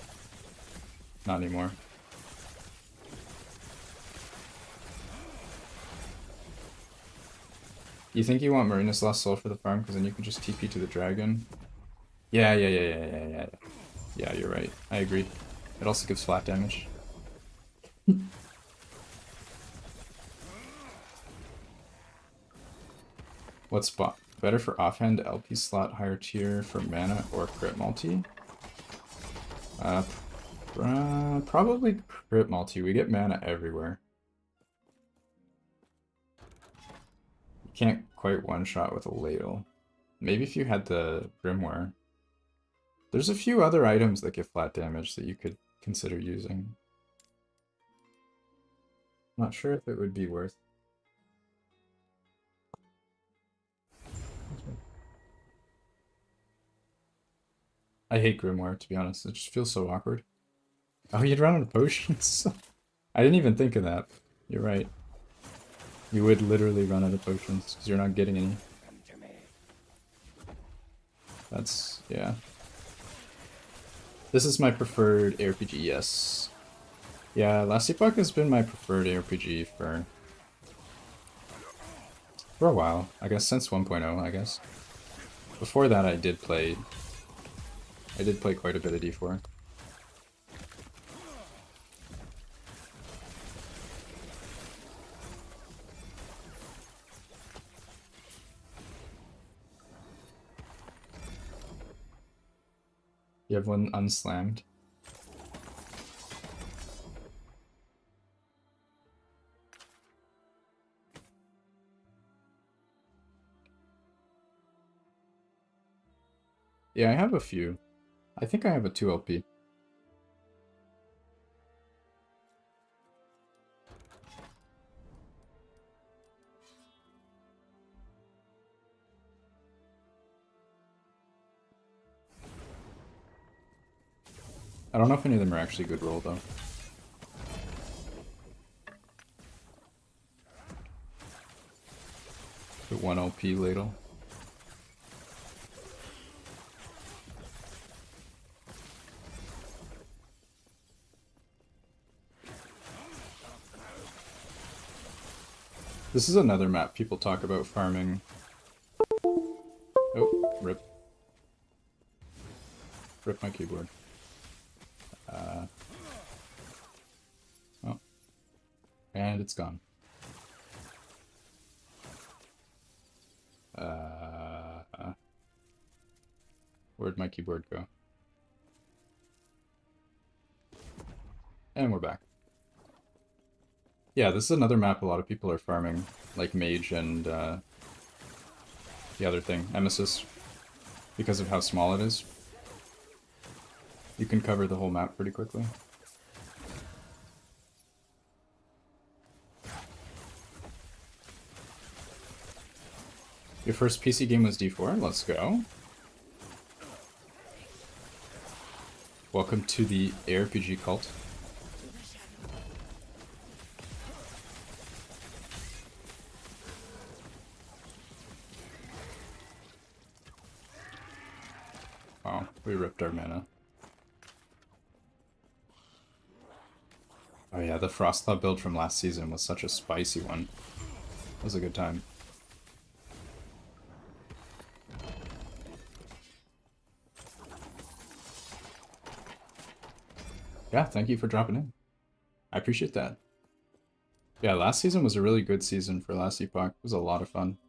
not anymore. You think you want Marina's Lost Soul for the farm, because then you can just TP to the dragon? Yeah. Yeah, you're right. I agree. It also gives flat damage. What's better for offhand? LP slot, higher tier for mana, or crit multi? Probably crit multi. We get mana everywhere. You can't quite one-shot with a ladle. Maybe if you had the Grimoire. There's a few other items that give flat damage that you could consider using. Not sure if it would be worth. I hate Grimoire, to be honest. It just feels so awkward. Oh, you'd run out of potions? I didn't even think of that. You're right. You would literally run out of potions, because you're not getting any. That's, yeah. This is my preferred ARPG, yes. Yeah, Last Epoch has been my preferred ARPG for a while. I guess since 1.0, I guess. Before that I did play quite a bit of D4. You have one unslammed. Yeah, I have a few. I think I have a 2 LP. I don't know if any of them are actually good roll though. The 1 LP ladle. This is another map people talk about farming. Oh, rip. Rip my keyboard. Oh. And it's gone. Where'd my keyboard go? And we're back. Yeah, this is another map a lot of people are farming, like Mage and the other thing, Emesis, because of how small it is. You can cover the whole map pretty quickly. Your first PC game was D4? Let's go. Welcome to the ARPG cult. Wow, we ripped our mana. Oh yeah, the Frostclaw build from last season was such a spicy one. It was a good time. Yeah, thank you for dropping in. I appreciate that. Yeah, last season was a really good season for last Epoch. It was a lot of fun.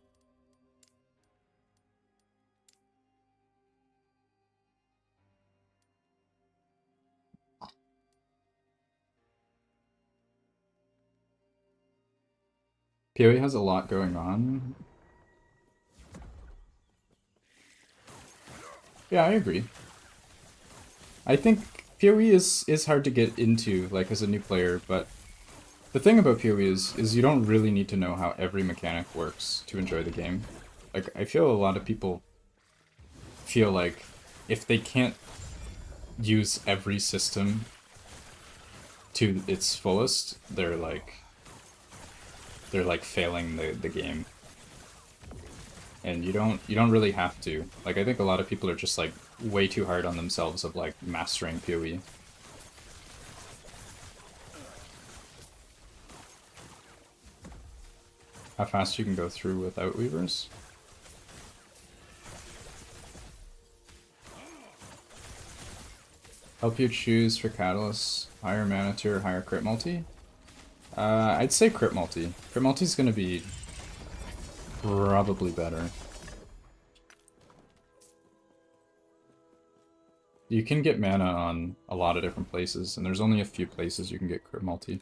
PoE has a lot going on. Yeah, I agree. I think PoE is hard to get into, like, as a new player, but the thing about PoE is you don't really need to know how every mechanic works to enjoy the game. Like, I feel a lot of people feel like if they can't use every system to its fullest, they're failing the game. And you don't really have to. Like, I think a lot of people are just like way too hard on themselves of like mastering PoE. How fast you can go through without weavers? Help you choose for catalysts, higher mana tier, higher crit multi? I'd say crit multi. Crit multi's gonna be probably better. You can get mana on a lot of different places, and there's only a few places you can get crit multi.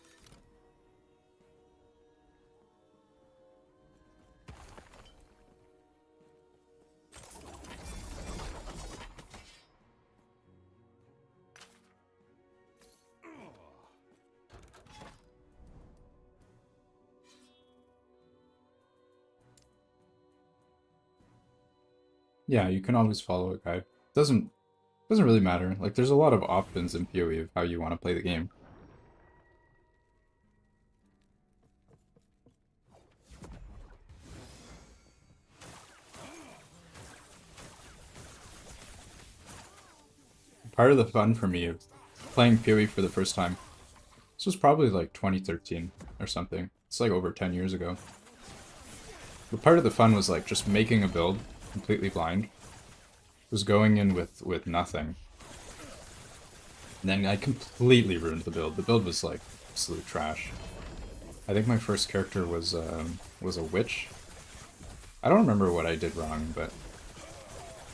Yeah, you can always follow a guide. Doesn't really matter. Like, there's a lot of options in PoE of how you want to play the game. Part of the fun for me of playing PoE for the first time, this was probably like 2013 or something. It's like over 10 years ago. But part of the fun was like just making a build completely blind. Was going in with nothing. And then I completely ruined the build. The build was like absolute trash. I think my first character was a witch. I don't remember what I did wrong, but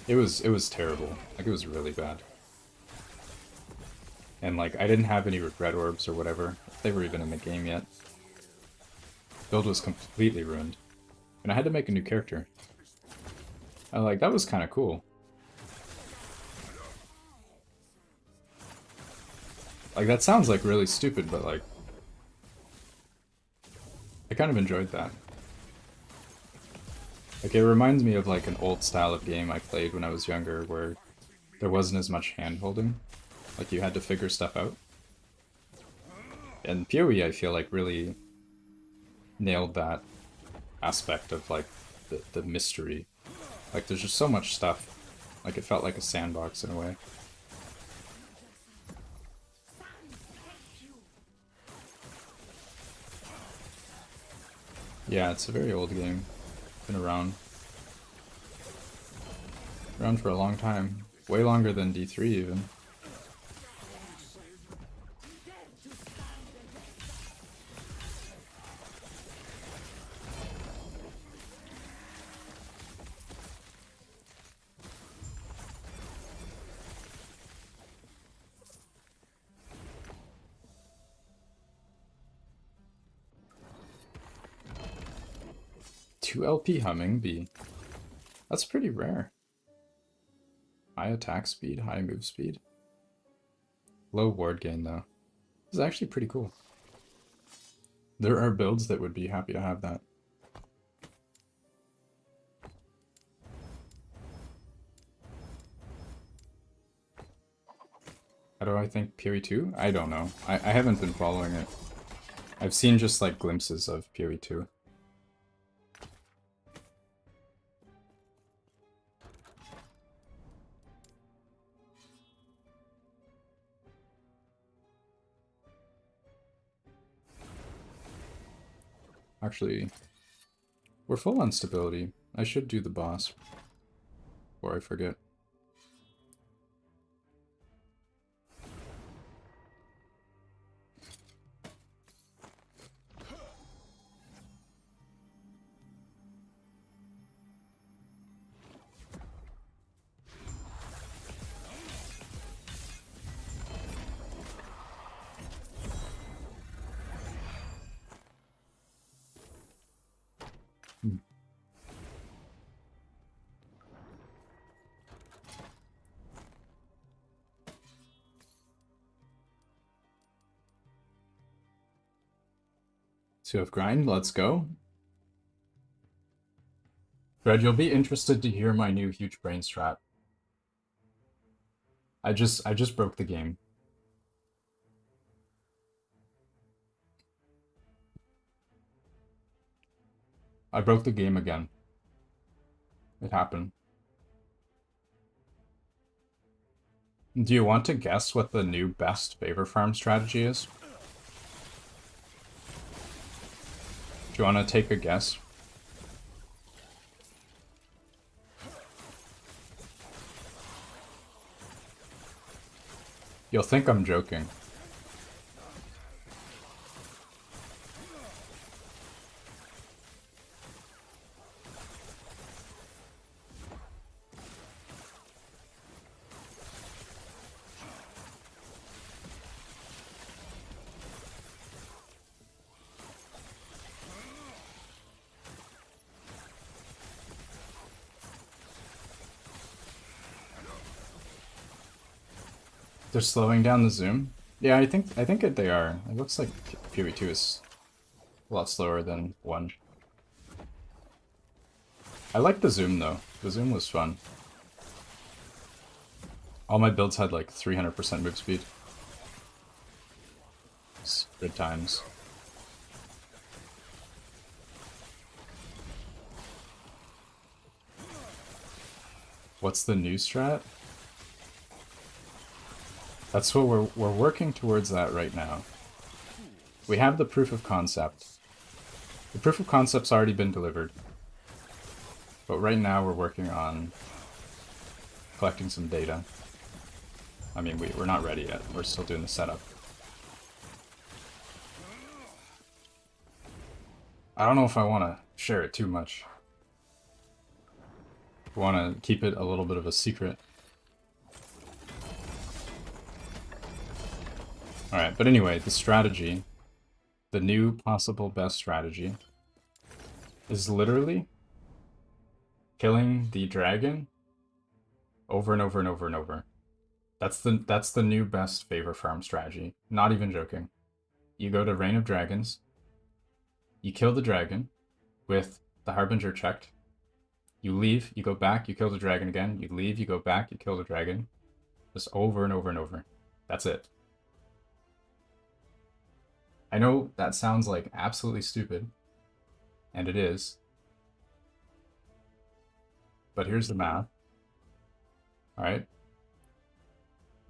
it was terrible. Like, it was really bad. And like, I didn't have any regret orbs or whatever. If they were even in the game yet. Build was completely ruined. And I had to make a new character. Like, that was kind of cool. Like, that sounds like really stupid, but like, I kind of enjoyed that. Like, it reminds me of like an old style of game I played when I was younger where there wasn't as much hand-holding. Like, you had to figure stuff out. And PoE, I feel like, really nailed that aspect of like the mystery. Like, there's just so much stuff. Like, it felt like a sandbox in a way. Yeah, it's a very old game. Been around. Around for a long time. Way longer than D3 even. Two LP humming bee. That's pretty rare. High attack speed, high move speed. Low ward gain though. This is actually pretty cool. There are builds that would be happy to have that. do I think PoE 2? I don't know. I haven't been following it. I've seen just like glimpses of PoE 2. Actually, we're full on stability. I should do the boss before I forget. CoF grind, let's go. Fred, you'll be interested to hear my new huge brain strat. I just broke the game. I broke the game again. It happened. Do you want to guess what the new best favor farm strategy is? Do you want to take a guess? You'll think I'm joking. They're slowing down the zoom? Yeah, I think they are. It looks like PoE 2 is a lot slower than 1. I like the zoom though. The zoom was fun. All my builds had like 300% move speed. It's good times. What's the new strat? That's what we're working towards that right now. We have the proof of concept. The proof of concept's already been delivered. But right now we're working on collecting some data. I mean, we're not ready yet. We're still doing the setup. I don't know if I want to share it too much. I want to keep it a little bit of a secret. Alright, but anyway, the strategy, the new possible best strategy, is literally killing the dragon over and over and over and over. That's the new best favor farm strategy. Not even joking. You go to Reign of Dragons, you kill the dragon with the Harbinger checked, you leave, you go back, you kill the dragon again, you leave, you go back, you kill the dragon. Just over and over and over. That's it. I know that sounds like absolutely stupid, and it is. But here's the math. Alright.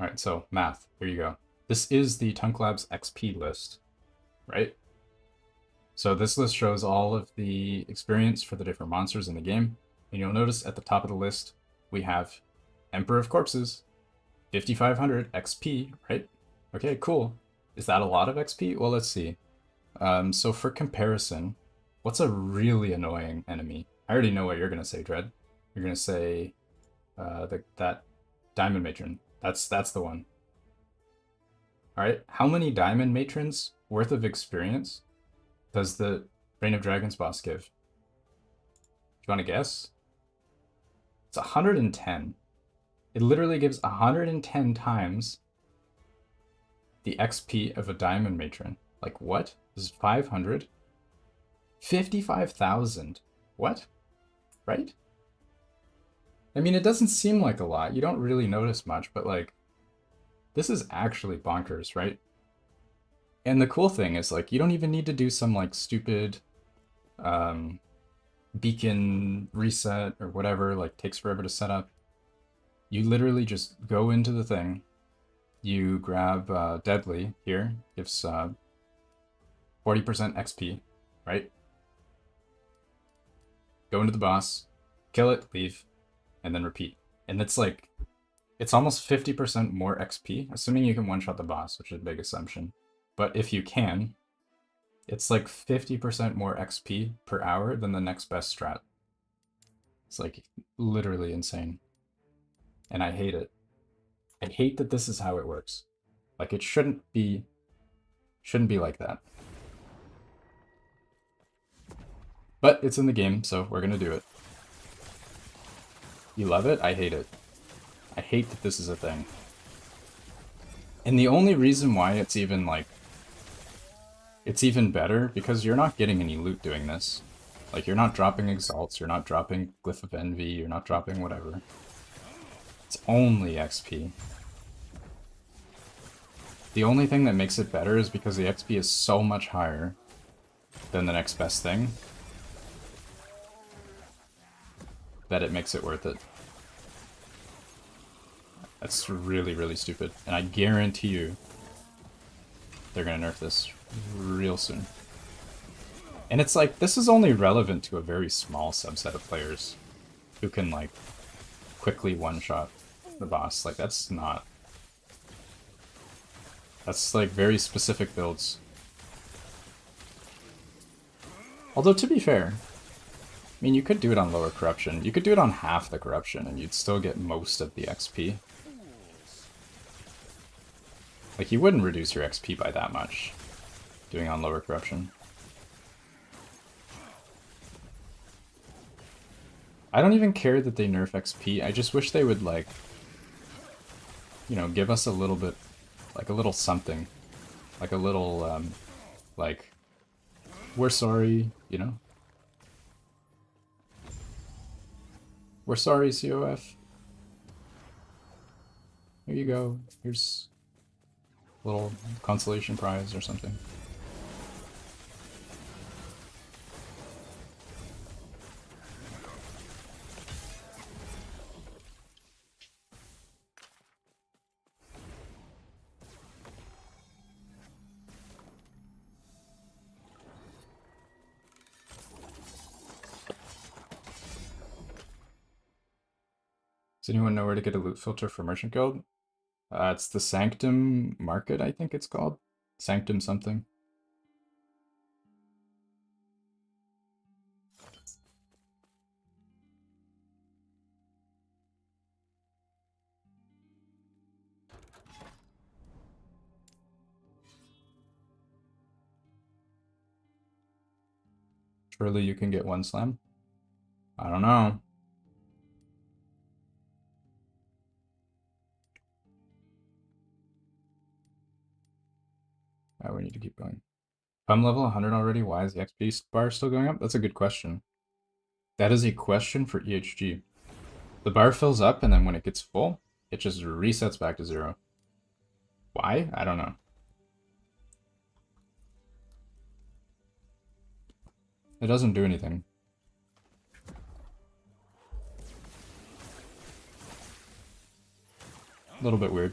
Alright, so math. Here you go. This is the Tunk Labs XP list, right? So this list shows all of the experience for the different monsters in the game. And you'll notice at the top of the list, we have Emperor of Corpses, 5500 XP, right? Okay, cool. Is that a lot of XP? Well, let's see. So for comparison, what's a really annoying enemy? I already know what you're going to say, Dread. You're going to say that Diamond Matron. That's the one. All right, how many Diamond Matrons worth of experience does the Reign of Dragons boss give? Do you want to guess? It's 110. It literally gives 110 times the XP of a Diamond Matron. Like, what? This is 500? 55,000. What? Right? I mean, it doesn't seem like a lot. You don't really notice much, but like, This is actually bonkers, right? And the cool thing is, like, you don't even need to do some, like, stupid um, beacon reset or whatever, like, takes forever to set up. You literally just go into the thing, you grab Deadly here, gives 40% XP, right? Go into the boss, kill it, leave, and then repeat. And it's like, it's almost 50% more XP, assuming you can one-shot the boss, which is a big assumption. But if you can, it's like 50% more XP per hour than the next best strat. It's like literally insane. And I hate it. I hate that this is how it works. Like it shouldn't be like that. But it's in the game, so we're gonna do it. You love it? I hate it. I hate that this is a thing. And the only reason why it's even like it's even better because you're not getting any loot doing this. Like you're not dropping exalts, you're not dropping Glyph of Envy, you're not dropping whatever. It's only XP. The only thing that makes it better is because the XP is so much higher than the next best thing that it makes it worth it. That's really, really stupid. And I guarantee you they're gonna nerf this real soon. And it's like, this is only relevant to a very small subset of players who can like quickly one-shot the boss. Like that's not... That's like very specific builds. Although to be fair, I mean you could do it on lower corruption. You could do it on half the corruption and you'd still get most of the XP. Like you wouldn't reduce your XP by that much doing on lower corruption. I don't even care that they nerf XP. I just wish they would like, you know, give us a little bit, like a little something. Like a little, like, we're sorry, you know? We're sorry, CoF. Here you go. Here's a little consolation prize or something. Does anyone know where to get a loot filter for Merchant Guild? It's the Sanctum Market, I think it's called. Sanctum something. Surely you can get one slam? I don't know. Oh, we need to keep going. I'm level 100 already. Why is the XP bar still going up? That's a good question. That is a question for EHG. The bar fills up, and then when it gets full, it just resets back to 0. Why? I don't know. It doesn't do anything. A little bit weird.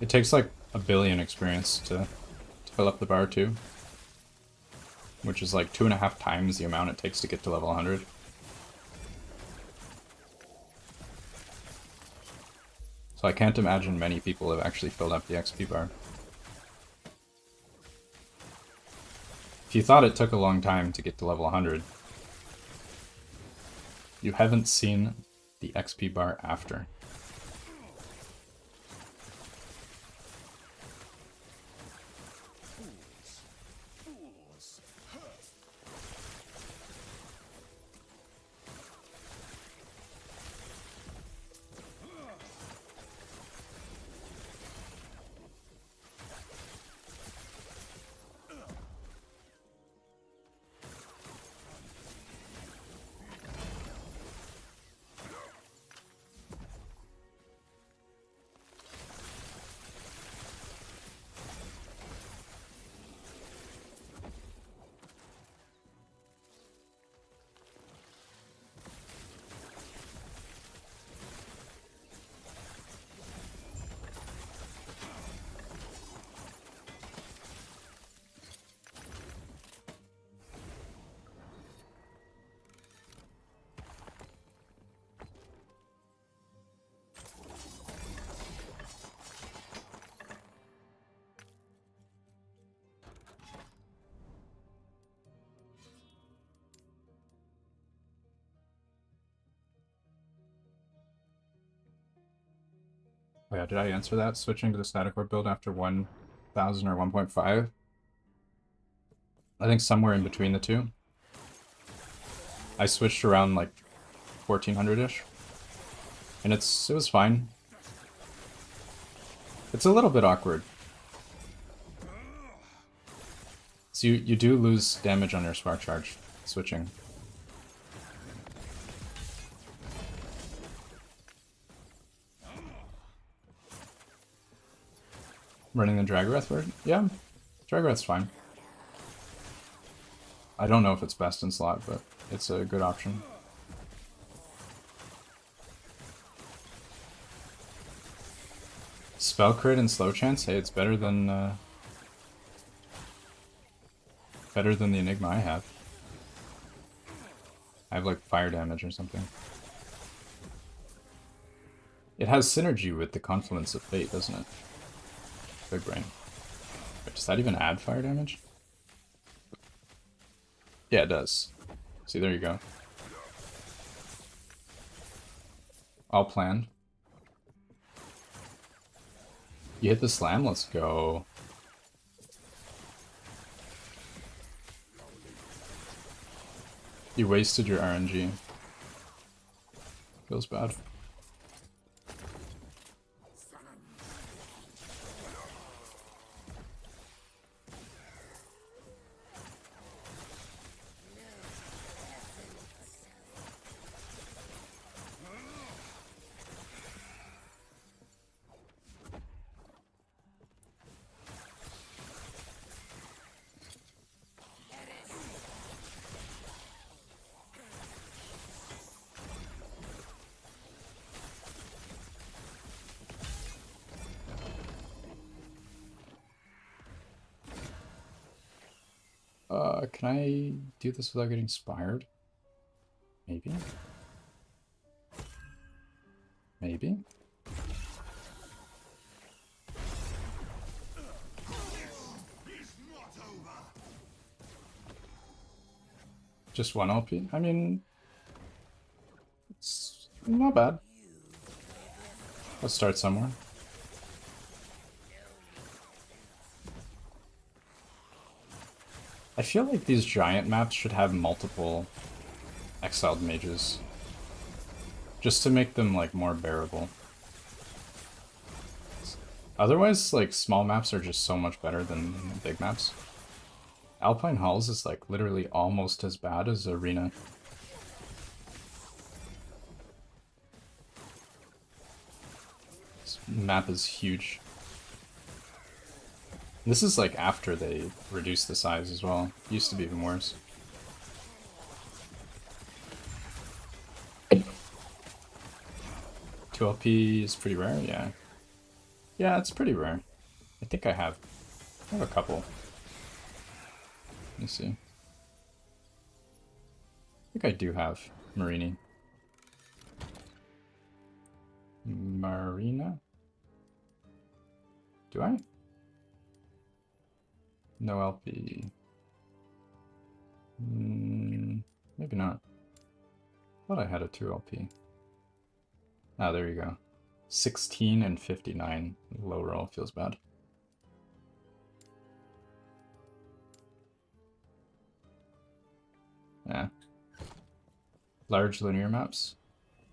It takes like a billion experience to fill up the bar too. Which is like 2.5 times the amount it takes to get to level 100. So I can't imagine many people have actually filled up the XP bar. If you thought it took a long time to get to level 100, you haven't seen the XP bar after. Oh yeah, did I answer that? Switching to the static core build after 1,000 or 1.5? I think somewhere in between the two. I switched around like 1400-ish. And it was fine. It's a little bit awkward. So you do lose damage on your spark charge switching. Running the Dragorath version? Yeah, Dragorath's fine. I don't know if it's best in slot, but it's a good option. Spell crit and slow chance? Hey, it's better than the Enigma I have. I have like fire damage or something. It has synergy with the Confluence of Fate, doesn't it? Big brain. Wait, does that even add fire damage? Yeah, it does. See, there you go. All planned. You hit the slam? Let's go. You wasted your RNG. Feels bad. Can I do this without getting inspired? Maybe? Maybe? Just one LP? I mean, it's not bad. Let's start somewhere. I feel like these giant maps should have multiple exiled mages. Just to make them, like, more bearable. Otherwise, like, small maps are just so much better than big maps. Alpine Halls is, like, literally almost as bad as Arena. This map is huge. This is, like, after they reduced the size as well. It used to be even worse. Two LP is pretty rare, yeah. Yeah, it's pretty rare. I think I have a couple. Let me see. I think I do have Marini. Marina? Do I? No LP. Maybe not. Thought I had a 2 LP. Ah, there you go. 16 and 59. Low roll feels bad. Yeah. Large linear maps?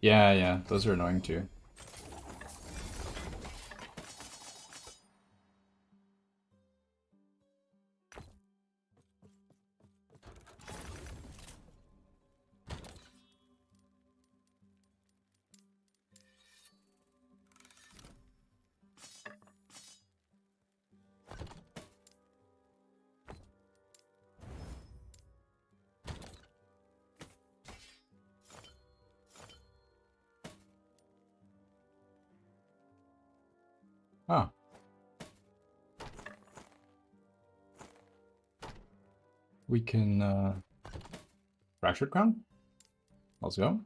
Yeah, those are annoying too. Oh. We can, Fractured Crown? Let's go.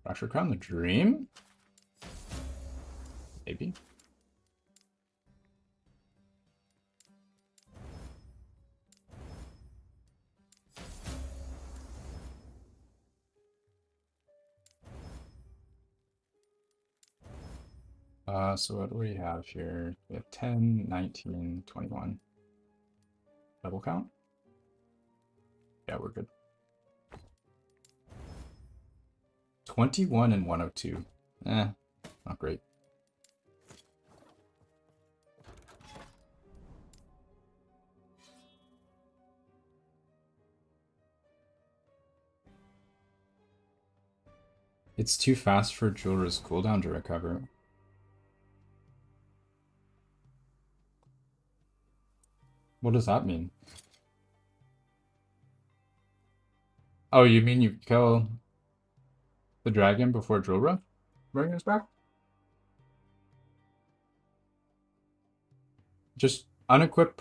Fractured Crown, the Dream? Maybe. So what do we have here? We have 10, 19, 21. Double count? Yeah, we're good. 21 and 102. Not great. It's too fast for Julra's cooldown to recover. What does that mean? Oh, you mean you kill the dragon before Julra brings back? Just unequip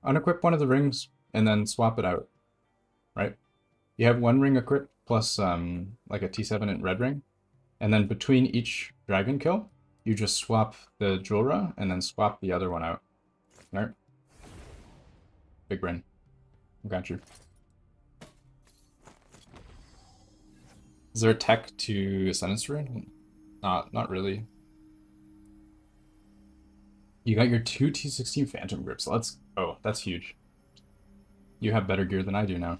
unequip one of the rings and then swap it out, right? You have one ring equipped plus like a T7 and red ring, and then between each dragon kill, you just swap the Julra and then swap the other one out. Right? Big Ren. Got you. Is there a tech to Ascendance Rune? Not really. You got your 2 T16 Phantom Grips. Let's... Oh, that's huge. You have better gear than I do now.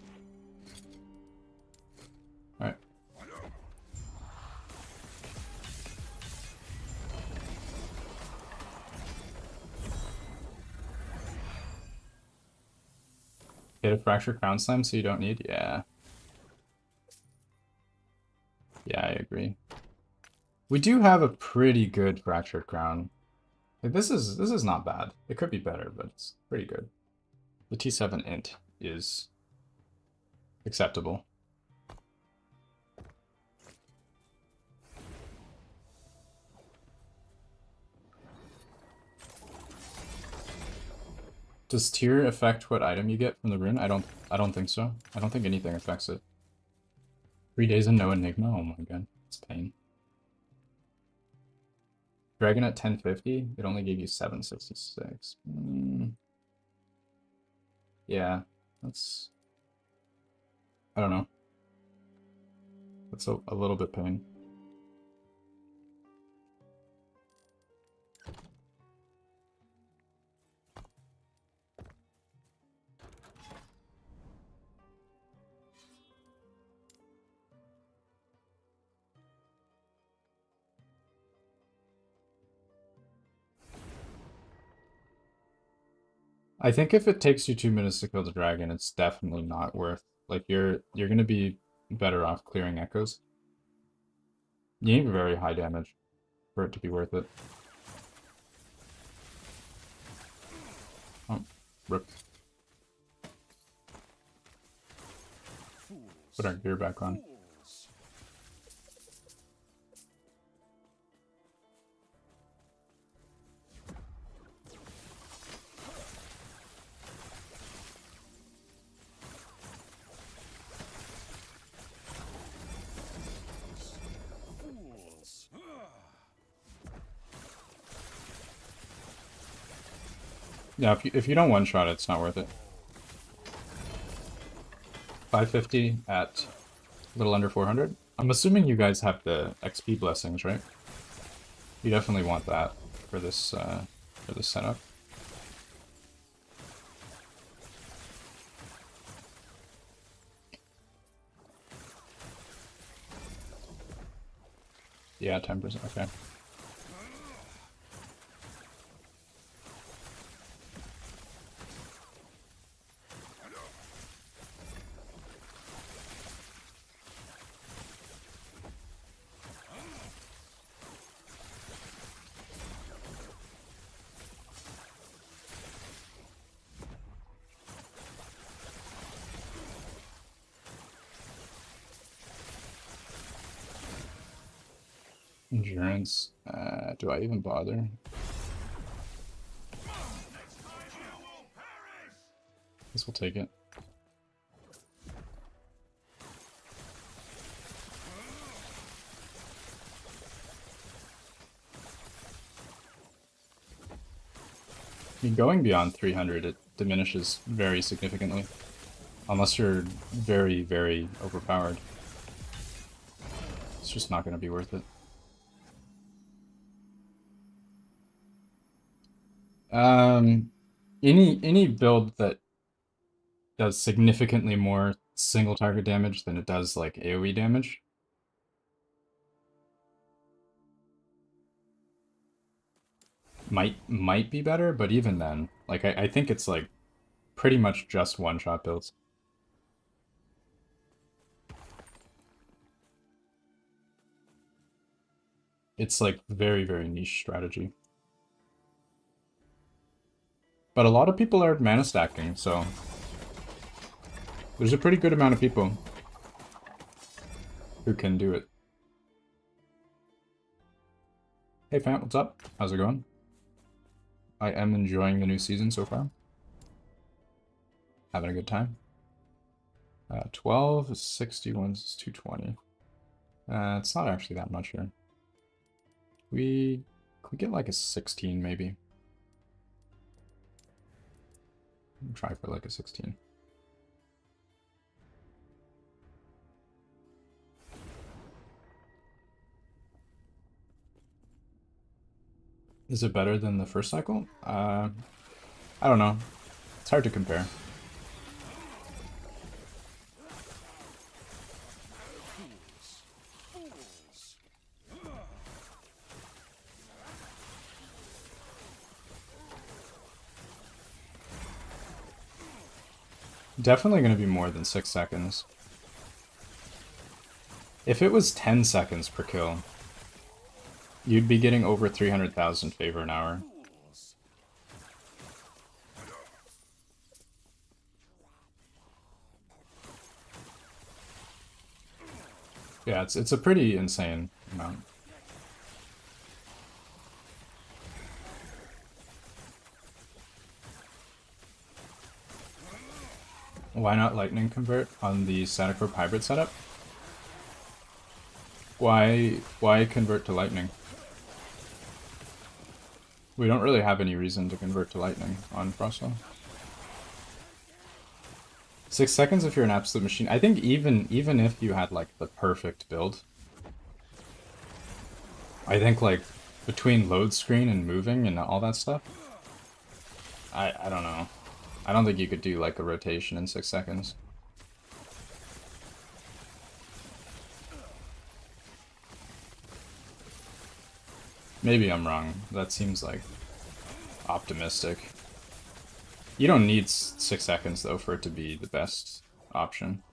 Alright. Hit a Fracture Crown Slam so you don't need? Yeah. Yeah, I agree. We do have a pretty good Fractured Crown. Like, this is not bad. It could be better, but it's pretty good. The T7 int is acceptable. Does tier affect what item you get from the rune? I don't think so. I don't think anything affects it. 3 days and no enigma? Oh my god. It's pain. Dragon at 1050? It only gave you 766. Yeah, that's... I don't know. That's a little bit pain. I think if it takes you 2 minutes to kill the dragon, it's definitely not worth. Like you're gonna be better off clearing echoes. You need very high damage for it to be worth it. Oh, rip. Put our gear back on. Yeah, if you don't one shot it, it's not worth it. 550 at a little under 400. I'm assuming you guys have the XP blessings, right? You definitely want that for this setup. Yeah, 10%. Okay. Endurance. Do I even bother? Guess we'll take it. I mean, going beyond 300, it diminishes very significantly. Unless you're very, very overpowered. It's just not going to be worth it. Any build that does significantly more single target damage than it does like AoE damage. Might be better, but even then, like I think it's like pretty much just one-shot builds. It's like very, very niche strategy. But a lot of people are mana stacking, so there's a pretty good amount of people who can do it. Hey fam, what's up? How's it going? I am enjoying the new season so far. Having a good time. 12 is 61 is 220. It's not actually that much here. We could get like a 16 maybe. Try for like a 16. Is it better than the first cycle? I don't know. It's hard to compare. Definitely going to be more than 6 seconds. If it was 10 seconds per kill, you'd be getting over 300,000 favor an hour. Yeah, it's a pretty insane amount. Why not lightning convert on the static rope hybrid setup? Why convert to lightning? We don't really have any reason to convert to lightning on Frostlaw. 6 seconds if you're an absolute machine. I think even if you had like the perfect build, I think like between load screen and moving and all that stuff, I don't know. I don't think you could do like a rotation in 6 seconds. Maybe I'm wrong. That seems like optimistic. You don't need 6 seconds though for it to be the best option.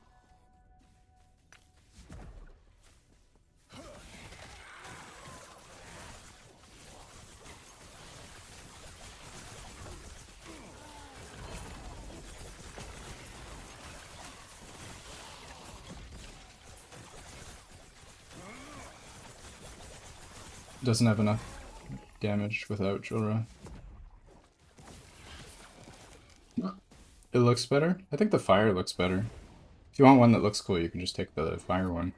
Doesn't have enough damage without Jorah. It looks better? I think the fire looks better. If you want one that looks cool, you can just take the fire one.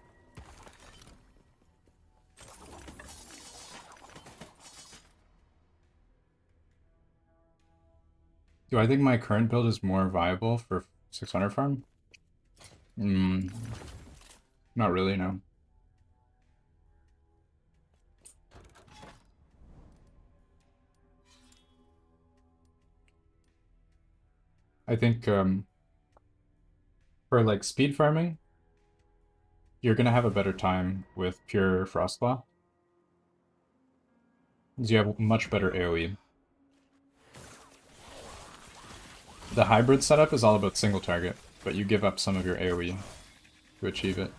Do I think my current build is more viable for 600 farm? Not really, no. I think for like speed farming, you're gonna have a better time with pure Frostlaw. Because you have much better AoE. The hybrid setup is all about single target, but you give up some of your AoE to achieve it.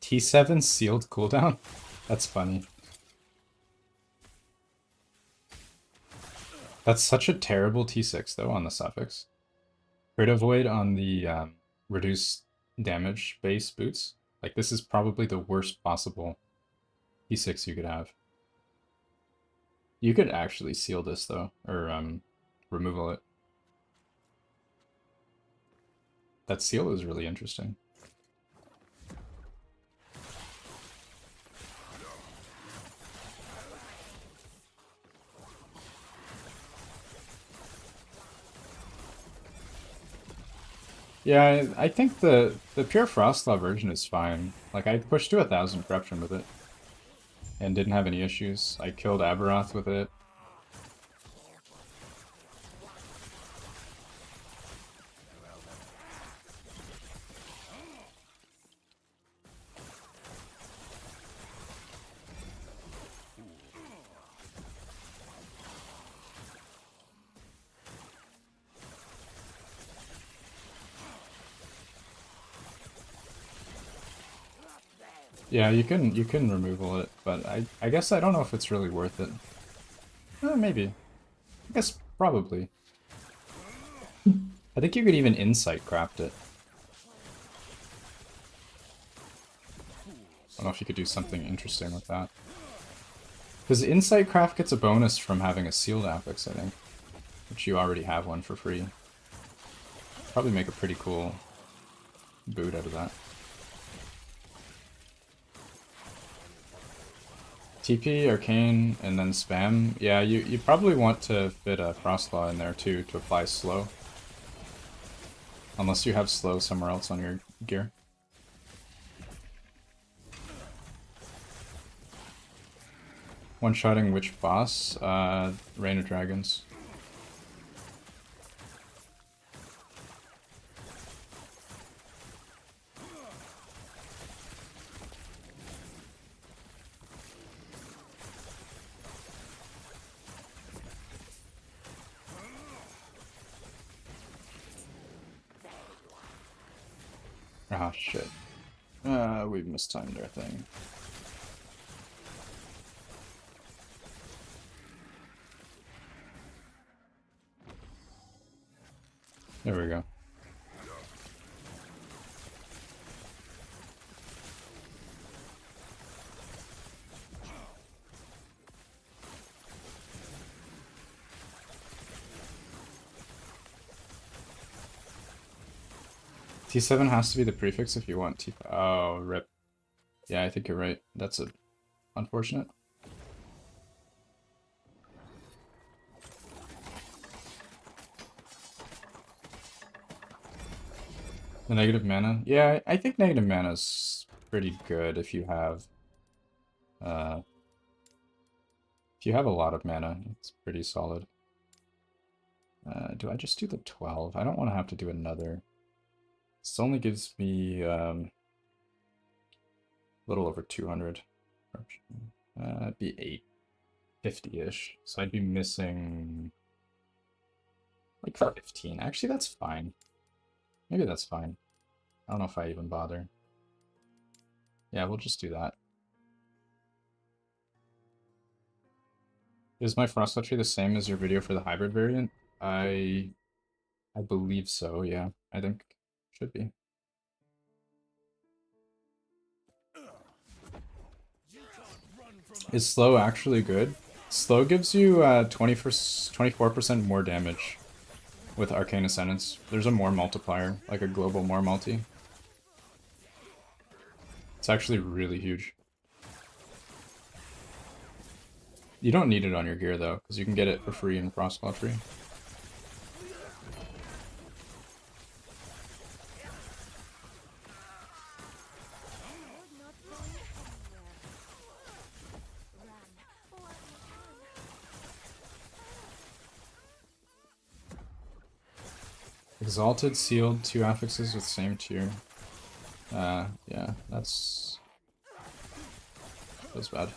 T7 sealed cooldown? That's funny. That's such a terrible T6 though on the suffix. Crit avoid on the reduced damage base boots. Like this is probably the worst possible T6 you could have. You could actually seal this though, or removal it. That seal is really interesting. Yeah, I think the pure Frostlaw version is fine. Like I pushed to 1,000 corruption with it and didn't have any issues. I killed Aberoth with it. Yeah, you can removal it, but I guess I don't know if it's really worth it. Maybe. I guess probably. I think you could even insight craft it. I don't know if you could do something interesting with that. Because insight craft gets a bonus from having a sealed affix, I think. Which you already have one for free. Probably make a pretty cool boot out of that. TP, Arcane, and then spam. Yeah, you probably want to fit a Frostlaw in there too to apply slow. Unless you have slow somewhere else on your gear. One-shotting which boss? Reign of Dragons. Ah, shit. We've mistimed our thing. There we go. T7 has to be the prefix if you want T5. Oh, rip. Yeah, I think you're right. That's unfortunate. The negative mana? Yeah, I think negative mana's pretty good if you have uh a lot of mana. It's pretty solid. Do I just do the 12? I don't want to have to do another. This only gives me a little over 200. It'd be 850-ish. So I'd be missing like 15. Actually, that's fine. Maybe that's fine. I don't know if I even bother. Yeah, we'll just do that. Is my Frostlaw tree the same as your video for the hybrid variant? I believe so, yeah. I think should be. Is slow actually good? Slow gives you 24% more damage with Arcane Ascendance. There's a more multiplier, like a global more multi. It's actually really huge. You don't need it on your gear though, because you can get it for free in Frostlaw Tree. Exalted, sealed, 2 affixes with same tier. Yeah, that's bad.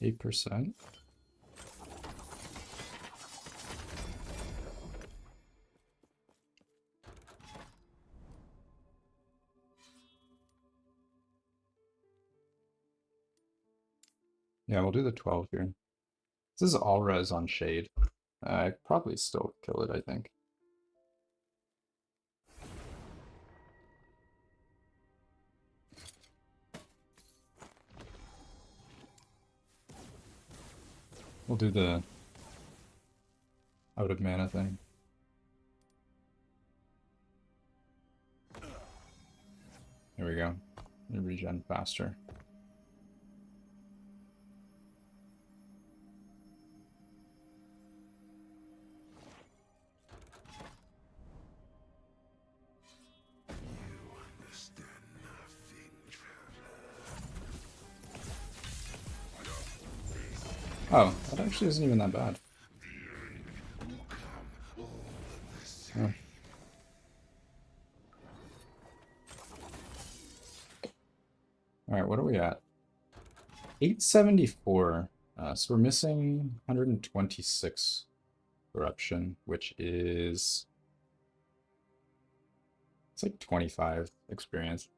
8%. Yeah, we'll do the 12 here. This is all res on Shade. I probably still kill it, I think. We'll do the out of mana thing. There we go. You regen faster. Oh, that actually isn't even that bad. Oh. Alright, what are we at? 874. So we're missing 126 corruption, which is... It's like 25 experience.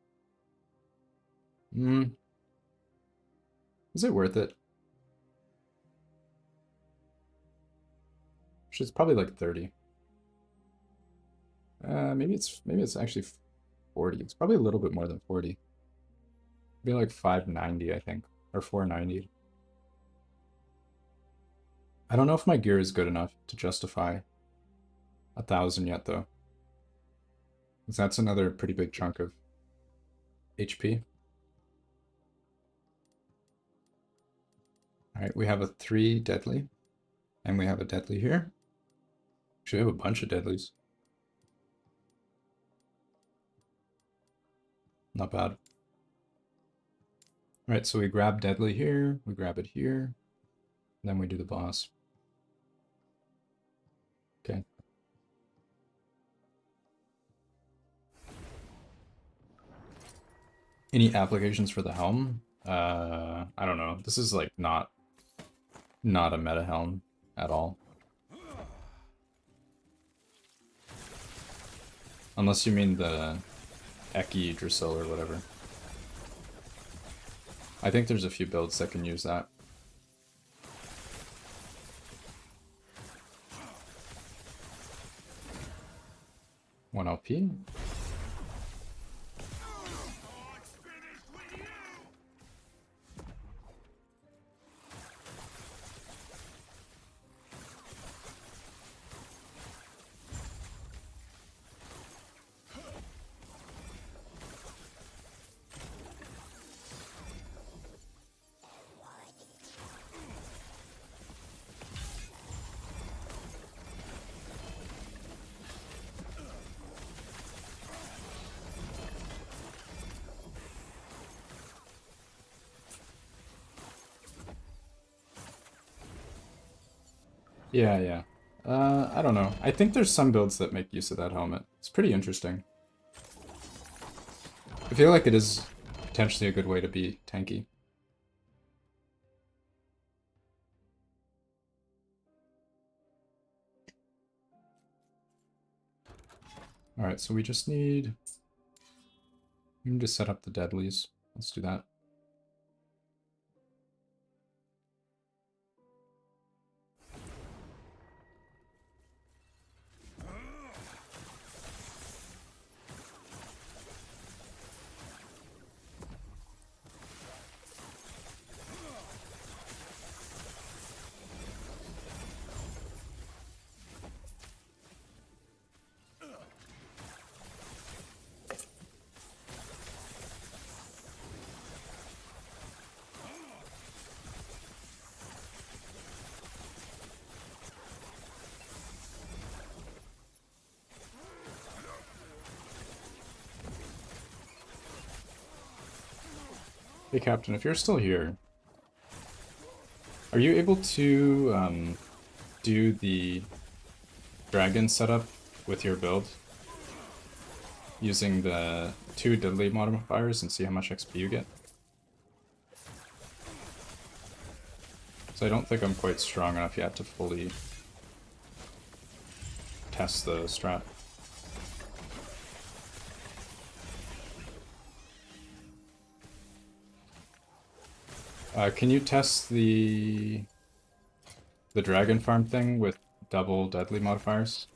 Is it worth it? It's probably like 30. Maybe it's actually 40. It's probably a little bit more than 40. Maybe like 590, I think, or 490. I don't know if my gear is good enough to justify 1,000 yet, though. Because that's another pretty big chunk of HP. Alright, we have a 3 deadly. And we have a deadly here. Actually, we have a bunch of deadlies. Not bad. Alright, so we grab deadly here, we grab it here, then we do the boss. Okay. Any applications for the helm? I don't know. This is like not a meta helm at all. Unless you mean the Eki Drisil or whatever. I think there's a few builds that can use that. One LP. Yeah. I don't know. I think there's some builds that make use of that helmet. It's pretty interesting. I feel like it is potentially a good way to be tanky. Alright, so we just need to set up the deadlies. Let's do that. Hey Captain, if you're still here, are you able to do the dragon setup with your build using the 2 deadly modifiers and see how much XP you get? So I don't think I'm quite strong enough yet to fully test the strat. Can you test the dragon farm thing with double deadly modifiers?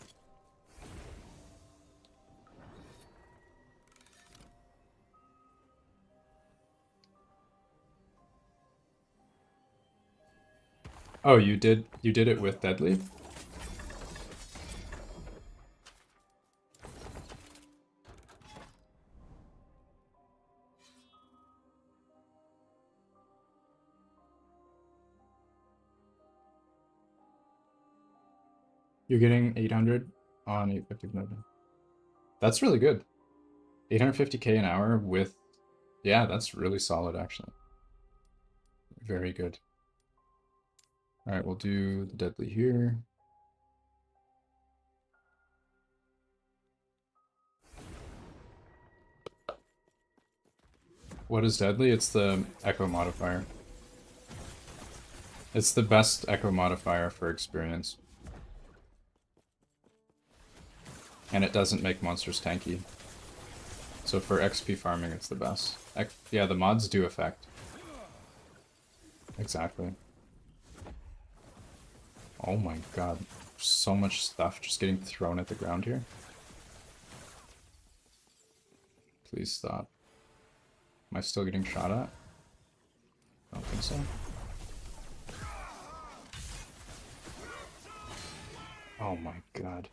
Oh, you did it with deadly? You're getting 800 on 850 movement. That's really good. 850k an hour with, yeah, that's really solid actually. Very good. All right, we'll do the deadly here. What is deadly? It's the echo modifier. It's the best echo modifier for experience. And it doesn't make monsters tanky. So for XP farming, it's the best. Yeah, the mods do affect. Exactly. Oh my god. So much stuff just getting thrown at the ground here. Please stop. Am I still getting shot at? I don't think so. Oh my god.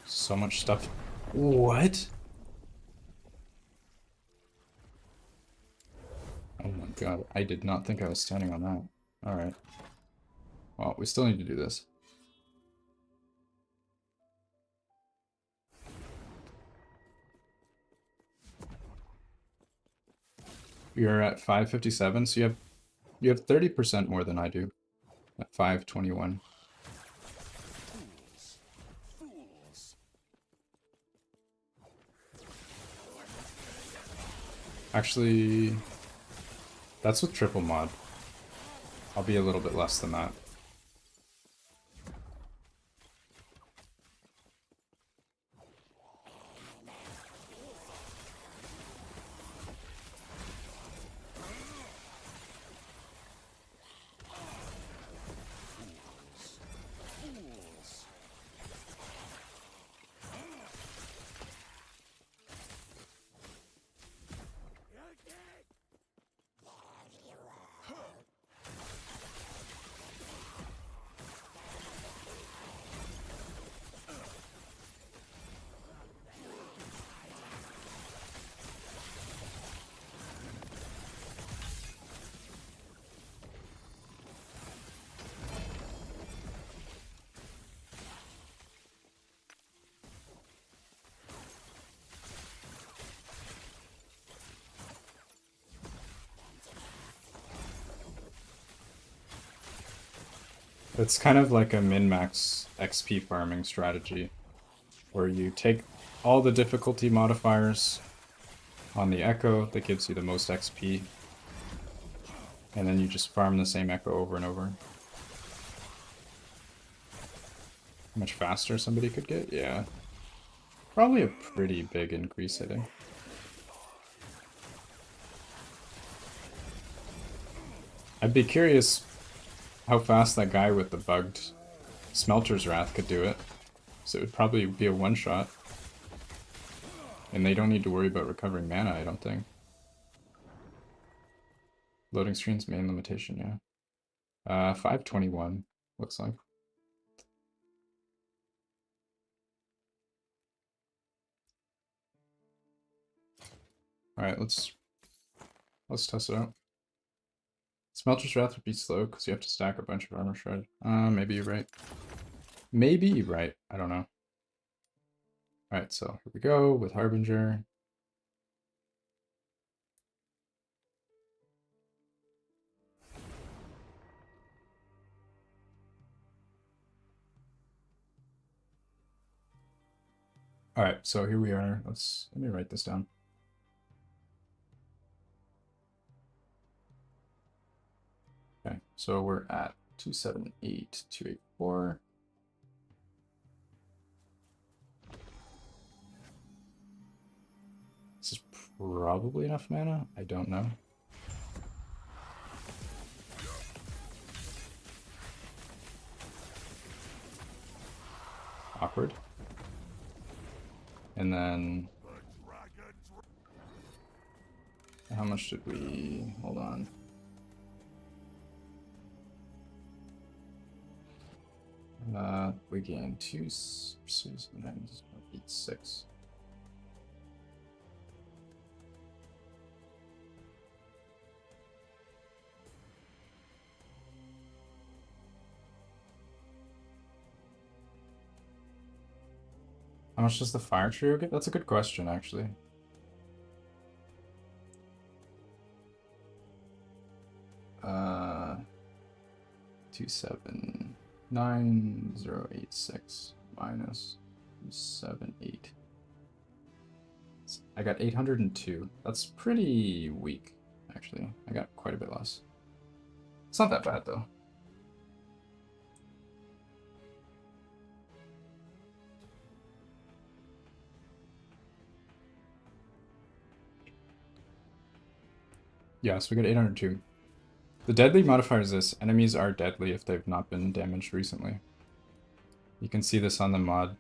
So much stuff. What? Oh my god. I did not think I was standing on that. Alright. Well, we still need to do this. You're at 557, so you have 30% more than I do. At 521. Actually, that's with triple mod. I'll be a little bit less than that. It's kind of like a min-max XP farming strategy, where you take all the difficulty modifiers on the Echo that gives you the most XP, and then you just farm the same Echo over and over. How much faster somebody could get? Yeah. Probably a pretty big increase, I think. I'd be curious how fast that guy with the bugged Smelter's Wrath could do it. So it would probably be a one-shot. And they don't need to worry about recovering mana, I don't think. Loading screen's main limitation, yeah. 521, looks like. Alright, let's test it out. Smelter's Wrath would be slow because you have to stack a bunch of armor shred. Maybe you're right. Maybe you're right. I don't know. Alright, so here we go with Harbinger. Alright, so here we are. Let me write this down. So we're at 278, 284. This is probably enough mana. I don't know. Awkward. And then how much did we hold on? We gained 2, 6, 9, 8, 6. How much does the fire trio get? That's a good question, actually. Uh, 279086 minus 278. I got 802. That's pretty weak, actually. I got quite a bit less. It's not that bad, though. Yeah, so we got 802. The deadly modifier is this. Enemies are deadly if they've not been damaged recently. You can see this on the mod.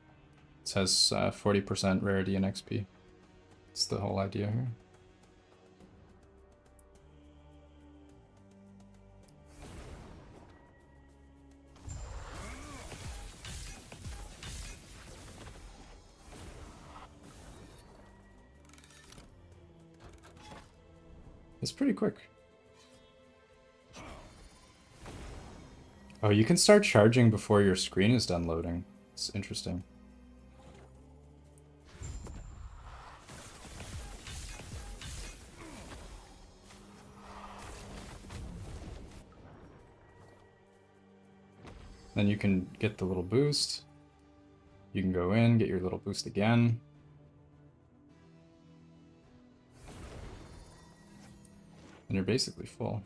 It says 40% rarity in XP. It's the whole idea here. It's pretty quick. Oh, you can start charging before your screen is done loading. It's interesting. Then you can get the little boost. You can go in, get your little boost again. And you're basically full.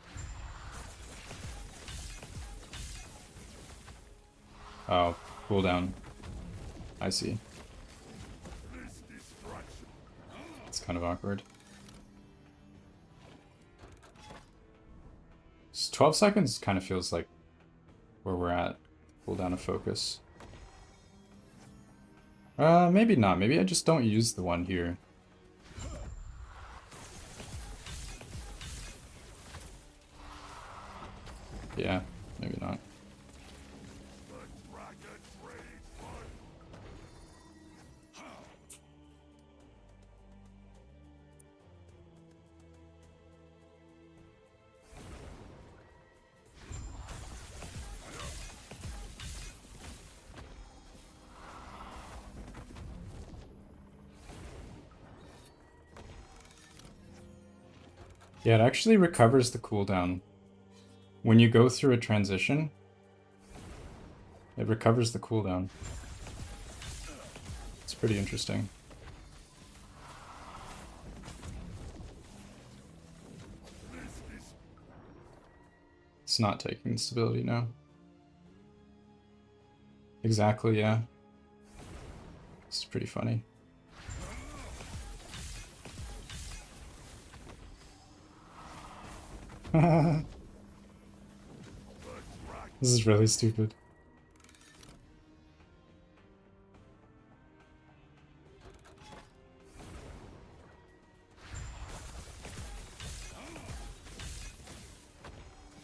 Oh, cooldown. I see. It's kind of awkward. Just 12 seconds kind of feels like where we're at. Cooldown of focus. Maybe not. Maybe I just don't use the one here. Yeah, maybe not. Yeah, it actually recovers the cooldown. When you go through a transition, it recovers the cooldown. It's pretty interesting. It's not taking stability now. Exactly, yeah. It's pretty funny. This is really stupid.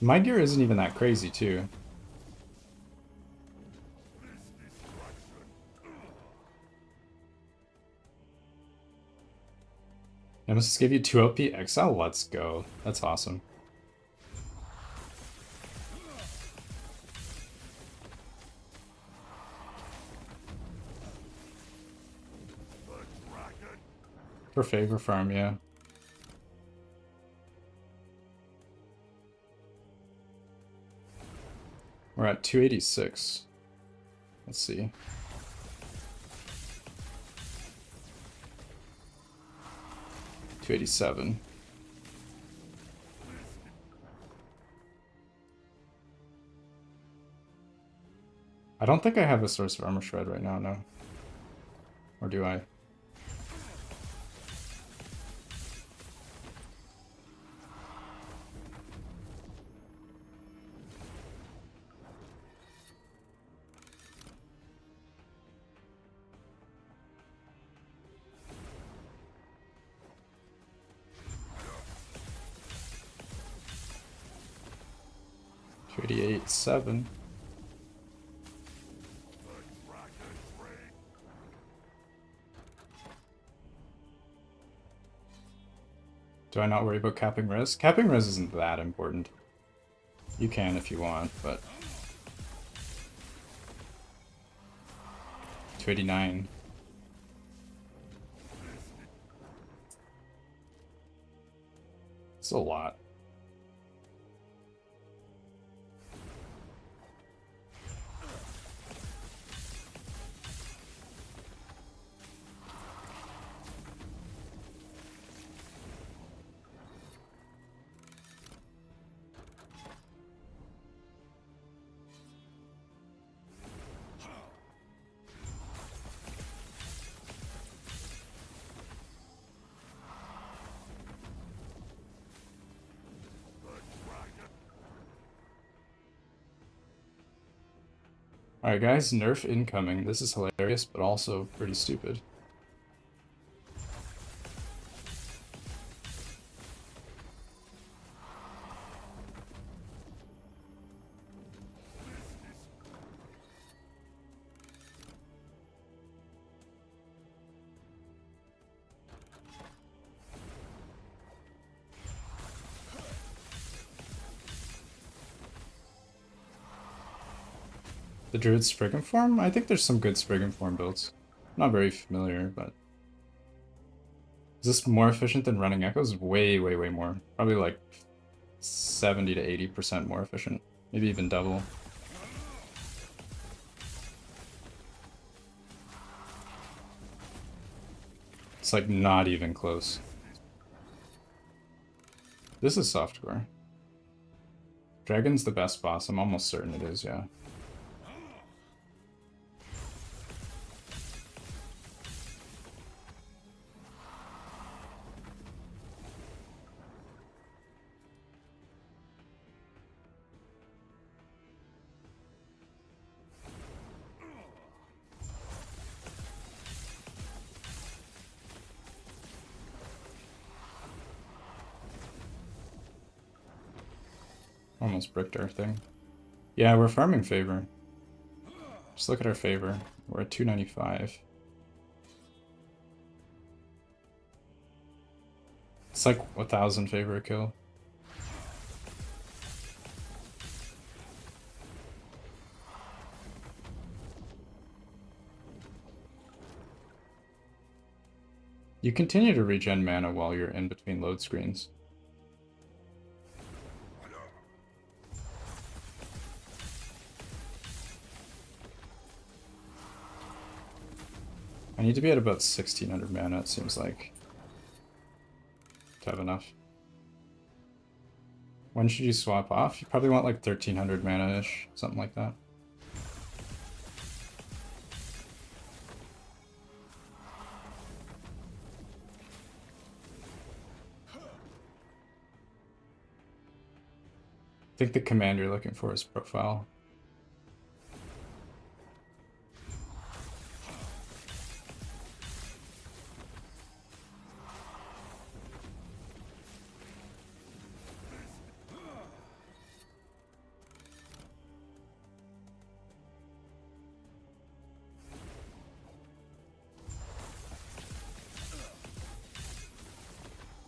My gear isn't even that crazy, too. Nemesis gave you 2 LP Exile? Let's go. That's awesome. For favor farm, yeah. We're at 286. Let's see. $287. I don't think I have a source of armor shred right now, no. Or do I? $288, 7. Do I not worry about capping res? Capping res isn't that important. You can if you want, but 289. It's a lot. Alright guys, nerf incoming. This is hilarious, but also pretty stupid. The Druid Spriggan form? I think there's some good Spriggan form builds. Not very familiar, but... Is this more efficient than running Echoes? Way, way, way more. Probably like 70 to 80% more efficient. Maybe even double. It's like not even close. This is softcore. Dragon's the best boss. I'm almost certain it is, yeah. Almost bricked our thing. Yeah, we're farming favor. Just look at our favor. We're at 295. It's like 1,000 favor a kill. You continue to regen mana while you're in between load screens. I need to be at about 1,600 mana, it seems like, to have enough. When should you swap off? You probably want like 1,300 mana-ish, something like that. I think the command you're looking for is profile.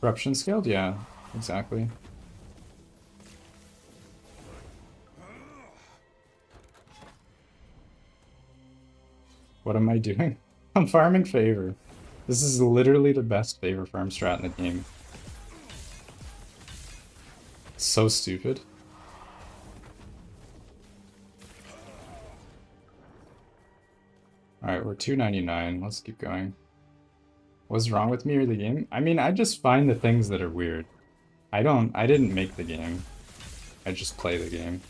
Corruption scaled? Yeah, exactly. What am I doing? I'm farming favor. This is literally the best favor farm strat in the game. It's so stupid. Alright, we're 299. Let's keep going. What's wrong with me or the game? I mean, I just find the things that are weird. I didn't make the game. I just play the game.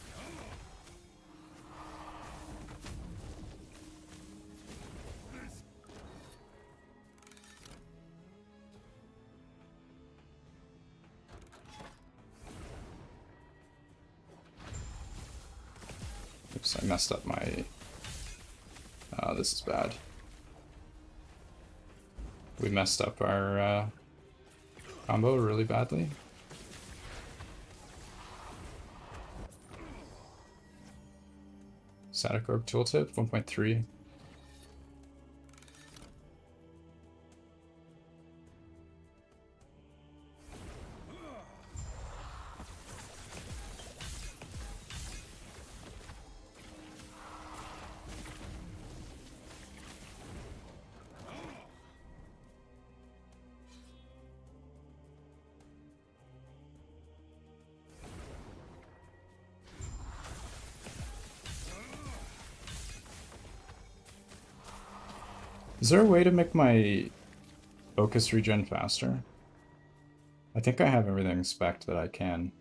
Oops, I messed up my... this is bad. We messed up our combo really badly. Static Orb Tooltip, 1.3. Is there a way to make my focus regen faster? I think I have everything spec'd that I can.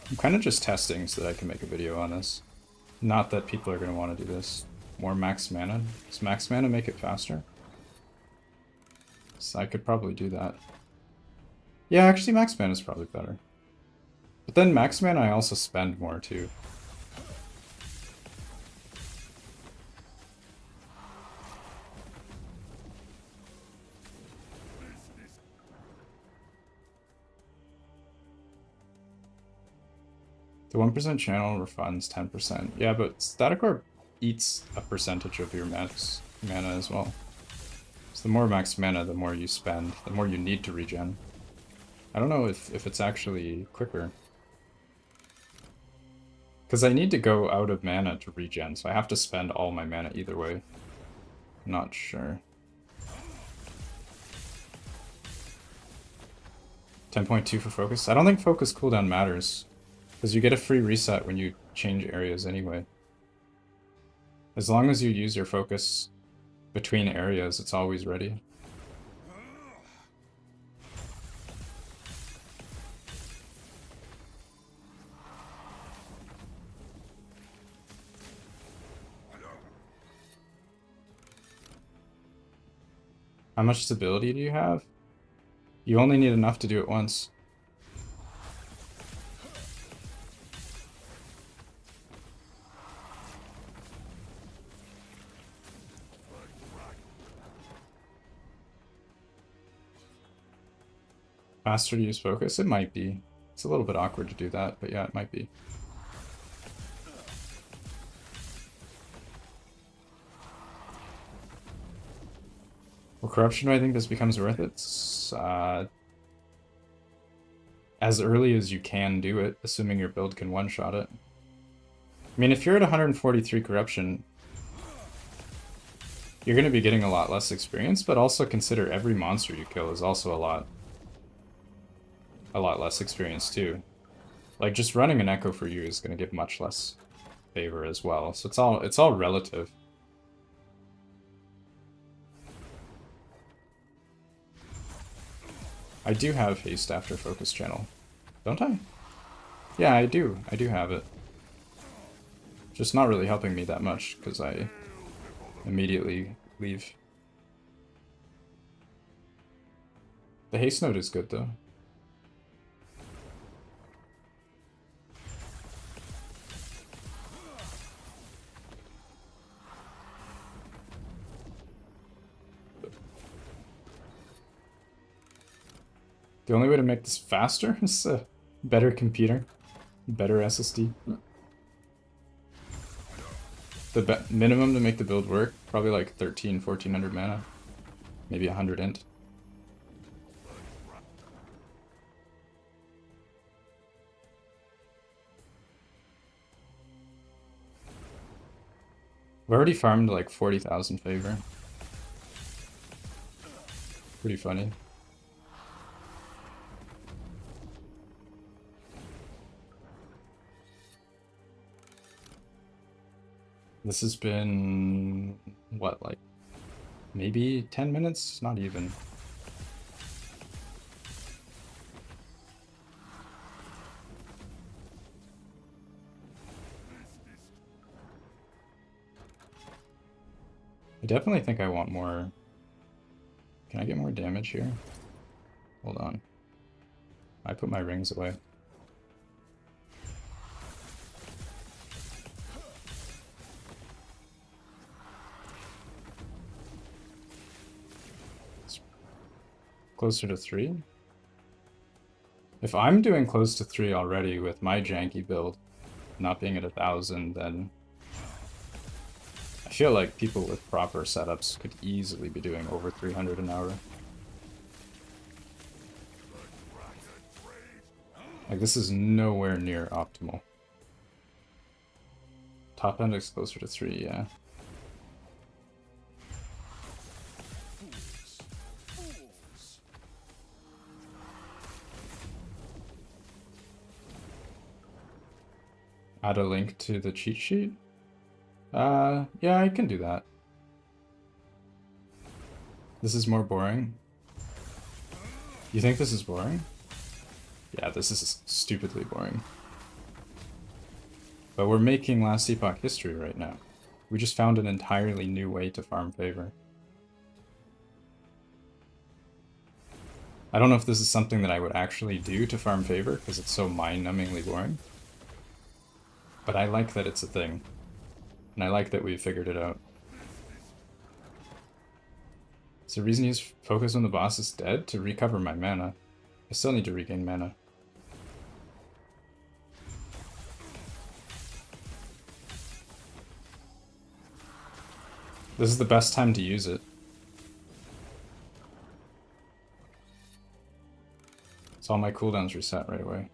I'm kind of just testing so that I can make a video on this. Not that people are going to want to do this. More max mana. Does max mana make it faster? So I could probably do that. Yeah, actually max mana is probably better. But then max mana I also spend more too. The 1% channel refunds 10%. Yeah, but Static Orb eats a percentage of your max mana as well. So the more max mana, the more you spend, the more you need to regen. I don't know if it's actually quicker. Because I need to go out of mana to regen, so I have to spend all my mana either way. Not sure. 10.2 for focus? I don't think focus cooldown matters. Because you get a free reset when you change areas anyway. As long as you use your focus between areas, it's always ready. How much stability do you have? You only need enough to do it once. Faster to use focus? It might be. It's a little bit awkward to do that, but yeah, it might be. Well, corruption, I think this becomes worth it. As early as you can do it, assuming your build can one-shot it. I mean, if you're at 143 corruption, you're going to be getting a lot less experience, but also consider every monster you kill is also a lot less experience too. Like, just running an echo for you is going to give much less favor as well. So it's all relative. I do have haste after focus channel, don't I? Yeah, I do. I do have it. Just not really helping me that much because I immediately leave. The haste node is good though. The only way to make this faster is a better computer, better SSD. The minimum to make the build work, probably like 1400 mana, maybe 100 int. I've already farmed like 40,000 favor. Pretty funny. This has been, what, like, maybe 10 minutes? Not even. I definitely think I want more. Can I get more damage here? Hold on. I put my rings away. It's closer to 3. If I'm doing close to 3 already with my janky build, not being at 1,000, then I feel like people with proper setups could easily be doing over 300 an hour. Like, this is nowhere near optimal. Top end is closer to 3, yeah. Add a link to the cheat sheet? Yeah, I can do that. This is more boring. You think this is boring? Yeah, this is stupidly boring. But we're making Last Epoch history right now. We just found an entirely new way to farm favor. I don't know if this is something that I would actually do to farm favor, because it's so mind-numbingly boring. But I like that it's a thing. And I like that we figured it out. Is the reason he's focused on the boss is dead? To recover my mana. I still need to regain mana. This is the best time to use it. So all my cooldowns reset right away.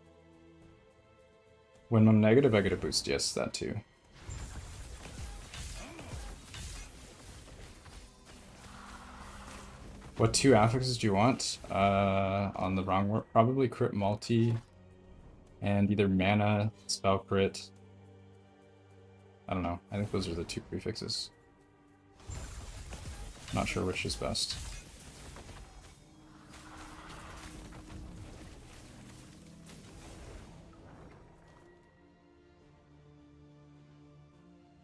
When I'm negative, I get a boost. Yes, that too. What 2 affixes do you want? On the wrong word, probably crit multi and either mana, spell crit. I don't know. I think those are the 2 prefixes. Not sure which is best.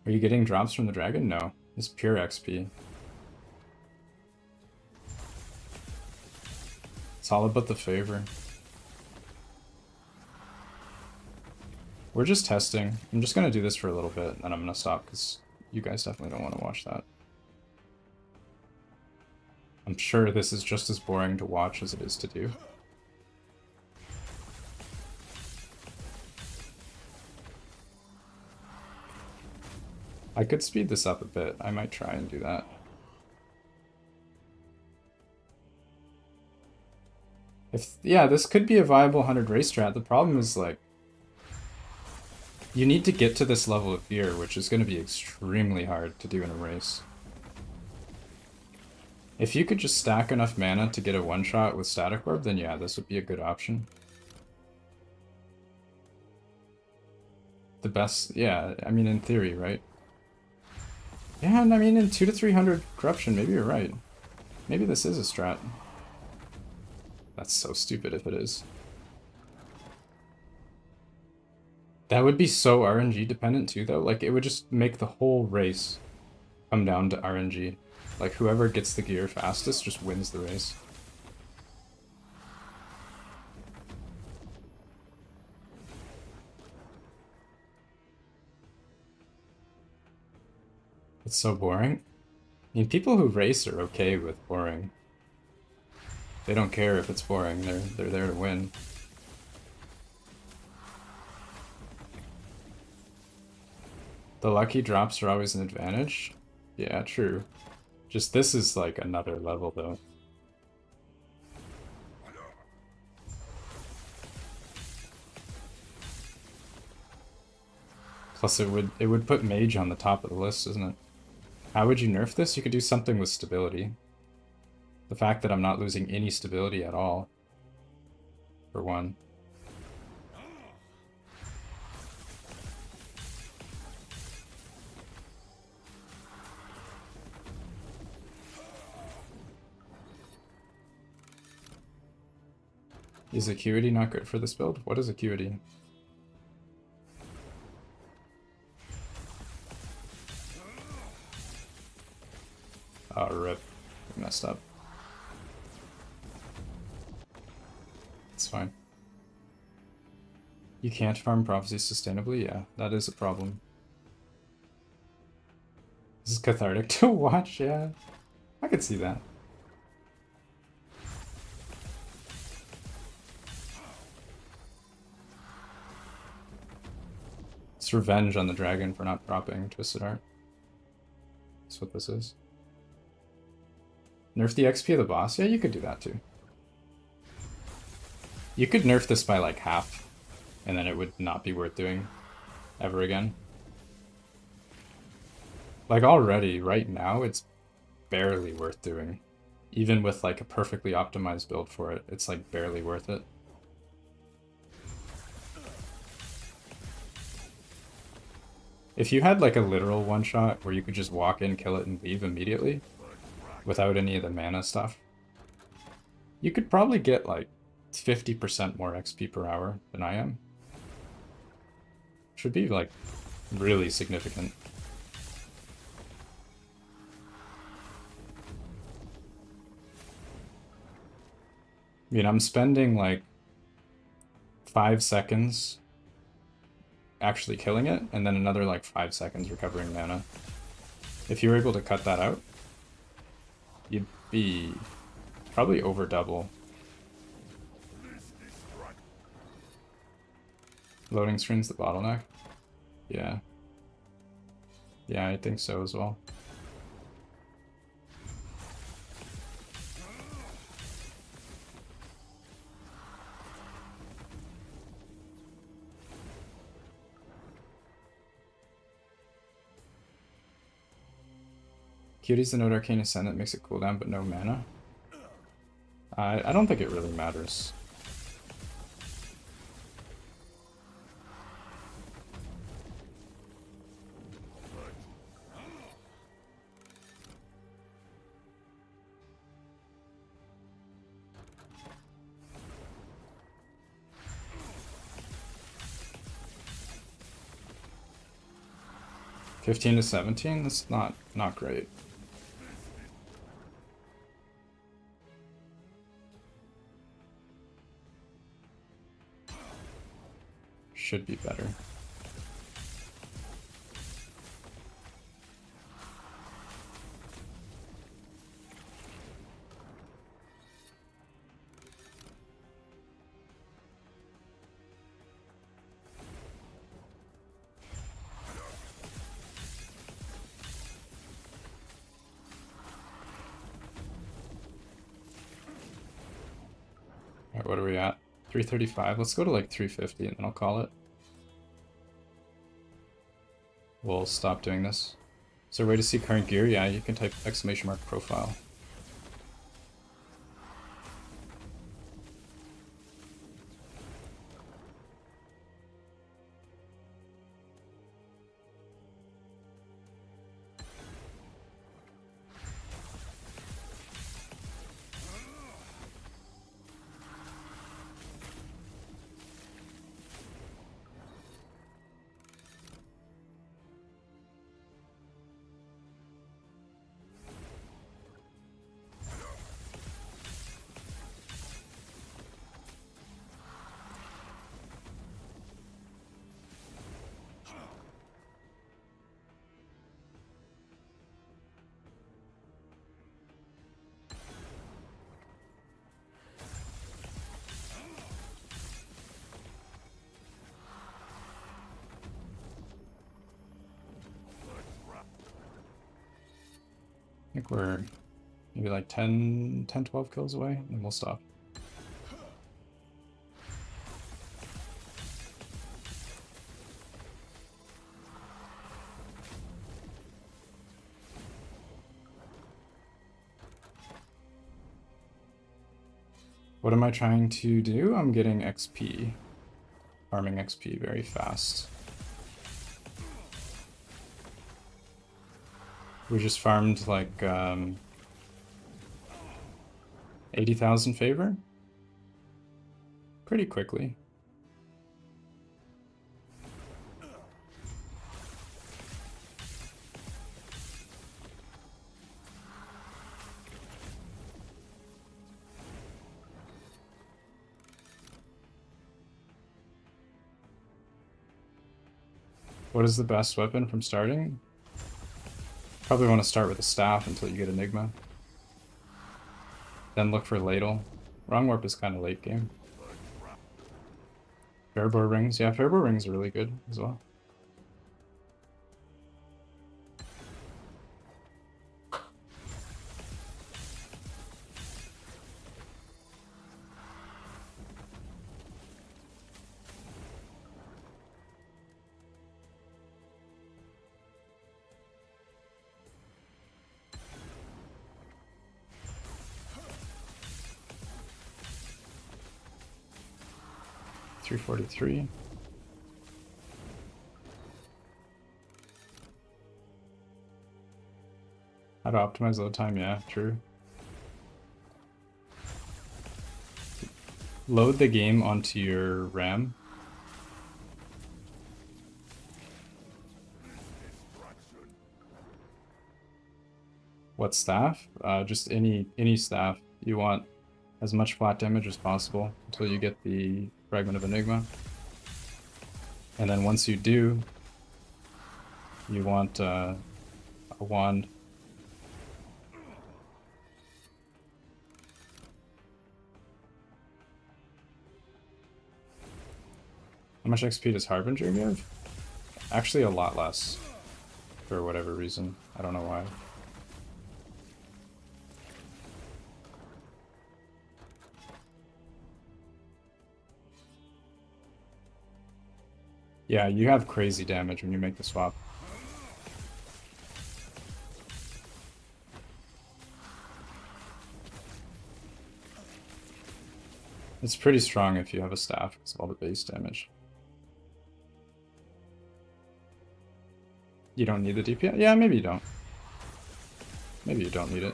Are you getting drops from the dragon? No. It's pure XP. It's all about the favor. We're just testing. I'm just gonna do this for a little bit, and then I'm gonna stop, because you guys definitely don't want to watch that. I'm sure this is just as boring to watch as it is to do. I could speed this up a bit. I might try and do that. Yeah, this could be a viable 100 race strat. The problem is, like, you need to get to this level of fear, which is going to be extremely hard to do in a race. If you could just stack enough mana to get a one-shot with Static Orb, then yeah, this would be a good option. The best, yeah, I mean, in theory, right? Yeah, and I mean, in 200 to 300 corruption, maybe you're right. Maybe this is a strat. That's so stupid if it is. That would be so RNG dependent too, though. Like, it would just make the whole race come down to RNG. Like, whoever gets the gear fastest just wins the race. It's so boring. I mean, people who race are okay with boring. They don't care if it's boring. They're there to win. The lucky drops are always an advantage. Yeah, true. Just this is like another level though. Plus it would put mage on the top of the list, isn't it? How would you nerf this? You could do something with stability. The fact that I'm not losing any stability at all. For one. Is acuity not good for this build? What is acuity? Oh, rip. I messed up. It's fine. You can't farm prophecies sustainably? Yeah, that is a problem. This is cathartic to watch, yeah. I could see that. It's revenge on the dragon for not dropping Twisted Heart. That's what this is. Nerf the XP of the boss? Yeah, you could do that too. You could nerf this by like half, and then it would not be worth doing ever again. Like already, right now, it's barely worth doing. Even with like a perfectly optimized build for it, it's like barely worth it. If you had like a literal one-shot where you could just walk in, kill it, and leave immediately, without any of the mana stuff, you could probably get like 50% more XP per hour than I am. Should be like really significant. I mean, I'm spending like 5 seconds actually killing it, and then another like 5 seconds recovering mana. If you were able to cut that out, you'd be probably over double. Loading screen's the bottleneck? Yeah. Yeah, I think so as well. Cutie's the Node Arcane Ascendant makes it cooldown, but no mana. I don't think it really matters. $15 to $17? That's not great. Should be better. Alright, what are we at? 335? Let's go to like 350 and then I'll call it. We'll stop doing this. Is there a way to see current gear? Yeah, you can type !_ profile. I think we're maybe like 10, 12 kills away, and we'll stop. What am I trying to do? I'm getting XP. Farming XP very fast. We just farmed like 80,000 favor pretty quickly. What is the best weapon from starting? Probably want to start with a staff until you get Enigma. Then look for Ladle. Wrong Warp is kind of late game. Fairbore Rings. Yeah, Fairbore Rings are really good as well. $343. How to optimize load time? Yeah, true. Load the game onto your RAM. What staff? Just any staff. You want as much flat damage as possible until you get the Fragment of Enigma. And then once you do, you want a wand. How much XP does Harbinger give? Actually a lot less. For whatever reason. I don't know why. Yeah, you have crazy damage when you make the swap. It's pretty strong if you have a staff because of all the base damage. You don't need the DPS? Yeah, maybe you don't. Maybe you don't need it.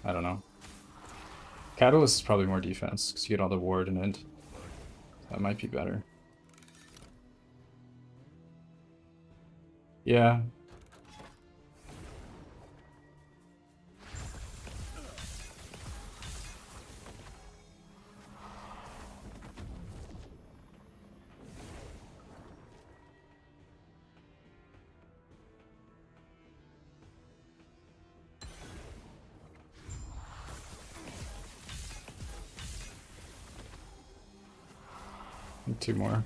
I don't know. Catalyst is probably more defense because you get all the ward and int. That might be better. Yeah. And 2 more.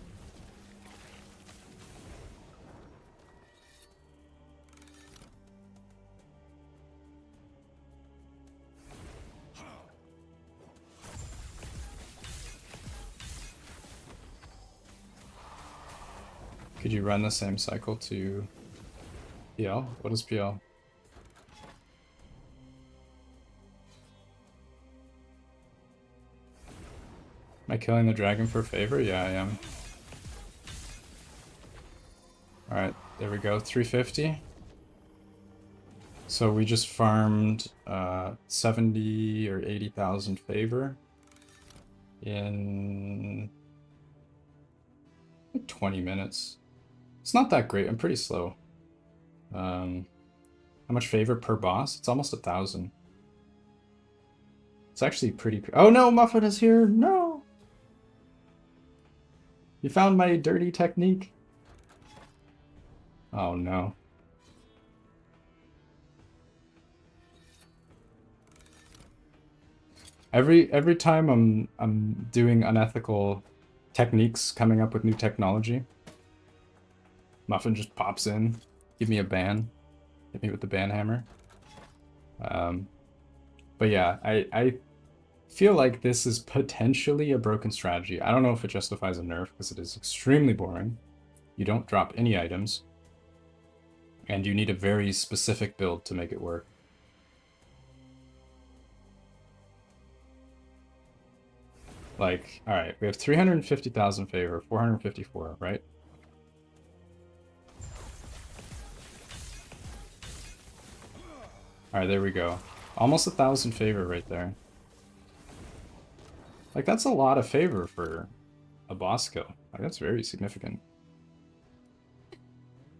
Could you run the same cycle to PL? What is PL? Am I killing the dragon for favor? Yeah, I am. Alright, there we go. 350. So we just farmed 70 or 80,000 favor in like 20 minutes. It's not that great. I'm pretty slow. How much favor per boss? It's almost 1,000. It's actually pretty... Oh no, Muffin is here! No! You found my dirty technique. Oh no. Every time I'm doing unethical techniques, coming up with new technology, Muffin just pops in, give me a ban, hit me with the ban hammer. But yeah, I feel like this is potentially a broken strategy. I don't know if it justifies a nerf because it is extremely boring. You don't drop any items, and you need a very specific build to make it work. Like, alright, we have 350,000 favor, 454, right? Alright, there we go. Almost 1,000 favor right there. Like, that's a lot of favor for a boss kill. Like, that's very significant.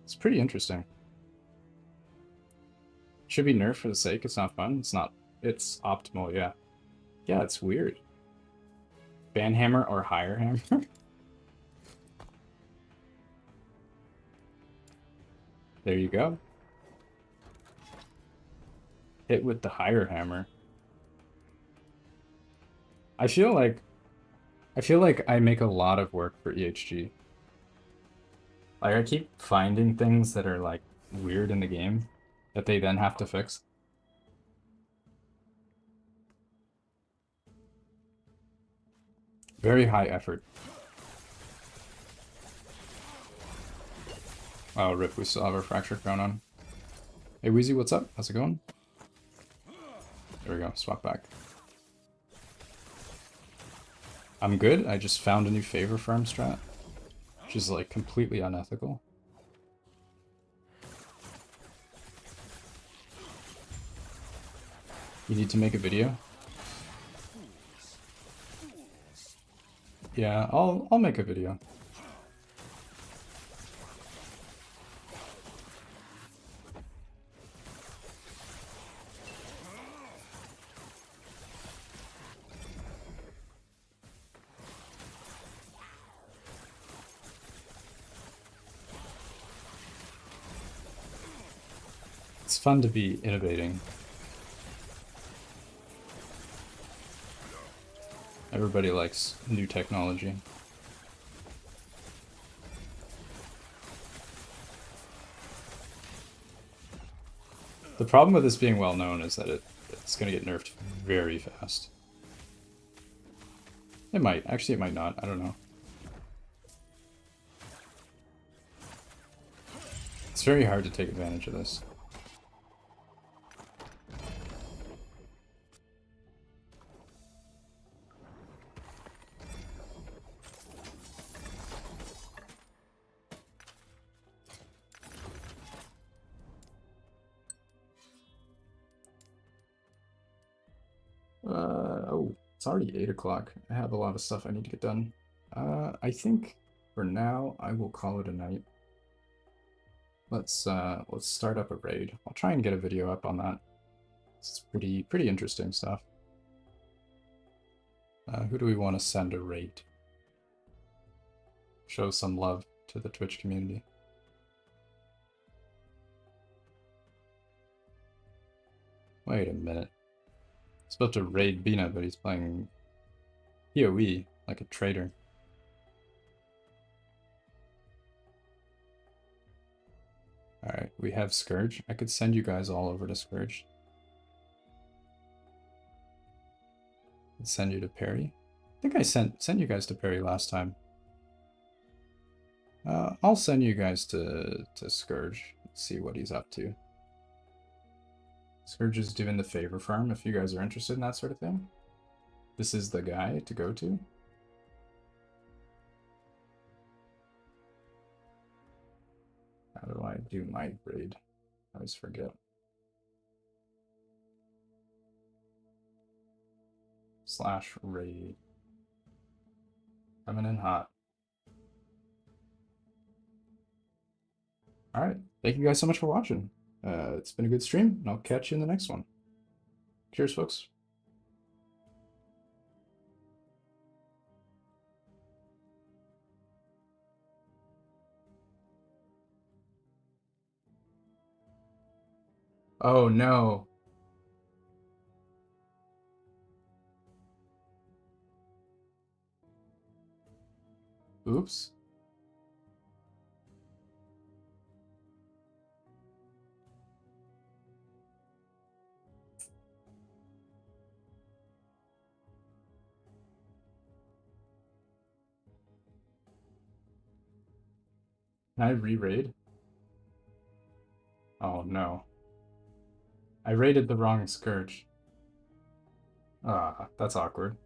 It's pretty interesting. Should be nerfed for the sake it's not fun. It's not. It's optimal, yeah. Yeah, it's weird. Ban hammer or higher hammer? There you go. Hit with the higher hammer. I feel like I make a lot of work for EHG. Like I keep finding things that are like weird in the game that they then have to fix. Very high effort. Oh, rip, we still have our fracture crown on. Hey, Wheezy, what's up? How's it going? There we go, swap back. I'm good, I just found a new favor farm strat, which is like completely unethical. You need to make a video? Yeah, I'll make a video. It's fun to be innovating. Everybody likes new technology. The problem with this being well known is that it's going to get nerfed very fast. It might. Actually, it might not. I don't know. It's very hard to take advantage of this. Oh, it's already 8 o'clock. I have a lot of stuff I need to get done. I think for now I will call it a night. Let's start up a raid. I'll try and get a video up on that. It's pretty interesting stuff. Who do we want to send a raid? Show some love to the Twitch community. Wait a minute. He's about to raid Bina, but he's playing PoE like a traitor. Alright, we have Scourge. I could send you guys all over to Scourge. I'd send you to Perry. I think I sent you guys to Perry last time. I'll send you guys to Scourge. Let's see what he's up to. Scourge is doing the favor farm if you guys are interested in that sort of thing. This is the guy to go to. How do I do my raid? I always forget. /raid. Coming in hot. Alright, thank you guys so much for watching. It's been a good stream, and I'll catch you in the next one. Cheers, folks. Oh no. Oops. Can I re-raid? Oh no. I raided the wrong Scourge. Ah, that's awkward.